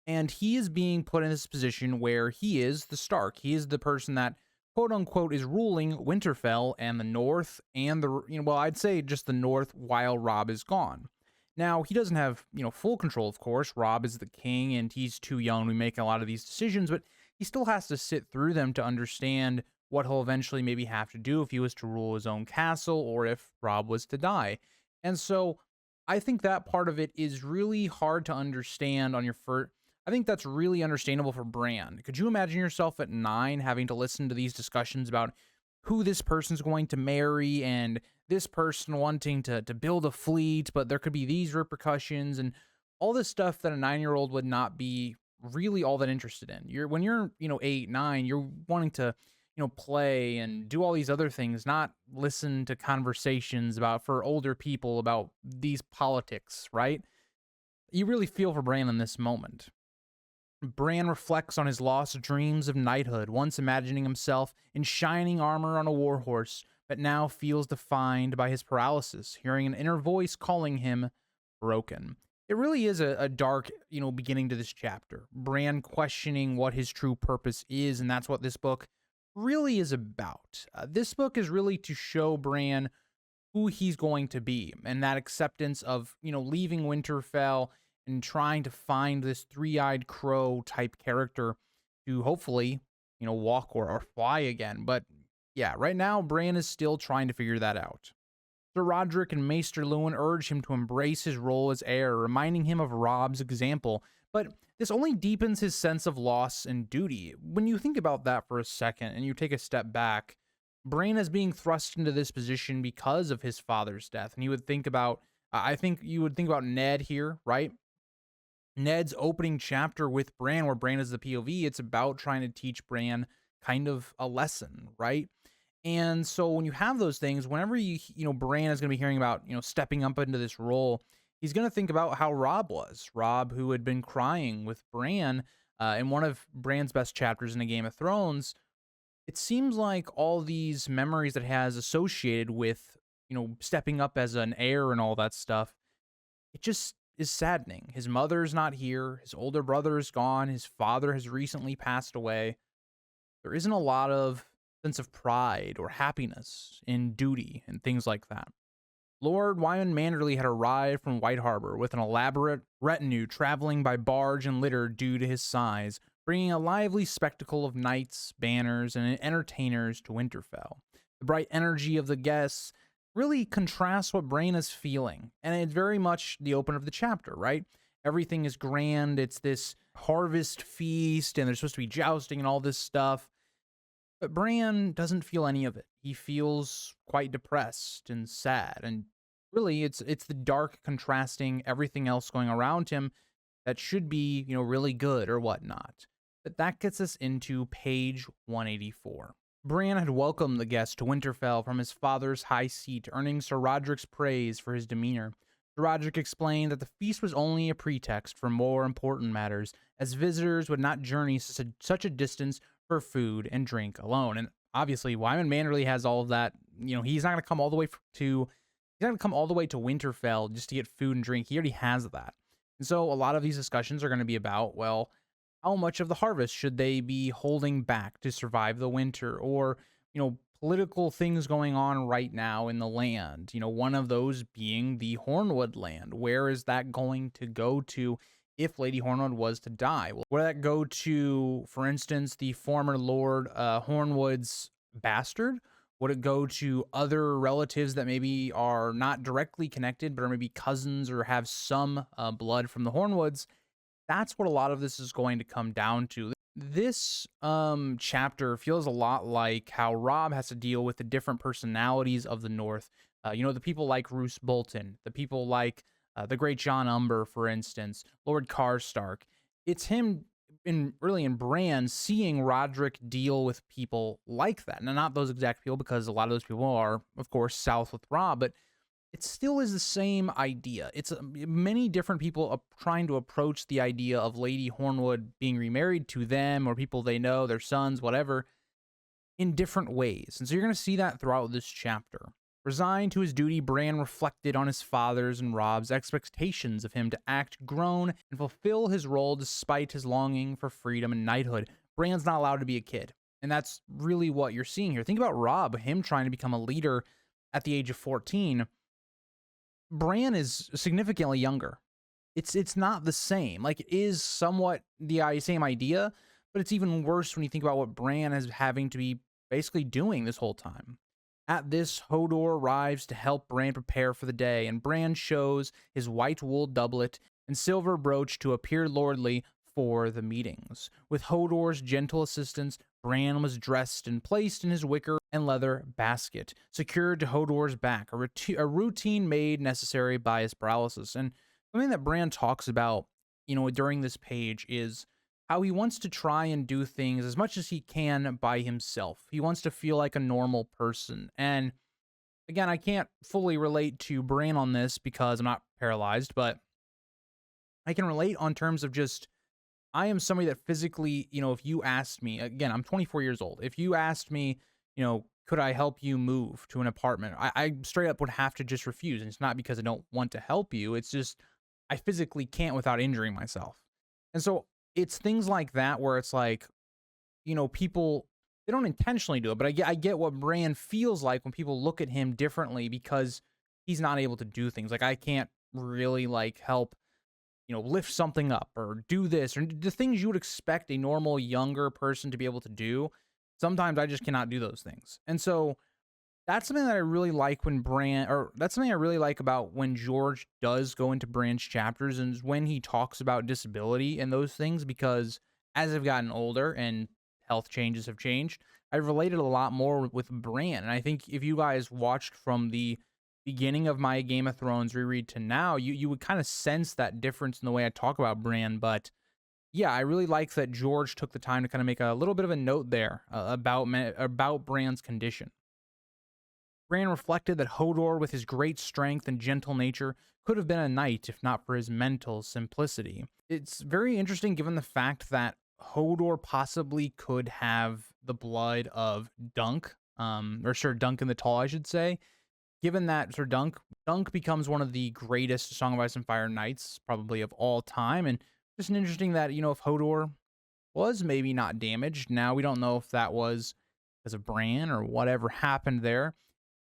and he is being put in this position where he is the Stark. He is the person that, quote unquote, is ruling Winterfell and the North and well, I'd say just the North while Robb is gone. Now, he doesn't have, full control, of course. Robb is the king and he's too young to make a lot of these decisions, but he still has to sit through them to understand what he'll eventually maybe have to do if he was to rule his own castle or if Robb was to die. And so I think that part of it is really hard to understand on your first. I think that's really understandable for Bran. Could you imagine yourself at 9 having to listen to these discussions about who this person's going to marry and this person wanting to build a fleet, but there could be these repercussions and all this stuff that a 9-year-old would not be really all that interested in. When you're 8, 9, you're wanting to play and do all these other things, not listen to conversations for older people about these politics, right? You really feel for Bran in this moment. Bran reflects on his lost dreams of knighthood, once imagining himself in shining armor on a warhorse, but now feels defined by his paralysis, hearing an inner voice calling him broken. It really is a dark, beginning to this chapter. Bran questioning what his true purpose is, and that's what this book really is about. This book is really to show Bran who he's going to be, and that acceptance of, leaving Winterfell and trying to find this three-eyed crow type character to hopefully, walk or fly again. But yeah, right now, Bran is still trying to figure that out. Sir Roderick and Maester Luwin urge him to embrace his role as heir, reminding him of Robb's example. But this only deepens his sense of loss and duty. When you think about that for a second and you take a step back, Bran is being thrust into this position because of his father's death. And you would think about, I think you would think about Ned here, right? Ned's opening chapter with Bran, where Bran is the POV, it's about trying to teach Bran kind of a lesson, right? And so when you have those things, whenever Bran is going to be hearing about, stepping up into this role, he's going to think about how Robb was. Robb, who had been crying with Bran in one of Bran's best chapters in A Game of Thrones. It seems like all these memories that has associated with, stepping up as an heir and all that stuff, it just is saddening. His mother's not here. His older brother is gone. His father has recently passed away. There isn't a lot of sense of pride or happiness in duty and things like that. Lord Wyman Manderley had arrived from White Harbor with an elaborate retinue traveling by barge and litter due to his size, bringing a lively spectacle of knights, banners, and entertainers to Winterfell. The bright energy of the guests really contrasts what Bran is feeling, and it's very much the open of the chapter, right? Everything is grand. It's this harvest feast, and there's supposed to be jousting and all this stuff. But Bran doesn't feel any of it. He feels quite depressed and sad, and really it's the dark contrasting everything else going around him that should be, really good or whatnot. But that gets us into page 184. Bran had welcomed the guest to Winterfell from his father's high seat, earning Sir Roderick's praise for his demeanor. Sir Roderick explained that the feast was only a pretext for more important matters, as visitors would not journey such a distance for food and drink alone. And obviously, Wyman Manderley has all of that. He's not going to come all the way to Winterfell just to get food and drink. He already has that. And so a lot of these discussions are going to be about, well, how much of the harvest should they be holding back to survive the winter? Or, political things going on right now in the land. One of those being the Hornwood land. Where is that going to go to if Lady Hornwood was to die? Would that go to, for instance, the former Lord Hornwood's bastard? Would it go to other relatives that maybe are not directly connected, but are maybe cousins or have some blood from the Hornwoods? That's what a lot of this is going to come down to. This chapter feels a lot like how Robb has to deal with the different personalities of the North. The people like Roose Bolton, the people like the great John Umber, for instance, Lord Karstark. It's him in Bran seeing Roderick deal with people like that. Now, not those exact people, because a lot of those people are, of course, south with Robb, but it still is the same idea. It's many different people trying to approach the idea of Lady Hornwood being remarried to them or people they know, their sons, whatever. in different ways. And so you're going to see that throughout this chapter. Resigned to his duty, Bran reflected on his father's and Robb's expectations of him to act grown and fulfill his role despite his longing for freedom and knighthood. Bran's not allowed to be a kid. And that's really what you're seeing here. Think about Robb, him trying to become a leader at the age of 14. Bran is significantly younger. It's not the same. Like, it is somewhat the same idea, but it's even worse when you think about what Bran is having to be basically doing this whole time. At this, Hodor arrives to help Bran prepare for the day, and Bran shows his white wool doublet and silver brooch to appear lordly for the meetings. With Hodor's gentle assistance, Bran was dressed and placed in his wicker and leather basket, secured to Hodor's back, a routine made necessary by his paralysis. And something that Bran talks about, during this page is how he wants to try and do things as much as he can by himself. He wants to feel like a normal person. And again, I can't fully relate to Bran on this because I'm not paralyzed, but I can relate on terms of just, I am somebody that physically, if you asked me, again, I'm 24 years old. If you asked me, could I help you move to an apartment? I straight up would have to just refuse. And it's not because I don't want to help you. It's just, I physically can't without injuring myself. And so it's things like that where it's like, people, they don't intentionally do it, but I get what Bran feels like when people look at him differently because he's not able to do things. Like, I can't really help, lift something up or do this or the things you would expect a normal younger person to be able to do. Sometimes I just cannot do those things. And so that's something that I really like that's something I really like about when George does go into Bran's chapters, and when he talks about disability and those things, because as I've gotten older and health changes have changed, I've related a lot more with Bran. And I think if you guys watched from the beginning of my Game of Thrones reread to now, you would kind of sense that difference in the way I talk about Bran. But yeah, I really like that George took the time to kind of make a little bit of a note there about Bran's condition. Bran reflected that Hodor, with his great strength and gentle nature, could have been a knight if not for his mental simplicity. It's very interesting given the fact that Hodor possibly could have the blood of Dunk, or Sir Duncan the Tall, I should say. Given that Sir Dunk becomes one of the greatest Song of Ice and Fire knights probably of all time, and just interesting that, if Hodor was maybe not damaged, now we don't know if that was because of Bran or whatever happened there.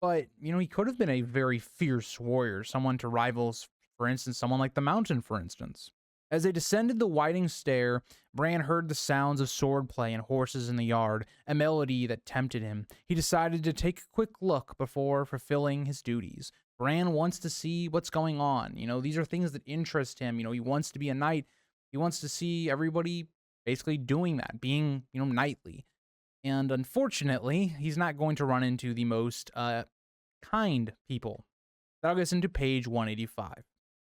But, he could have been a very fierce warrior, someone to rivals, for instance, someone like the Mountain, for instance. As they descended the winding stair, Bran heard the sounds of swordplay and horses in the yard, a melody that tempted him. He decided to take a quick look before fulfilling his duties. Bran wants to see what's going on. These are things that interest him. He wants to be a knight. He wants to see everybody basically doing that, being, knightly. And unfortunately, he's not going to run into the most kind people. That'll get us into page 185.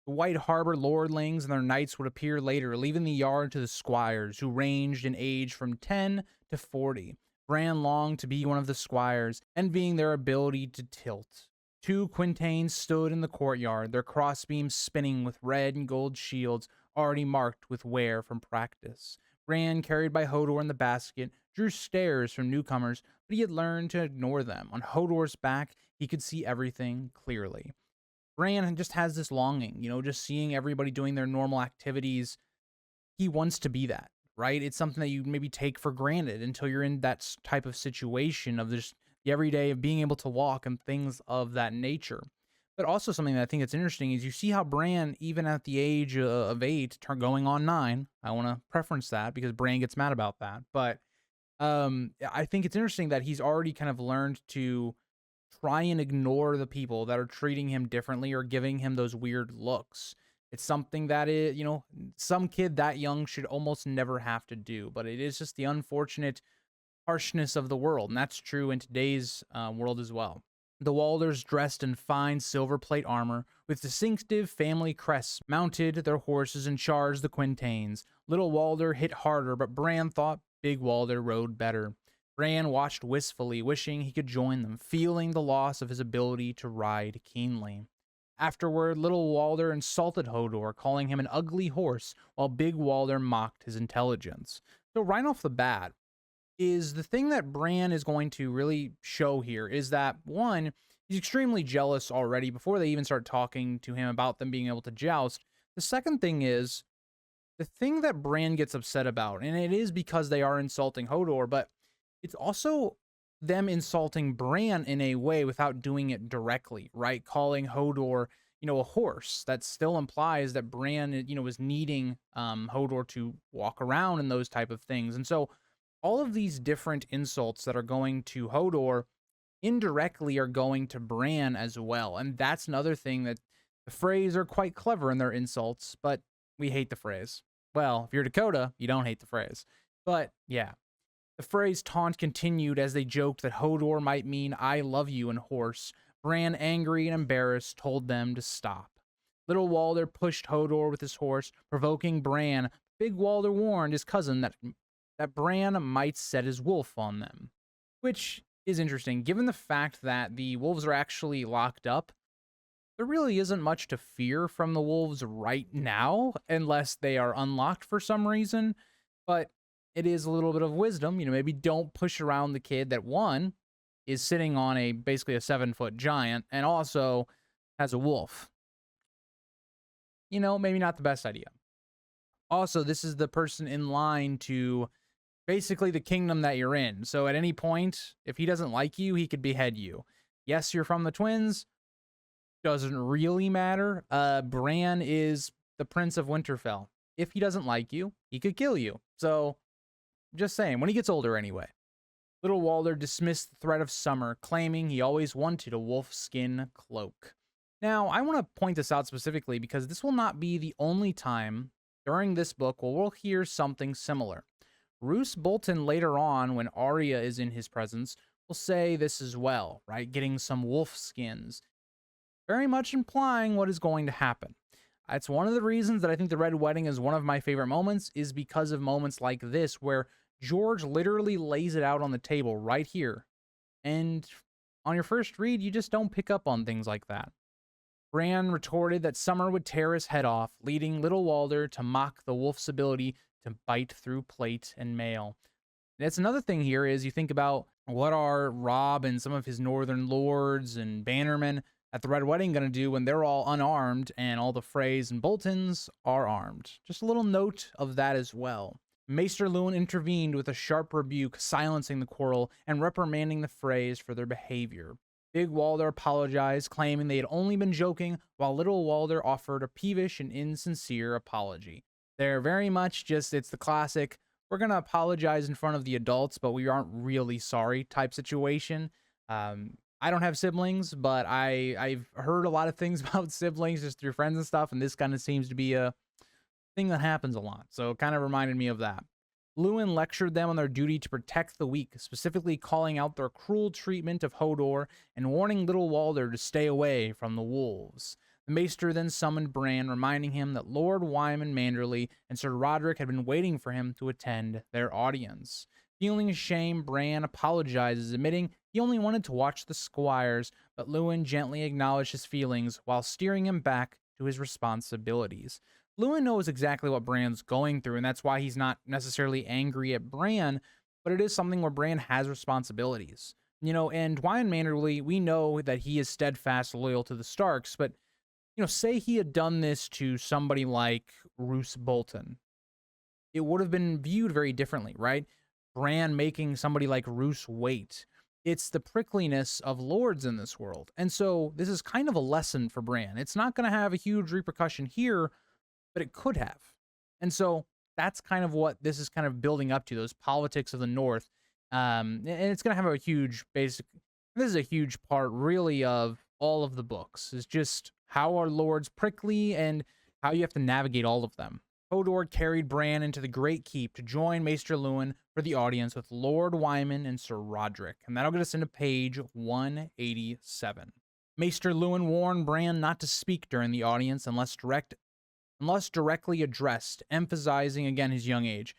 The White Harbor lordlings and their knights would appear later, leaving the yard to the squires, who ranged in age from 10 to 40. Bran longed to be one of the squires, envying their ability to tilt. 2 quintains stood in the courtyard, their crossbeams spinning with red and gold shields already marked with wear from practice. Bran, carried by Hodor in the basket, drew stares from newcomers, but he had learned to ignore them. On Hodor's back, he could see everything clearly. Bran just has this longing, just seeing everybody doing their normal activities. He wants to be that, right? It's something that you maybe take for granted until you're in that type of situation of just the everyday of being able to walk and things of that nature. But also something that I think that's interesting is you see how Bran, even at the age of 8, going on 9, I want to preference that because Bran gets mad about that. But I think it's interesting that he's already kind of learned to try and ignore the people that are treating him differently or giving him those weird looks. It's something that some kid that young should almost never have to do, but it is just the unfortunate harshness of the world, and that's true in today's world as well. The Walders, dressed in fine silver plate armor, with distinctive family crests, mounted their horses and charged the quintains. Little Walder hit harder, but Bran thought Big Walder rode better. Bran watched wistfully, wishing he could join them, feeling the loss of his ability to ride keenly. Afterward, Little Walder insulted Hodor, calling him an ugly horse, while Big Walder mocked his intelligence. So right off the bat, is the thing that Bran is going to really show here is that, one, he's extremely jealous already before they even start talking to him about them being able to joust. The second thing is the thing that Bran gets upset about, and it is because they are insulting Hodor, but it's also them insulting Bran in a way without doing it directly, right? Calling Hodor, a horse. That still implies that Bran, was needing Hodor to walk around and those type of things. And so all of these different insults that are going to Hodor indirectly are going to Bran as well. And that's another thing that the Freys are quite clever in their insults, but we hate the Freys. Well, if you're Dakota, you don't hate the Freys. But yeah, the Freys' taunt continued as they joked that Hodor might mean I love you in horse. Bran, angry and embarrassed, told them to stop. Little Walder pushed Hodor with his horse, provoking Bran. Big Walder warned his cousin that Bran might set his wolf on them, which is interesting, given the fact that the wolves are actually locked up. There really isn't much to fear from the wolves right now, unless they are unlocked for some reason, but it is a little bit of wisdom. Maybe don't push around the kid that, one, is sitting on basically a 7-foot giant and also has a wolf. Maybe not the best idea. Also, this is the person in line to basically the kingdom that you're in. So at any point, if he doesn't like you, he could behead you. Yes, you're from the twins. Doesn't really matter. Bran is the Prince of Winterfell. If he doesn't like you, he could kill you. So, just saying, when he gets older anyway. Little Walder dismissed the threat of summer, claiming he always wanted a wolf skin cloak. Now, I want to point this out specifically because this will not be the only time during this book where we'll hear something similar. Roose Bolton later on, when Arya is in his presence, will say this as well, right? Getting some wolf skins. Very much implying what is going to happen. It's one of the reasons that I think the Red Wedding is one of my favorite moments, is because of moments like this where George literally lays it out on the table right here. And on your first read, you just don't pick up on things like that. Bran retorted that Summer would tear his head off, leading Little Walder to mock the wolf's ability to bite through plate and mail. And that's another thing here is you think about what are Robb and some of his northern lords and bannermen at the Red Wedding going to do when they're all unarmed and all the Freys and Boltons are armed. Just a little note of that as well. Maester Luwin intervened with a sharp rebuke, silencing the quarrel and reprimanding the Freys for their behavior. Big Walder apologized, claiming they had only been joking, while Little Walder offered a peevish and insincere apology. They're very much just, it's the classic, we're going to apologize in front of the adults, but we aren't really sorry type situation. I don't have siblings, but I've heard a lot of things about siblings just through friends and stuff, and this kind of seems to be a thing that happens a lot, so it kind of reminded me of that. Luwin lectured them on their duty to protect the weak, specifically calling out their cruel treatment of Hodor and warning Little Walder to stay away from the wolves. The Maester then summoned Bran, reminding him that Lord Wyman Manderly and Sir Roderick had been waiting for him to attend their audience. Feeling ashamed, Bran apologizes, admitting he only wanted to watch the squires, but Luwin gently acknowledged his feelings while steering him back to his responsibilities. Luwin knows exactly what Bran's going through, and that's why he's not necessarily angry at Bran, but it is something where Bran has responsibilities. And Wyman Manderly, we know that he is steadfast, loyal to the Starks, but, say he had done this to somebody like Roose Bolton. It would have been viewed very differently, right? Bran making somebody like Roose wait. It's the prickliness of lords in this world. And so this is kind of a lesson for Bran. It's not going to have a huge repercussion here, but it could have. And so that's kind of what this is kind of building up to, those politics of the North. And it's going to have a huge this is a huge part really of all of the books, is just how are lords prickly and how you have to navigate all of them. Hodor carried Bran into the Great Keep to join Maester Luwin for the audience with Lord Wyman and Sir Roderick, and that'll get us into page 187. Maester Luwin warned Bran not to speak during the audience unless directly addressed, emphasizing again his young age.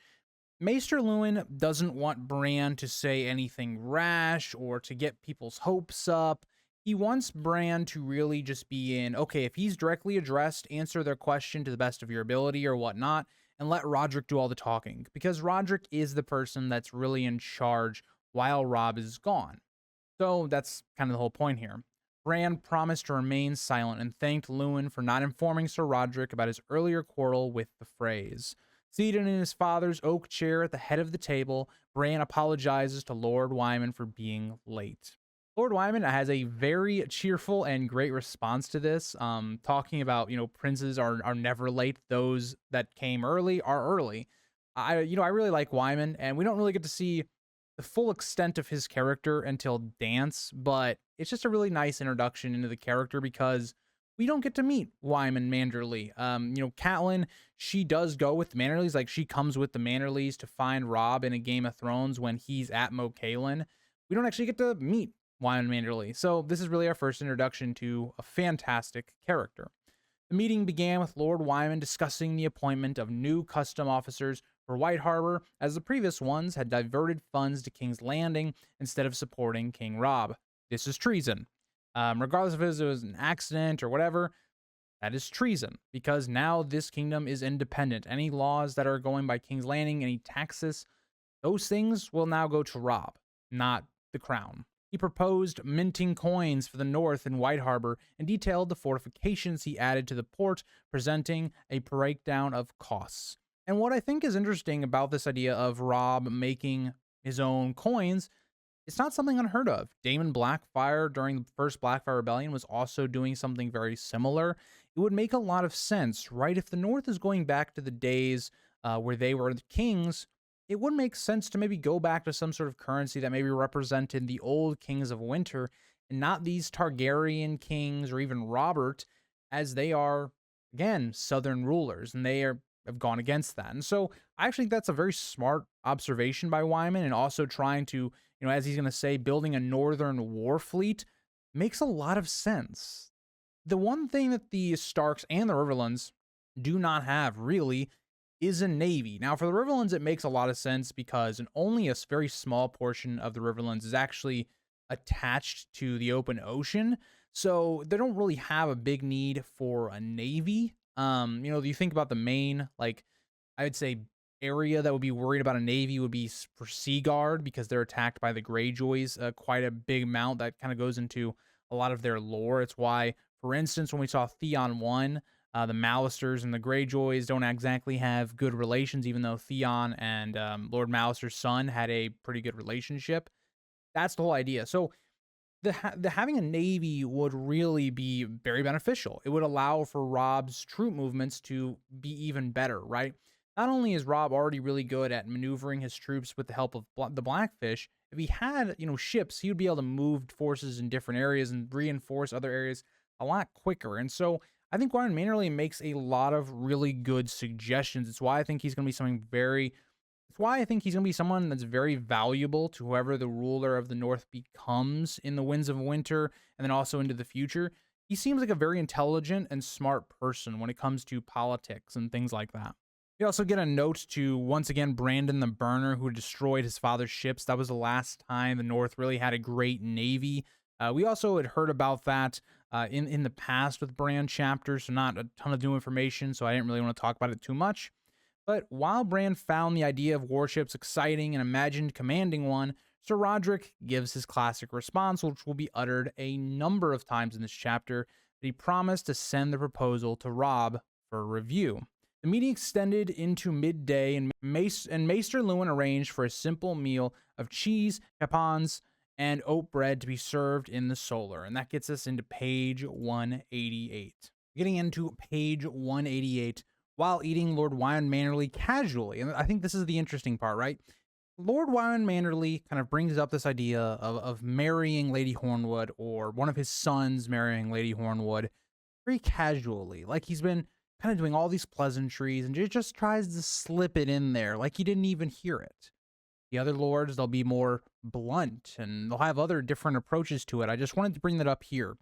Maester Luwin doesn't want Bran to say anything rash or to get people's hopes up. He wants Bran to really just be in, okay, if he's directly addressed, answer their question to the best of your ability or whatnot, and let Roderick do all the talking, because Roderick is the person that's really in charge while Robb is gone. So that's kind of the whole point here. Bran promised to remain silent and thanked Lewin for not informing Sir Roderick about his earlier quarrel with the Freys. Seated in his father's oak chair at the head of the table, Bran apologizes to Lord Wyman for being late. Lord Wyman has a very cheerful and great response to this, talking about, princes are never late. Those that came early are early. I really like Wyman, and we don't really get to see the full extent of his character until Dance, but it's just a really nice introduction into the character because we don't get to meet Wyman Manderly. Catelyn, she does go with the Manderlys, like she comes with the Manderlys to find Robb in a Game of Thrones when he's at Mokalan. We don't actually get to meet Wyman Manderly, so this is really our first introduction to a fantastic character. The meeting began with Lord Wyman discussing the appointment of new custom officers for White Harbor, as the previous ones had diverted funds to King's Landing instead of supporting King Robb. This is treason. Regardless of if it was an accident or whatever, that is treason, because now this kingdom is independent. Any laws that are going by King's Landing, any taxes, those things will now go to Robb, not the crown. He proposed minting coins for the north in White Harbor and detailed the fortifications he added to the port, presenting a breakdown of costs. And what I think is interesting about this idea of Robb making his own coins, it's not something unheard of. Daemon Blackfyre during the first Blackfyre Rebellion was also doing something very similar. It would make a lot of sense, right? If the North is going back to the days where they were the kings, it would make sense to maybe go back to some sort of currency that maybe represented the old kings of winter and not these Targaryen kings or even Robert, as they are, again, southern rulers, and have gone against that. And so I actually think that's a very smart observation by Wyman, and also trying to, as he's going to say, building a northern war fleet makes a lot of sense. The one thing that the Starks and the Riverlands do not have really is a navy. Now, for the Riverlands, it makes a lot of sense because only a very small portion of the Riverlands is actually attached to the open ocean. So they don't really have a big need for a navy. You think about the main, I would say, area that would be worried about a navy would be for Seaguard, because they're attacked by the Greyjoys, quite a big amount. That kind of goes into a lot of their lore. It's why, for instance, when we saw Theon I, the Mallisters and the Greyjoys don't exactly have good relations, even though Theon and Lord Mallister's son had a pretty good relationship. That's the whole idea. So the having a navy would really be very beneficial. It would allow for Robb's troop movements to be even better, right? Not only is Robb already really good at maneuvering his troops with the help of the Blackfish, if he had, ships, he would be able to move forces in different areas and reinforce other areas a lot quicker. And so I think Wyman Manderly makes a lot of really good suggestions. It's why I think he's going to be someone that's very valuable to whoever the ruler of the North becomes in the Winds of Winter and then also into the future. He seems like a very intelligent and smart person when it comes to politics and things like that. We also get a note to, once again, Brandon the Burner, who destroyed his father's ships. That was the last time the North really had a great navy. We also had heard about that in the past with Bran chapters, so not a ton of new information, so I didn't really want to talk about it too much. But while Bran found the idea of warships exciting and imagined commanding one, Sir Roderick gives his classic response, which will be uttered a number of times in this chapter, that he promised to send the proposal to Robb for review. The meeting extended into midday, and Maester Lewin arranged for a simple meal of cheese, capons, and oat bread to be served in the solar. And that gets us into page 188. Getting into page 188, while eating, Lord Wyman Manderly casually, and I think this is the interesting part, right? Lord Wyman Manderly kind of brings up this idea of marrying Lady Hornwood, or one of his sons marrying Lady Hornwood, very casually. Like he's been kind of doing all these pleasantries and just tries to slip it in there like he didn't even hear it. The other lords, they'll be more blunt and they'll have other different approaches to it. I just wanted to bring that up here.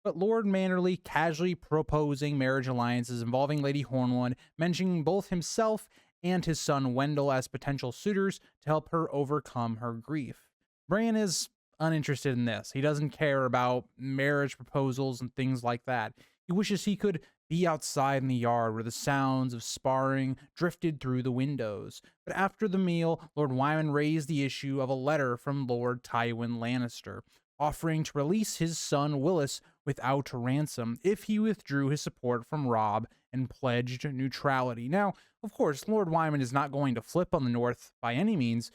But Lord Manderly casually proposing marriage alliances involving Lady Hornwood, mentioning both himself and his son Wendell as potential suitors to help her overcome her grief. Bran is uninterested in this. He doesn't care about marriage proposals and things like that. He wishes he could be outside in the yard where the sounds of sparring drifted through the windows. But after the meal, Lord Wyman raised the issue of a letter from Lord Tywin Lannister, offering to release his son Willis without ransom if he withdrew his support from Robb and pledged neutrality. Now, of course, Lord Wyman is not going to flip on the North by any means,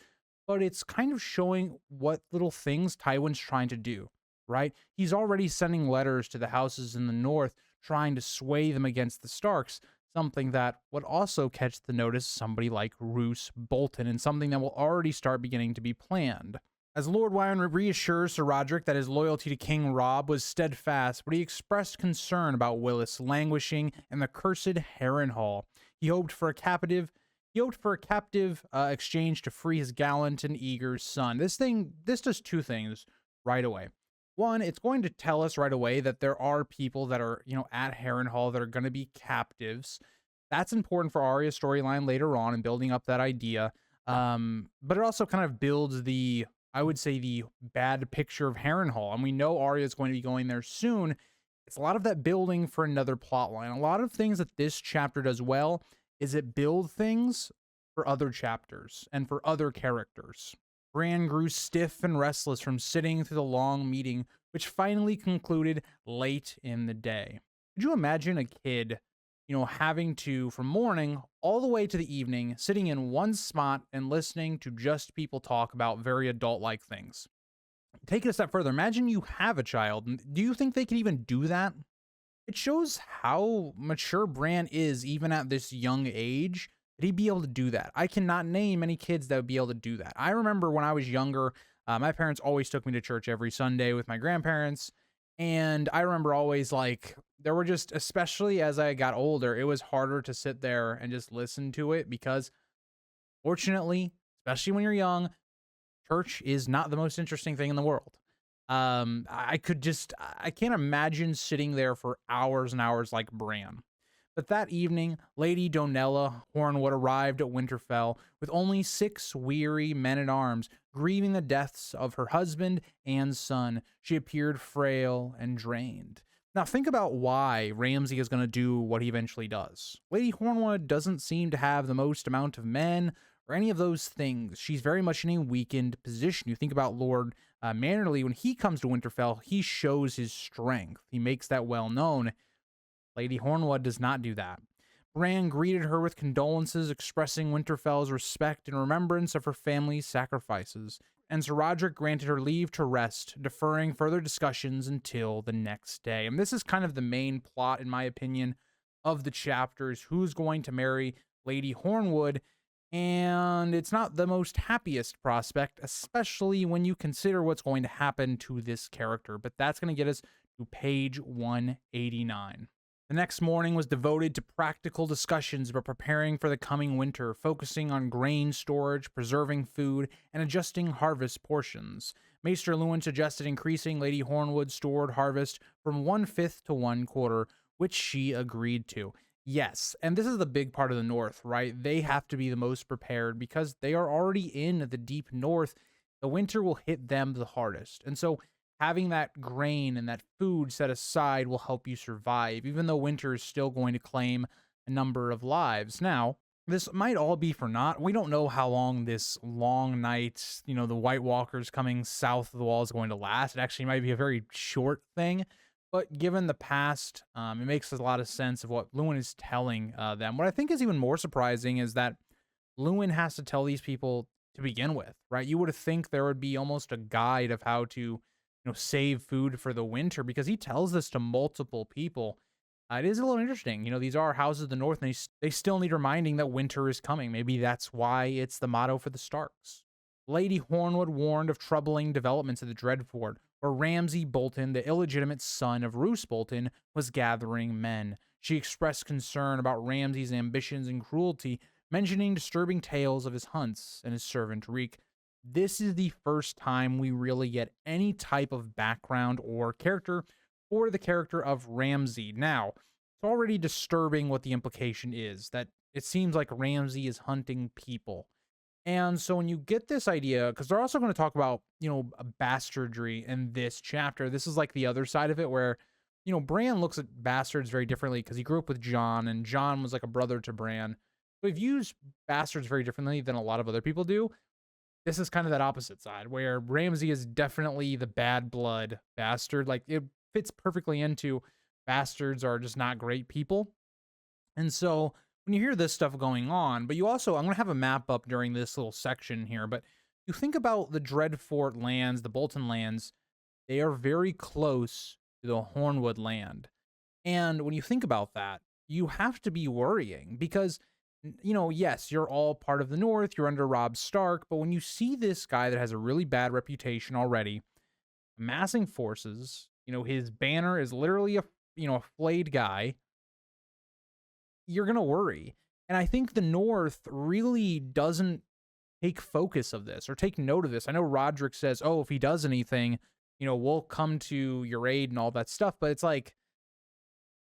but it's kind of showing what little things Tywin's trying to do, right? He's already sending letters to the houses in the North trying to sway them against the Starks, something that would also catch the notice of somebody like Roose Bolton, and something that will already start beginning to be planned. As Lord Wyman reassures Sir Roderick that his loyalty to King Robb was steadfast, but he expressed concern about Willis languishing in the cursed Harrenhal. He hoped for a captive exchange to free his gallant and eager son. This does two things right away. One, it's going to tell us right away that there are people that are, at Harrenhal that are going to be captives. That's important for Arya's storyline later on and building up that idea. But it also kind of builds the bad picture of Harrenhal. And we know Arya is going to be going there soon. It's a lot of that building for another plot line. A lot of things that this chapter does well is it builds things for other chapters and for other characters. Bran grew stiff and restless from sitting through the long meeting, which finally concluded late in the day. Could you imagine a kid, having to, from morning all the way to the evening, sitting in one spot and listening to just people talk about very adult-like things? Take it a step further. Imagine you have a child. Do you think they could even do that? It shows how mature Bran is even at this young age. That he'd be able to do that. I cannot name any kids that would be able to do that. I remember when I was younger, my parents always took me to church every Sunday with my grandparents. And I remember always there were just, especially as I got older, it was harder to sit there and just listen to it because fortunately, especially when you're young, church is not the most interesting thing in the world. I can't imagine sitting there for hours and hours like Bran. But that evening, Lady Donella Hornwood arrived at Winterfell with only 6 weary men-at-arms, grieving the deaths of her husband and son. She appeared frail and drained. Now think about why Ramsay is going to do what he eventually does. Lady Hornwood doesn't seem to have the most amount of men or any of those things. She's very much in a weakened position. You think about Lord Mannerly, when he comes to Winterfell, he shows his strength. He makes that well known. Lady Hornwood does not do that. Bran greeted her with condolences, expressing Winterfell's respect and remembrance of her family's sacrifices, and Sir Roderick granted her leave to rest, deferring further discussions until the next day. And this is kind of the main plot, in my opinion, of the chapters. Who's going to marry Lady Hornwood? And it's not the most happiest prospect, especially when you consider what's going to happen to this character. But that's going to get us to page 189. The next morning was devoted to practical discussions about preparing for the coming winter, focusing on grain storage, preserving food, and adjusting harvest portions. Maester Luwin suggested increasing Lady Hornwood's stored harvest from 1/5 to 1/4, which she agreed to. Yes, and this is the big part of the North, right? They have to be the most prepared because they are already in the deep North. The winter will hit them the hardest. And so having that grain and that food set aside will help you survive, even though winter is still going to claim a number of lives. Now, this might all be for naught. We don't know how long this long night, the White Walkers coming south of the wall is going to last. It actually might be a very short thing. But given the past, it makes a lot of sense of what Luwin is telling them. What I think is even more surprising is that Luwin has to tell these people to begin with, right? You would think there would be almost a guide of how to save food for the winter, because he tells this to multiple people. It is a little interesting. These are houses of the North, and they still need reminding that winter is coming. Maybe that's why it's the motto for the Starks. Lady Hornwood warned of troubling developments at the Dreadfort, where Ramsay Bolton, the illegitimate son of Roose Bolton, was gathering men. She expressed concern about Ramsay's ambitions and cruelty, mentioning disturbing tales of his hunts and his servant Reek. This is the first time we really get any type of background or character for the character of Ramsay. Now, it's already disturbing what the implication is, that it seems like Ramsay is hunting people. And so when you get this idea, because they're also going to talk about, a bastardry in this chapter, this is like the other side of it, where Bran looks at bastards very differently because he grew up with Jon, and Jon was like a brother to Bran. So he views bastards very differently than a lot of other people do. This is kind of that opposite side where Ramsay is definitely the bad blood bastard. Like, it fits perfectly into bastards are just not great people. And so when you hear this stuff going on, but you also, I'm going to have a map up during this little section here, but you think about the Dreadfort lands, the Bolton lands, they are very close to the Hornwood land. And when you think about that, you have to be worrying because, yes, you're all part of the North, you're under Robb Stark, but when you see this guy that has a really bad reputation already, amassing forces, his banner is literally a flayed guy, you're going to worry. And I think the North really doesn't take focus of this or take note of this. I know Roderick says, oh, if he does anything, we'll come to your aid and all that stuff. But it's like,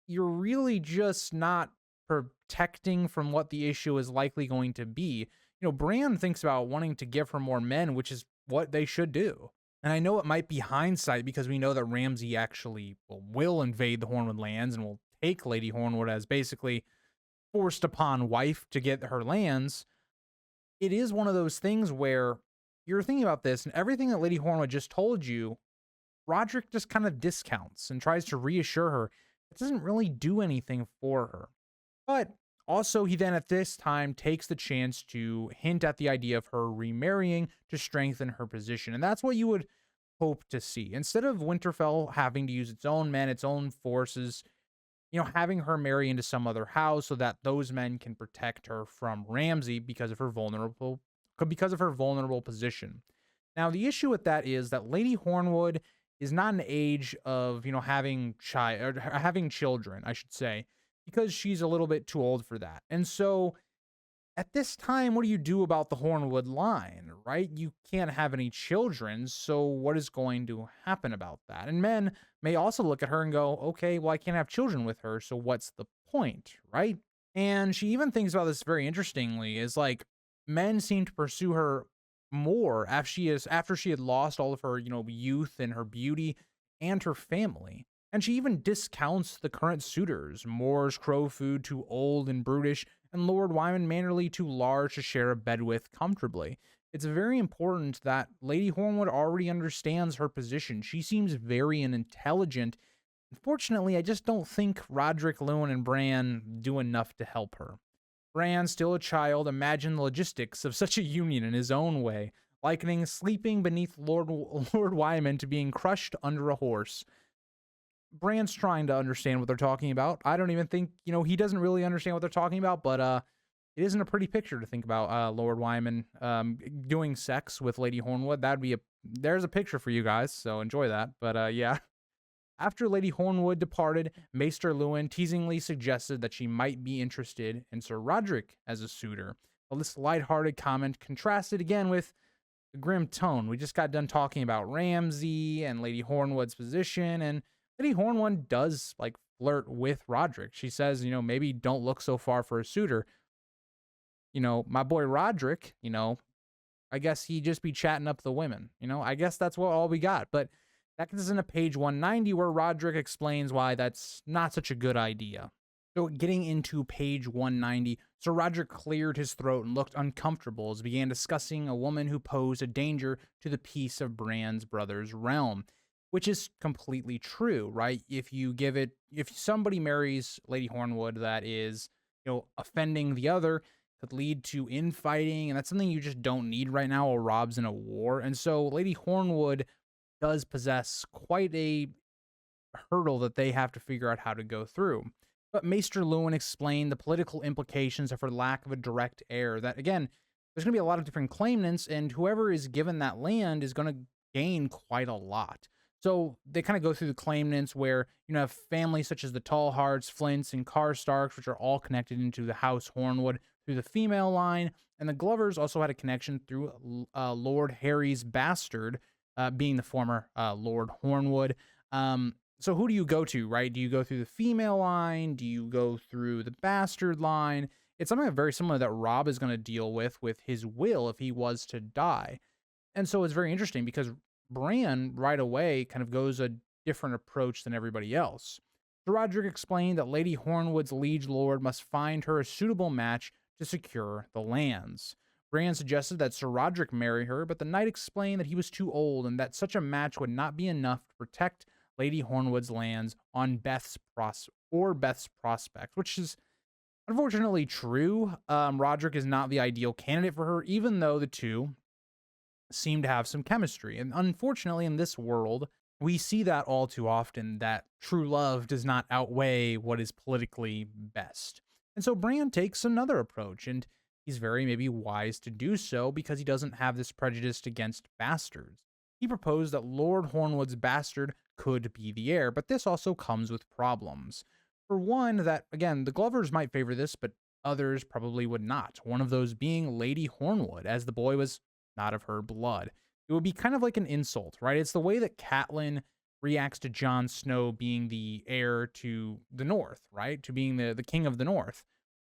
you're really just not protecting from what the issue is likely going to be. Bran thinks about wanting to give her more men, which is what they should do. And I know it might be hindsight because we know that Ramsay actually will invade the Hornwood lands and will take Lady Hornwood as basically forced upon wife to get her lands. It is one of those things where you're thinking about this and everything that Lady Hornwood just told you, Roderick just kind of discounts and tries to reassure her. It doesn't really do anything for her. But also, he then at this time takes the chance to hint at the idea of her remarrying to strengthen her position. And that's what you would hope to see. Instead of Winterfell having to use its own men, its own forces, having her marry into some other house so that those men can protect her from Ramsay because of her vulnerable position. Now, the issue with that is that Lady Hornwood is not an age of, having children, I should say, because she's a little bit too old for that. And so at this time, what do you do about the Hornwood line, right? You can't have any children, so what is going to happen about that? And men may also look at her and go, okay, well, I can't have children with her, so what's the point, right? And she even thinks about this very interestingly, is like, men seem to pursue her more after she had lost all of her, youth and her beauty and her family. And she even discounts the current suitors, Moore's Crowfoot too old and brutish, and Lord Wyman Mannerly too large to share a bed with comfortably. It's very important that Lady Hornwood already understands her position. She seems very intelligent. Unfortunately, I just don't think Roderick, Lewin, and Bran do enough to help her. Bran, still a child, imagined the logistics of such a union in his own way, likening sleeping beneath Lord Wyman to being crushed under a horse. Bran's trying to understand what they're talking about. I don't even think, he doesn't really understand what they're talking about, but it isn't a pretty picture to think about Lord Wyman doing sex with Lady Hornwood. There's a picture for you guys, so enjoy that. But yeah. After Lady Hornwood departed, Maester Lewin teasingly suggested that she might be interested in Sir Roderick as a suitor. Well, this lighthearted comment contrasted again with the grim tone. We just got done talking about Ramsay and Lady Hornwood's position, and Lady Hornwood does flirt with Roderick. She says, maybe don't look so far for a suitor. My boy Roderick, I guess he'd just be chatting up the women. I guess that's all we got. But that gets us into page 190 where Roderick explains why that's not such a good idea. So getting into page 190, Sir Roderick cleared his throat and looked uncomfortable as he began discussing a woman who posed a danger to the peace of Bran's brother's realm. Which is completely true, right? If somebody marries Lady Hornwood that is, offending the other, could lead to infighting, and that's something you just don't need right now while Robb's in a war. And so Lady Hornwood does possess quite a hurdle that they have to figure out how to go through. But Maester Lewin explained the political implications of her lack of a direct heir. That, again, there's going to be a lot of different claimants, and whoever is given that land is going to gain quite a lot. So they kind of go through the claimants where have families such as the Tallhearts, Flints, and Karstarks, which are all connected into the House Hornwood through the female line. And the Glovers also had a connection through Lord Harry's bastard, being the former Lord Hornwood. So who do you go to, right? Do you go through the female line? Do you go through the bastard line? It's something very similar that Robb is going to deal with his will if he was to die. And so it's very interesting because Bran right away kind of goes a different approach than everybody else. Sir Roderick explained that Lady Hornwood's liege lord must find her a suitable match to secure the lands. Bran suggested that Sir Roderick marry her, but the knight explained that he was too old and that such a match would not be enough to protect Lady Hornwood's lands on Beth's prospects, which is unfortunately true. Roderick is not the ideal candidate for her, even though the two seem to have some chemistry. And unfortunately, in this world, we see that all too often, that true love does not outweigh what is politically best. And so Bran takes another approach, and he's very maybe wise to do so because he doesn't have this prejudice against bastards. He proposed that Lord Hornwood's bastard could be the heir, but this also comes with problems. For one, that, again, the Glovers might favor this, but others probably would not. One of those being Lady Hornwood, as the boy was not of her blood. It would be kind of like an insult, right? It's the way that Catelyn reacts to Jon Snow being the heir to the North, right? To being the king of the North.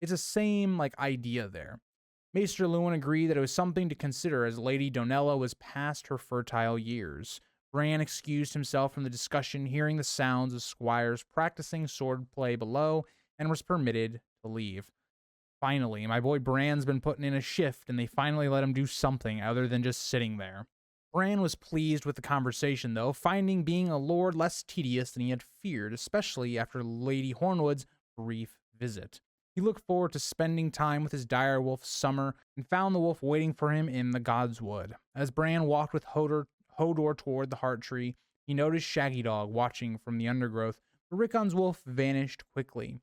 It's the same like idea there. Maester Luwin agreed that it was something to consider as Lady Donella was past her fertile years. Bran excused himself from the discussion, hearing the sounds of squires practicing swordplay below, and was permitted to leave. Finally, my boy Bran's been putting in a shift, and they finally let him do something other than just sitting there. Bran was pleased with the conversation, though, finding being a lord less tedious than he had feared, especially after Lady Hornwood's brief visit. He looked forward to spending time with his direwolf Summer, and found the wolf waiting for him in the Godswood. As Bran walked with Hodor toward the Heart Tree, he noticed Shaggy Dog watching from the undergrowth, but Rickon's wolf vanished quickly.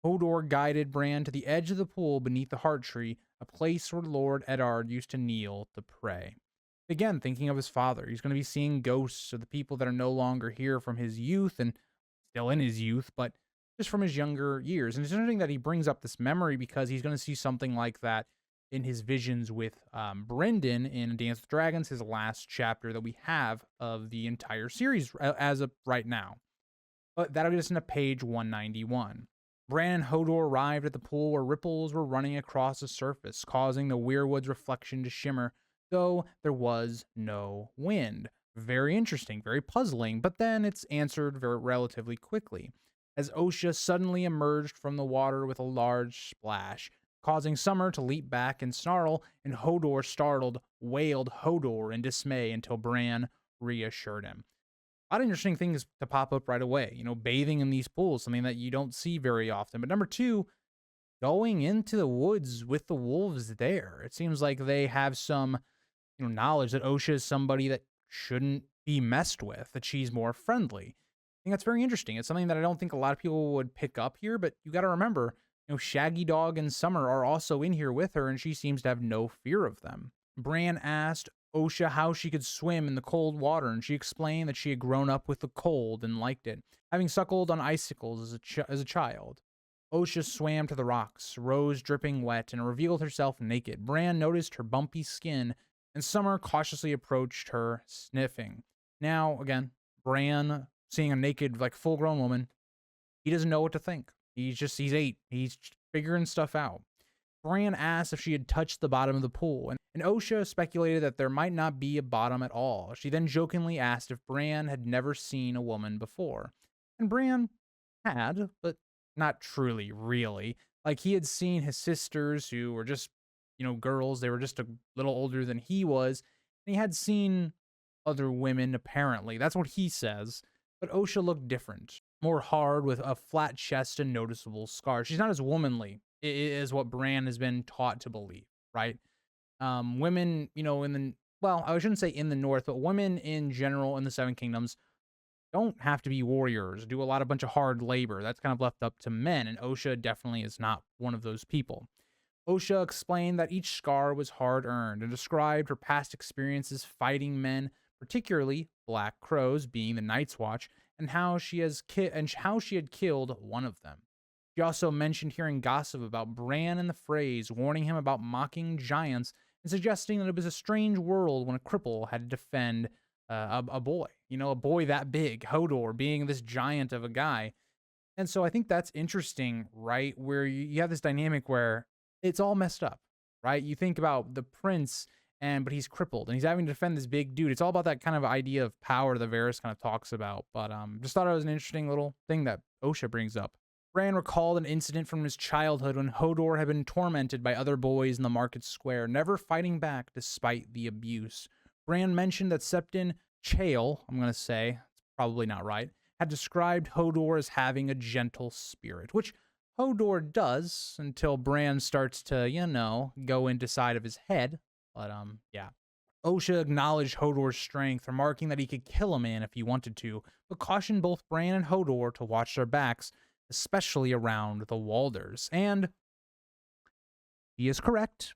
Hodor guided Bran to the edge of the pool beneath the Heart Tree, a place where Lord Eddard used to kneel to pray. Again, thinking of his father, he's going to be seeing ghosts of the people that are no longer here from his youth and still in his youth, but just from his younger years. And it's interesting that he brings up this memory because he's going to see something like that in his visions with Brendan in Dance with Dragons, his last chapter that we have of the entire series as of right now. But that'll get us into page 191. Bran and Hodor arrived at the pool where ripples were running across the surface, causing the weirwood's reflection to shimmer, though there was no wind. Very interesting, very puzzling, but then it's answered very relatively quickly, as Osha suddenly emerged from the water with a large splash, causing Summer to leap back and snarl, and Hodor, startled, wailed Hodor in dismay until Bran reassured him. A lot of interesting things to pop up right away. You know, bathing in these pools, something that you don't see very often. But number two, going into the woods with the wolves there. It seems like they have some, knowledge that Osha is somebody that shouldn't be messed with, that she's more friendly. I think that's very interesting. It's something that I don't think a lot of people would pick up here, but you got to remember, Shaggy Dog and Summer are also in here with her, and she seems to have no fear of them. Bran asked Osha how she could swim in the cold water, and she explained that she had grown up with the cold and liked it, having suckled on icicles as a child. Osha swam to the rocks, rose dripping wet, and revealed herself naked. Bran noticed her bumpy skin, and Summer cautiously approached her, sniffing. Now, again, Bran, seeing a naked, full-grown woman, he doesn't know what to think. He's 8. He's figuring stuff out. Bran asked if she had touched the bottom of the pool, and Osha speculated that there might not be a bottom at all. She then jokingly asked if Bran had never seen a woman before. And Bran had, but not truly, really. He had seen his sisters who were just, girls. They were just a little older than he was. And he had seen other women, apparently. That's what he says. But Osha looked different. More hard, with a flat chest and noticeable scars. She's not as womanly, is what Bran has been taught to believe, right? Women, I shouldn't say in the North, but women in general in the Seven Kingdoms don't have to be warriors, do a bunch of hard labor. That's kind of left up to men, and Osha definitely is not one of those people. Osha explained that each scar was hard-earned and described her past experiences fighting men, particularly Black Crows, being the Night's Watch, and how she had killed one of them. She also mentioned hearing gossip about Bran and the Freys, warning him about mocking giants and suggesting that it was a strange world when a cripple had to defend a boy. A boy that big, Hodor being this giant of a guy. And so I think that's interesting, right? Where you have this dynamic where it's all messed up, right? You think about the prince but he's crippled and he's having to defend this big dude. It's all about that kind of idea of power that Varys kind of talks about. But just thought it was an interesting little thing that Osha brings up. Bran recalled an incident from his childhood when Hodor had been tormented by other boys in the market square, never fighting back despite the abuse. Bran mentioned that Septon Chael, I'm going to say, it's probably not right, had described Hodor as having a gentle spirit, which Hodor does until Bran starts to, go into side of his head. But, yeah. Osha acknowledged Hodor's strength, remarking that he could kill a man if he wanted to, but cautioned both Bran and Hodor to watch their backs, especially around the Walders. And he is correct.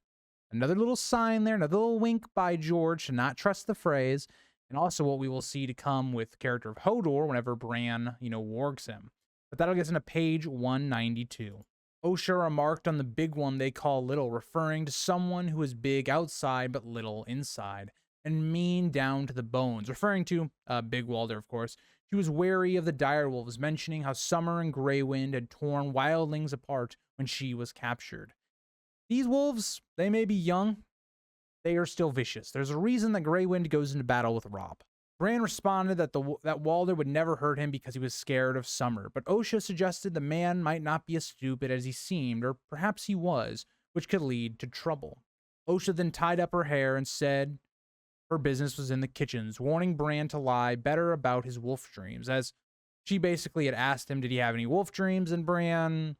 Another little sign there, another little wink by George to not trust the phrase, and also what we will see to come with the character of Hodor whenever Bran, wargs him. But that'll get us into page 192. Osha remarked on the big one they call little, referring to someone who is big outside but little inside, and mean down to the bones, referring to Big Walder, of course. She was wary of the direwolves, mentioning how Summer and Greywind had torn wildlings apart when she was captured. These wolves, they may be young, they are still vicious. There's a reason that Greywind goes into battle with Robb. Bran responded that Walder would never hurt him because he was scared of Summer, but Osha suggested the man might not be as stupid as he seemed, or perhaps he was, which could lead to trouble. Osha then tied up her hair and said her business was in the kitchens, warning Bran to lie better about his wolf dreams, as she basically had asked him did he have any wolf dreams, and Bran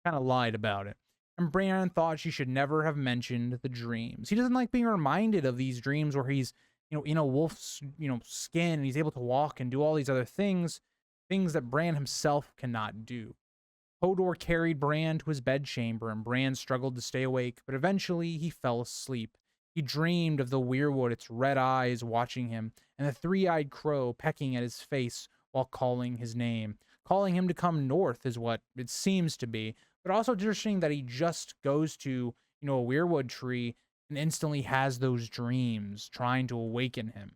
kind of lied about it. And Bran thought she should never have mentioned the dreams. He doesn't like being reminded of these dreams where he's in a wolf's, skin, and he's able to walk and do all these other things that Bran himself cannot do. Hodor carried Bran to his bedchamber, and Bran struggled to stay awake, but eventually he fell asleep. He dreamed of the weirwood, its red eyes watching him, and the three-eyed crow pecking at his face while calling his name. Calling him to come north is what it seems to be, but also interesting that he just goes to, a weirwood tree and instantly has those dreams, trying to awaken him.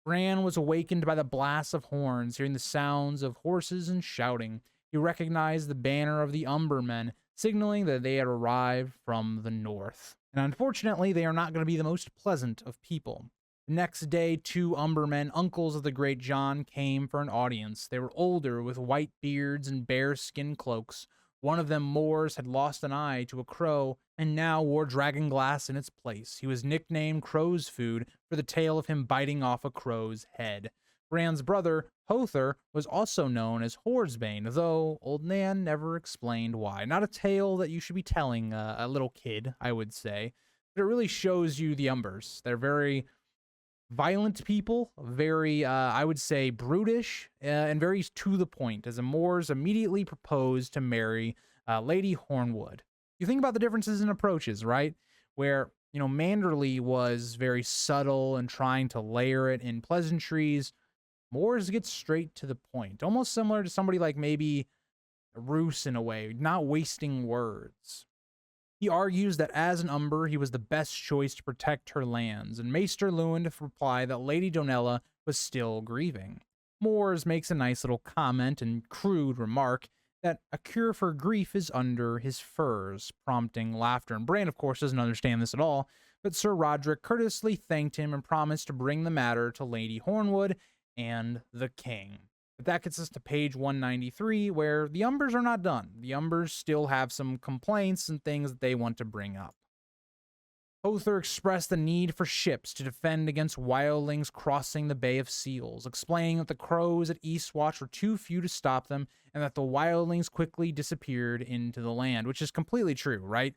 Bran was awakened by the blasts of horns, hearing the sounds of horses and shouting. He recognized the banner of the Umbermen, signaling that they had arrived from the north. And unfortunately, they are not going to be the most pleasant of people. The next day, 2 Umbermen, uncles of the great Jon, came for an audience. They were older, with white beards and bear-skin cloaks. One of them, Mors, had lost an eye to a crow and now wore dragon glass in its place. He was nicknamed Crow's Food for the tale of him biting off a crow's head. Bran's brother, Hother, was also known as Horsebane, though Old Nan never explained why. Not a tale that you should be telling a little kid, I would say, but it really shows you the Umbers. They're very violent people, very, I would say, brutish, and very to the point, as the Moors immediately proposed to marry Lady Hornwood. You think about the differences in approaches, right? Where, Manderly was very subtle and trying to layer it in pleasantries. Moors get straight to the point, almost similar to somebody like maybe Roose in a way, not wasting words. He argues that as an Umber, he was the best choice to protect her lands, and Maester Lewin replied that Lady Donella was still grieving. Mors makes a nice little comment and crude remark that a cure for grief is under his furs, prompting laughter. And Bran, of course, doesn't understand this at all, but Sir Roderick courteously thanked him and promised to bring the matter to Lady Hornwood and the king. But that gets us to page 193, where the Umbers are not done. The Umbers still have some complaints and things that they want to bring up. Hother expressed the need for ships to defend against wildlings crossing the Bay of Seals, explaining that the crows at Eastwatch were too few to stop them, and that the wildlings quickly disappeared into the land, which is completely true, right?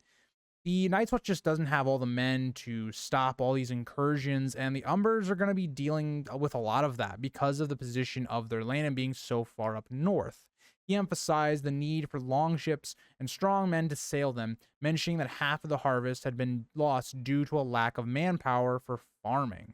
The Night's Watch just doesn't have all the men to stop all these incursions, and the Umbers are going to be dealing with a lot of that because of the position of their land and being so far up north. He emphasized the need for longships and strong men to sail them, mentioning that half of the harvest had been lost due to a lack of manpower for farming.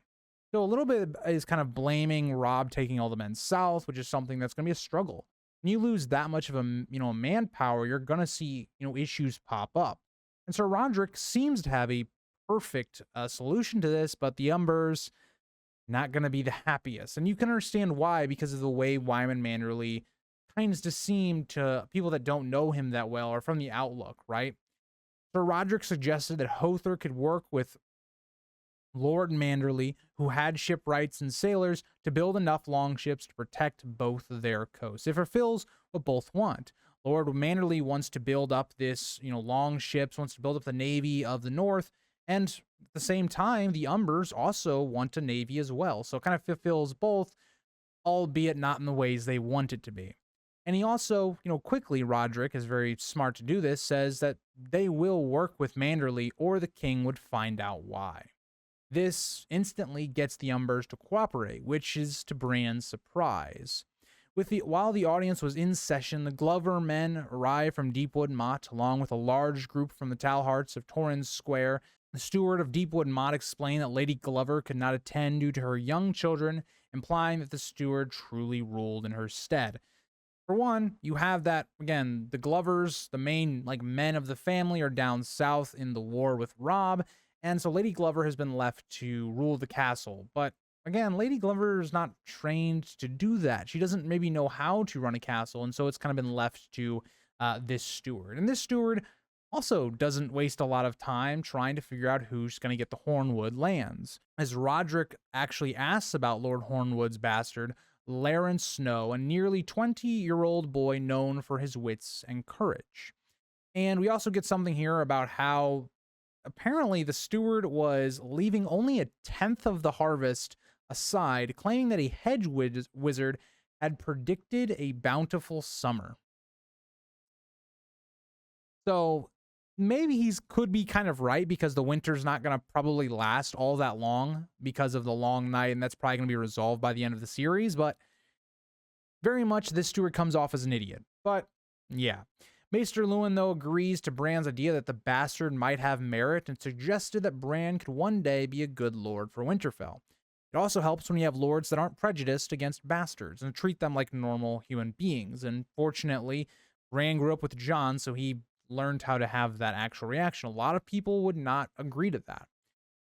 So a little bit is kind of blaming Robb taking all the men south, which is something that's going to be a struggle. When you lose that much of a manpower, you're going to see issues pop up. And Sir Roderick seems to have a perfect solution to this, but the Umbers not going to be the happiest. And you can understand why, because of the way Wyman Manderly tends to seem to people that don't know him that well or from the outlook, right? Sir Roderick suggested that Hother could work with Lord Manderley, who had shipwrights and sailors, to build enough longships to protect both their coasts. It fulfills what both want. Lord Manderley wants to build up this, long ships, wants to build up the navy of the North, and at the same time, the Umbers also want a navy as well. So it kind of fulfills both, albeit not in the ways they want it to be. And he also, quickly, Roderick is very smart to do this, says that they will work with Manderley or the king would find out why. This instantly gets the Umbers to cooperate, which is to Bran's surprise. While the audience was in session, the Glover men arrived from Deepwood Motte, along with a large group from the Talharts of Torrens Square. The steward of Deepwood Motte explained that Lady Glover could not attend due to her young children, implying that the steward truly ruled in her stead. For one, you have that, again, the Glovers, the main men of the family, are down south in the war with Robb, and so Lady Glover has been left to rule the castle. But again, Lady Glover is not trained to do that. She doesn't maybe know how to run a castle, and so it's kind of been left to this steward. And this steward also doesn't waste a lot of time trying to figure out who's going to get the Hornwood lands. As Roderick actually asks about Lord Hornwood's bastard, Laren Snow, a nearly 20-year-old boy known for his wits and courage. And we also get something here about how apparently the steward was leaving only a tenth of the harvest aside, claiming that a hedge wizard had predicted a bountiful summer. So maybe he could be kind of right, because the winter's not going to probably last all that long because of the long night, and that's probably going to be resolved by the end of the series. But very much this steward comes off as an idiot. But yeah. Maester Luwin, though, agrees to Bran's idea that the bastard might have merit and suggested that Bran could one day be a good lord for Winterfell. It also helps when you have lords that aren't prejudiced against bastards and treat them like normal human beings. And fortunately, Bran grew up with Jon, so he learned how to have that actual reaction. A lot of people would not agree to that.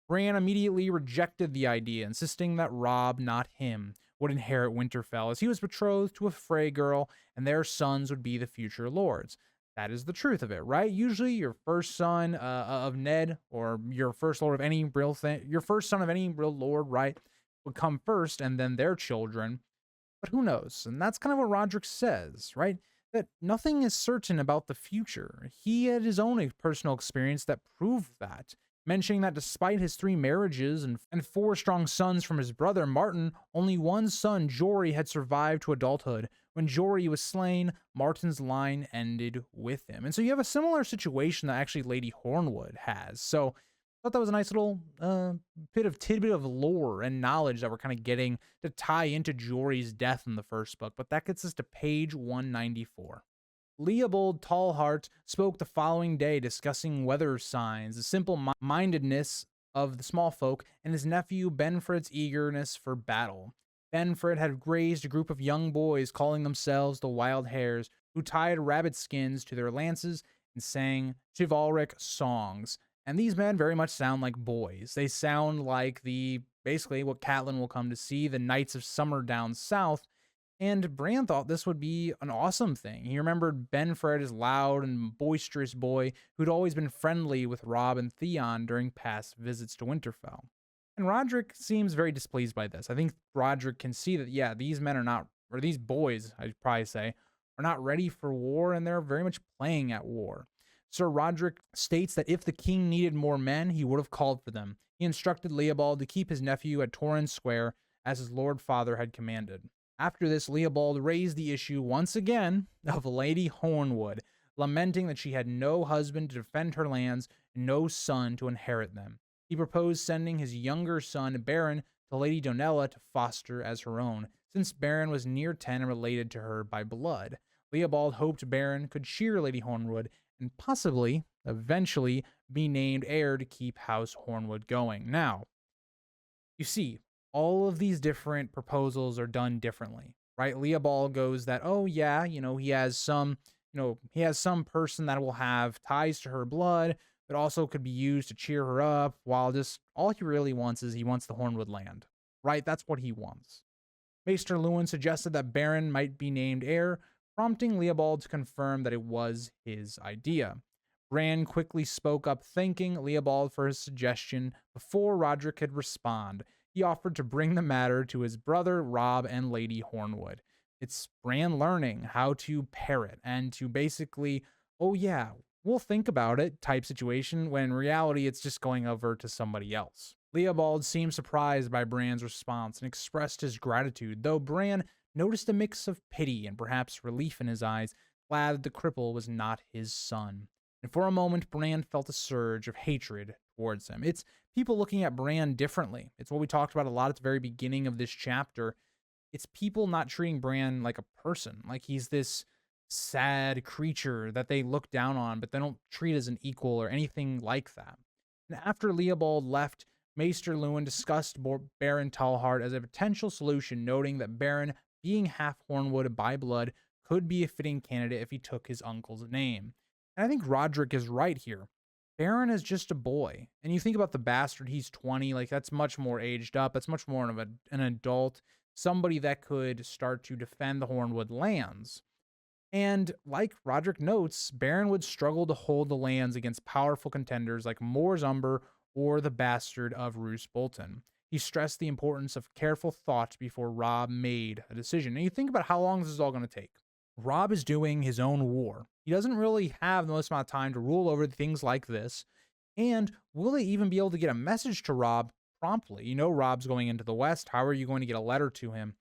Bran immediately rejected the idea, insisting that Robb, not him, would inherit Winterfell, as he was betrothed to a Frey girl, and their sons would be the future lords. That is the truth of it, right? Usually, your first son of Ned, or your first lord of any real thing, your first son of any real lord, right, would come first, and then their children. But who knows? And that's kind of what Roderick says, right? That nothing is certain about the future. He had his own personal experience that proved that, mentioning that despite his 3 marriages and 4 strong sons from his brother Martin, only one son, Jory, had survived to adulthood. When Jory was slain, Martin's line ended with him. And so you have a similar situation that actually Lady Hornwood has. So I thought that was a nice little tidbit of lore and knowledge that we're kind of getting to tie into Jory's death in the first book. But that gets us to page 194. Leopold Tallhart spoke the following day, discussing weather signs, the simple-mindedness of the small folk, and his nephew Benfred's eagerness for battle. Benfred had raised a group of young boys calling themselves the Wild Hares, who tied rabbit skins to their lances and sang chivalric songs. And these men very much sound like boys. They sound like basically what Catelyn will come to see, the Knights of Summer down south. And Bran thought this would be an awesome thing. He remembered Benfred as loud and boisterous boy who'd always been friendly with Robb and Theon during past visits to Winterfell. And Roderick seems very displeased by this. I think Roderick can see that, yeah, these men are not, or these boys, I'd probably say, are not ready for war, and they're very much playing at war. Sir Roderick states that if the king needed more men, he would have called for them. He instructed Leopold to keep his nephew at Torrens Square, as his lord father had commanded. After this, Leopold raised the issue once again of Lady Hornwood, lamenting that she had no husband to defend her lands and no son to inherit them. He proposed sending his younger son, Baron, to Lady Donella to foster as her own, since Baron was near 10 and related to her by blood. Leopold hoped Baron could cheer Lady Hornwood and possibly, eventually, be named heir to keep House Hornwood going. Now, you see, all of these different proposals are done differently, right? Leopold goes that, oh yeah, he has some person that will have ties to her blood, but also could be used to cheer her up, while just all he really wants is he wants the Hornwood land, right? That's what he wants. Maester Luwin suggested that Baron might be named heir, prompting Leopold to confirm that it was his idea. Bran quickly spoke up, thanking Leopold for his suggestion before Roderick could respond. He offered to bring the matter to his brother Robb and Lady Hornwood. It's Bran learning how to parrot and to basically, oh yeah, we'll think about it type situation, when in reality it's just going over to somebody else. Leopold seemed surprised by Bran's response and expressed his gratitude, though Bran noticed a mix of pity and perhaps relief in his eyes, glad that the cripple was not his son. And for a moment, Bran felt a surge of hatred towards him. It's people looking at Bran differently. It's what we talked about a lot at the very beginning of this chapter. It's people not treating Bran like a person, like he's this sad creature that they look down on, but they don't treat as an equal or anything like that. And after Leopold left, Maester Luwin discussed Baron Tallhart as a potential solution, noting that Baron, being half Hornwood by blood, could be a fitting candidate if he took his uncle's name. And I think Roderick is right here. Baron is just a boy. And you think about the bastard, he's 20, like that's much more aged up. That's much more of an adult, somebody that could start to defend the Hornwood lands. And like Roderick notes, Baron would struggle to hold the lands against powerful contenders like Mors Umber or the bastard of Roose Bolton. He stressed the importance of careful thought before Robb made a decision. And you think about how long this is all going to take. Robb is doing his own war. He doesn't really have the most amount of time to rule over things like this. And will they even be able to get a message to Robb promptly? You know Robb's going into the West. How are you going to get a letter to him?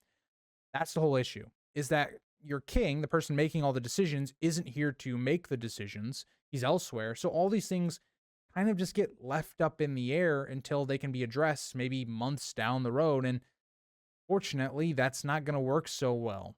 That's the whole issue, is that your king, the person making all the decisions, isn't here to make the decisions. He's elsewhere. So all these things kind of just get left up in the air until they can be addressed maybe months down the road. And fortunately, that's not going to work so well.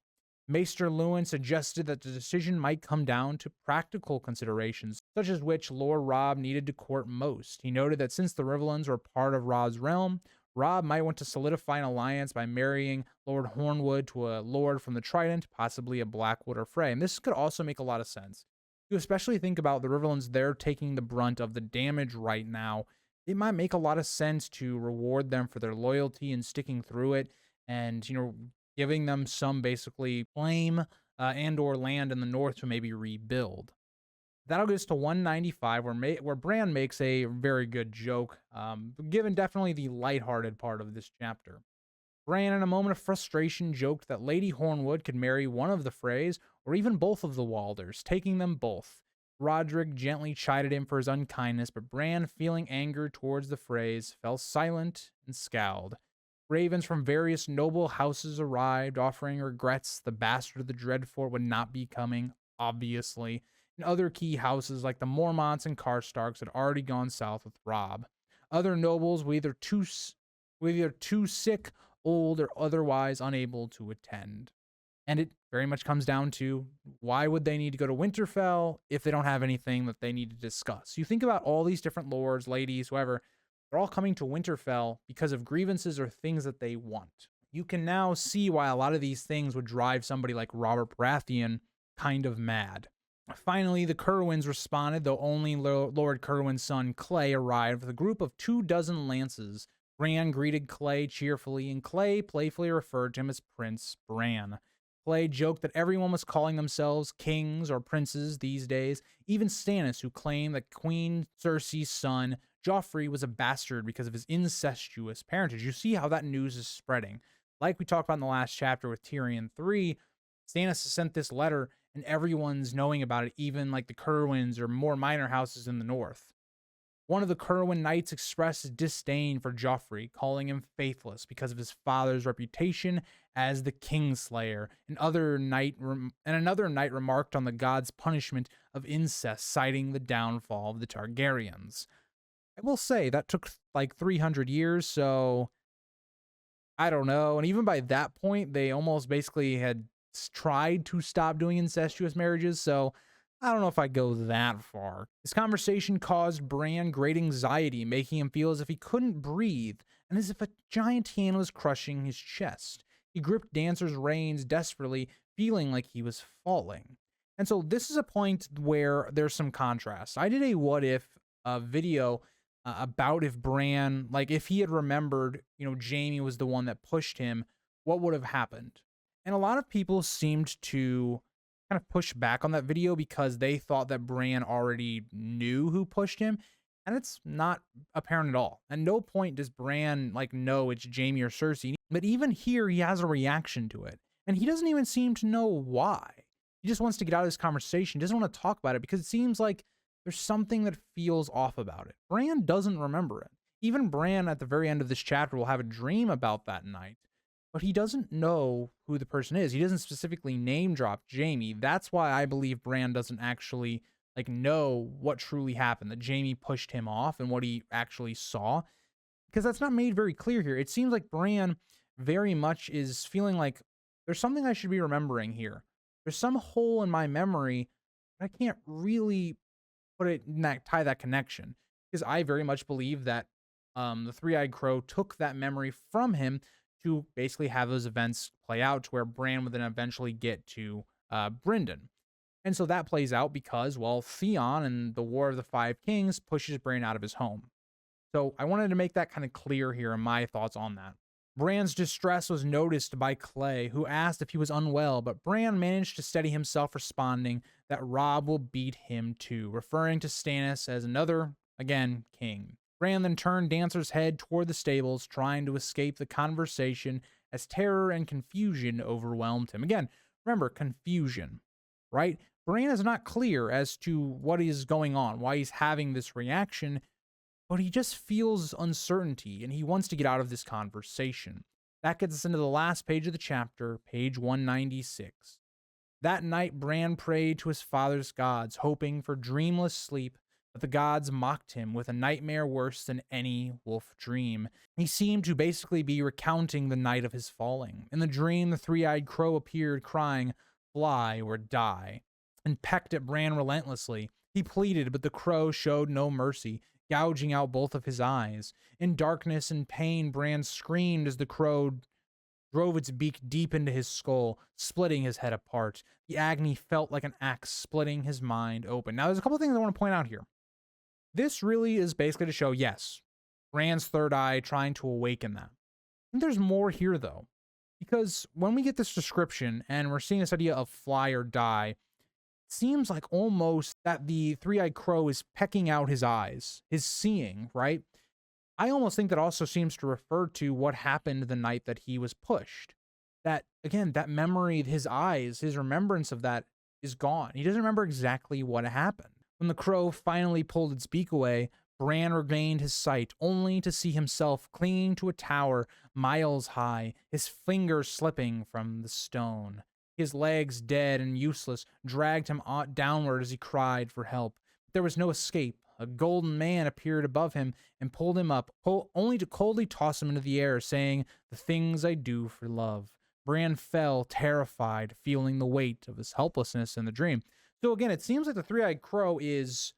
Maester Luwin suggested that the decision might come down to practical considerations, such as which Lord Robb needed to court most. He noted that since the Rivellins were part of Robb's realm, Robb might want to solidify an alliance by marrying Lord Hornwood to a lord from the Trident, possibly a Blackwood or Frey. And this could also make a lot of sense. You especially think about the Rivellins, they're taking the brunt of the damage right now. It might make a lot of sense to reward them for their loyalty and sticking through it, and, giving them some basically claim and or land in the north to maybe rebuild. That'll get us to 195, where Bran makes a very good joke, given definitely the lighthearted part of this chapter. Bran, in a moment of frustration, joked that Lady Hornwood could marry one of the Freys, or even both of the Walders, taking them both. Roderick gently chided him for his unkindness, but Bran, feeling anger towards the Freys, fell silent and scowled. Ravens from various noble houses arrived, offering regrets the bastard of the Dreadfort would not be coming, obviously, and other key houses like the Mormonts and Karstarks had already gone south with Robb. Other nobles were either too sick, old, or otherwise unable to attend. And it very much comes down to, why would they need to go to Winterfell if they don't have anything that they need to discuss? You think about all these different lords, ladies, whoever, they're all coming to Winterfell because of grievances or things that they want. You can now see why a lot of these things would drive somebody like Robert Baratheon kind of mad. Finally, the Cerwyns responded, though only Lord Cerwyn's son Clay arrived with a group of 24 lances. Bran greeted Clay cheerfully, and Clay playfully referred to him as Prince Bran. Clay joked that everyone was calling themselves kings or princes these days, even Stannis, who claimed that Queen Cersei's son Joffrey was a bastard because of his incestuous parentage. You see how that news is spreading. Like we talked about in the last chapter with Tyrion III, Stannis sent this letter and everyone's knowing about it, even like the Cerwyns or more minor houses in the north. One of the Cerwyn knights expressed his disdain for Joffrey, calling him faithless because of his father's reputation as the Kingslayer. Another knight remarked on the god's punishment of incest, citing the downfall of the Targaryens. I will say that took like 300 years, so I don't know. And even by that point, they almost basically had tried to stop doing incestuous marriages, so I don't know if I go that far. This conversation caused Bran great anxiety, making him feel as if he couldn't breathe and as if a giant hand was crushing his chest. He gripped Dancer's reins desperately, feeling like he was falling. And so this is a point where there's some contrast. I did a what if video about if Bran, like if he had remembered, Jaime was the one that pushed him, what would have happened? And a lot of people seemed to kind of pushed back on that video because they thought that Bran already knew who pushed him, and it's not apparent at all. At no point does Bran like know it's Jaime or Cersei, but even here he has a reaction to it, and he doesn't even seem to know why. He just wants to get out of this conversation, doesn't want to talk about it because it seems like there's something that feels off about it. Bran doesn't remember it. Even Bran at the very end of this chapter will have a dream about that night, but he doesn't know who the person is. He doesn't specifically name drop Jaime. That's why I believe Bran doesn't actually like know what truly happened, that Jaime pushed him off and what he actually saw, because that's not made very clear here. It seems like Bran very much is feeling like there's something I should be remembering here. There's some hole in my memory, but I can't really put it in that, tie that connection, because I very much believe that the Three-Eyed Crow took that memory from him to basically have those events play out to where Bran would then eventually get to Brynden. And so that plays out because, well, Theon and the War of the Five Kings pushes Bran out of his home. So I wanted to make that kind of clear here in my thoughts on that. Bran's distress was noticed by Clay, who asked if he was unwell, but Bran managed to steady himself, responding that Robb will beat him too, referring to Stannis as another, again, king. Bran then turned Dancer's head toward the stables, trying to escape the conversation as terror and confusion overwhelmed him. Again, remember, confusion, right? Bran is not clear as to what is going on, why he's having this reaction, but he just feels uncertainty and he wants to get out of this conversation. That gets us into the last page of the chapter, page 196. That night, Bran prayed to his father's gods, hoping for dreamless sleep, but the gods mocked him with a nightmare worse than any wolf dream. He seemed to basically be recounting the night of his falling. In the dream, the Three-Eyed Crow appeared, crying, "Fly or die," and pecked at Bran relentlessly. He pleaded, but the crow showed no mercy, gouging out both of his eyes. In darkness and pain, Bran screamed as the crow drove its beak deep into his skull, splitting his head apart. The agony felt like an axe splitting his mind open. Now, there's a couple things I want to point out here. This really is basically to show, yes, Bran's third eye trying to awaken that. I think there's more here, though, because when we get this description and we're seeing this idea of fly or die, it seems like almost that the Three-Eyed Crow is pecking out his eyes, his seeing, right? I almost think that also seems to refer to what happened the night that he was pushed. That, again, that memory of his eyes, his remembrance of that is gone. He doesn't remember exactly what happened. When the crow finally pulled its beak away, Bran regained his sight, only to see himself clinging to a tower miles high, his fingers slipping from the stone. His legs, dead and useless, dragged him downward as he cried for help. There was no escape. A golden man appeared above him and pulled him up, only to coldly toss him into the air, saying, "The things I do for love." Bran fell, terrified, feeling the weight of his helplessness in the dream. So again, it seems like the Three-Eyed Crow is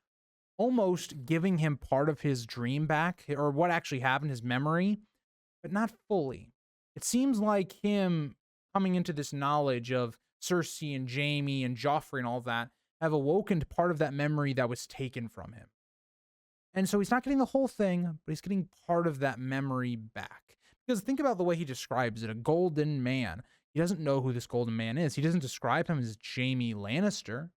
almost giving him part of his dream back, or what actually happened, his memory, but not fully. It seems like him coming into this knowledge of Cersei and Jaime and Joffrey and all that have awoken part of that memory that was taken from him. And so he's not getting the whole thing, but he's getting part of that memory back. Because think about the way he describes it, a golden man. He doesn't know who this golden man is. He doesn't describe him as Jaime Lannister.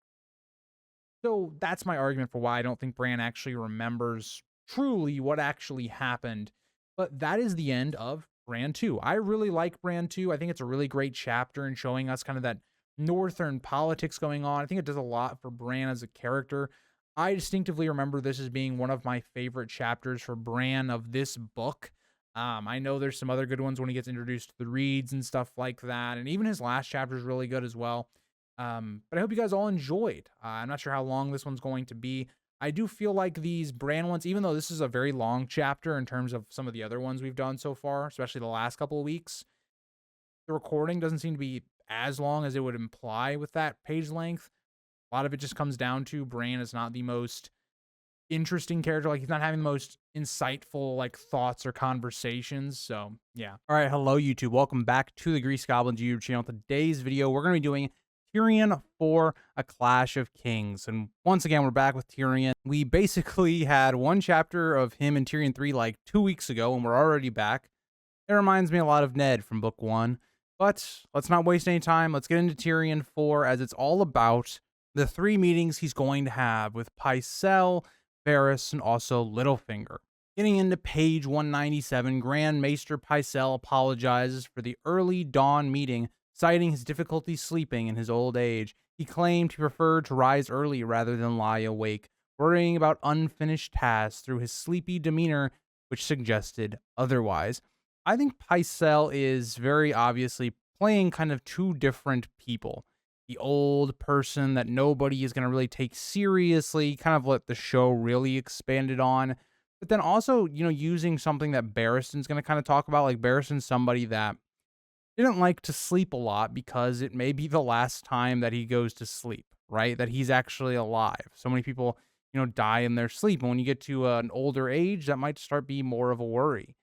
So that's my argument for why I don't think Bran actually remembers truly what actually happened. But that is the end of Bran II. I really like Bran II. I think it's a really great chapter in showing us kind of that northern politics going on. I think it does a lot for Bran as a character. I distinctively remember this as being one of my favorite chapters for Bran of this book. I know there's some other good ones when he gets introduced to the Reeds and stuff like that. And even his last chapter is really good as well. But I hope you guys all enjoyed. I'm not sure how long this one's going to be. I do feel like these Bran ones, even though this is a very long chapter in terms of some of the other ones we've done so far, especially the last couple of weeks, the recording doesn't seem to be as long as it would imply with that page length. A lot of it just comes down to Bran is not the most interesting character. Like, he's not having the most insightful, like, thoughts or conversations. So, yeah. All right, hello, YouTube. Welcome back to the Grease Goblins YouTube channel. Today's video, we're going to be doing Tyrion IV, A Clash of Kings. And once again, we're back with Tyrion. We basically had one chapter of him and Tyrion III like 2 weeks ago, and we're already back. It reminds me a lot of Ned from book 1. But let's not waste any time. Let's get into Tyrion IV, as it's all about the 3 meetings he's going to have with Pycelle, Varys, and also Littlefinger. Getting into page 197, Grand Maester Pycelle apologizes for the early dawn meeting, citing his difficulty sleeping in his old age. He claimed he preferred to rise early rather than lie awake, worrying about unfinished tasks through his sleepy demeanor, which suggested otherwise. I think Pycelle is very obviously playing kind of 2 different people. The old person that nobody is going to really take seriously, kind of what the show really expanded on. But then also, using something that Barristan's going to kind of talk about. Like, Barristan's somebody that didn't like to sleep a lot because it may be the last time that he goes to sleep, right? That he's actually alive. So many people, die in their sleep. And when you get to an older age, that might start being more of a worry.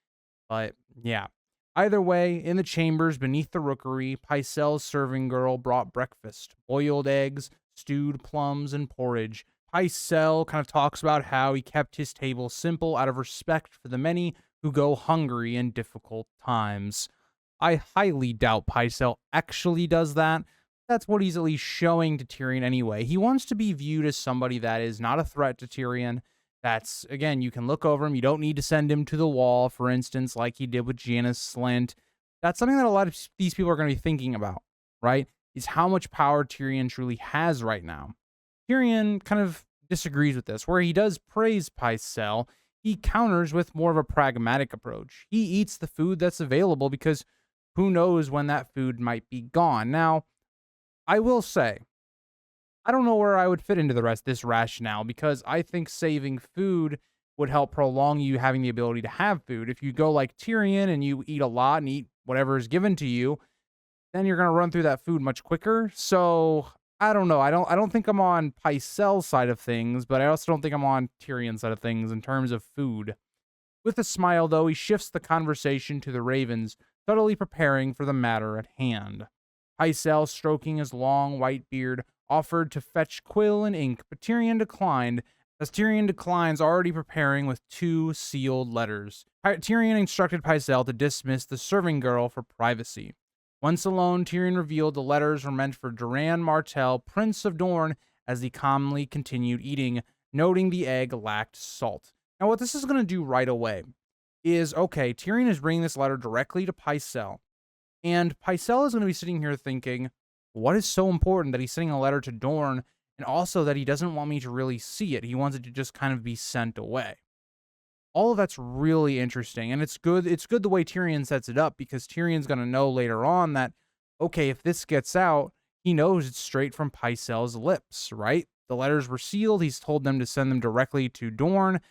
But yeah. Either way, in the chambers beneath the rookery, Pycelle's serving girl brought breakfast: boiled eggs, stewed plums, and porridge. Pycelle kind of talks about how he kept his table simple out of respect for the many who go hungry in difficult times. I highly doubt Pycelle actually does that. That's what he's at least showing to Tyrion anyway. He wants to be viewed as somebody that is not a threat to Tyrion. That's, again, you can look over him. You don't need to send him to the wall, for instance, like he did with Janis Slint. That's something that a lot of these people are going to be thinking about, right? Is how much power Tyrion truly has right now. Tyrion kind of disagrees with this. Where he does praise Pycelle, he counters with more of a pragmatic approach. He eats the food that's available because who knows when that food might be gone. Now, I will say, I don't know where I would fit into the rest of this rationale, because I think saving food would help prolong you having the ability to have food. If you go like Tyrion and you eat a lot and eat whatever is given to you, then you're going to run through that food much quicker. So I don't know. I don't think I'm on Pycelle's side of things, but I also don't think I'm on Tyrion's side of things in terms of food. With a smile, though, he shifts the conversation to the ravens, subtly preparing for the matter at hand. Pycelle, stroking his long white beard, offered to fetch quill and ink, but Tyrion declined, as Tyrion declines, already preparing with 2 sealed letters. Tyrion instructed Pycelle to dismiss the serving girl for privacy. Once alone, Tyrion revealed the letters were meant for Doran Martell, Prince of Dorne, as he calmly continued eating, noting the egg lacked salt. Now, what this is going to do right away is, okay, Tyrion is bringing this letter directly to Pycelle, and Pycelle is going to be sitting here thinking, what is so important that he's sending a letter to Dorne, and also that he doesn't want me to really see it? He wants it to just kind of be sent away. All of that's really interesting, and it's good. It's good the way Tyrion sets it up, because Tyrion's going to know later on that, okay, if this gets out, he knows it's straight from Pycelle's lips, right? The letters were sealed. He's told them to send them directly to Dorne,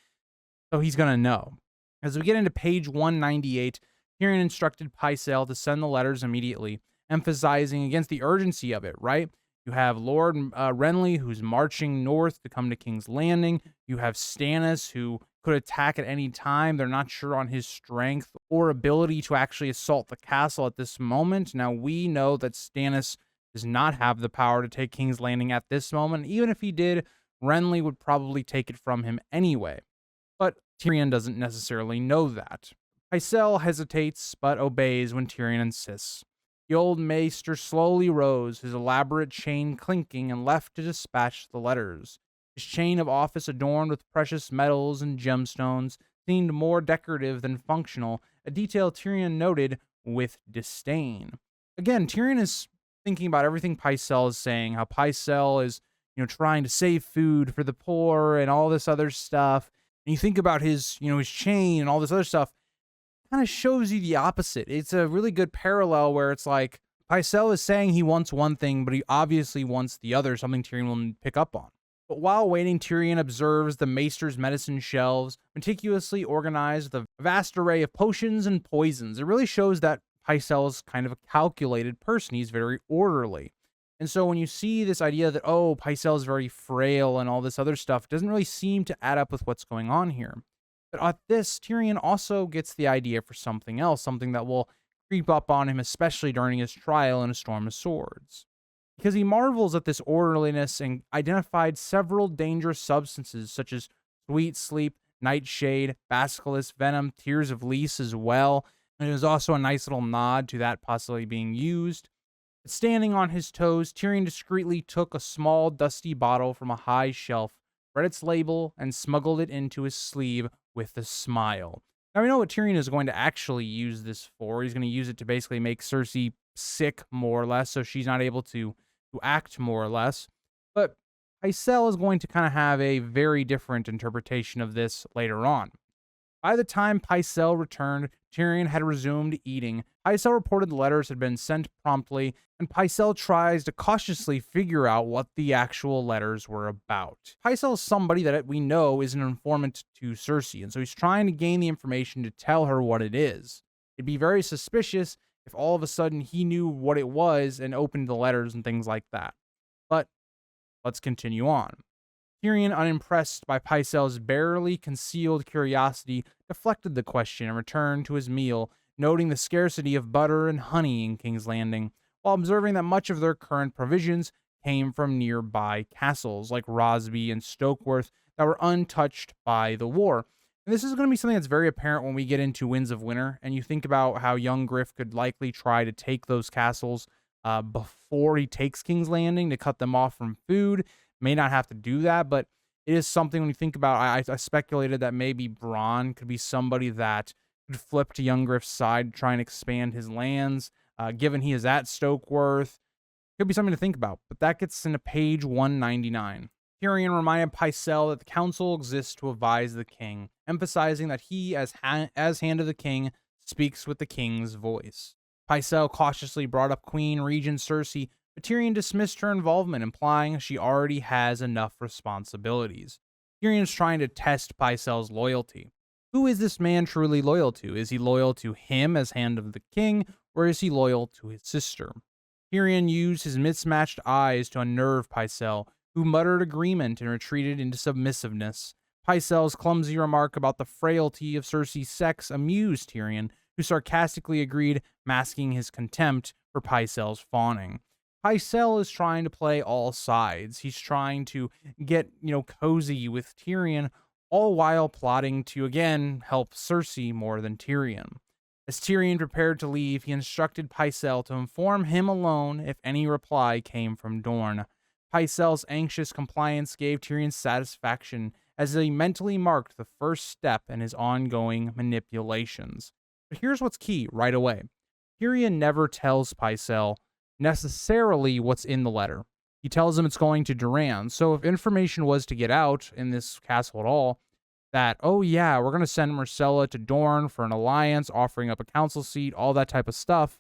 so he's going to know. As we get into page 198, Tyrion instructed Pycelle to send the letters immediately, emphasizing against the urgency of it, right? You have Lord Renly, who's marching north to come to King's Landing. You have Stannis, who could attack at any time. They're not sure on his strength or ability to actually assault the castle at this moment. Now, we know that Stannis does not have the power to take King's Landing at this moment. Even if he did, Renly would probably take it from him anyway. But Tyrion doesn't necessarily know that. Pycelle hesitates, but obeys when Tyrion insists. The old maester slowly rose, his elaborate chain clinking, and left to dispatch the letters. His chain of office, adorned with precious metals and gemstones, seemed more decorative than functional, a detail Tyrion noted with disdain. Again, Tyrion is thinking about everything Pycelle is saying, how Pycelle is, trying to save food for the poor and all this other stuff. And you think about his, his chain and all this other stuff, kind of shows you the opposite. It's a really good parallel where it's like Pycelle is saying he wants one thing, but he obviously wants the other, something Tyrion will pick up on. But while waiting, Tyrion observes the maester's medicine shelves, meticulously organized with a vast array of potions and poisons. It really shows that Pycelle is kind of a calculated person. He's very orderly. And so when you see this idea that, oh, Pycelle is very frail and all this other stuff, it doesn't really seem to add up with what's going on here. But at this, Tyrion also gets the idea for something else, something that will creep up on him, especially during his trial in A Storm of Swords. Because he marvels at this orderliness and identified several dangerous substances such as sweet sleep, nightshade, basilisk venom, tears of Lys as well. And there's also a nice little nod to that possibly being used. Standing on his toes, Tyrion discreetly took a small, dusty bottle from a high shelf, read its label, and smuggled it into his sleeve with a smile. Now, we know what Tyrion is going to actually use this for. He's going to use it to basically make Cersei sick, more or less, so she's not able to act, more or less. But Pycelle is going to kind of have a very different interpretation of this later on. By the time Pycelle returned, Tyrion had resumed eating. Pycelle reported the letters had been sent promptly, and Pycelle tries to cautiously figure out what the actual letters were about. Pycelle is somebody that we know is an informant to Cersei, and so he's trying to gain the information to tell her what it is. It'd be very suspicious if all of a sudden he knew what it was and opened the letters and things like that. But let's continue on. Tyrion, unimpressed by Pycelle's barely concealed curiosity, deflected the question and returned to his meal, noting the scarcity of butter and honey in King's Landing, while observing that much of their current provisions came from nearby castles like Rosby and Stokeworth that were untouched by the war. And this is going to be something that's very apparent when we get into Winds of Winter, and you think about how young Griff could likely try to take those castles before he takes King's Landing to cut them off from food. May not have to do that, but it is something when you think about. I speculated that maybe Bronn could be somebody that could flip to young Griff's side, try and expand his lands. Given he is at Stokeworth, could be something to think about. But that gets into page 199. Tyrion reminded Pycelle that the council exists to advise the king, emphasizing that he, as hand of the king, speaks with the king's voice. Pycelle cautiously brought up Queen Regent Cersei, but Tyrion dismissed her involvement, implying she already has enough responsibilities. Tyrion is trying to test Pycelle's loyalty. Who is this man truly loyal to? Is he loyal to him as hand of the king, or is he loyal to his sister? Tyrion used his mismatched eyes to unnerve Pycelle, who muttered agreement and retreated into submissiveness. Pycelle's clumsy remark about the frailty of Cersei's sex amused Tyrion, who sarcastically agreed, masking his contempt for Pycelle's fawning. Pycelle is trying to play all sides. He's trying to get, cozy with Tyrion, all while plotting to, again, help Cersei more than Tyrion. As Tyrion prepared to leave, he instructed Pycelle to inform him alone if any reply came from Dorne. Pycelle's anxious compliance gave Tyrion satisfaction, as he mentally marked the first step in his ongoing manipulations. But here's what's key right away. Tyrion never tells Pycelle necessarily what's in the letter. He tells him it's going to Duran. So if information was to get out in this castle at all, that, oh yeah, we're going to send Myrcella to Dorne for an alliance, offering up a council seat, all that type of stuff,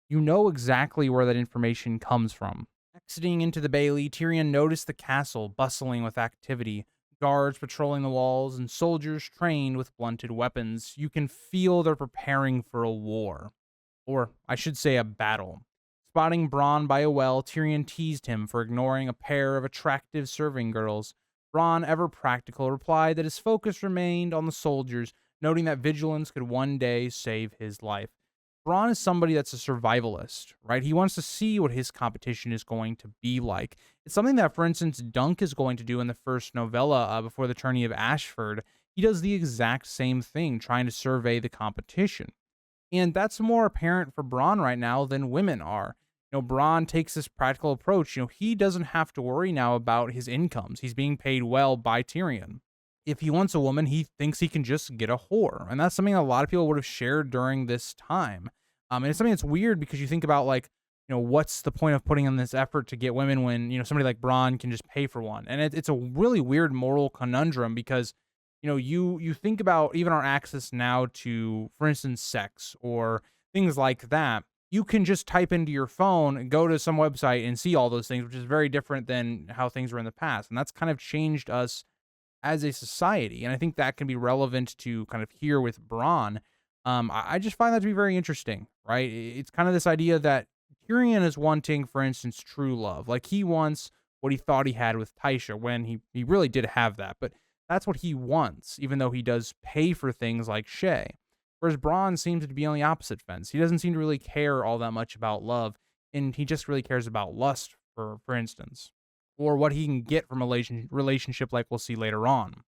you know exactly where that information comes from. Exiting into the Bailey, Tyrion noticed the castle bustling with activity, guards patrolling the walls, and soldiers trained with blunted weapons. You can feel they're preparing for a war. Or, I should say, a battle. Spotting Bronn by a well, Tyrion teased him for ignoring a pair of attractive serving girls. Bronn, ever practical, replied that his focus remained on the soldiers, noting that vigilance could one day save his life. Bronn is somebody that's a survivalist, right? He wants to see what his competition is going to be like. It's something that, for instance, Dunk is going to do in the first novella before the tourney of Ashford. He does the exact same thing, trying to survey the competition. And that's more apparent for Bronn right now than women are. Bronn takes this practical approach. He doesn't have to worry now about his incomes. He's being paid well by Tyrion. If he wants a woman, he thinks he can just get a whore. And that's something a lot of people would have shared during this time. And it's something that's weird because you think about, what's the point of putting in this effort to get women when, somebody like Bronn can just pay for one? And it's a really weird moral conundrum because, you think about even our access now to, for instance, sex or things like that. You can just type into your phone and go to some website and see all those things, which is very different than how things were in the past. And that's kind of changed us as a society. And I think that can be relevant to kind of here with Bronn. I just find that to be very interesting, right? It's kind of this idea that Tyrion is wanting, for instance, true love. Like he wants what he thought he had with Tysha when he really did have that. But that's what he wants, even though he does pay for things like Shay. Whereas Bronn seems to be on the opposite fence. He doesn't seem to really care all that much about love, and he just really cares about lust, for instance, or what he can get from a relationship like we'll see later on.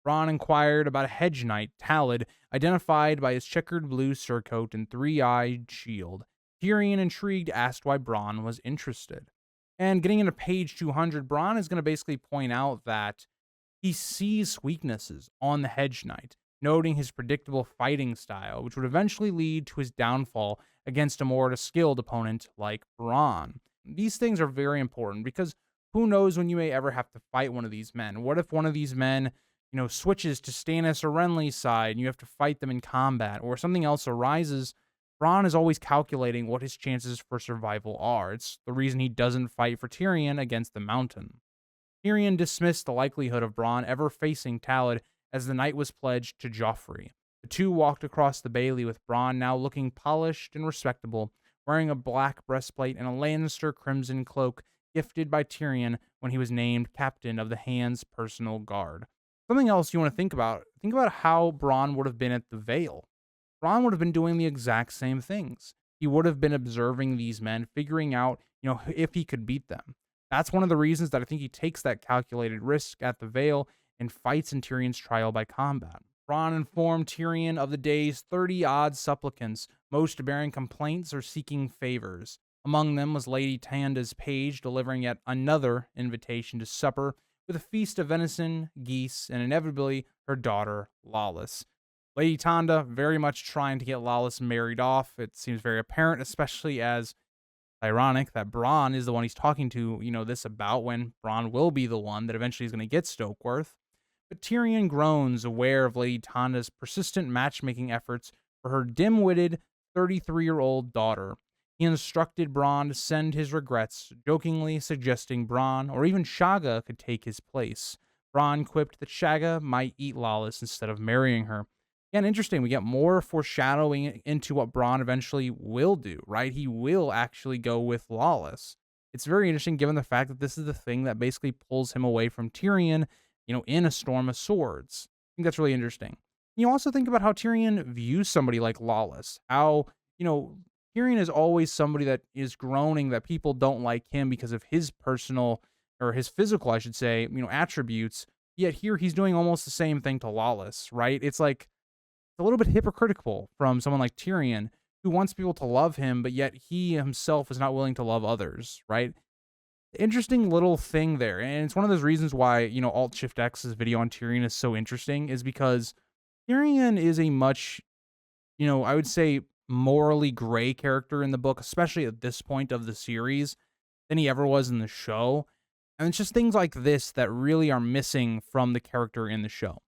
Bronn inquired about a hedge knight, Talad, identified by his checkered blue surcoat and three-eyed shield. Tyrion, intrigued, asked why Bronn was interested. And getting into page 200, Bronn is going to basically point out that he sees weaknesses on the hedge knight, noting his predictable fighting style, which would eventually lead to his downfall against a more skilled opponent like Bronn. These things are very important because who knows when you may ever have to fight one of these men. What if one of these men, switches to Stannis or Renly's side and you have to fight them in combat, or something else arises? Bronn is always calculating what his chances for survival are. It's the reason he doesn't fight for Tyrion against the Mountain. Tyrion dismissed the likelihood of Bronn ever facing Talad as the night was pledged to Joffrey. The two walked across the Bailey with Bronn now looking polished and respectable, wearing a black breastplate and a Lannister crimson cloak gifted by Tyrion when he was named captain of the Hand's personal guard. Something else you want to think about how Bronn would have been at the Vale. Bronn would have been doing the exact same things. He would have been observing these men, figuring out, if he could beat them. That's one of the reasons that I think he takes that calculated risk at the Vale and fights in Tyrion's trial by combat. Bronn informed Tyrion of the day's 30-odd supplicants, most bearing complaints or seeking favors. Among them was Lady Tanda's page delivering yet another invitation to supper with a feast of venison, geese, and inevitably her daughter, Lollys. Lady Tanda very much trying to get Lollys married off. It seems very apparent, especially as ironic that Bronn is the one he's talking to, this about, when Bronn will be the one that eventually is going to get Stokeworth. But Tyrion groans, aware of Lady Tanda's persistent matchmaking efforts for her dim-witted 33-year-old daughter. He instructed Bronn to send his regrets, jokingly suggesting Bronn or even Shagga could take his place. Bronn quipped that Shagga might eat Lollys instead of marrying her. Again, interesting, we get more foreshadowing into what Bronn eventually will do, right? He will actually go with Lollys. It's very interesting given the fact that this is the thing that basically pulls him away from Tyrion, in A Storm of Swords. I think that's really interesting. You also think about how Tyrion views somebody like Lollys, how, Tyrion is always somebody that is groaning that people don't like him because of his personal, or his physical, I should say, attributes. Yet here he's doing almost the same thing to Lollys, right? It's like a little bit hypocritical from someone like Tyrion, who wants people to love him, but yet he himself is not willing to love others, right? Interesting little thing there. And it's one of those reasons why, Alt Shift X's video on Tyrion is so interesting, is because Tyrion is a much, I would say, morally gray character in the book, especially at this point of the series, than he ever was in the show. And it's just things like this that really are missing from the character in the show.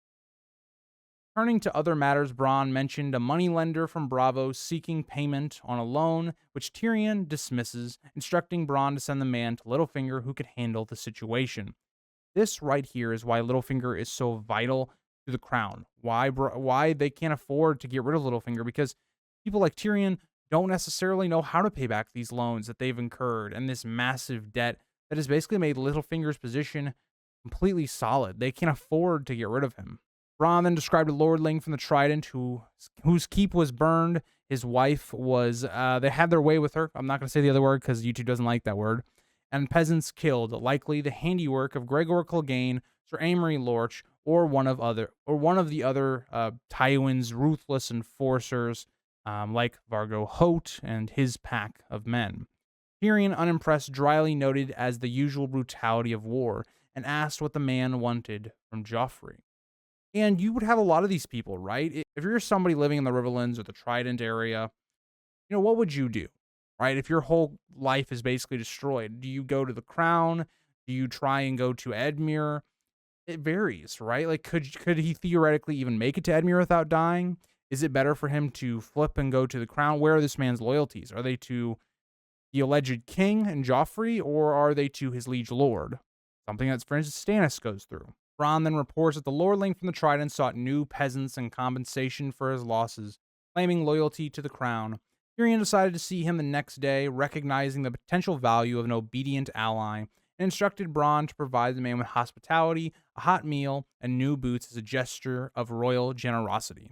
Turning to other matters, Bronn mentioned a moneylender from Bravo seeking payment on a loan, which Tyrion dismisses, instructing Bronn to send the man to Littlefinger who could handle the situation. This right here is why Littlefinger is so vital to the crown. Why they can't afford to get rid of Littlefinger, because people like Tyrion don't necessarily know how to pay back these loans that they've incurred and this massive debt that has basically made Littlefinger's position completely solid. They can't afford to get rid of him. Bronn then described a lordling from the Trident whose keep was burned. His wife was, they had their way with her. I'm not going to say the other word because YouTube doesn't like that word. And peasants killed, likely the handiwork of Gregor Clegane, Sir Amory Lorch, or one of the other Tywin's ruthless enforcers, like Vargo Hoat and his pack of men. Tyrion, unimpressed, dryly noted as the usual brutality of war, and asked what the man wanted from Joffrey. And you would have a lot of these people, right? If you're somebody living in the Riverlands or the Trident area, what would you do, right? If your whole life is basically destroyed, do you go to the Crown? Do you try and go to Edmure? It varies, right? Like, could he theoretically even make it to Edmure without dying? Is it better for him to flip and go to the Crown? Where are this man's loyalties? Are they to the alleged king and Joffrey, or are they to his liege lord? Something that, for instance, Stannis goes through. Bronn then reports that the lordling from the Trident sought new peasants in compensation for his losses, claiming loyalty to the crown. Tyrion decided to see him the next day, recognizing the potential value of an obedient ally, and instructed Bronn to provide the man with hospitality, a hot meal, and new boots as a gesture of royal generosity.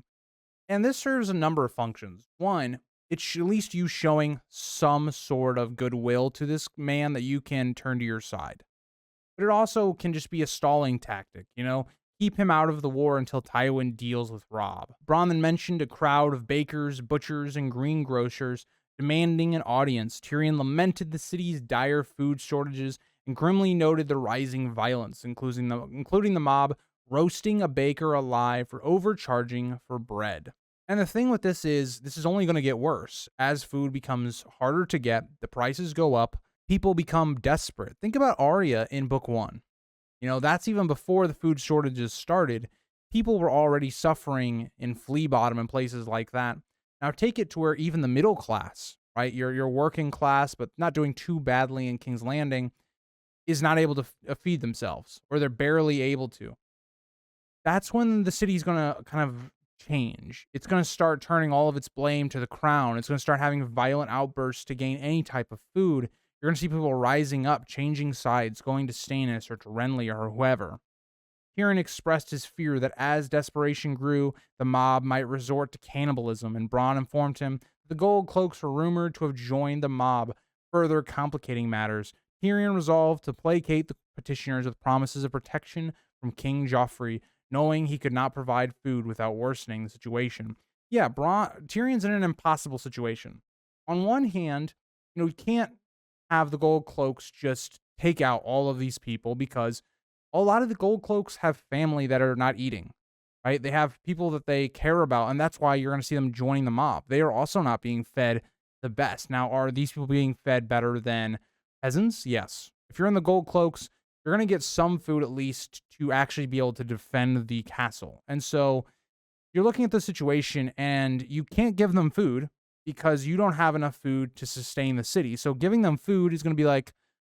And this serves a number of functions. One, it's at least you showing some sort of goodwill to this man that you can turn to your side. But it also can just be a stalling tactic, keep him out of the war until Tywin deals with Robb. Bronn then mentioned a crowd of bakers, butchers, and greengrocers demanding an audience. Tyrion lamented the city's dire food shortages and grimly noted the rising violence, including the mob roasting a baker alive for overcharging for bread. And the thing with this is only going to get worse. As food becomes harder to get, the prices go up, people become desperate. Think about Arya in book 1. That's even before the food shortages started. People were already suffering in Flea Bottom and places like that. Now take it to where even the middle class, right? Your working class, but not doing too badly in King's Landing, is not able to feed themselves, or they're barely able to. That's when the city's going to kind of change. It's going to start turning all of its blame to the crown. It's going to start having violent outbursts to gain any type of food. You're going to see people rising up, changing sides, going to Stannis or to Renly or whoever. Tyrion expressed his fear that as desperation grew, the mob might resort to cannibalism, and Bronn informed him that the Gold Cloaks were rumored to have joined the mob, further complicating matters. Tyrion resolved to placate the petitioners with promises of protection from King Joffrey, knowing he could not provide food without worsening the situation. Yeah, Tyrion's in an impossible situation. On one hand, you can't have the Gold Cloaks just take out all of these people, because a lot of the Gold Cloaks have family that are not eating, right? They have people that they care about, and that's why you're going to see them joining the mob. They are also not being fed the best. Now, are these people being fed better than peasants? Yes. If you're in the Gold Cloaks, you're going to get some food at least to actually be able to defend the castle. And so you're looking at the situation, and you can't give them food because you don't have enough food to sustain the city. So giving them food is going to be like,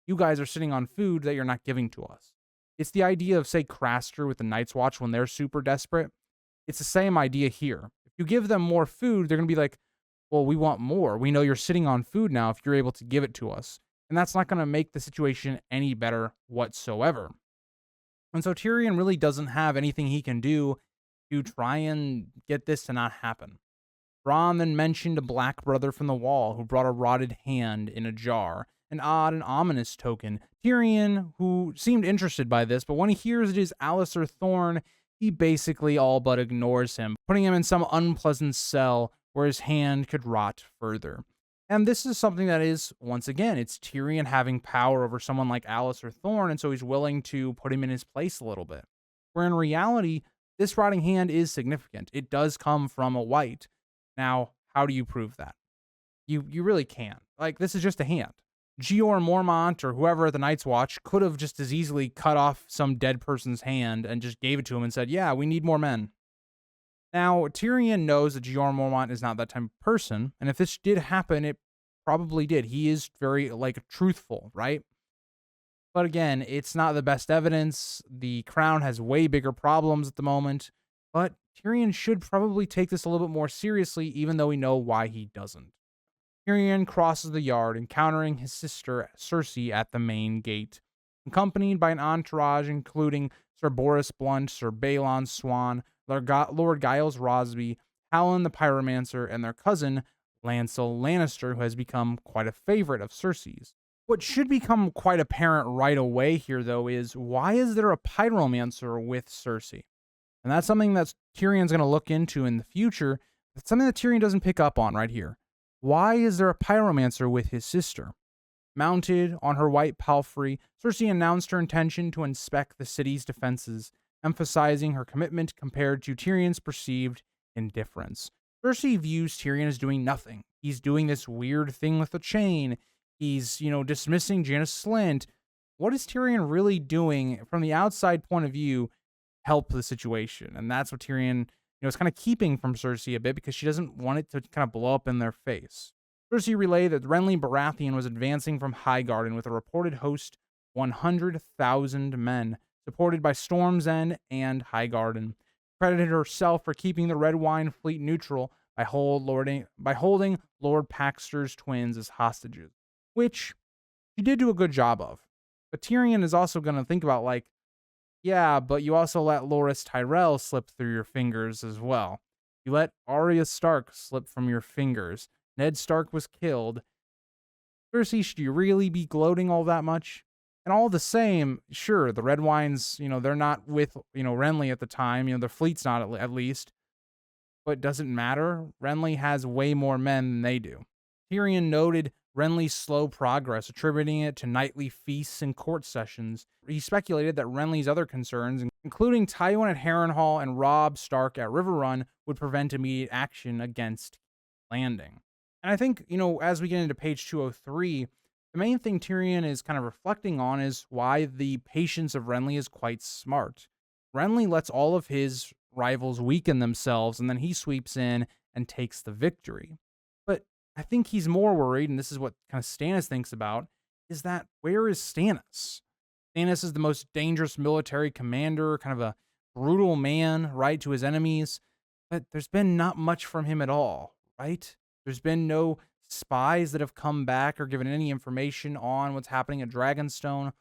you guys are sitting on food that you're not giving to us. It's the idea of, say, Craster with the Night's Watch when they're super desperate. It's the same idea here. If you give them more food, they're going to be like, well, we want more. We know you're sitting on food now if you're able to give it to us. And that's not going to make the situation any better whatsoever. And so Tyrion really doesn't have anything he can do to try and get this to not happen. Bronn then mentioned a black brother from the wall who brought a rotted hand in a jar, an odd and ominous token. Tyrion, who seemed interested by this, but when he hears it is Alliser Thorne, he basically all but ignores him, putting him in some unpleasant cell where his hand could rot further. And this is something that is, once again, it's Tyrion having power over someone like Alliser Thorne, and so he's willing to put him in his place a little bit. Where in reality, this rotting hand is significant. It does come from a white. Now, how do you prove that? You really can't. Like, this is just a hand. Jeor Mormont or whoever at the Night's Watch could have just as easily cut off some dead person's hand and just gave it to him and said, yeah, we need more men. Now, Tyrion knows that Jeor Mormont is not that type of person, and if this did happen, it probably did. He is very, truthful, right? But again, it's not the best evidence. The crown has way bigger problems at the moment, but Tyrion should probably take this a little bit more seriously, even though we know why he doesn't. Tyrion crosses the yard, encountering his sister Cersei at the main gate, accompanied by an entourage including Sir Boris Blunt, Sir Balon Swan, Lord Giles Rosby, Hallan the Pyromancer, and their cousin, Lancel Lannister, who has become quite a favorite of Cersei's. What should become quite apparent right away here, though, is why is there a Pyromancer with Cersei? And that's something that Tyrion's going to look into in the future. It's something that Tyrion doesn't pick up on right here. Why is there a Pyromancer with his sister? Mounted on her white palfrey, Cersei announced her intention to inspect the city's defenses, emphasizing her commitment compared to Tyrion's perceived indifference. Cersei views Tyrion as doing nothing. He's doing this weird thing with the chain. He's, dismissing Janos Slynt. What is Tyrion really doing from the outside point of view to help the situation? And that's what Tyrion, is kind of keeping from Cersei a bit, because she doesn't want it to kind of blow up in their face. Cersei relayed that Renly Baratheon was advancing from Highgarden with a reported host 100,000 men, supported by Storm's End and Highgarden. Credited herself for keeping the Red Wine fleet neutral by holding Lord Paxter's twins as hostages, which she did do a good job of. But Tyrion is also going to think about, yeah, but you also let Loras Tyrell slip through your fingers as well. You let Arya Stark slip from your fingers. Ned Stark was killed. Cersei, should you really be gloating all that much? And all the same, sure, the Red Wines, they're not with, Renly at the time, their fleet's not at least, but does it matter? Renly has way more men than they do. Tyrion noted Renly's slow progress, attributing it to nightly feasts and court sessions. He speculated that Renly's other concerns, including Tywin at Harrenhal and Robb Stark at Riverrun, would prevent immediate action against Landing. And I think, as we get into page 203, the main thing Tyrion is kind of reflecting on is why the patience of Renly is quite smart. Renly lets all of his rivals weaken themselves, and then he sweeps in and takes the victory. But I think he's more worried, and this is what kind of Stannis thinks about, is that where is Stannis? Stannis is the most dangerous military commander, kind of a brutal man, right, to his enemies, but there's been not much from him at all, right? There's been no spies that have come back or given any information on what's happening at Dragonstone.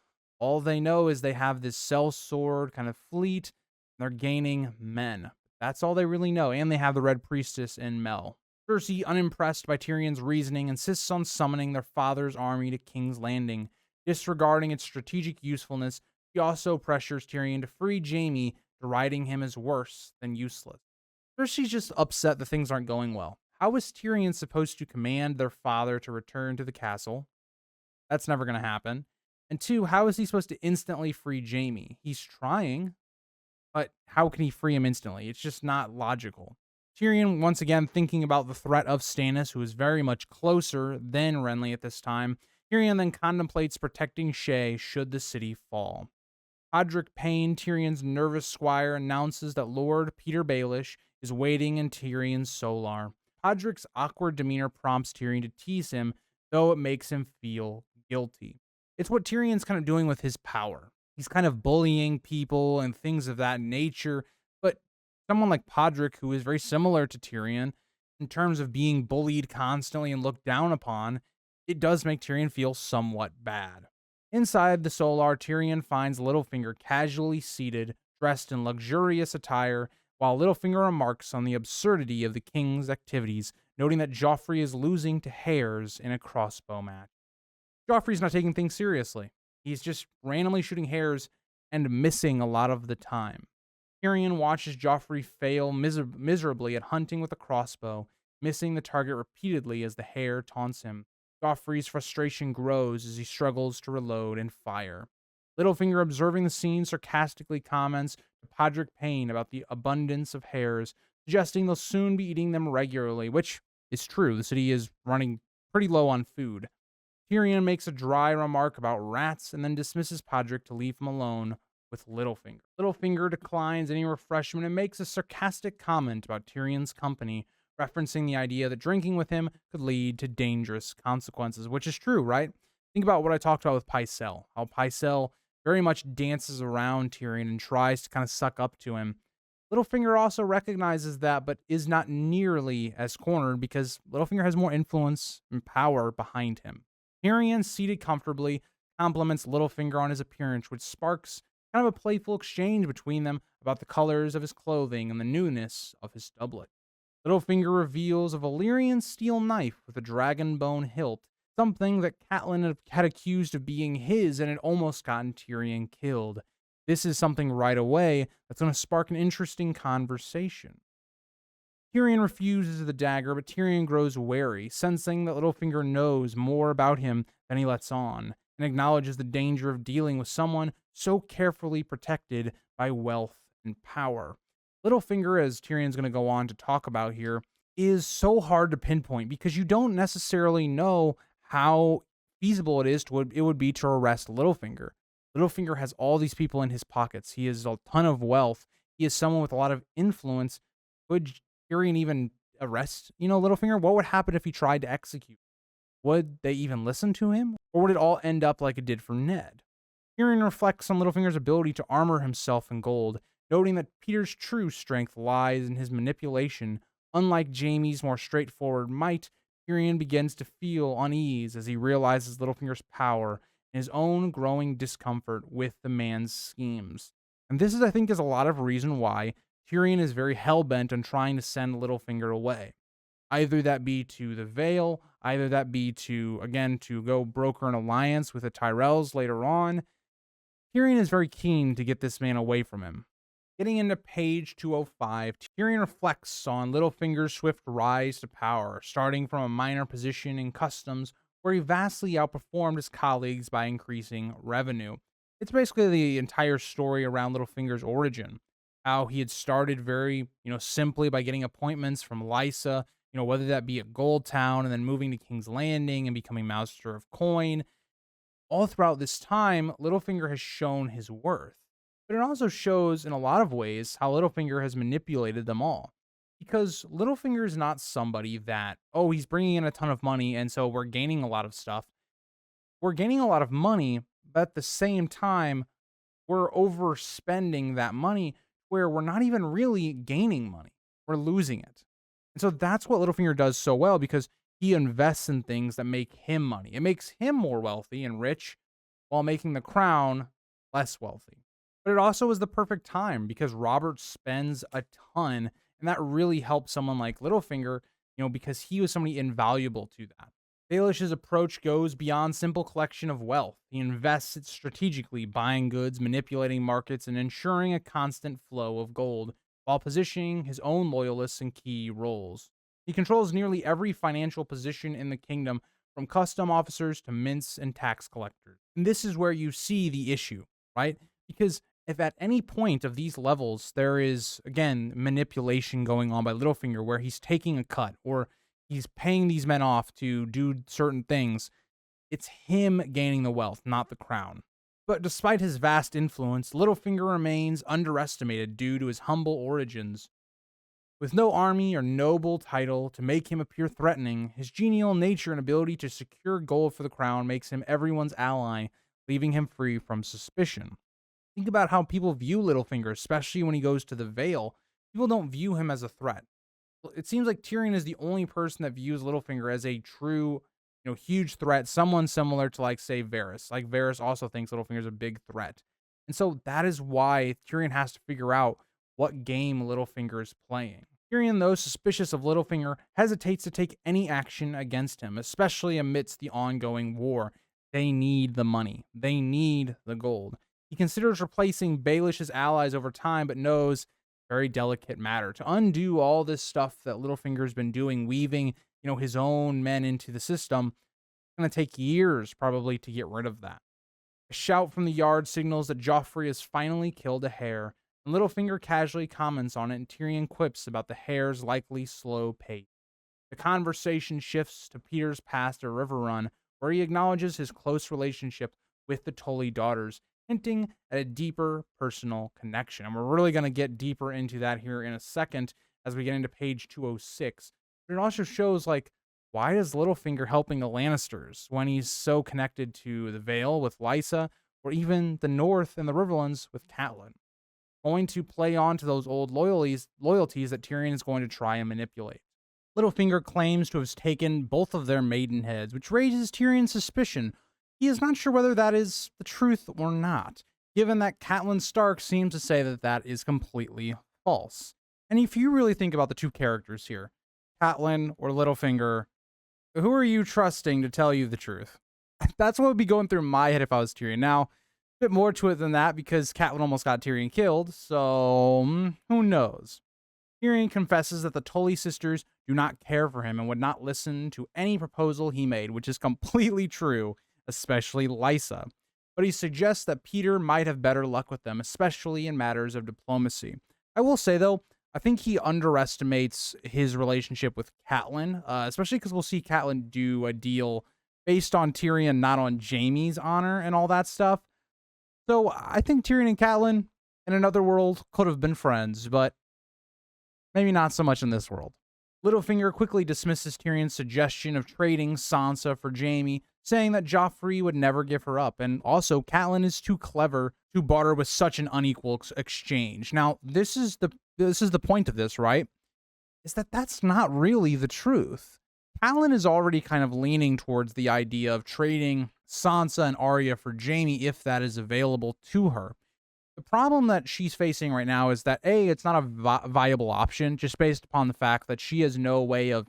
All they know is they have this sellsword kind of fleet, and they're gaining men. That's all they really know, and they have the Red Priestess in Mel. Cersei, unimpressed by Tyrion's reasoning, insists on summoning their father's army to King's Landing. Disregarding its strategic usefulness, she also pressures Tyrion to free Jaime, deriding him as worse than useless. Cersei's just upset that things aren't going well. How is Tyrion supposed to command their father to return to the castle? That's never going to happen. And two, how is he supposed to instantly free Jaime? He's trying, but how can he free him instantly? It's just not logical. Tyrion, once again, thinking about the threat of Stannis, who is very much closer than Renly at this time, Tyrion then contemplates protecting Shae should the city fall. Podrick Payne, Tyrion's nervous squire, announces that Lord Peter Baelish is waiting in Tyrion's solar. Podrick's awkward demeanor prompts Tyrion to tease him, though it makes him feel guilty. It's what Tyrion's kind of doing with his power. He's kind of bullying people and things of that nature, but someone like Podrick, who is very similar to Tyrion in terms of being bullied constantly and looked down upon, it does make Tyrion feel somewhat bad. Inside the Solar, Tyrion finds Littlefinger casually seated, dressed in luxurious attire, while Littlefinger remarks on the absurdity of the king's activities, noting that Joffrey is losing to hares in a crossbow match. Joffrey's not taking things seriously. He's just randomly shooting hares and missing a lot of the time. Tyrion watches Joffrey fail miserably at hunting with a crossbow, missing the target repeatedly as the hare taunts him. Joffrey's frustration grows as he struggles to reload and fire. Littlefinger, observing the scene, sarcastically comments to Podrick Payne about the abundance of hares, suggesting they'll soon be eating them regularly, which is true. The city is running pretty low on food. Tyrion makes a dry remark about rats and then dismisses Podrick to leave him alone with Littlefinger. Littlefinger declines any refreshment and makes a sarcastic comment about Tyrion's company, referencing the idea that drinking with him could lead to dangerous consequences, which is true, right? Think about what I talked about with Pycelle, how Pycelle very much dances around Tyrion and tries to kind of suck up to him. Littlefinger also recognizes that, but is not nearly as cornered because Littlefinger has more influence and power behind him. Tyrion, seated comfortably, compliments Littlefinger on his appearance, which sparks kind of a playful exchange between them about the colors of his clothing and the newness of his doublet. Littlefinger reveals a Valyrian steel knife with a dragon bone hilt, something that Catelyn had accused of being his and had almost gotten Tyrion killed. This is something right away that's going to spark an interesting conversation. Tyrion refuses the dagger, but Tyrion grows wary, sensing that Littlefinger knows more about him than he lets on, and acknowledges the danger of dealing with someone so carefully protected by wealth and power. Littlefinger, as Tyrion's going to go on to talk about here, is so hard to pinpoint because you don't necessarily know how feasible it would be to arrest Littlefinger. Littlefinger has all these people in his pockets. He has a ton of wealth. He is someone with a lot of influence. Could Tyrion even arrest, Littlefinger? What would happen if he tried to execute? Would they even listen to him? Or would it all end up like it did for Ned? Tyrion reflects on Littlefinger's ability to armor himself in gold, noting that Peter's true strength lies in his manipulation. Unlike Jaime's more straightforward might, Tyrion begins to feel unease as he realizes Littlefinger's power and his own growing discomfort with the man's schemes. And this is, I think, is a lot of reason why Tyrion is very hell-bent on trying to send Littlefinger away. Either that be to the Vale, either that be to go broker an alliance with the Tyrells later on. Tyrion is very keen to get this man away from him. Getting into page 205, Tyrion reflects on Littlefinger's swift rise to power, starting from a minor position in customs where he vastly outperformed his colleagues by increasing revenue. It's basically the entire story around Littlefinger's origin, how he had started very, simply by getting appointments from Lysa, whether that be at Goldtown and then moving to King's Landing and becoming Master of Coin. All throughout this time, Littlefinger has shown his worth. But it also shows in a lot of ways how Littlefinger has manipulated them all. Because Littlefinger is not somebody that, oh, he's bringing in a ton of money and so we're gaining a lot of stuff. We're gaining a lot of money, but at the same time, we're overspending that money where we're not even really gaining money. We're losing it. And so that's what Littlefinger does so well because he invests in things that make him money. It makes him more wealthy and rich while making the crown less wealthy. But it also is the perfect time because Robert spends a ton, and that really helps someone like Littlefinger, because he was somebody invaluable to that. Baelish's approach goes beyond simple collection of wealth. He invests it strategically, buying goods, manipulating markets, and ensuring a constant flow of gold, while positioning his own loyalists in key roles. He controls nearly every financial position in the kingdom, from custom officers to mints and tax collectors. And this is where you see the issue, right? Because if at any point of these levels there is, again, manipulation going on by Littlefinger where he's taking a cut or he's paying these men off to do certain things, it's him gaining the wealth, not the crown. But despite his vast influence, Littlefinger remains underestimated due to his humble origins. With no army or noble title to make him appear threatening, his genial nature and ability to secure gold for the crown makes him everyone's ally, leaving him free from suspicion. Think about how people view Littlefinger, especially when he goes to the Vale. People don't view him as a threat. It seems like Tyrion is the only person that views Littlefinger as a true, huge threat, someone similar to, like, say, Varys. Like, Varys also thinks Littlefinger is a big threat. And so that is why Tyrion has to figure out what game Littlefinger is playing. Tyrion, though suspicious of Littlefinger, hesitates to take any action against him, especially amidst the ongoing war. They need the money. They need the gold. He considers replacing Baelish's allies over time, but knows very delicate matter. To undo all this stuff that Littlefinger's been doing, weaving, his own men into the system, it's going to take years probably to get rid of that. A shout from the yard signals that Joffrey has finally killed a hare, and Littlefinger casually comments on it, and Tyrion quips about the hare's likely slow pace. The conversation shifts to Peter's past at River Run, where he acknowledges his close relationship with the Tully daughters, hinting at a deeper personal connection. And we're really going to get deeper into that here in a second as we get into page 206. But it also shows, why is Littlefinger helping the Lannisters when he's so connected to the Vale with Lysa, or even the North and the Riverlands with Catelyn? Going to play on to those old loyalties that Tyrion is going to try and manipulate. Littlefinger claims to have taken both of their maidenheads, which raises Tyrion's suspicion. He is not sure whether that is the truth or not, given that Catelyn Stark seems to say that that is completely false. And if you really think about the two characters here, Catelyn or Littlefinger, who are you trusting to tell you the truth? That's what would be going through my head if I was Tyrion. Now, a bit more to it than that because Catelyn almost got Tyrion killed, so who knows? Tyrion confesses that the Tully sisters do not care for him and would not listen to any proposal he made, which is completely true, especially Lysa. But he suggests that Peter might have better luck with them, especially in matters of diplomacy. I will say, though, I think he underestimates his relationship with Catelyn, especially because we'll see Catelyn do a deal based on Tyrion, not on Jaime's honor and all that stuff. So I think Tyrion and Catelyn in another world could have been friends, but maybe not so much in this world. Littlefinger quickly dismisses Tyrion's suggestion of trading Sansa for Jaime, saying that Joffrey would never give her up, and also Catelyn is too clever to barter with such an unequal exchange. Now, this is the point of this, right? Is that that's not really the truth. Catelyn is already kind of leaning towards the idea of trading Sansa and Arya for Jaime if that is available to her. The problem that she's facing right now is that, A, it's not a viable option, just based upon the fact that she has no way of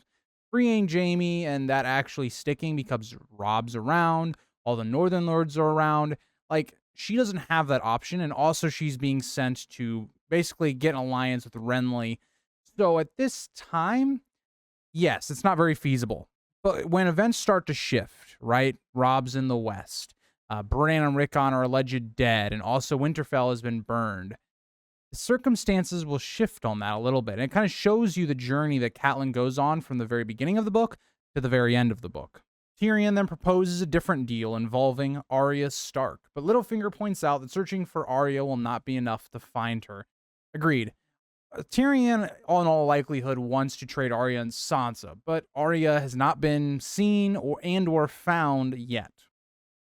freeing Jaime and that actually sticking because Rob's around, all the Northern Lords are around. she doesn't have that option. And also, she's being sent to basically get an alliance with Renly. So at this time, yes, it's not very feasible. But when events start to shift, right? Rob's in the west. Bran and Rickon are alleged dead, and also Winterfell has been burned. The circumstances will shift on that a little bit. And it kind of shows you the journey that Catelyn goes on from the very beginning of the book to the very end of the book. Tyrion then proposes a different deal involving Arya Stark, but Littlefinger points out that searching for Arya will not be enough to find her. Agreed. Tyrion, in all likelihood, wants to trade Arya and Sansa, but Arya has not been seen or found yet.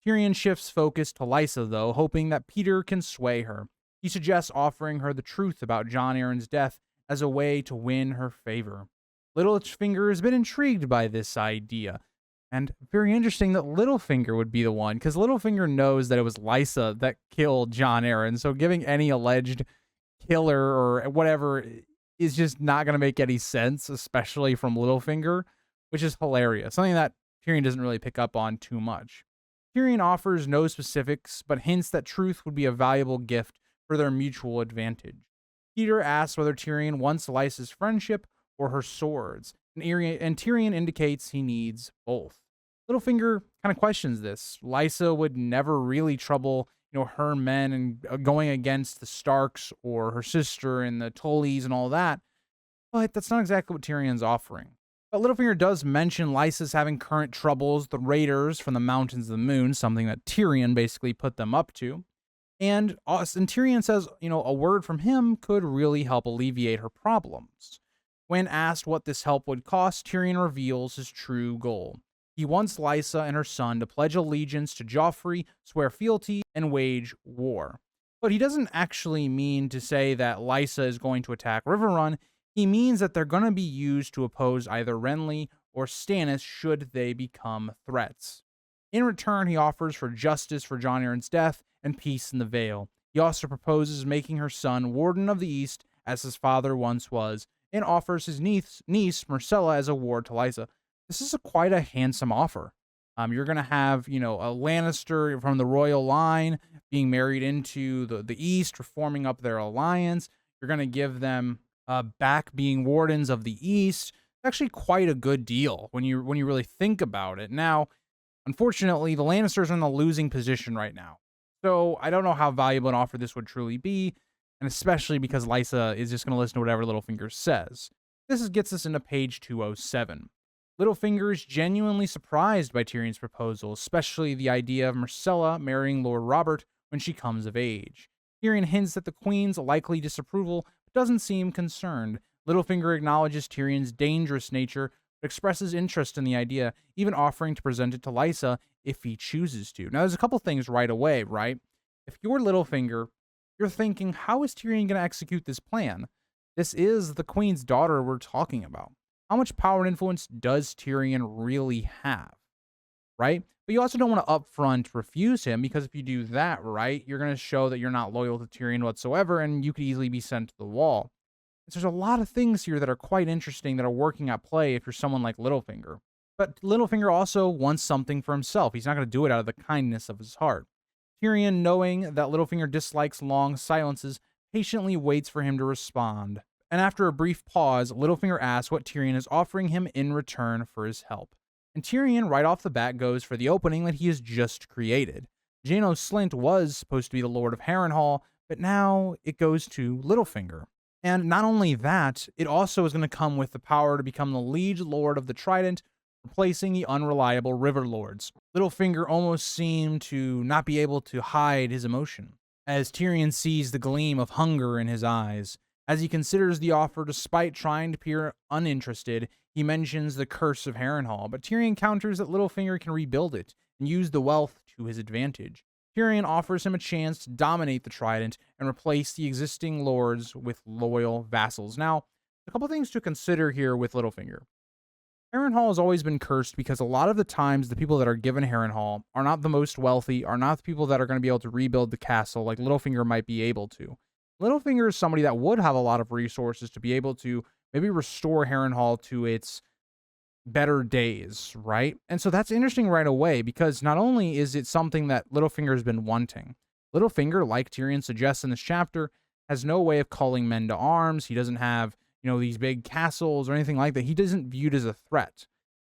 Tyrion shifts focus to Lysa, though, hoping that Peter can sway her. He suggests offering her the truth about Jon Arryn's death as a way to win her favor. Littlefinger has been intrigued by this idea, and very interesting that Littlefinger would be the one, because Littlefinger knows that it was Lysa that killed Jon Arryn, so giving any alleged killer or whatever is just not going to make any sense, especially from Littlefinger, which is hilarious. Something that Tyrion doesn't really pick up on too much. Tyrion offers no specifics, but hints that truth would be a valuable gift for their mutual advantage. Peter asks whether Tyrion wants Lysa's friendship or her swords, and Tyrion indicates he needs both. Littlefinger kind of questions this. Lysa would never really trouble her men and going against the Starks or her sister and the Tullys and all that, but that's not exactly what Tyrion's offering. But Littlefinger does mention Lysa's having current troubles, the raiders from the Mountains of the Moon, something that Tyrion basically put them up to. And Tyrion says, a word from him could really help alleviate her problems. When asked what this help would cost, Tyrion reveals his true goal. He wants Lysa and her son to pledge allegiance to Joffrey, swear fealty, and wage war. But he doesn't actually mean to say that Lysa is going to attack Riverrun. He means that they're going to be used to oppose either Renly or Stannis should they become threats. In return, he offers for justice for Jon Arryn's death and peace in the Vale. He also proposes making her son Warden of the East, as his father once was, and offers his niece Myrcella as a ward to Lysa. This is quite a handsome offer. You're going to have, a Lannister from the royal line being married into the East, forming up their alliance. You're going to give them back being wardens of the East. Actually quite a good deal when you really think about it. Now, unfortunately, the Lannisters are in the losing position right now. So I don't know how valuable an offer this would truly be, and especially because Lysa is just going to listen to whatever Littlefinger says. This gets us into page 207. Littlefinger is genuinely surprised by Tyrion's proposal, especially the idea of Myrcella marrying Lord Robert when she comes of age. Tyrion hints at the Queen's likely disapproval, but doesn't seem concerned. Littlefinger acknowledges Tyrion's dangerous nature, but expresses interest in the idea, even offering to present it to Lysa if he chooses to. Now, there's a couple things right away, right? If you're Littlefinger, you're thinking, how is Tyrion going to execute this plan? This is the Queen's daughter we're talking about. How much power and influence does Tyrion really have, right? But you also don't want to upfront refuse him, because if you do that, right, you're going to show that you're not loyal to Tyrion whatsoever, and you could easily be sent to the wall. So there's a lot of things here that are quite interesting that are working at play if you're someone like Littlefinger. But Littlefinger also wants something for himself. He's not going to do it out of the kindness of his heart. Tyrion, knowing that Littlefinger dislikes long silences, patiently waits for him to respond. And after a brief pause, Littlefinger asks what Tyrion is offering him in return for his help. And Tyrion, right off the bat, goes for the opening that he has just created. Janos Slynt was supposed to be the Lord of Harrenhal, but now it goes to Littlefinger. And not only that, it also is going to come with the power to become the liege lord of the Trident, replacing the unreliable River Lords. Littlefinger almost seemed to not be able to hide his emotion, as Tyrion sees the gleam of hunger in his eyes. As he considers the offer, despite trying to appear uninterested, he mentions the curse of Harrenhal, but Tyrion counters that Littlefinger can rebuild it and use the wealth to his advantage. Tyrion offers him a chance to dominate the Trident and replace the existing lords with loyal vassals. Now, a couple things to consider here with Littlefinger. Harrenhal has always been cursed because a lot of the times the people that are given Harrenhal are not the most wealthy, are not the people that are going to be able to rebuild the castle like Littlefinger might be able to. Littlefinger is somebody that would have a lot of resources to be able to maybe restore Harrenhal to its better days, right? And so that's interesting right away, because not only is it something that Littlefinger has been wanting, Littlefinger, like Tyrion suggests in this chapter, has no way of calling men to arms. He doesn't have, these big castles or anything like that. He isn't viewed as a threat.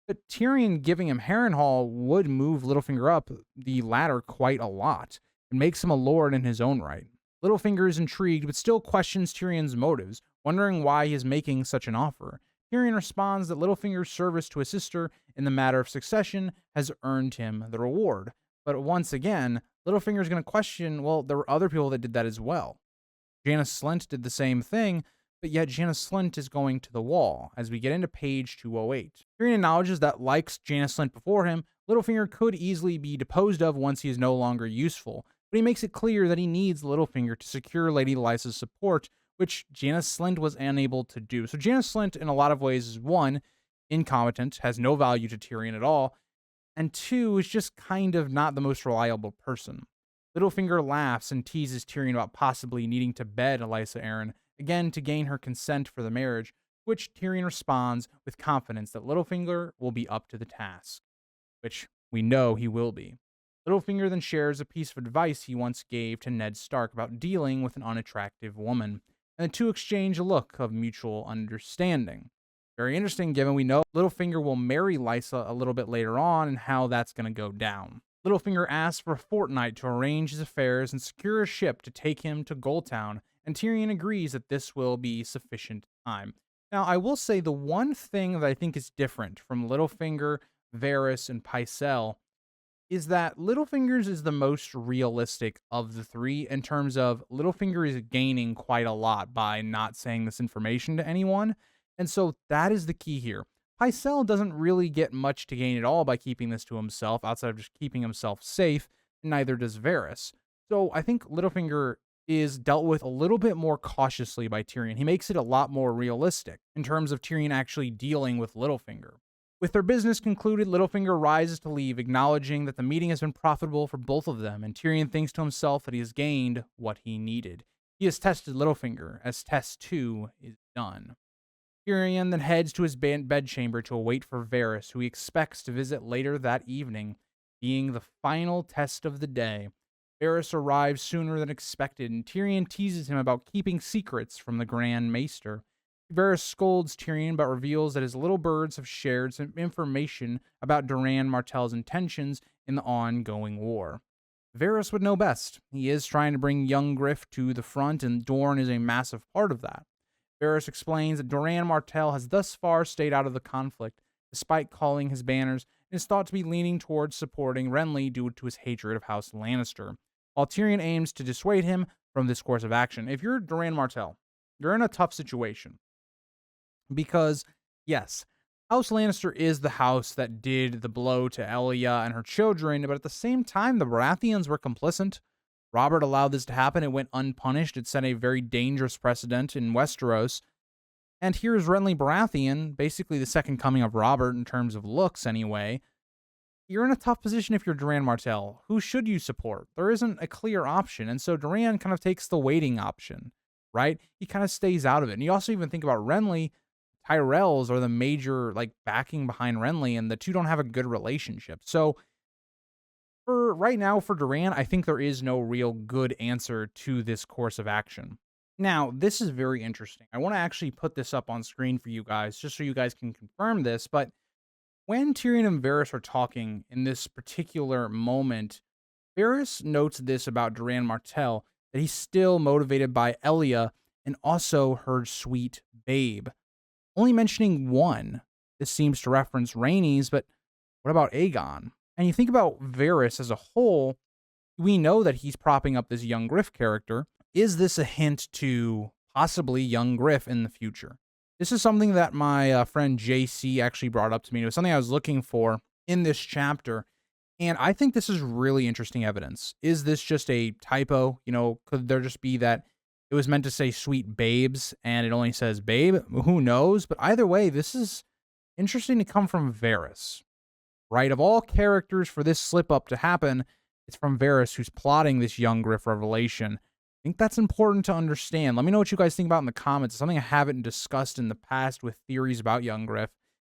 But Tyrion giving him Harrenhal would move Littlefinger up the ladder quite a lot and makes him a lord in his own right. Littlefinger is intrigued but still questions Tyrion's motives, wondering why he is making such an offer. Tyrion responds that Littlefinger's service to his sister in the matter of succession has earned him the reward. But once again, Littlefinger is going to question, well, there were other people that did that as well. Jaina Slynt did the same thing, but yet Jaina Slynt is going to the wall as we get into page 208. Tyrion acknowledges that, like Jaina Slynt before him, Littlefinger could easily be deposed of once he is no longer useful, but he makes it clear that he needs Littlefinger to secure Lady Lysa's support, which Jaina Slynt was unable to do. So Jaina Slynt, in a lot of ways, is one, incompetent, has no value to Tyrion at all, and two, is just kind of not the most reliable person. Littlefinger laughs and teases Tyrion about possibly needing to bed Lysa Arryn, again to gain her consent for the marriage, which Tyrion responds with confidence that Littlefinger will be up to the task, which we know he will be. Littlefinger then shares a piece of advice he once gave to Ned Stark about dealing with an unattractive woman, and the two exchange a look of mutual understanding. Very interesting, given we know Littlefinger will marry Lysa a little bit later on and how that's going to go down. Littlefinger asks for a fortnight to arrange his affairs and secure a ship to take him to Goldtown, and Tyrion agrees that this will be sufficient time. Now, I will say the one thing that I think is different from Littlefinger, Varys, and Pycelle is that Littlefinger's is the most realistic of the three in terms of Littlefinger is gaining quite a lot by not saying this information to anyone, and so that is the key here. Pycelle doesn't really get much to gain at all by keeping this to himself, outside of just keeping himself safe, and neither does Varys. So I think Littlefinger is dealt with a little bit more cautiously by Tyrion. He makes it a lot more realistic in terms of Tyrion actually dealing with Littlefinger. With their business concluded, Littlefinger rises to leave, acknowledging that the meeting has been profitable for both of them, and Tyrion thinks to himself that he has gained what he needed. He has tested Littlefinger, as test 2 is done. Tyrion then heads to his bedchamber to await for Varys, who he expects to visit later that evening, being the final test of the day. Varys arrives sooner than expected, and Tyrion teases him about keeping secrets from the Grand Maester. Varys scolds Tyrion, but reveals that his little birds have shared some information about Doran Martell's intentions in the ongoing war. Varys would know best. He is trying to bring young Griff to the front, and Dorne is a massive part of that. Varys explains that Doran Martell has thus far stayed out of the conflict, despite calling his banners, and is thought to be leaning towards supporting Renly due to his hatred of House Lannister, while Tyrion aims to dissuade him from this course of action. If you're Doran Martell, you're in a tough situation. Because, yes, House Lannister is the house that did the blow to Elia and her children, but at the same time, the Baratheons were complicit. Robert allowed this to happen. It went unpunished. It set a very dangerous precedent in Westeros. And here's Renly Baratheon, basically the second coming of Robert in terms of looks anyway. You're in a tough position if you're Doran Martell. Who should you support? There isn't a clear option. And so Doran kind of takes the waiting option, right? He kind of stays out of it. And you also even think about Renly. Tyrells are the major backing behind Renly, and the two don't have a good relationship. So for right now, for Doran, I think there is no real good answer to this course of action. Now, this is very interesting. I want to actually put this up on screen for you guys, just so you guys can confirm this. But when Tyrion and Varys are talking in this particular moment, Varys notes this about Doran Martell, that he's still motivated by Elia and also her sweet babe. Only mentioning one. This seems to reference Rhaenys, but what about Aegon? And you think about Varys as a whole, we know that he's propping up this young Griff character. Is this a hint to possibly young Griff in the future? This is something that my friend JC actually brought up to me. It was something I was looking for in this chapter, and I think this is really interesting evidence. Is this just a typo? Could there just be that it was meant to say sweet babes, and it only says babe? Who knows? But either way, this is interesting to come from Varys, right? Of all characters for this slip-up to happen, it's from Varys, who's plotting this young Griff revelation. I think that's important to understand. Let me know what you guys think about in the comments. It's something I haven't discussed in the past with theories about young Griff.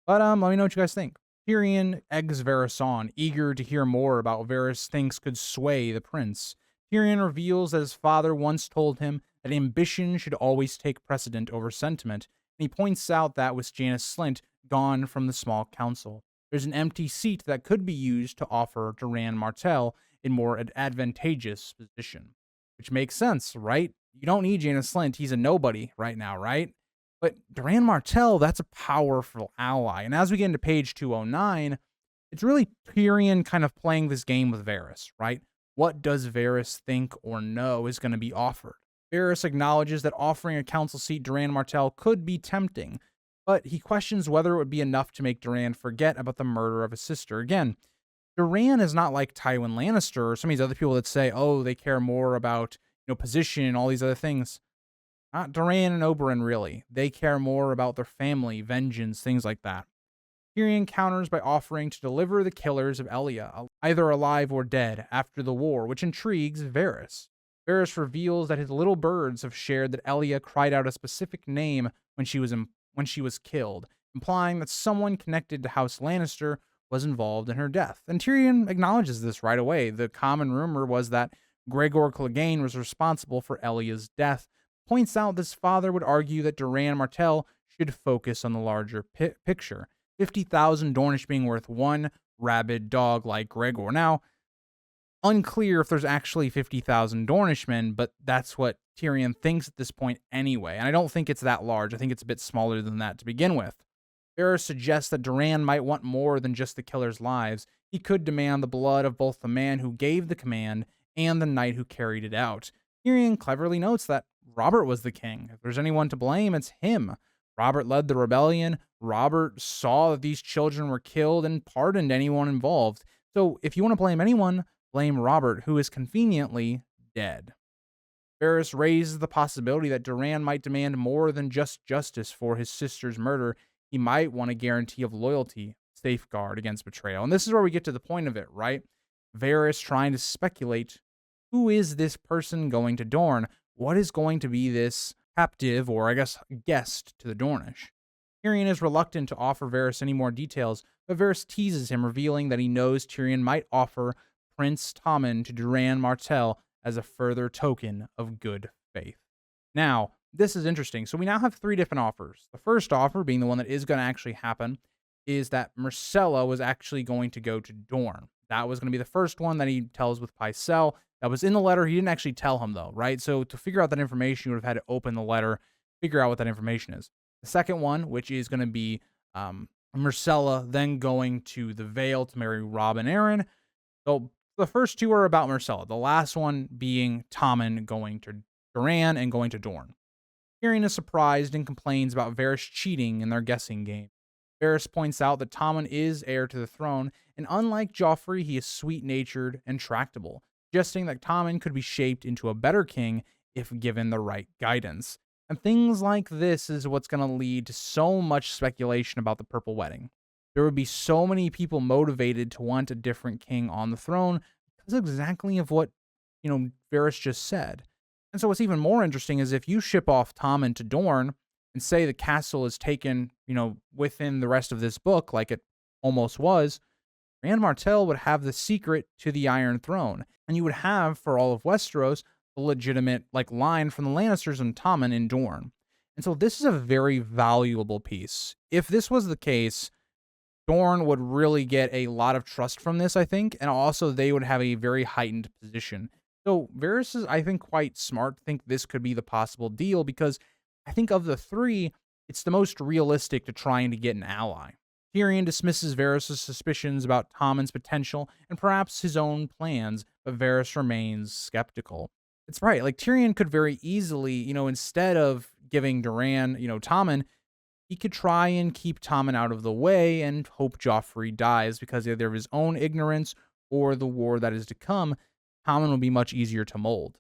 But let me know what you guys think. Tyrion eggs Varys on, eager to hear more about what Varys thinks could sway the prince. Tyrion reveals that his father once told him that ambition should always take precedent over sentiment, and he points out that with Janos Slynt gone from the small council, there's an empty seat that could be used to offer Doran Martell a more advantageous position. Which makes sense, right? You don't need Janos Slynt. He's a nobody right now, right? But Doran Martell, that's a powerful ally. And as we get into page 209, it's really Tyrion kind of playing this game with Varys, right? What does Varys think or know is going to be offered? Varys acknowledges that offering a council seat Doran Martell could be tempting, but he questions whether it would be enough to make Doran forget about the murder of his sister. Again, Doran is not like Tywin Lannister or some of these other people that say, oh, they care more about, position and all these other things. Not Doran and Oberyn, really. They care more about their family, vengeance, things like that. Tyrion counters by offering to deliver the killers of Elia, either alive or dead, after the war, which intrigues Varys. Varys reveals that his little birds have shared that Elia cried out a specific name when she was killed, implying that someone connected to House Lannister was involved in her death. And Tyrion acknowledges this right away. The common rumor was that Gregor Clegane was responsible for Elia's death, points out this father would argue that Doran Martell should focus on the larger picture. 50,000 Dornish being worth one rabid dog like Gregor. Now, unclear if there's actually 50,000 Dornishmen, but that's what Tyrion thinks at this point anyway. And I don't think it's that large. I think it's a bit smaller than that to begin with. Varys suggests that Doran might want more than just the killers' lives. He could demand the blood of both the man who gave the command and the knight who carried it out. Tyrion cleverly notes that Robert was the king. If there's anyone to blame, it's him. Robert led the rebellion. Robert saw that these children were killed and pardoned anyone involved. So if you want to blame anyone, blame Robert, who is conveniently dead. Varys raises the possibility that Doran might demand more than just justice for his sister's murder. He might want a guarantee of loyalty, safeguard against betrayal. And this is where we get to the point of it, right? Varys trying to speculate, who is this person going to Dorne? What is going to be this captive, or I guess guest, to the Dornish? Tyrion is reluctant to offer Varys any more details, but Varys teases him, revealing that he knows Tyrion might offer Prince Tommen to Doran Martell as a further token of good faith. Now, this is interesting. So we now have three different offers. The first offer, being the one that is going to actually happen, is that Myrcella was actually going to go to Dorne. That was going to be the first one that he tells with Pycelle. That was in the letter. He didn't actually tell him, though, right? So to figure out that information, you would have had to open the letter, figure out what that information is. The second one, which is going to be Myrcella then going to the Vale to marry Robb and Arryn. So the first two are about Myrcella. The last one being Tommen going to Doran and going to Dorne. Tyrion is surprised and complains about Varys cheating in their guessing game. Varys points out that Tommen is heir to the throne, and unlike Joffrey, he is sweet-natured and tractable, suggesting that Tommen could be shaped into a better king if given the right guidance. And things like this is what's going to lead to so much speculation about the Purple Wedding. There would be so many people motivated to want a different king on the throne because exactly of what, Varys just said. And so what's even more interesting is if you ship off Tommen to Dorne and say the castle is taken, within the rest of this book, like it almost was, Rand Martell would have the secret to the Iron Throne. And you would have, for all of Westeros, the legitimate, line from the Lannisters and Tommen in Dorne. And so this is a very valuable piece. If this was the case, Dorne would really get a lot of trust from this, I think, and also they would have a very heightened position. So Varys is, I think, quite smart to think this could be the possible deal because I think of the three, it's the most realistic to trying to get an ally. Tyrion dismisses Varys' suspicions about Tommen's potential and perhaps his own plans, but Varys remains skeptical. It's right, Tyrion could very easily, instead of giving Doran, Tommen, he could try and keep Tommen out of the way and hope Joffrey dies because either of his own ignorance or the war that is to come, Tommen will be much easier to mold.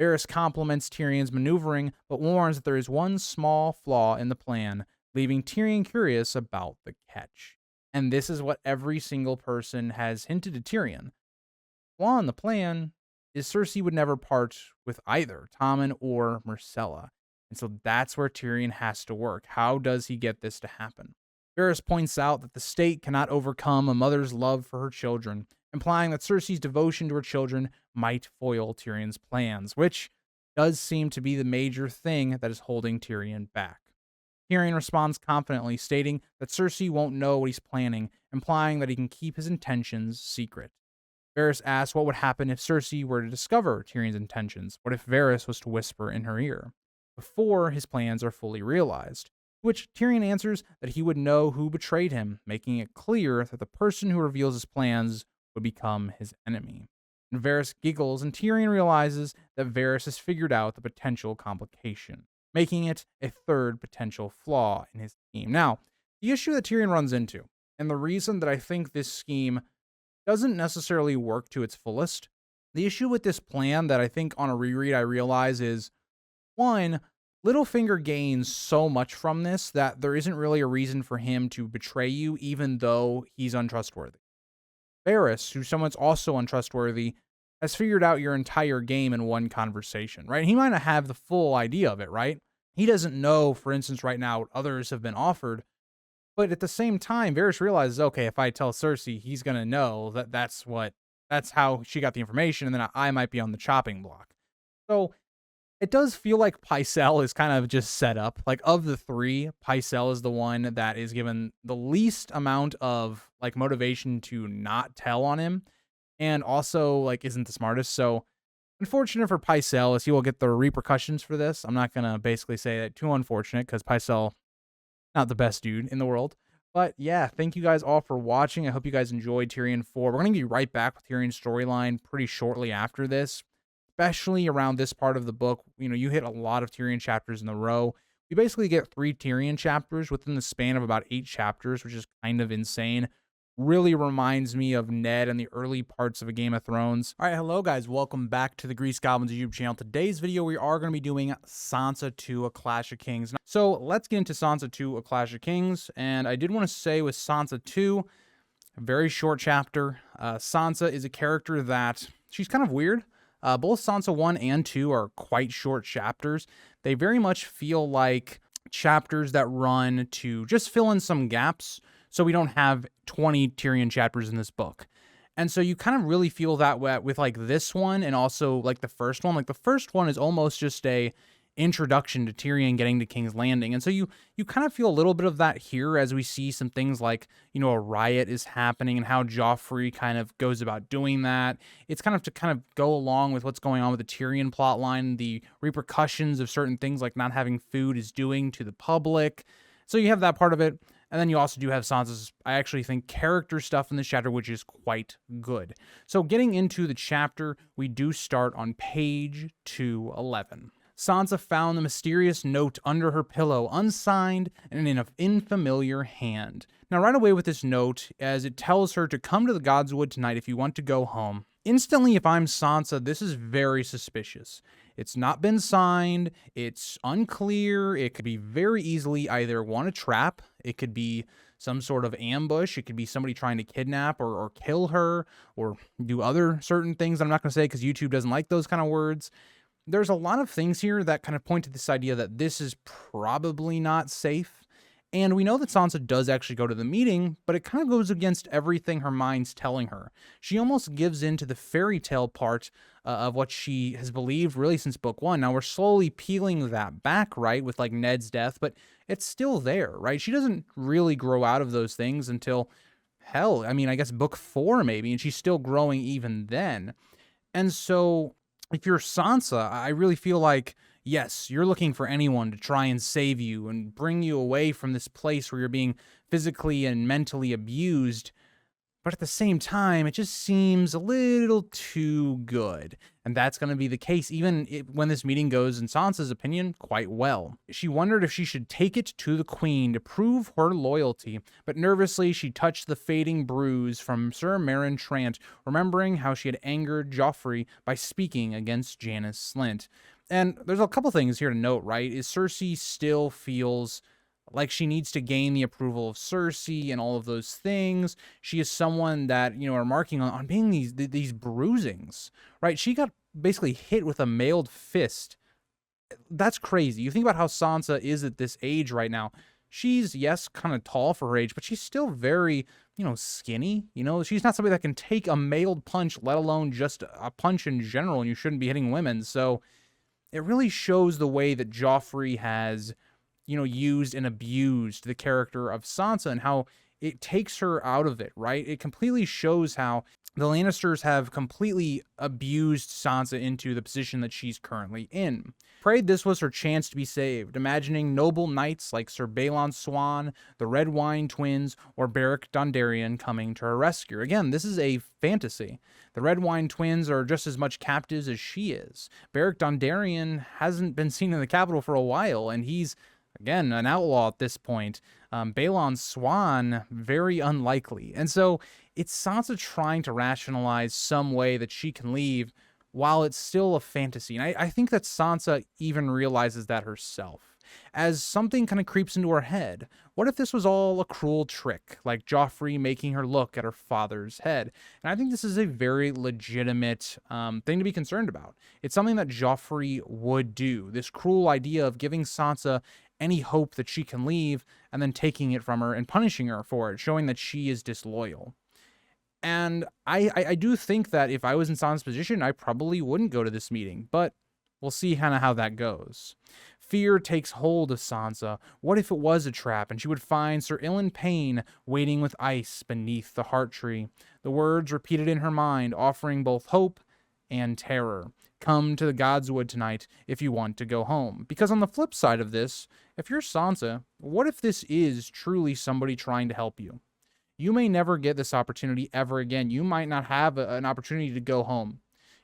Varys compliments Tyrion's maneuvering, but warns that there is one small flaw in the plan, leaving Tyrion curious about the catch. And this is what every single person has hinted to Tyrion. The flaw in the plan is Cersei would never part with either Tommen or Myrcella. And so that's where Tyrion has to work. How does he get this to happen? Varys points out that the state cannot overcome a mother's love for her children, implying that Cersei's devotion to her children might foil Tyrion's plans, which does seem to be the major thing that is holding Tyrion back. Tyrion responds confidently, stating that Cersei won't know what he's planning, implying that he can keep his intentions secret. Varys asks what would happen if Cersei were to discover Tyrion's intentions. What if Varys was to whisper in her ear before his plans are fully realized? To which Tyrion answers that he would know who betrayed him, making it clear that the person who reveals his plans would become his enemy. And Varys giggles, and Tyrion realizes that Varys has figured out the potential complication, making it a third potential flaw in his scheme. Now, the issue that Tyrion runs into, and the reason that I think this scheme doesn't necessarily work to its fullest, the issue with this plan that I think on a reread I realize is, one, Littlefinger gains so much from this that there isn't really a reason for him to betray you even though he's untrustworthy. Varys, who's someone's also untrustworthy, has figured out your entire game in one conversation, right? He might not have the full idea of it, right? He doesn't know, for instance, right now what others have been offered. But at the same time, Varys realizes, okay, if I tell Cersei, he's going to know that that's how she got the information, and then I might be on the chopping block. So it does feel like Pycelle is kind of just set up. Like, of the three, Pycelle is the one that is given the least amount of like motivation to not tell on him, and also like isn't the smartest. So unfortunate for Pycelle is he will get the repercussions for this. I'm not going to basically say that too unfortunate, because Pycelle, not the best dude in the world. But yeah, thank you guys all for watching. I hope you guys enjoyed Tyrion IV. We're going to be right back with Tyrion's storyline pretty shortly after this, especially around this part of the book. You know, you hit a lot of Tyrion chapters in a row. You basically get 3 Tyrion chapters within the span of about 8 chapters, which is kind of insane. Really reminds me of Ned and the early parts of A Game of Thrones. All right, hello guys, welcome back to the Grease Goblins YouTube channel. Today's video, we are going to be doing Sansa II, A Clash of Kings. So let's get into Sansa II, A Clash of Kings. And I did want to say with Sansa II, a very short chapter. Sansa is a character that, she's kind of weird. Both Sansa 1 and 2 are quite short chapters. They very much feel like chapters that run to just fill in some gaps, so we don't have 20 Tyrion chapters in this book. And so you kind of really feel that way with like this one, and also like the first one. Like the first one is almost just a introduction to Tyrion getting to King's Landing. And so you kind of feel a little bit of that here as we see some things like, you know, a riot is happening and how Joffrey kind of goes about doing that. It's kind of to kind of go along with what's going on with the Tyrion plotline, the repercussions of certain things like not having food is doing to the public. So you have that part of it. And then you also do have Sansa's, I actually think, character stuff in this chapter, which is quite good. So getting into the chapter, we do start on page 211. Sansa found the mysterious note under her pillow, unsigned and in an unfamiliar hand. Now, right away with this note, as it tells her to come to the Godswood tonight if you want to go home. Instantly, if I'm Sansa, this is very suspicious. It's not been signed, it's unclear, it could be very easily either one, a trap, it could be some sort of ambush, it could be somebody trying to kidnap or kill her, or do other certain things I'm not going to say because YouTube doesn't like those kind of words. There's a lot of things here that kind of point to this idea that this is probably not safe. And we know that Sansa does actually go to the meeting, but it kind of goes against everything her mind's telling her. She almost gives in to the fairy tale part of what she has believed really since book 1. Now we're slowly peeling that back, right, with like Ned's death, but it's still there, right? She doesn't really grow out of those things until, hell, I mean, I guess book 4 maybe, and she's still growing even then. And so if you're Sansa, I really feel like, yes, you're looking for anyone to try and save you and bring you away from this place where you're being physically and mentally abused. But at the same time, it just seems a little too good. And that's going to be the case even when this meeting goes, in Sansa's opinion, quite well. She wondered if she should take it to the queen to prove her loyalty, but nervously she touched the fading bruise from Sir Meryn Trant, remembering how she had angered Joffrey by speaking against Janos Slynt. And there's a couple things here to note, right? Is Cersei still feels like she needs to gain the approval of Cersei and all of those things. She is someone that, you know, are marking on being these bruisings, right? She got basically hit with a mailed fist. That's crazy. You think about how Sansa is at this age right now. She's, yes, kind of tall for her age, but she's still very, skinny. She's not somebody that can take a mailed punch, let alone just a punch in general, and you shouldn't be hitting women. So it really shows the way that Joffrey has, used and abused the character of Sansa and how it takes her out of it, right? It completely shows how the Lannisters have completely abused Sansa into the position that she's currently in. Prayed this was her chance to be saved, imagining noble knights like Sir Balon Swan, the Red Wine Twins, or Beric Dondarrion coming to her rescue. Again, this is a fantasy. The Red Wine Twins are just as much captives as she is. Beric Dondarrion hasn't been seen in the capital for a while, and he's, again, an outlaw at this point. Balon Swan, very unlikely. And so it's Sansa trying to rationalize some way that she can leave while it's still a fantasy. And I think that Sansa even realizes that herself. As something kind of creeps into her head, what if this was all a cruel trick, like Joffrey making her look at her father's head? And I think this is a very legitimate thing to be concerned about. It's something that Joffrey would do, this cruel idea of giving Sansa any hope that she can leave and then taking it from her and punishing her for it, showing that she is disloyal. And I do think that if I was in Sansa's position, I probably wouldn't go to this meeting, but we'll see kind of how that goes. Fear takes hold of Sansa. What if it was a trap and she would find Sir Ilyn Payne waiting with ice beneath the heart tree? The words repeated in her mind, offering both hope and terror. Come to the Godswood tonight if you want to go home. Because on the flip side of this, if you're Sansa, what if this is truly somebody trying to help you? You may never get this opportunity ever again. You might not have an opportunity to go home,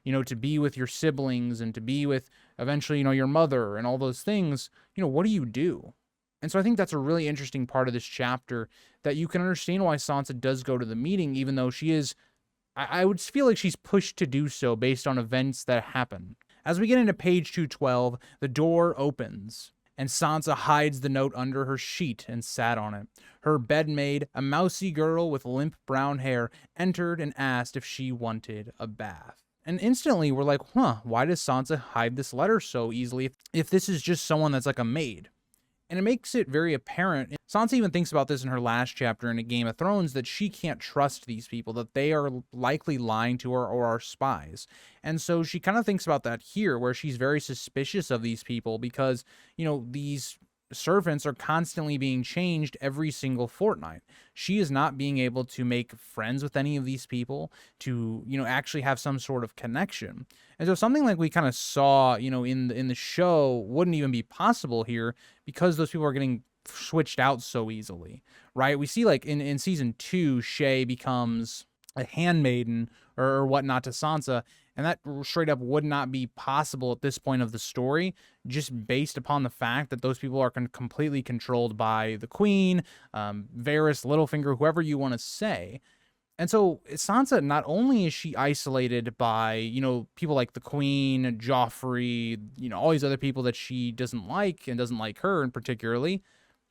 to be with your siblings and to be with eventually, your mother and all those things. What do you do? And so I think that's a really interesting part of this chapter, that you can understand why Sansa does go to the meeting, even though she is, I would feel like she's pushed to do so based on events that happen. As we get into page 212, the door opens, and Sansa hides the note under her sheet and sat on it. Her bedmaid, a mousy girl with limp brown hair, entered and asked if she wanted a bath. And instantly we're like, why does Sansa hide this letter so easily if this is just someone that's like a maid? And it makes it very apparent. Sansa even thinks about this in her last chapter in A Game of Thrones, that she can't trust these people, that they are likely lying to her or are spies. And so she kind of thinks about that here, where she's very suspicious of these people because, these servants are constantly being changed every single fortnight. She is not being able to make friends with any of these people, to, actually have some sort of connection. And so something like we kind of saw, in the show wouldn't even be possible here because those people are getting switched out so easily, right? We see like in season 2, Shay becomes a handmaiden or whatnot to Sansa, and that straight up would not be possible at this point of the story, just based upon the fact that those people are completely controlled by the Queen, Varys, Littlefinger, whoever you want to say. And so Sansa, not only is she isolated by, people like the Queen, Joffrey, all these other people that she doesn't like and doesn't like her in particularly,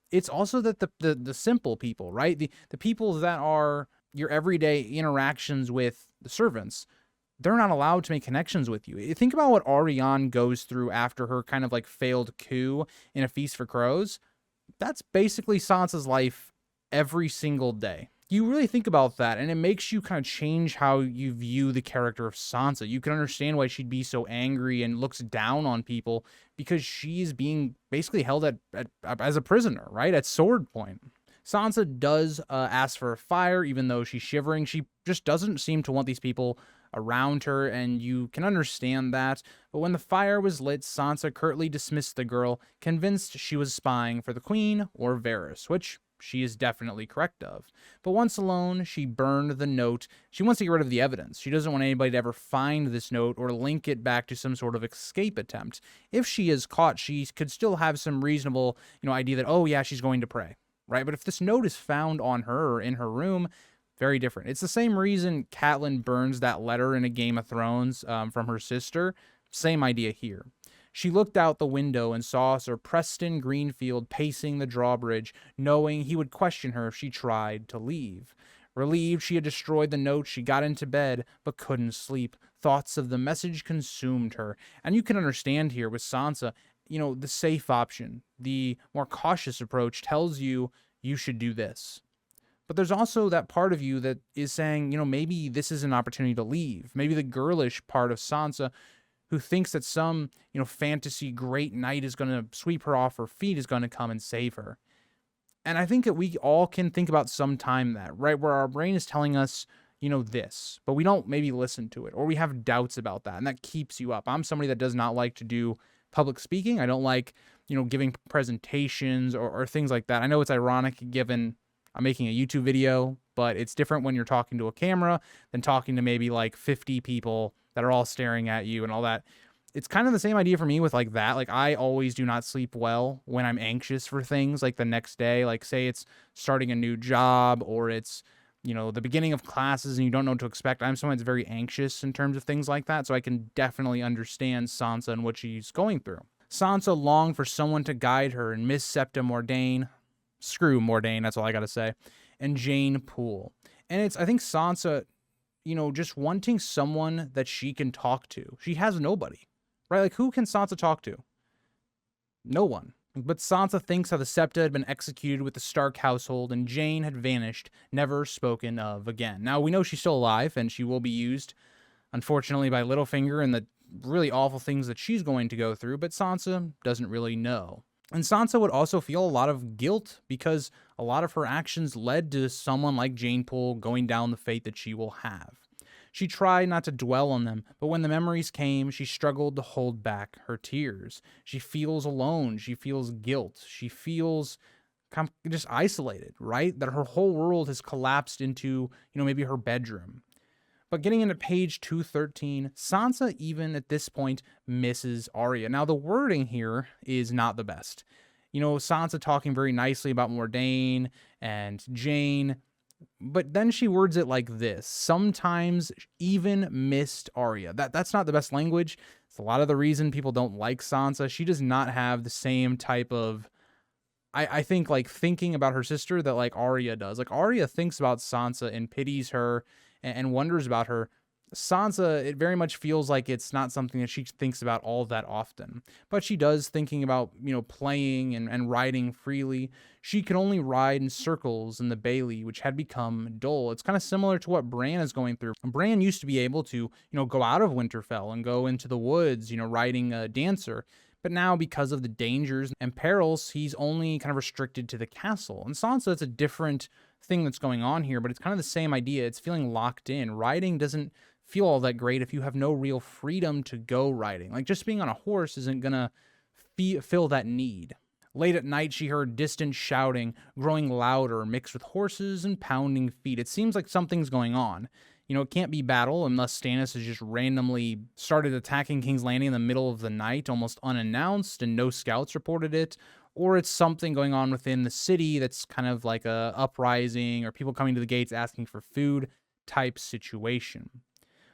it's also that the simple people, right? The people that are your everyday interactions with the servants, they're not allowed to make connections with you. Think about what Arianne goes through after her kind of like failed coup in A Feast for Crows. That's basically Sansa's life every single day. You really think about that, and it makes you kind of change how you view the character of Sansa. You can understand why she'd be so angry and looks down on people, because she's being basically held as a prisoner, right? At sword point. Sansa does ask for a fire, even though she's shivering. She just doesn't seem to want these people around her, and you can understand that. But when the fire was lit, Sansa curtly dismissed the girl, convinced she was spying for the Queen or Varys, which she is definitely correct of. But once alone, she burned the note. She wants to get rid of the evidence. She doesn't want anybody to ever find this note or link it back to some sort of escape attempt. If she is caught, she could still have some reasonable, idea that, oh yeah, she's going to pray, right? But if this note is found on her or in her room, very different. It's the same reason Catelyn burns that letter in A Game of Thrones from her sister. Same idea here. She looked out the window and saw Sir Preston Greenfield pacing the drawbridge, knowing he would question her if she tried to leave. Relieved she had destroyed the note, she got into bed, but couldn't sleep. Thoughts of the message consumed her. And you can understand here with Sansa, the safe option, the more cautious approach tells you you should do this. But there's also that part of you that is saying, maybe this is an opportunity to leave. Maybe the girlish part of Sansa who thinks that some, fantasy great knight is going to sweep her off her feet, is going to come and save her. And I think that we all can think about some time that, right, where our brain is telling us, this, but we don't maybe listen to it, or we have doubts about that, and that keeps you up. I'm somebody that does not like to do public speaking. I don't like, giving presentations or things like that. I know it's ironic given I'm making a YouTube video, but it's different when you're talking to a camera than talking to maybe like 50 people that are all staring at you and all that. It's kind of the same idea for me with like that. Like I always do not sleep well when I'm anxious for things like the next day. Like say it's starting a new job or it's, the beginning of classes and you don't know what to expect. I'm someone that's very anxious in terms of things like that. So I can definitely understand Sansa and what she's going through. Sansa longed for someone to guide her, and Miss Septa Mordain, screw Mordain, that's all I got to say, and Jane Poole. And it's, I think Sansa, just wanting someone that she can talk to. She has nobody, right? Like who can Sansa talk to? No one. But Sansa thinks how the Septa had been executed with the Stark household and Jane had vanished, never spoken of again. Now we know she's still alive and she will be used, unfortunately, by Littlefinger and the really awful things that she's going to go through, but Sansa doesn't really know. And Sansa would also feel a lot of guilt because a lot of her actions led to someone like Jane Poole going down the fate that she will have. She tried not to dwell on them, but when the memories came, she struggled to hold back her tears. She feels alone. She feels guilt. She feels just isolated, right? That her whole world has collapsed into, maybe her bedroom. But getting into page 213, Sansa, even at this point, misses Arya. Now, the wording here is not the best. Sansa talking very nicely about Mordain and Jane, but then she words it like this: sometimes even missed Arya. That's not the best language. It's a lot of the reason people don't like Sansa. She does not have the same type of, I think, like thinking about her sister that like Arya does. Like Arya thinks about Sansa and pities her and wonders about her. Sansa, it very much feels like it's not something that she thinks about all that often. But she does, thinking about, playing and riding freely. She can only ride in circles in the Bailey, which had become dull. It's kind of similar to what Bran is going through. Bran used to be able to, go out of Winterfell and go into the woods, riding a dancer. But now, because of the dangers and perils, he's only kind of restricted to the castle. And Sansa, it's a different thing that's going on here, but it's kind of the same idea. It's feeling locked in. Riding doesn't feel all that great if you have no real freedom to go riding. Like just being on a horse isn't gonna fill that need. Late at night, she heard distant shouting, growing louder, mixed with horses and pounding feet. It seems like something's going on. It can't be battle unless Stannis has just randomly started attacking King's Landing in the middle of the night, almost unannounced, and no scouts reported it. Or it's something going on within the city that's kind of like a uprising or people coming to the gates asking for food type situation.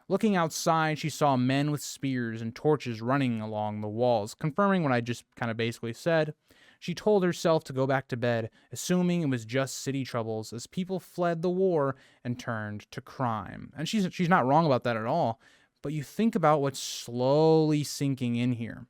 Looking outside, she saw men with spears and torches running along the walls, confirming what I just kind of basically said. She told herself to go back to bed, assuming it was just city troubles as people fled the war and turned to crime. And she's not wrong about that at all, but you think about what's slowly sinking in here.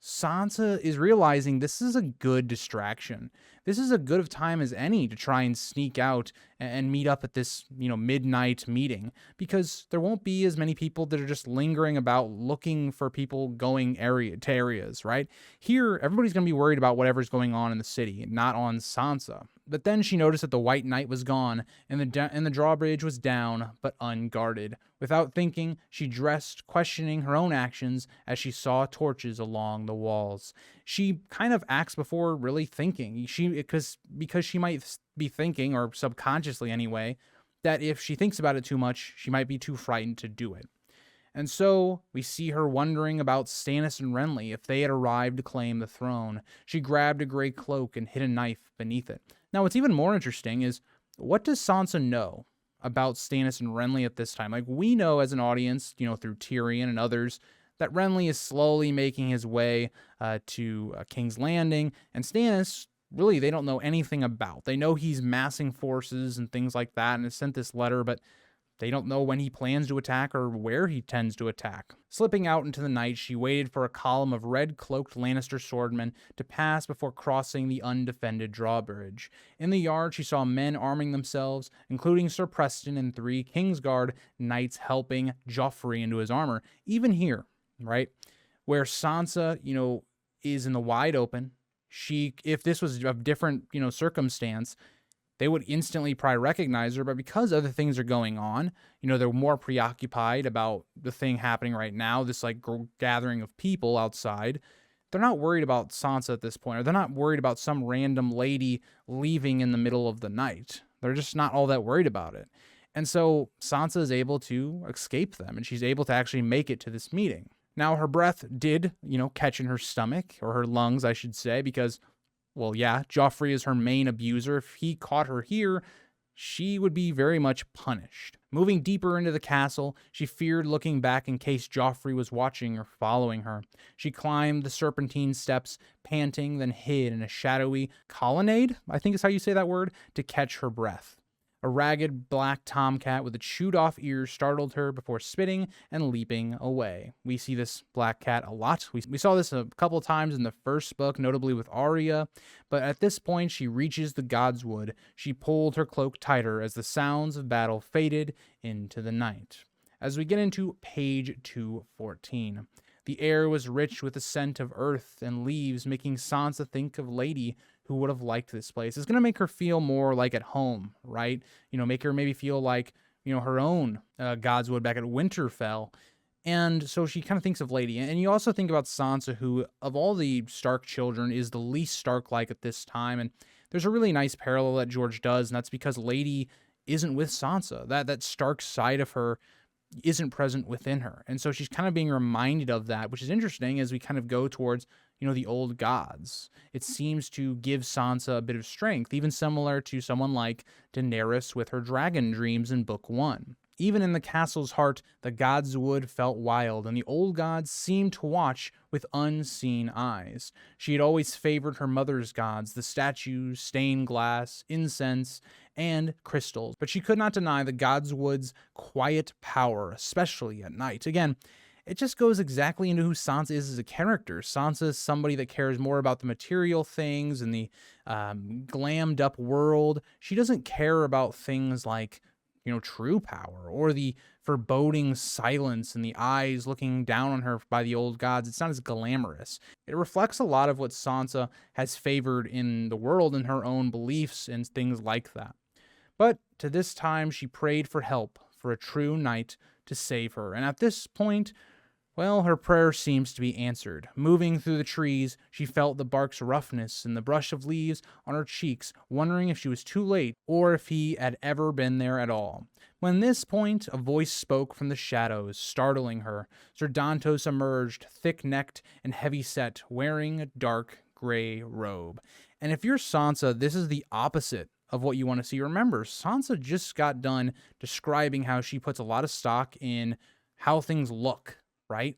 Sansa is realizing this is a good distraction. This is as good of time as any to try and sneak out and meet up at this, midnight meeting, because there won't be as many people that are just lingering about looking for people going to areas, right? Here, everybody's going to be worried about whatever's going on in the city, not on Sansa. But then she noticed that the White Knight was gone and the drawbridge was down but unguarded. Without thinking, she dressed, questioning her own actions as she saw torches along the walls. She kind of acts before really thinking. Because she might be thinking, or subconsciously anyway, that if she thinks about it too much, she might be too frightened to do it. And so we see her wondering about Stannis and Renly if they had arrived to claim the throne. She grabbed a gray cloak and hid a knife beneath it. Now, what's even more interesting is, what does Sansa know about Stannis and Renly at this time? Like, we know as an audience, through Tyrion and others, that Renly is slowly making his way to King's Landing, and Stannis, really, they don't know anything about. They know he's massing forces and things like that and has sent this letter, but They don't know when he plans to attack or where he tends to attack. Slipping out into the night, she waited for a column of red-cloaked Lannister swordmen to pass before crossing the undefended drawbridge. In the yard, she saw men arming themselves, including Sir Preston and 3 Kingsguard knights helping Joffrey into his armor. Even here, right, where Sansa, is in the wide open, if this was a different, circumstance, they would instantly probably recognize her, but because other things are going on, they're more preoccupied about the thing happening right now, this like gathering of people outside. They're not worried about Sansa at this point, or they're not worried about some random lady leaving in the middle of the night. They're just not all that worried about it. And so Sansa is able to escape them, and she's able to actually make it to this meeting. Now, her breath did, catch in her stomach, or her lungs, I should say, because, well, yeah, Joffrey is her main abuser. If he caught her here, she would be very much punished. Moving deeper into the castle, she feared looking back in case Joffrey was watching or following her. She climbed the serpentine steps, panting, then hid in a shadowy colonnade, I think is how you say that word, to catch her breath. A ragged black tomcat with its chewed-off ears startled her before spitting and leaping away. We see this black cat a lot. We saw this a couple times in the first book, notably with Arya, but at this point she reaches the Godswood. She pulled her cloak tighter as the sounds of battle faded into the night. As we get into page 214, the air was rich with the scent of earth and leaves, making Sansa think of Lady, who would have liked this place. It's going to make her feel more like at home, right? Make her maybe feel like, her own Godswood back at Winterfell. And so she kind of thinks of Lady. And you also think about Sansa, who, of all the Stark children, is the least Stark-like at this time. And there's a really nice parallel that George does, and that's because Lady isn't with Sansa. That Stark side of her isn't present within her. And so she's kind of being reminded of that, which is interesting as we kind of go towards, the old gods. It seems to give Sansa a bit of strength, even similar to someone like Daenerys with her dragon dreams in Book 1. Even in the castle's heart, the Godswood felt wild, and the old gods seemed to watch with unseen eyes. She had always favored her mother's gods, the statues, stained glass, incense, and crystals, but she could not deny the Godswood's quiet power, especially at night. Again, it just goes exactly into who Sansa is as a character. Sansa is somebody that cares more about the material things and the glammed up world. She doesn't care about things like, true power or the foreboding silence and the eyes looking down on her by the old gods. It's not as glamorous. It reflects a lot of what Sansa has favored in the world and her own beliefs and things like that. But to this time, she prayed for help, for a true knight to save her. And at this point, well, her prayer seems to be answered. Moving through the trees, she felt the bark's roughness and the brush of leaves on her cheeks, wondering if she was too late or if he had ever been there at all. When this point, a voice spoke from the shadows, startling her. Sir Dantos emerged, thick-necked and heavy-set, wearing a dark gray robe. And if you're Sansa, this is the opposite of what you want to see. Remember, Sansa just got done describing how she puts a lot of stock in how things look, right?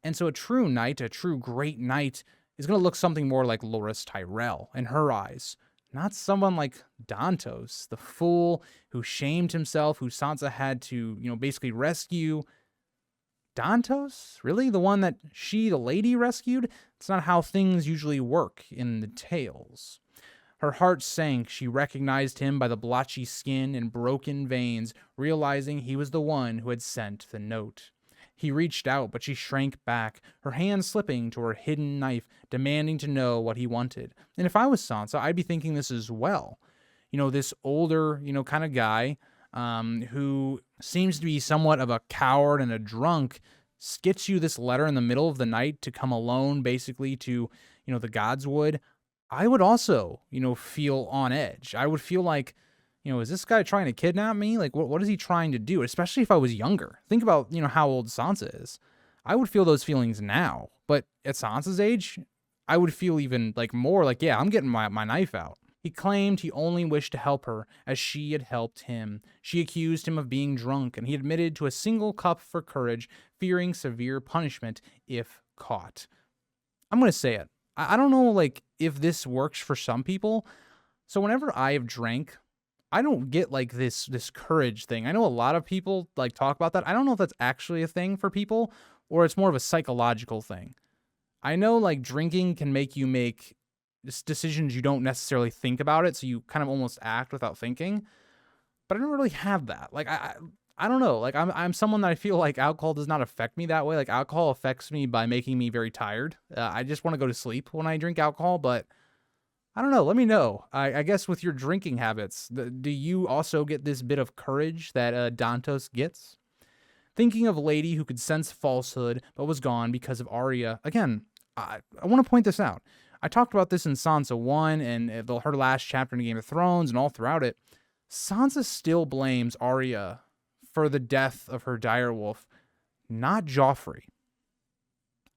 And so a true knight, a true great knight, is going to look something more like Loras Tyrell in her eyes. Not someone like Dantos, the fool who shamed himself, who Sansa had to, basically rescue. Dantos? Really? The one that she, the lady, rescued? It's not how things usually work in the tales. Her heart sank. She recognized him by the blotchy skin and broken veins, realizing he was the one who had sent the note. He reached out, but she shrank back, her hand slipping to her hidden knife, demanding to know what he wanted. And if I was Sansa, I'd be thinking this as well. This older, kind of guy who seems to be somewhat of a coward and a drunk gets you this letter in the middle of the night to come alone, basically, to, the Godswood. I would also, feel on edge. I would feel like, is this guy trying to kidnap me? Like, what is he trying to do? Especially if I was younger. Think about, how old Sansa is. I would feel those feelings now. But at Sansa's age, I would feel even, more like, yeah, I'm getting my knife out. He claimed he only wished to help her as she had helped him. She accused him of being drunk, and he admitted to a single cup for courage, fearing severe punishment if caught. I'm going to say it. I don't know, if this works for some people. So whenever I have drank, I don't get like this courage thing. I know a lot of people like talk about that. I don't know if that's actually a thing for people or it's more of a psychological thing. I know like drinking can make you make decisions you don't necessarily think about it, so you kind of almost act without thinking. But I don't really have that. Like I don't know. Like I'm someone that I feel like alcohol does not affect me that way. Like alcohol affects me by making me very tired. I just want to go to sleep when I drink alcohol, but I don't know. Let me know. I guess with your drinking habits, do you also get this bit of courage that Dantos gets? Thinking of a lady who could sense falsehood but was gone because of Arya. Again, I want to point this out. I talked about this in Sansa 1 and her last chapter in Game of Thrones and all throughout it. Sansa still blames Arya for the death of her direwolf, not Joffrey.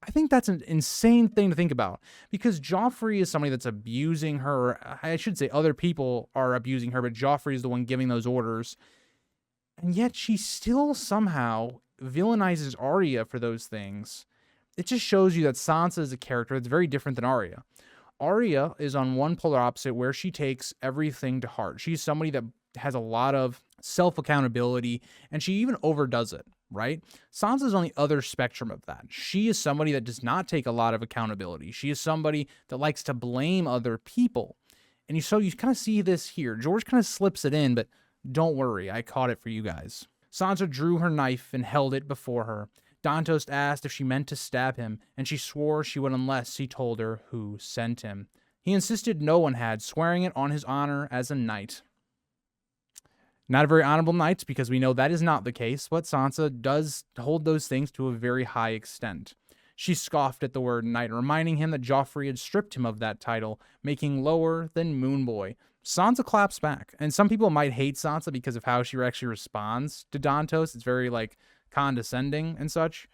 I think that's an insane thing to think about because Joffrey is somebody that's abusing her. I should say other people are abusing her, but Joffrey is the one giving those orders. And yet she still somehow villainizes Arya for those things. It just shows you that Sansa is a character that's very different than Arya. Arya is on one polar opposite where she takes everything to heart. She's somebody that has a lot of self-accountability and she even overdoes it, right? Sansa's on the other spectrum of that. She is somebody that does not take a lot of accountability. She is somebody that likes to blame other people. And you kind of see this here. George kind of slips it in, but don't worry, I caught it for you guys. Sansa drew her knife and held it before her. Dantos asked if she meant to stab him, and she swore she would unless he told her who sent him. He insisted no one had, swearing it on his honor as a knight. Not a very honorable knight, because we know that is not the case, but Sansa does hold those things to a very high extent. She scoffed at the word knight, reminding him that Joffrey had stripped him of that title, making lower than Moonboy. Sansa claps back, and some people might hate Sansa because of how she actually responds to Dantos. It's very, condescending and such.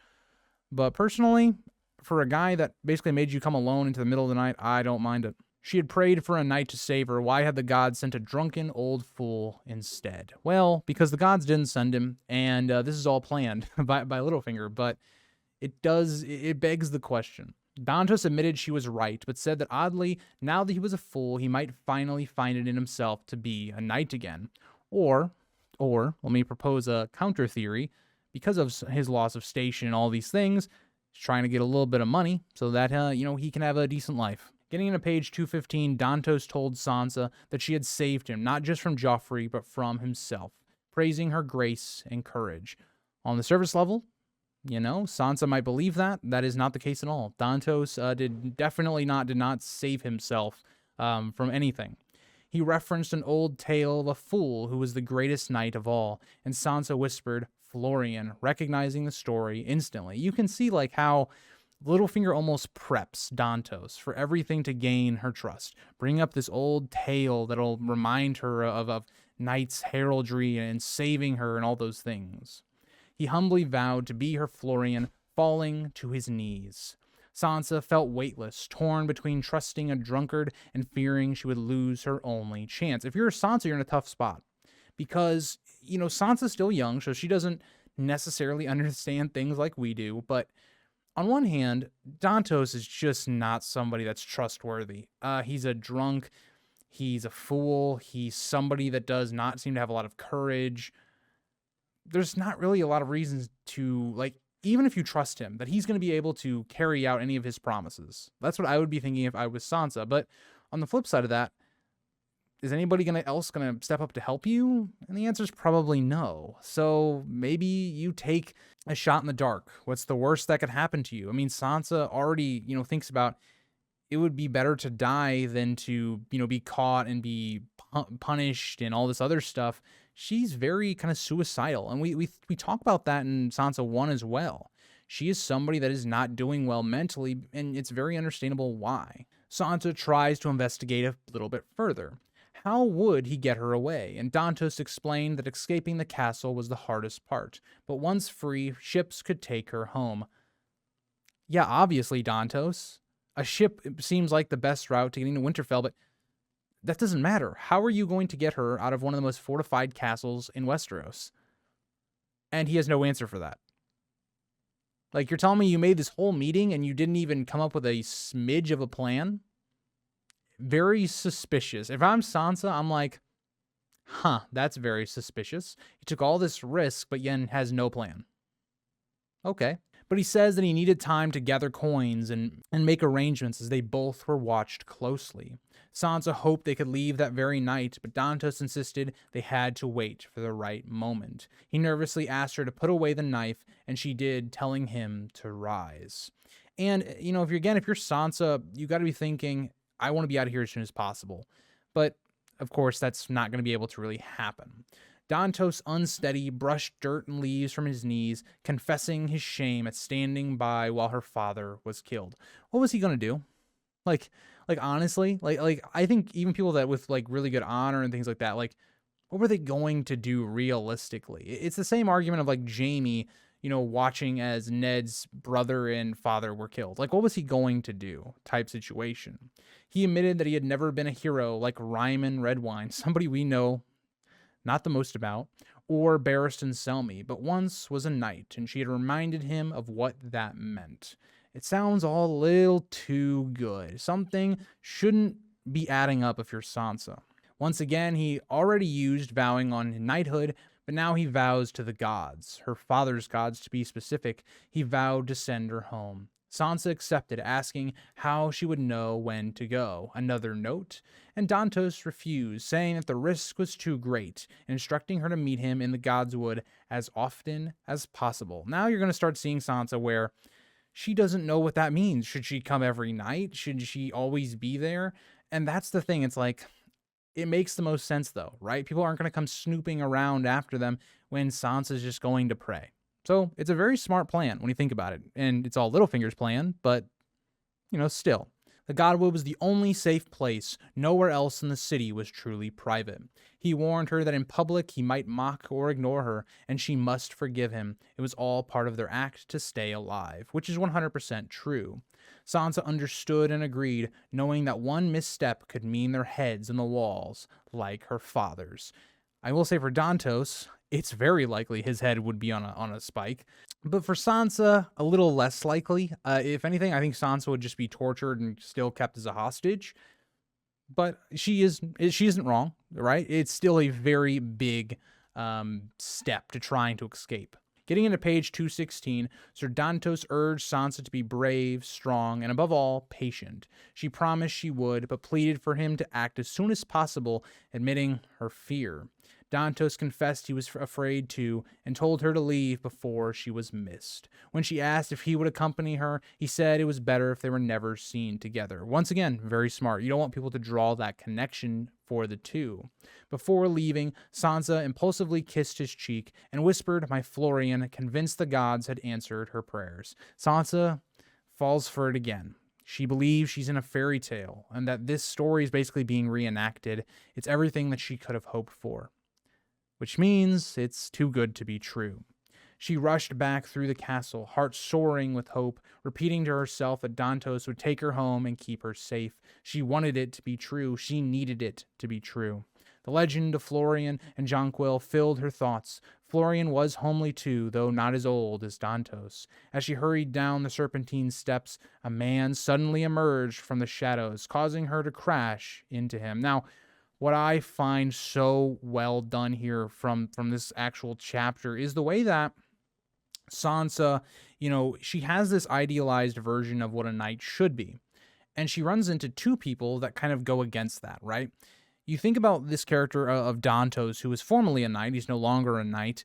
But personally, for a guy that basically made you come alone into the middle of the night, I don't mind it. She had prayed for a knight to save her. Why had the gods sent a drunken old fool instead? Well, because the gods didn't send him, and this is all planned by Littlefinger, but it begs the question. Dantos admitted she was right, but said that oddly, now that he was a fool, he might finally find it in himself to be a knight again. Or, let me propose a counter theory. Because of his loss of station and all these things, he's trying to get a little bit of money so that, he can have a decent life. Getting into page 215, Dantos told Sansa that she had saved him, not just from Joffrey, but from himself, praising her grace and courage. On the surface level, Sansa might believe that. That is not the case at all. Dantos did not save himself from anything. He referenced an old tale of a fool who was the greatest knight of all, and Sansa whispered, Florian, recognizing the story instantly. You can see how Littlefinger almost preps Dantos for everything to gain her trust. Bring up this old tale that'll remind her of knights' heraldry and saving her and all those things. He humbly vowed to be her Florian, falling to his knees. Sansa felt weightless, torn between trusting a drunkard and fearing she would lose her only chance. If you're Sansa, you're in a tough spot. Because, Sansa's still young, so she doesn't necessarily understand things like we do. But on one hand, Dantos is just not somebody that's trustworthy. He's a drunk. He's a fool. He's somebody that does not seem to have a lot of courage. There's not really a lot of reasons to, even if you trust him, that he's going to be able to carry out any of his promises. That's what I would be thinking if I was Sansa. But on the flip side of that, is anybody else going to step up to help you? And the answer is probably no. So maybe you take a shot in the dark. What's the worst that could happen to you? I mean, Sansa already, thinks about it would be better to die than to, be caught and be punished and all this other stuff. She's very kind of suicidal. And we talk about that in Sansa 1 as well. She is somebody that is not doing well mentally, and it's very understandable why. Sansa tries to investigate a little bit further. How would he get her away? And Dantos explained that escaping the castle was the hardest part, but once free, ships could take her home. Yeah, obviously, Dantos. A ship seems like the best route to getting to Winterfell, but that doesn't matter. How are you going to get her out of one of the most fortified castles in Westeros? And he has no answer for that. You're telling me you made this whole meeting and you didn't even come up with a smidge of a plan? Very suspicious. If I'm Sansa, I'm like, Huh, that's very suspicious. He took all this risk, but Yen has no plan. Okay. But he says that he needed time to gather coins and make arrangements as they both were watched closely. Sansa hoped they could leave that very night, but Dantos insisted they had to wait for the right moment. He nervously asked her to put away the knife, and she did, telling him to rise. And, if you're Sansa, you got to be thinking, I want to be out of here as soon as possible. But, of course, that's not going to be able to really happen. Dantos, unsteady, brushed dirt and leaves from his knees, confessing his shame at standing by while her father was killed. What was he gonna do? Like honestly, I think even people that with really good honor and things like that, what were they going to do realistically? It's the same argument of Jaime, watching as Ned's brother and father were killed. What was he going to do? Type situation. He admitted that he had never been a hero like Ryman Redwine, somebody we know not the most about, or Barristan Selmy, but once was a knight, and she had reminded him of what that meant. It sounds all a little too good. Something shouldn't be adding up if you're Sansa. Once again, he already used vowing on knighthood, but now he vows to the gods, her father's gods to be specific. He vowed to send her home. Sansa accepted, asking how she would know when to go. Another note, and Dantos refused, saying that the risk was too great, instructing her to meet him in the Godswood as often as possible. Now you're going to start seeing Sansa where she doesn't know what that means. Should she come every night? Should she always be there? And that's the thing. It's it makes the most sense though, right? People aren't going to come snooping around after them when Sansa's just going to pray. So it's a very smart plan when you think about it. And it's all Littlefinger's plan, but, still. The Godwood was the only safe place. Nowhere else in the city was truly private. He warned her that in public he might mock or ignore her, and she must forgive him. It was all part of their act to stay alive, which is 100% true. Sansa understood and agreed, knowing that one misstep could mean their heads in the walls, like her father's. I will say for Dantos, it's very likely his head would be on a spike. But for Sansa, a little less likely. If anything, I think Sansa would just be tortured and still kept as a hostage. But she isn't wrong, right? It's still a very big step to trying to escape. Getting into page 216, Sir Dantos urged Sansa to be brave, strong, and above all, patient. She promised she would, but pleaded for him to act as soon as possible, admitting her fear. Dantos confessed he was afraid too, and told her to leave before she was missed. When she asked if he would accompany her, he said it was better if they were never seen together. Once again, very smart. You don't want people to draw that connection for the two. Before leaving, Sansa impulsively kissed his cheek and whispered, "My Florian," convinced the gods had answered her prayers. Sansa falls for it again. She believes she's in a fairy tale, and that this story is basically being reenacted. It's everything that she could have hoped for. Which means it's too good to be true. She rushed back through the castle, heart soaring with hope, repeating to herself that Dantos would take her home and keep her safe. She wanted it to be true. She needed it to be true. The legend of Florian and Jonquil filled her thoughts. Florian was homely too, though not as old as Dantos. As she hurried down the serpentine steps, a man suddenly emerged from the shadows, causing her to crash into him. Now, what I find so well done here from this actual chapter is the way that Sansa, she has this idealized version of what a knight should be. And she runs into two people that kind of go against that, right? You think about this character of Dantos, who is formerly a knight. He's no longer a knight,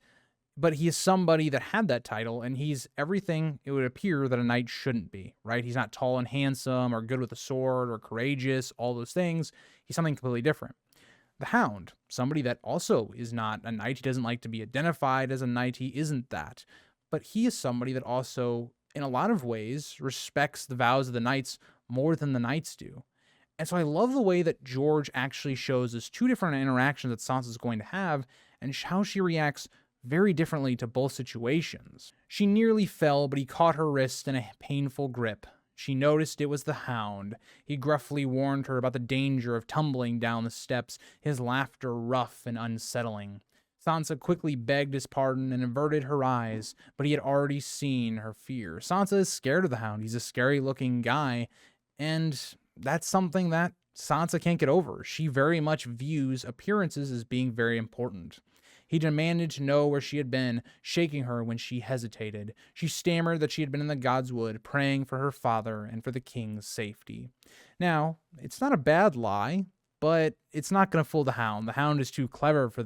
but he is somebody that had that title, and he's everything it would appear that a knight shouldn't be, right? He's not tall and handsome or good with a sword or courageous, all those things. He's something completely different. The Hound, somebody that also is not a knight. He doesn't like to be identified as a knight. He isn't that. But he is somebody that also, in a lot of ways, respects the vows of the knights more than the knights do. And so I love the way that George actually shows us two different interactions that Sansa's going to have and how she reacts very differently to both situations. She nearly fell, but he caught her wrist in a painful grip. She noticed it was the Hound. He gruffly warned her about the danger of tumbling down the steps, his laughter rough and unsettling. Sansa quickly begged his pardon and averted her eyes, but he had already seen her fear. Sansa is scared of the Hound. He's a scary-looking guy, and that's something that Sansa can't get over. She very much views appearances as being very important. He demanded to know where she had been, shaking her when she hesitated. She stammered that she had been in the Godswood, praying for her father and for the king's safety. Now, it's not a bad lie, but it's not going to fool the Hound. The Hound is too clever for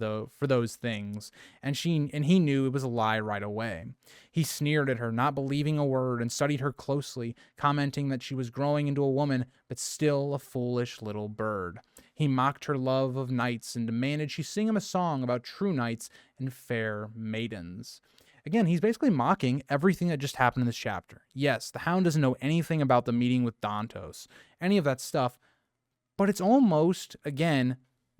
those things, and he knew it was a lie right away. He sneered at her, not believing a word, and studied her closely, commenting that she was growing into a woman, but still a foolish little bird. He mocked her love of knights and demanded she sing him a song about true knights and fair maidens. Again, he's basically mocking everything that just happened in this chapter. Yes, the Hound doesn't know anything about the meeting with Dantos, any of that stuff, but it's almost, again,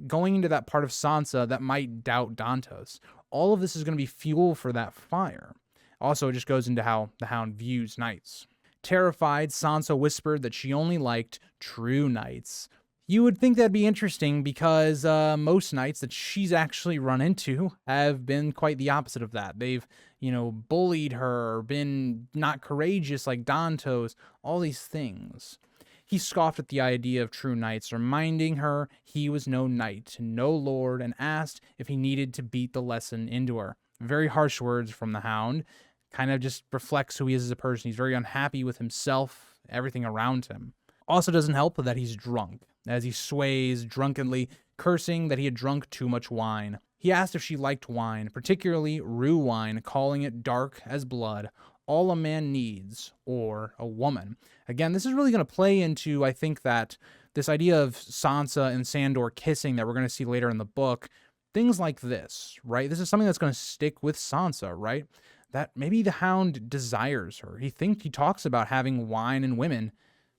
going into that part of Sansa that might doubt Dantos. All of this is going to be fuel for that fire. Also, it just goes into how the Hound views knights. Terrified, Sansa whispered that she only liked true knights. You would think that'd be interesting because most knights that she's actually run into have been quite the opposite of that. They've, bullied her, been not courageous like Dantos, all these things. He scoffed at the idea of true knights, reminding her he was no knight, no lord, and asked if he needed to beat the lesson into her. Very harsh words from the Hound. Kind of just reflects who he is as a person. He's very unhappy with himself, everything around him. Also doesn't help that he's drunk, as he sways drunkenly, cursing that he had drunk too much wine. He asked if she liked wine, particularly rue wine, calling it dark as blood, all a man needs, or a woman. Again, this is really going to play into, I think, that this idea of Sansa and Sandor kissing that we're going to see later in the book, things like this, right? This is something that's going to stick with Sansa, right? That maybe the Hound desires her. He talks about having wine and women.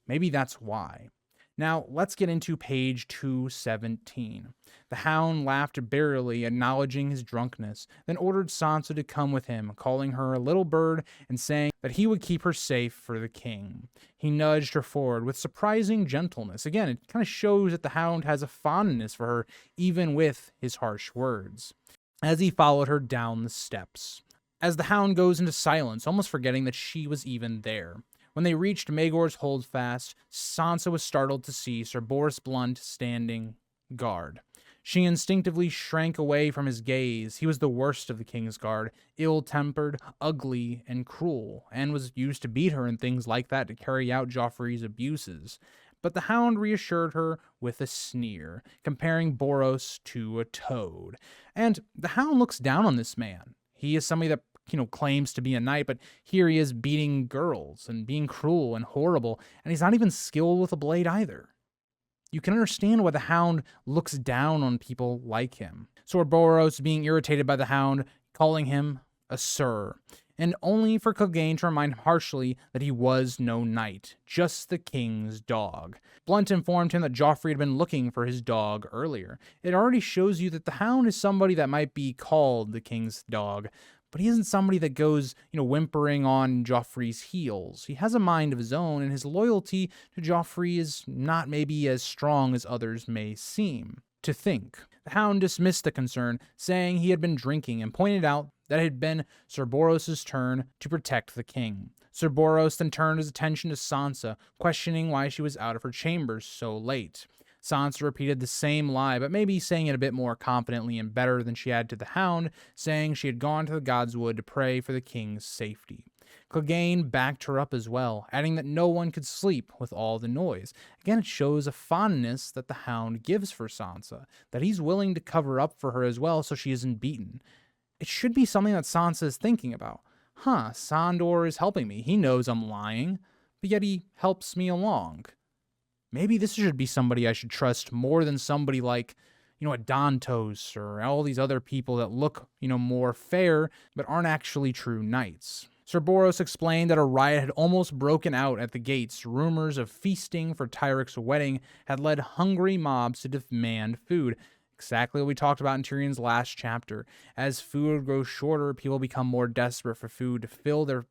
Maybe that's why. Now, let's get into page 217. The Hound laughed bitterly, acknowledging his drunkenness, then ordered Sansa to come with him, calling her a little bird and saying that he would keep her safe for the king. He nudged her forward with surprising gentleness. Again, it kind of shows that the Hound has a fondness for her, even with his harsh words, as he followed her down the steps. As the Hound goes into silence, almost forgetting that she was even there. When they reached Maegor's holdfast, Sansa was startled to see Sir Boros Blunt standing guard. She instinctively shrank away from his gaze. He was the worst of the king's guard, ill-tempered, ugly, and cruel, and was used to beat her and things like that to carry out Joffrey's abuses. But the Hound reassured her with a sneer, comparing Boros to a toad. And the Hound looks down on this man. He is somebody that claims to be a knight, but here he is beating girls and being cruel and horrible, and he's not even skilled with a blade either. You can understand why the Hound looks down on people like him. Sir Boros being irritated by the Hound, calling him a sir, and only for Clegane to remind him harshly that he was no knight, just the king's dog. Blunt informed him that Joffrey had been looking for his dog earlier. It already shows you that the Hound is somebody that might be called the king's dog, but he isn't somebody that goes, whimpering on Joffrey's heels. He has a mind of his own, and his loyalty to Joffrey is not maybe as strong as others may seem to think. The Hound dismissed the concern, saying he had been drinking, and pointed out that it had been Sir Boros' turn to protect the king. Sir Boros then turned his attention to Sansa, questioning why she was out of her chambers so late. Sansa repeated the same lie, but maybe saying it a bit more confidently and better than she had to the Hound, saying she had gone to the Godswood to pray for the king's safety. Clegane backed her up as well, adding that no one could sleep with all the noise. Again, it shows a fondness that the Hound gives for Sansa, that he's willing to cover up for her as well so she isn't beaten. It should be something that Sansa is thinking about. Sandor is helping me. He knows I'm lying, but yet he helps me along. Maybe this should be somebody I should trust more than somebody like, a Dantos or all these other people that look, more fair, but aren't actually true knights. Sir Boros explained that a riot had almost broken out at the gates. Rumors of feasting for Tyrik's wedding had led hungry mobs to demand food. Exactly what we talked about in Tyrion's last chapter. As food grows shorter, people become more desperate for food to fill their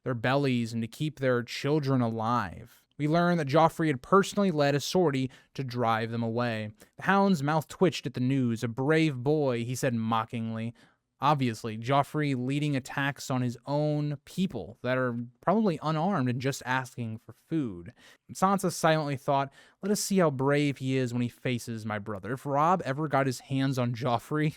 bellies and to keep their children alive. We learn that Joffrey had personally led a sortie to drive them away. The Hound's mouth twitched at the news. A brave boy, he said mockingly. Obviously, Joffrey leading attacks on his own people that are probably unarmed and just asking for food. Sansa silently thought, let us see how brave he is when he faces my brother. If Robb ever got his hands on Joffrey,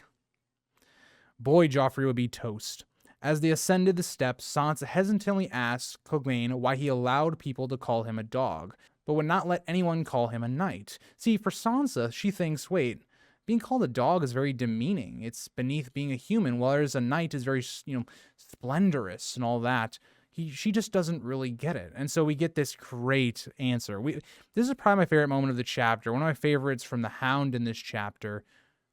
boy, Joffrey would be toast. As they ascended the steps, Sansa hesitantly asked Clegane why he allowed people to call him a dog, but would not let anyone call him a knight. See, for Sansa, she thinks, wait, being called a dog is very demeaning. It's beneath being a human, whereas a knight is very, splendorous and all that. She just doesn't really get it. And so we get this great answer. This is probably my favorite moment of the chapter. One of my favorites from the Hound in this chapter,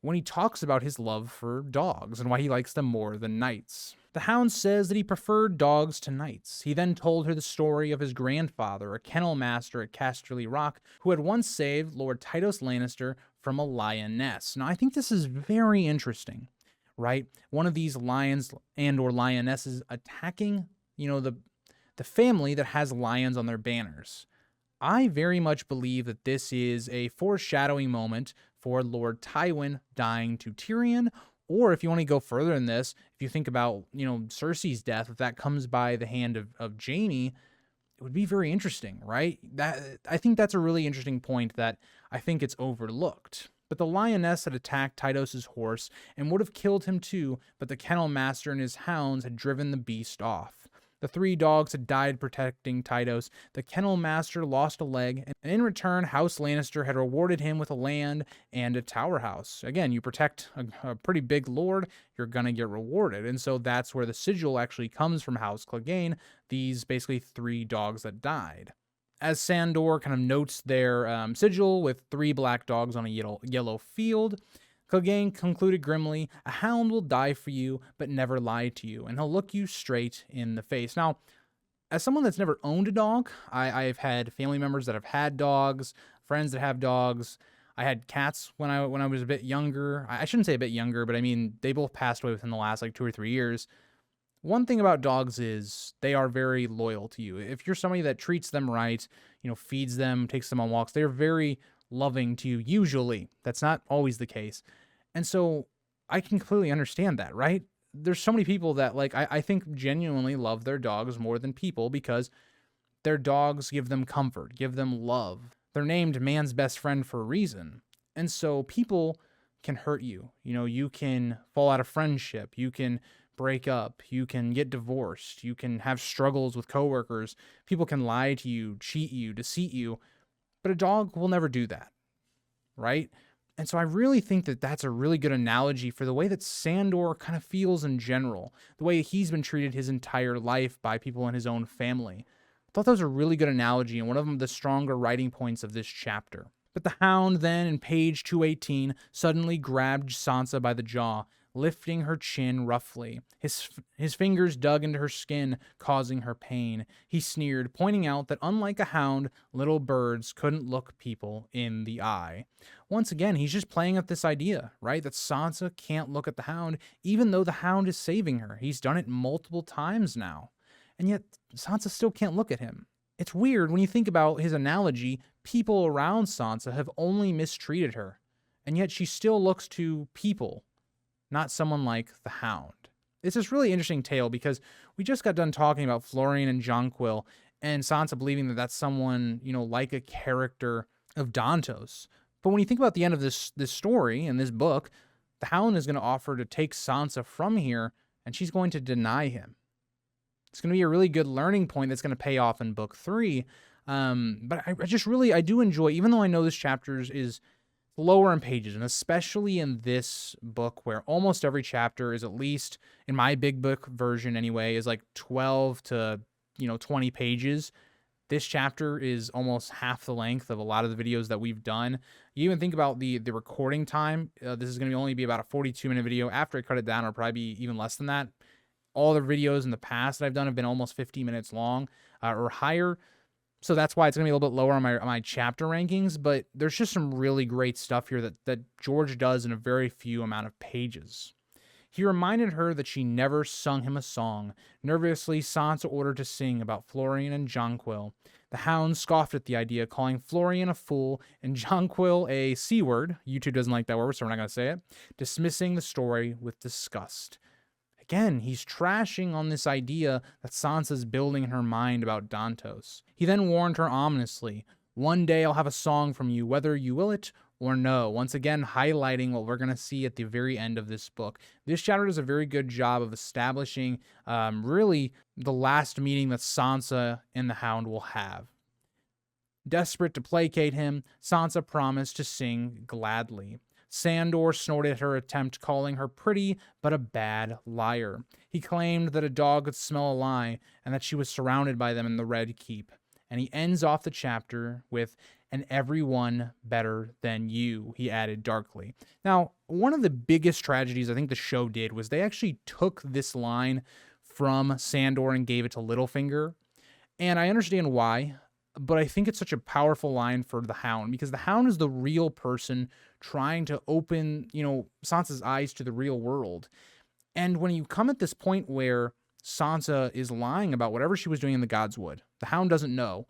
when he talks about his love for dogs and why he likes them more than knights. The Hound says that he preferred dogs to knights. He then told her the story of his grandfather, a kennel master at Casterly Rock, who had once saved Lord Tytos Lannister from a lioness. Now, I think this is very interesting, right? One of these lions and or lionesses attacking, the family that has lions on their banners. I very much believe that this is a foreshadowing moment for Lord Tywin dying to Tyrion, or if you want to go further in this, if you think about, Cersei's death, if that comes by the hand of Jaime, it would be very interesting, right? I think that's a really interesting point that I think it's overlooked. But the lioness had attacked Tytos' horse and would have killed him too, but the kennel master and his hounds had driven the beast off. The 3 dogs had died protecting Tytos. The kennel master lost a leg, and in return, House Lannister had rewarded him with a land and a tower house. Again, you protect a pretty big lord, you're gonna get rewarded. And so that's where the sigil actually comes from House Clegane, these basically 3 dogs that died. As Sandor kind of notes their sigil with 3 black dogs on a yellow field, Clegane concluded grimly, a hound will die for you, but never lie to you, and he'll look you straight in the face. Now, as someone that's never owned a dog, I've had family members that have had dogs, friends that have dogs. I had cats when I was a bit younger. I shouldn't say a bit younger, but I mean, they both passed away within the last 2 or 3 years. One thing about dogs is they are very loyal to you. If you're somebody that treats them right, feeds them, takes them on walks, they're very loving to you, usually. That's not always the case. And so I can completely understand that, right? There's so many people that I think genuinely love their dogs more than people because their dogs give them comfort, give them love. They're named man's best friend for a reason. And so people can hurt you. You can fall out of friendship. You can break up. You can get divorced. You can have struggles with coworkers. People can lie to you, cheat you, deceive you. But a dog will never do that, right? And so I really think that that's a really good analogy for the way that Sandor kind of feels in general, the way he's been treated his entire life by people in his own family. I thought that was a really good analogy and one of the stronger writing points of this chapter. But the Hound then, in page 218, suddenly grabbed Sansa by the jaw, lifting her chin roughly. His fingers dug into her skin, causing her pain. He sneered, pointing out that unlike a hound, little birds couldn't look people in the eye. Once again, he's just playing up this idea, right? That Sansa can't look at the Hound, even though the Hound is saving her. He's done it multiple times now. And yet, Sansa still can't look at him. It's weird when you think about his analogy, people around Sansa have only mistreated her. And yet she still looks to people, not someone like the Hound. It's this really interesting tale because we just got done talking about Florian and Jonquil and Sansa believing that that's someone, like a character of Dantos. But when you think about the end of this story and this book, the Hound is going to offer to take Sansa from here and she's going to deny him. It's going to be a really good learning point that's going to pay off in book 3. But I do enjoy, even though I know this chapter is lower in pages, and especially in this book where almost every chapter is, at least in my big book version anyway, is 12 to 20 pages. This chapter is almost half the length of a lot of the videos that we've done. You even think about the recording time. This is going to only be about a 42-minute video. After I cut it down, it'll probably be even less than that. All the videos in the past that I've done have been almost 50 minutes long or higher. So that's why it's going to be a little bit lower on my chapter rankings, but there's just some really great stuff here that George does in a very few amount of pages. He reminded her that she never sung him a song. Nervously, Sansa ordered to sing about Florian and Jonquil. The Hound scoffed at the idea, calling Florian a fool and Jonquil a C word. YouTube doesn't like that word, so we're not going to say it. Dismissing the story with disgust. Again, he's trashing on this idea that Sansa's building in her mind about Dantos. He then warned her ominously, "One day I'll have a song from you, whether you will it or no." Once again, highlighting what we're going to see at the very end of this book. This chapter does a very good job of establishing really the last meeting that Sansa and the Hound will have. Desperate to placate him, Sansa promised to sing gladly. Sandor snorted at her attempt, calling her pretty but a bad liar. He claimed that a dog could smell a lie and that she was surrounded by them in the Red Keep. And he ends off the chapter with, "And everyone better than you," he added darkly. Now, one of the biggest tragedies I think the show did was they actually took this line from Sandor and gave it to Littlefinger. And I understand why, but I think it's such a powerful line for the Hound, because the Hound is the real person trying to open, Sansa's eyes to the real world. And when you come at this point where Sansa is lying about whatever she was doing in the Godswood, the Hound doesn't know.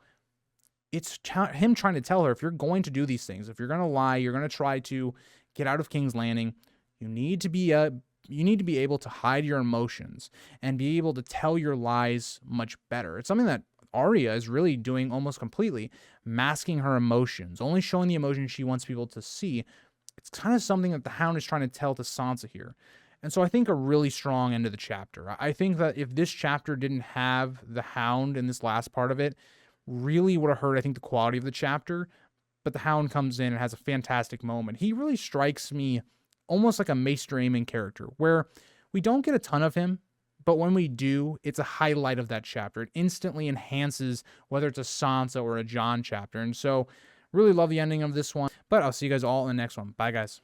It's him trying to tell her, if you're going to do these things, if you're going to lie, you're going to try to get out of King's Landing, you need to be able to hide your emotions and be able to tell your lies much better. It's something that Arya is really doing almost completely, masking her emotions, only showing the emotions she wants people to see. It's kind of something that the Hound is trying to tell to Sansa here. And so I think a really strong end of the chapter. I think that if this chapter didn't have the Hound in this last part of it, really would have hurt, I think, the quality of the chapter. But the Hound comes in and has a fantastic moment. He really strikes me almost like a Maester Aemon character, where we don't get a ton of him, but when we do, it's a highlight of that chapter. It instantly enhances whether it's a Sansa or a Jon chapter. And so really love the ending of this one. But I'll see you guys all in the next one. Bye, guys.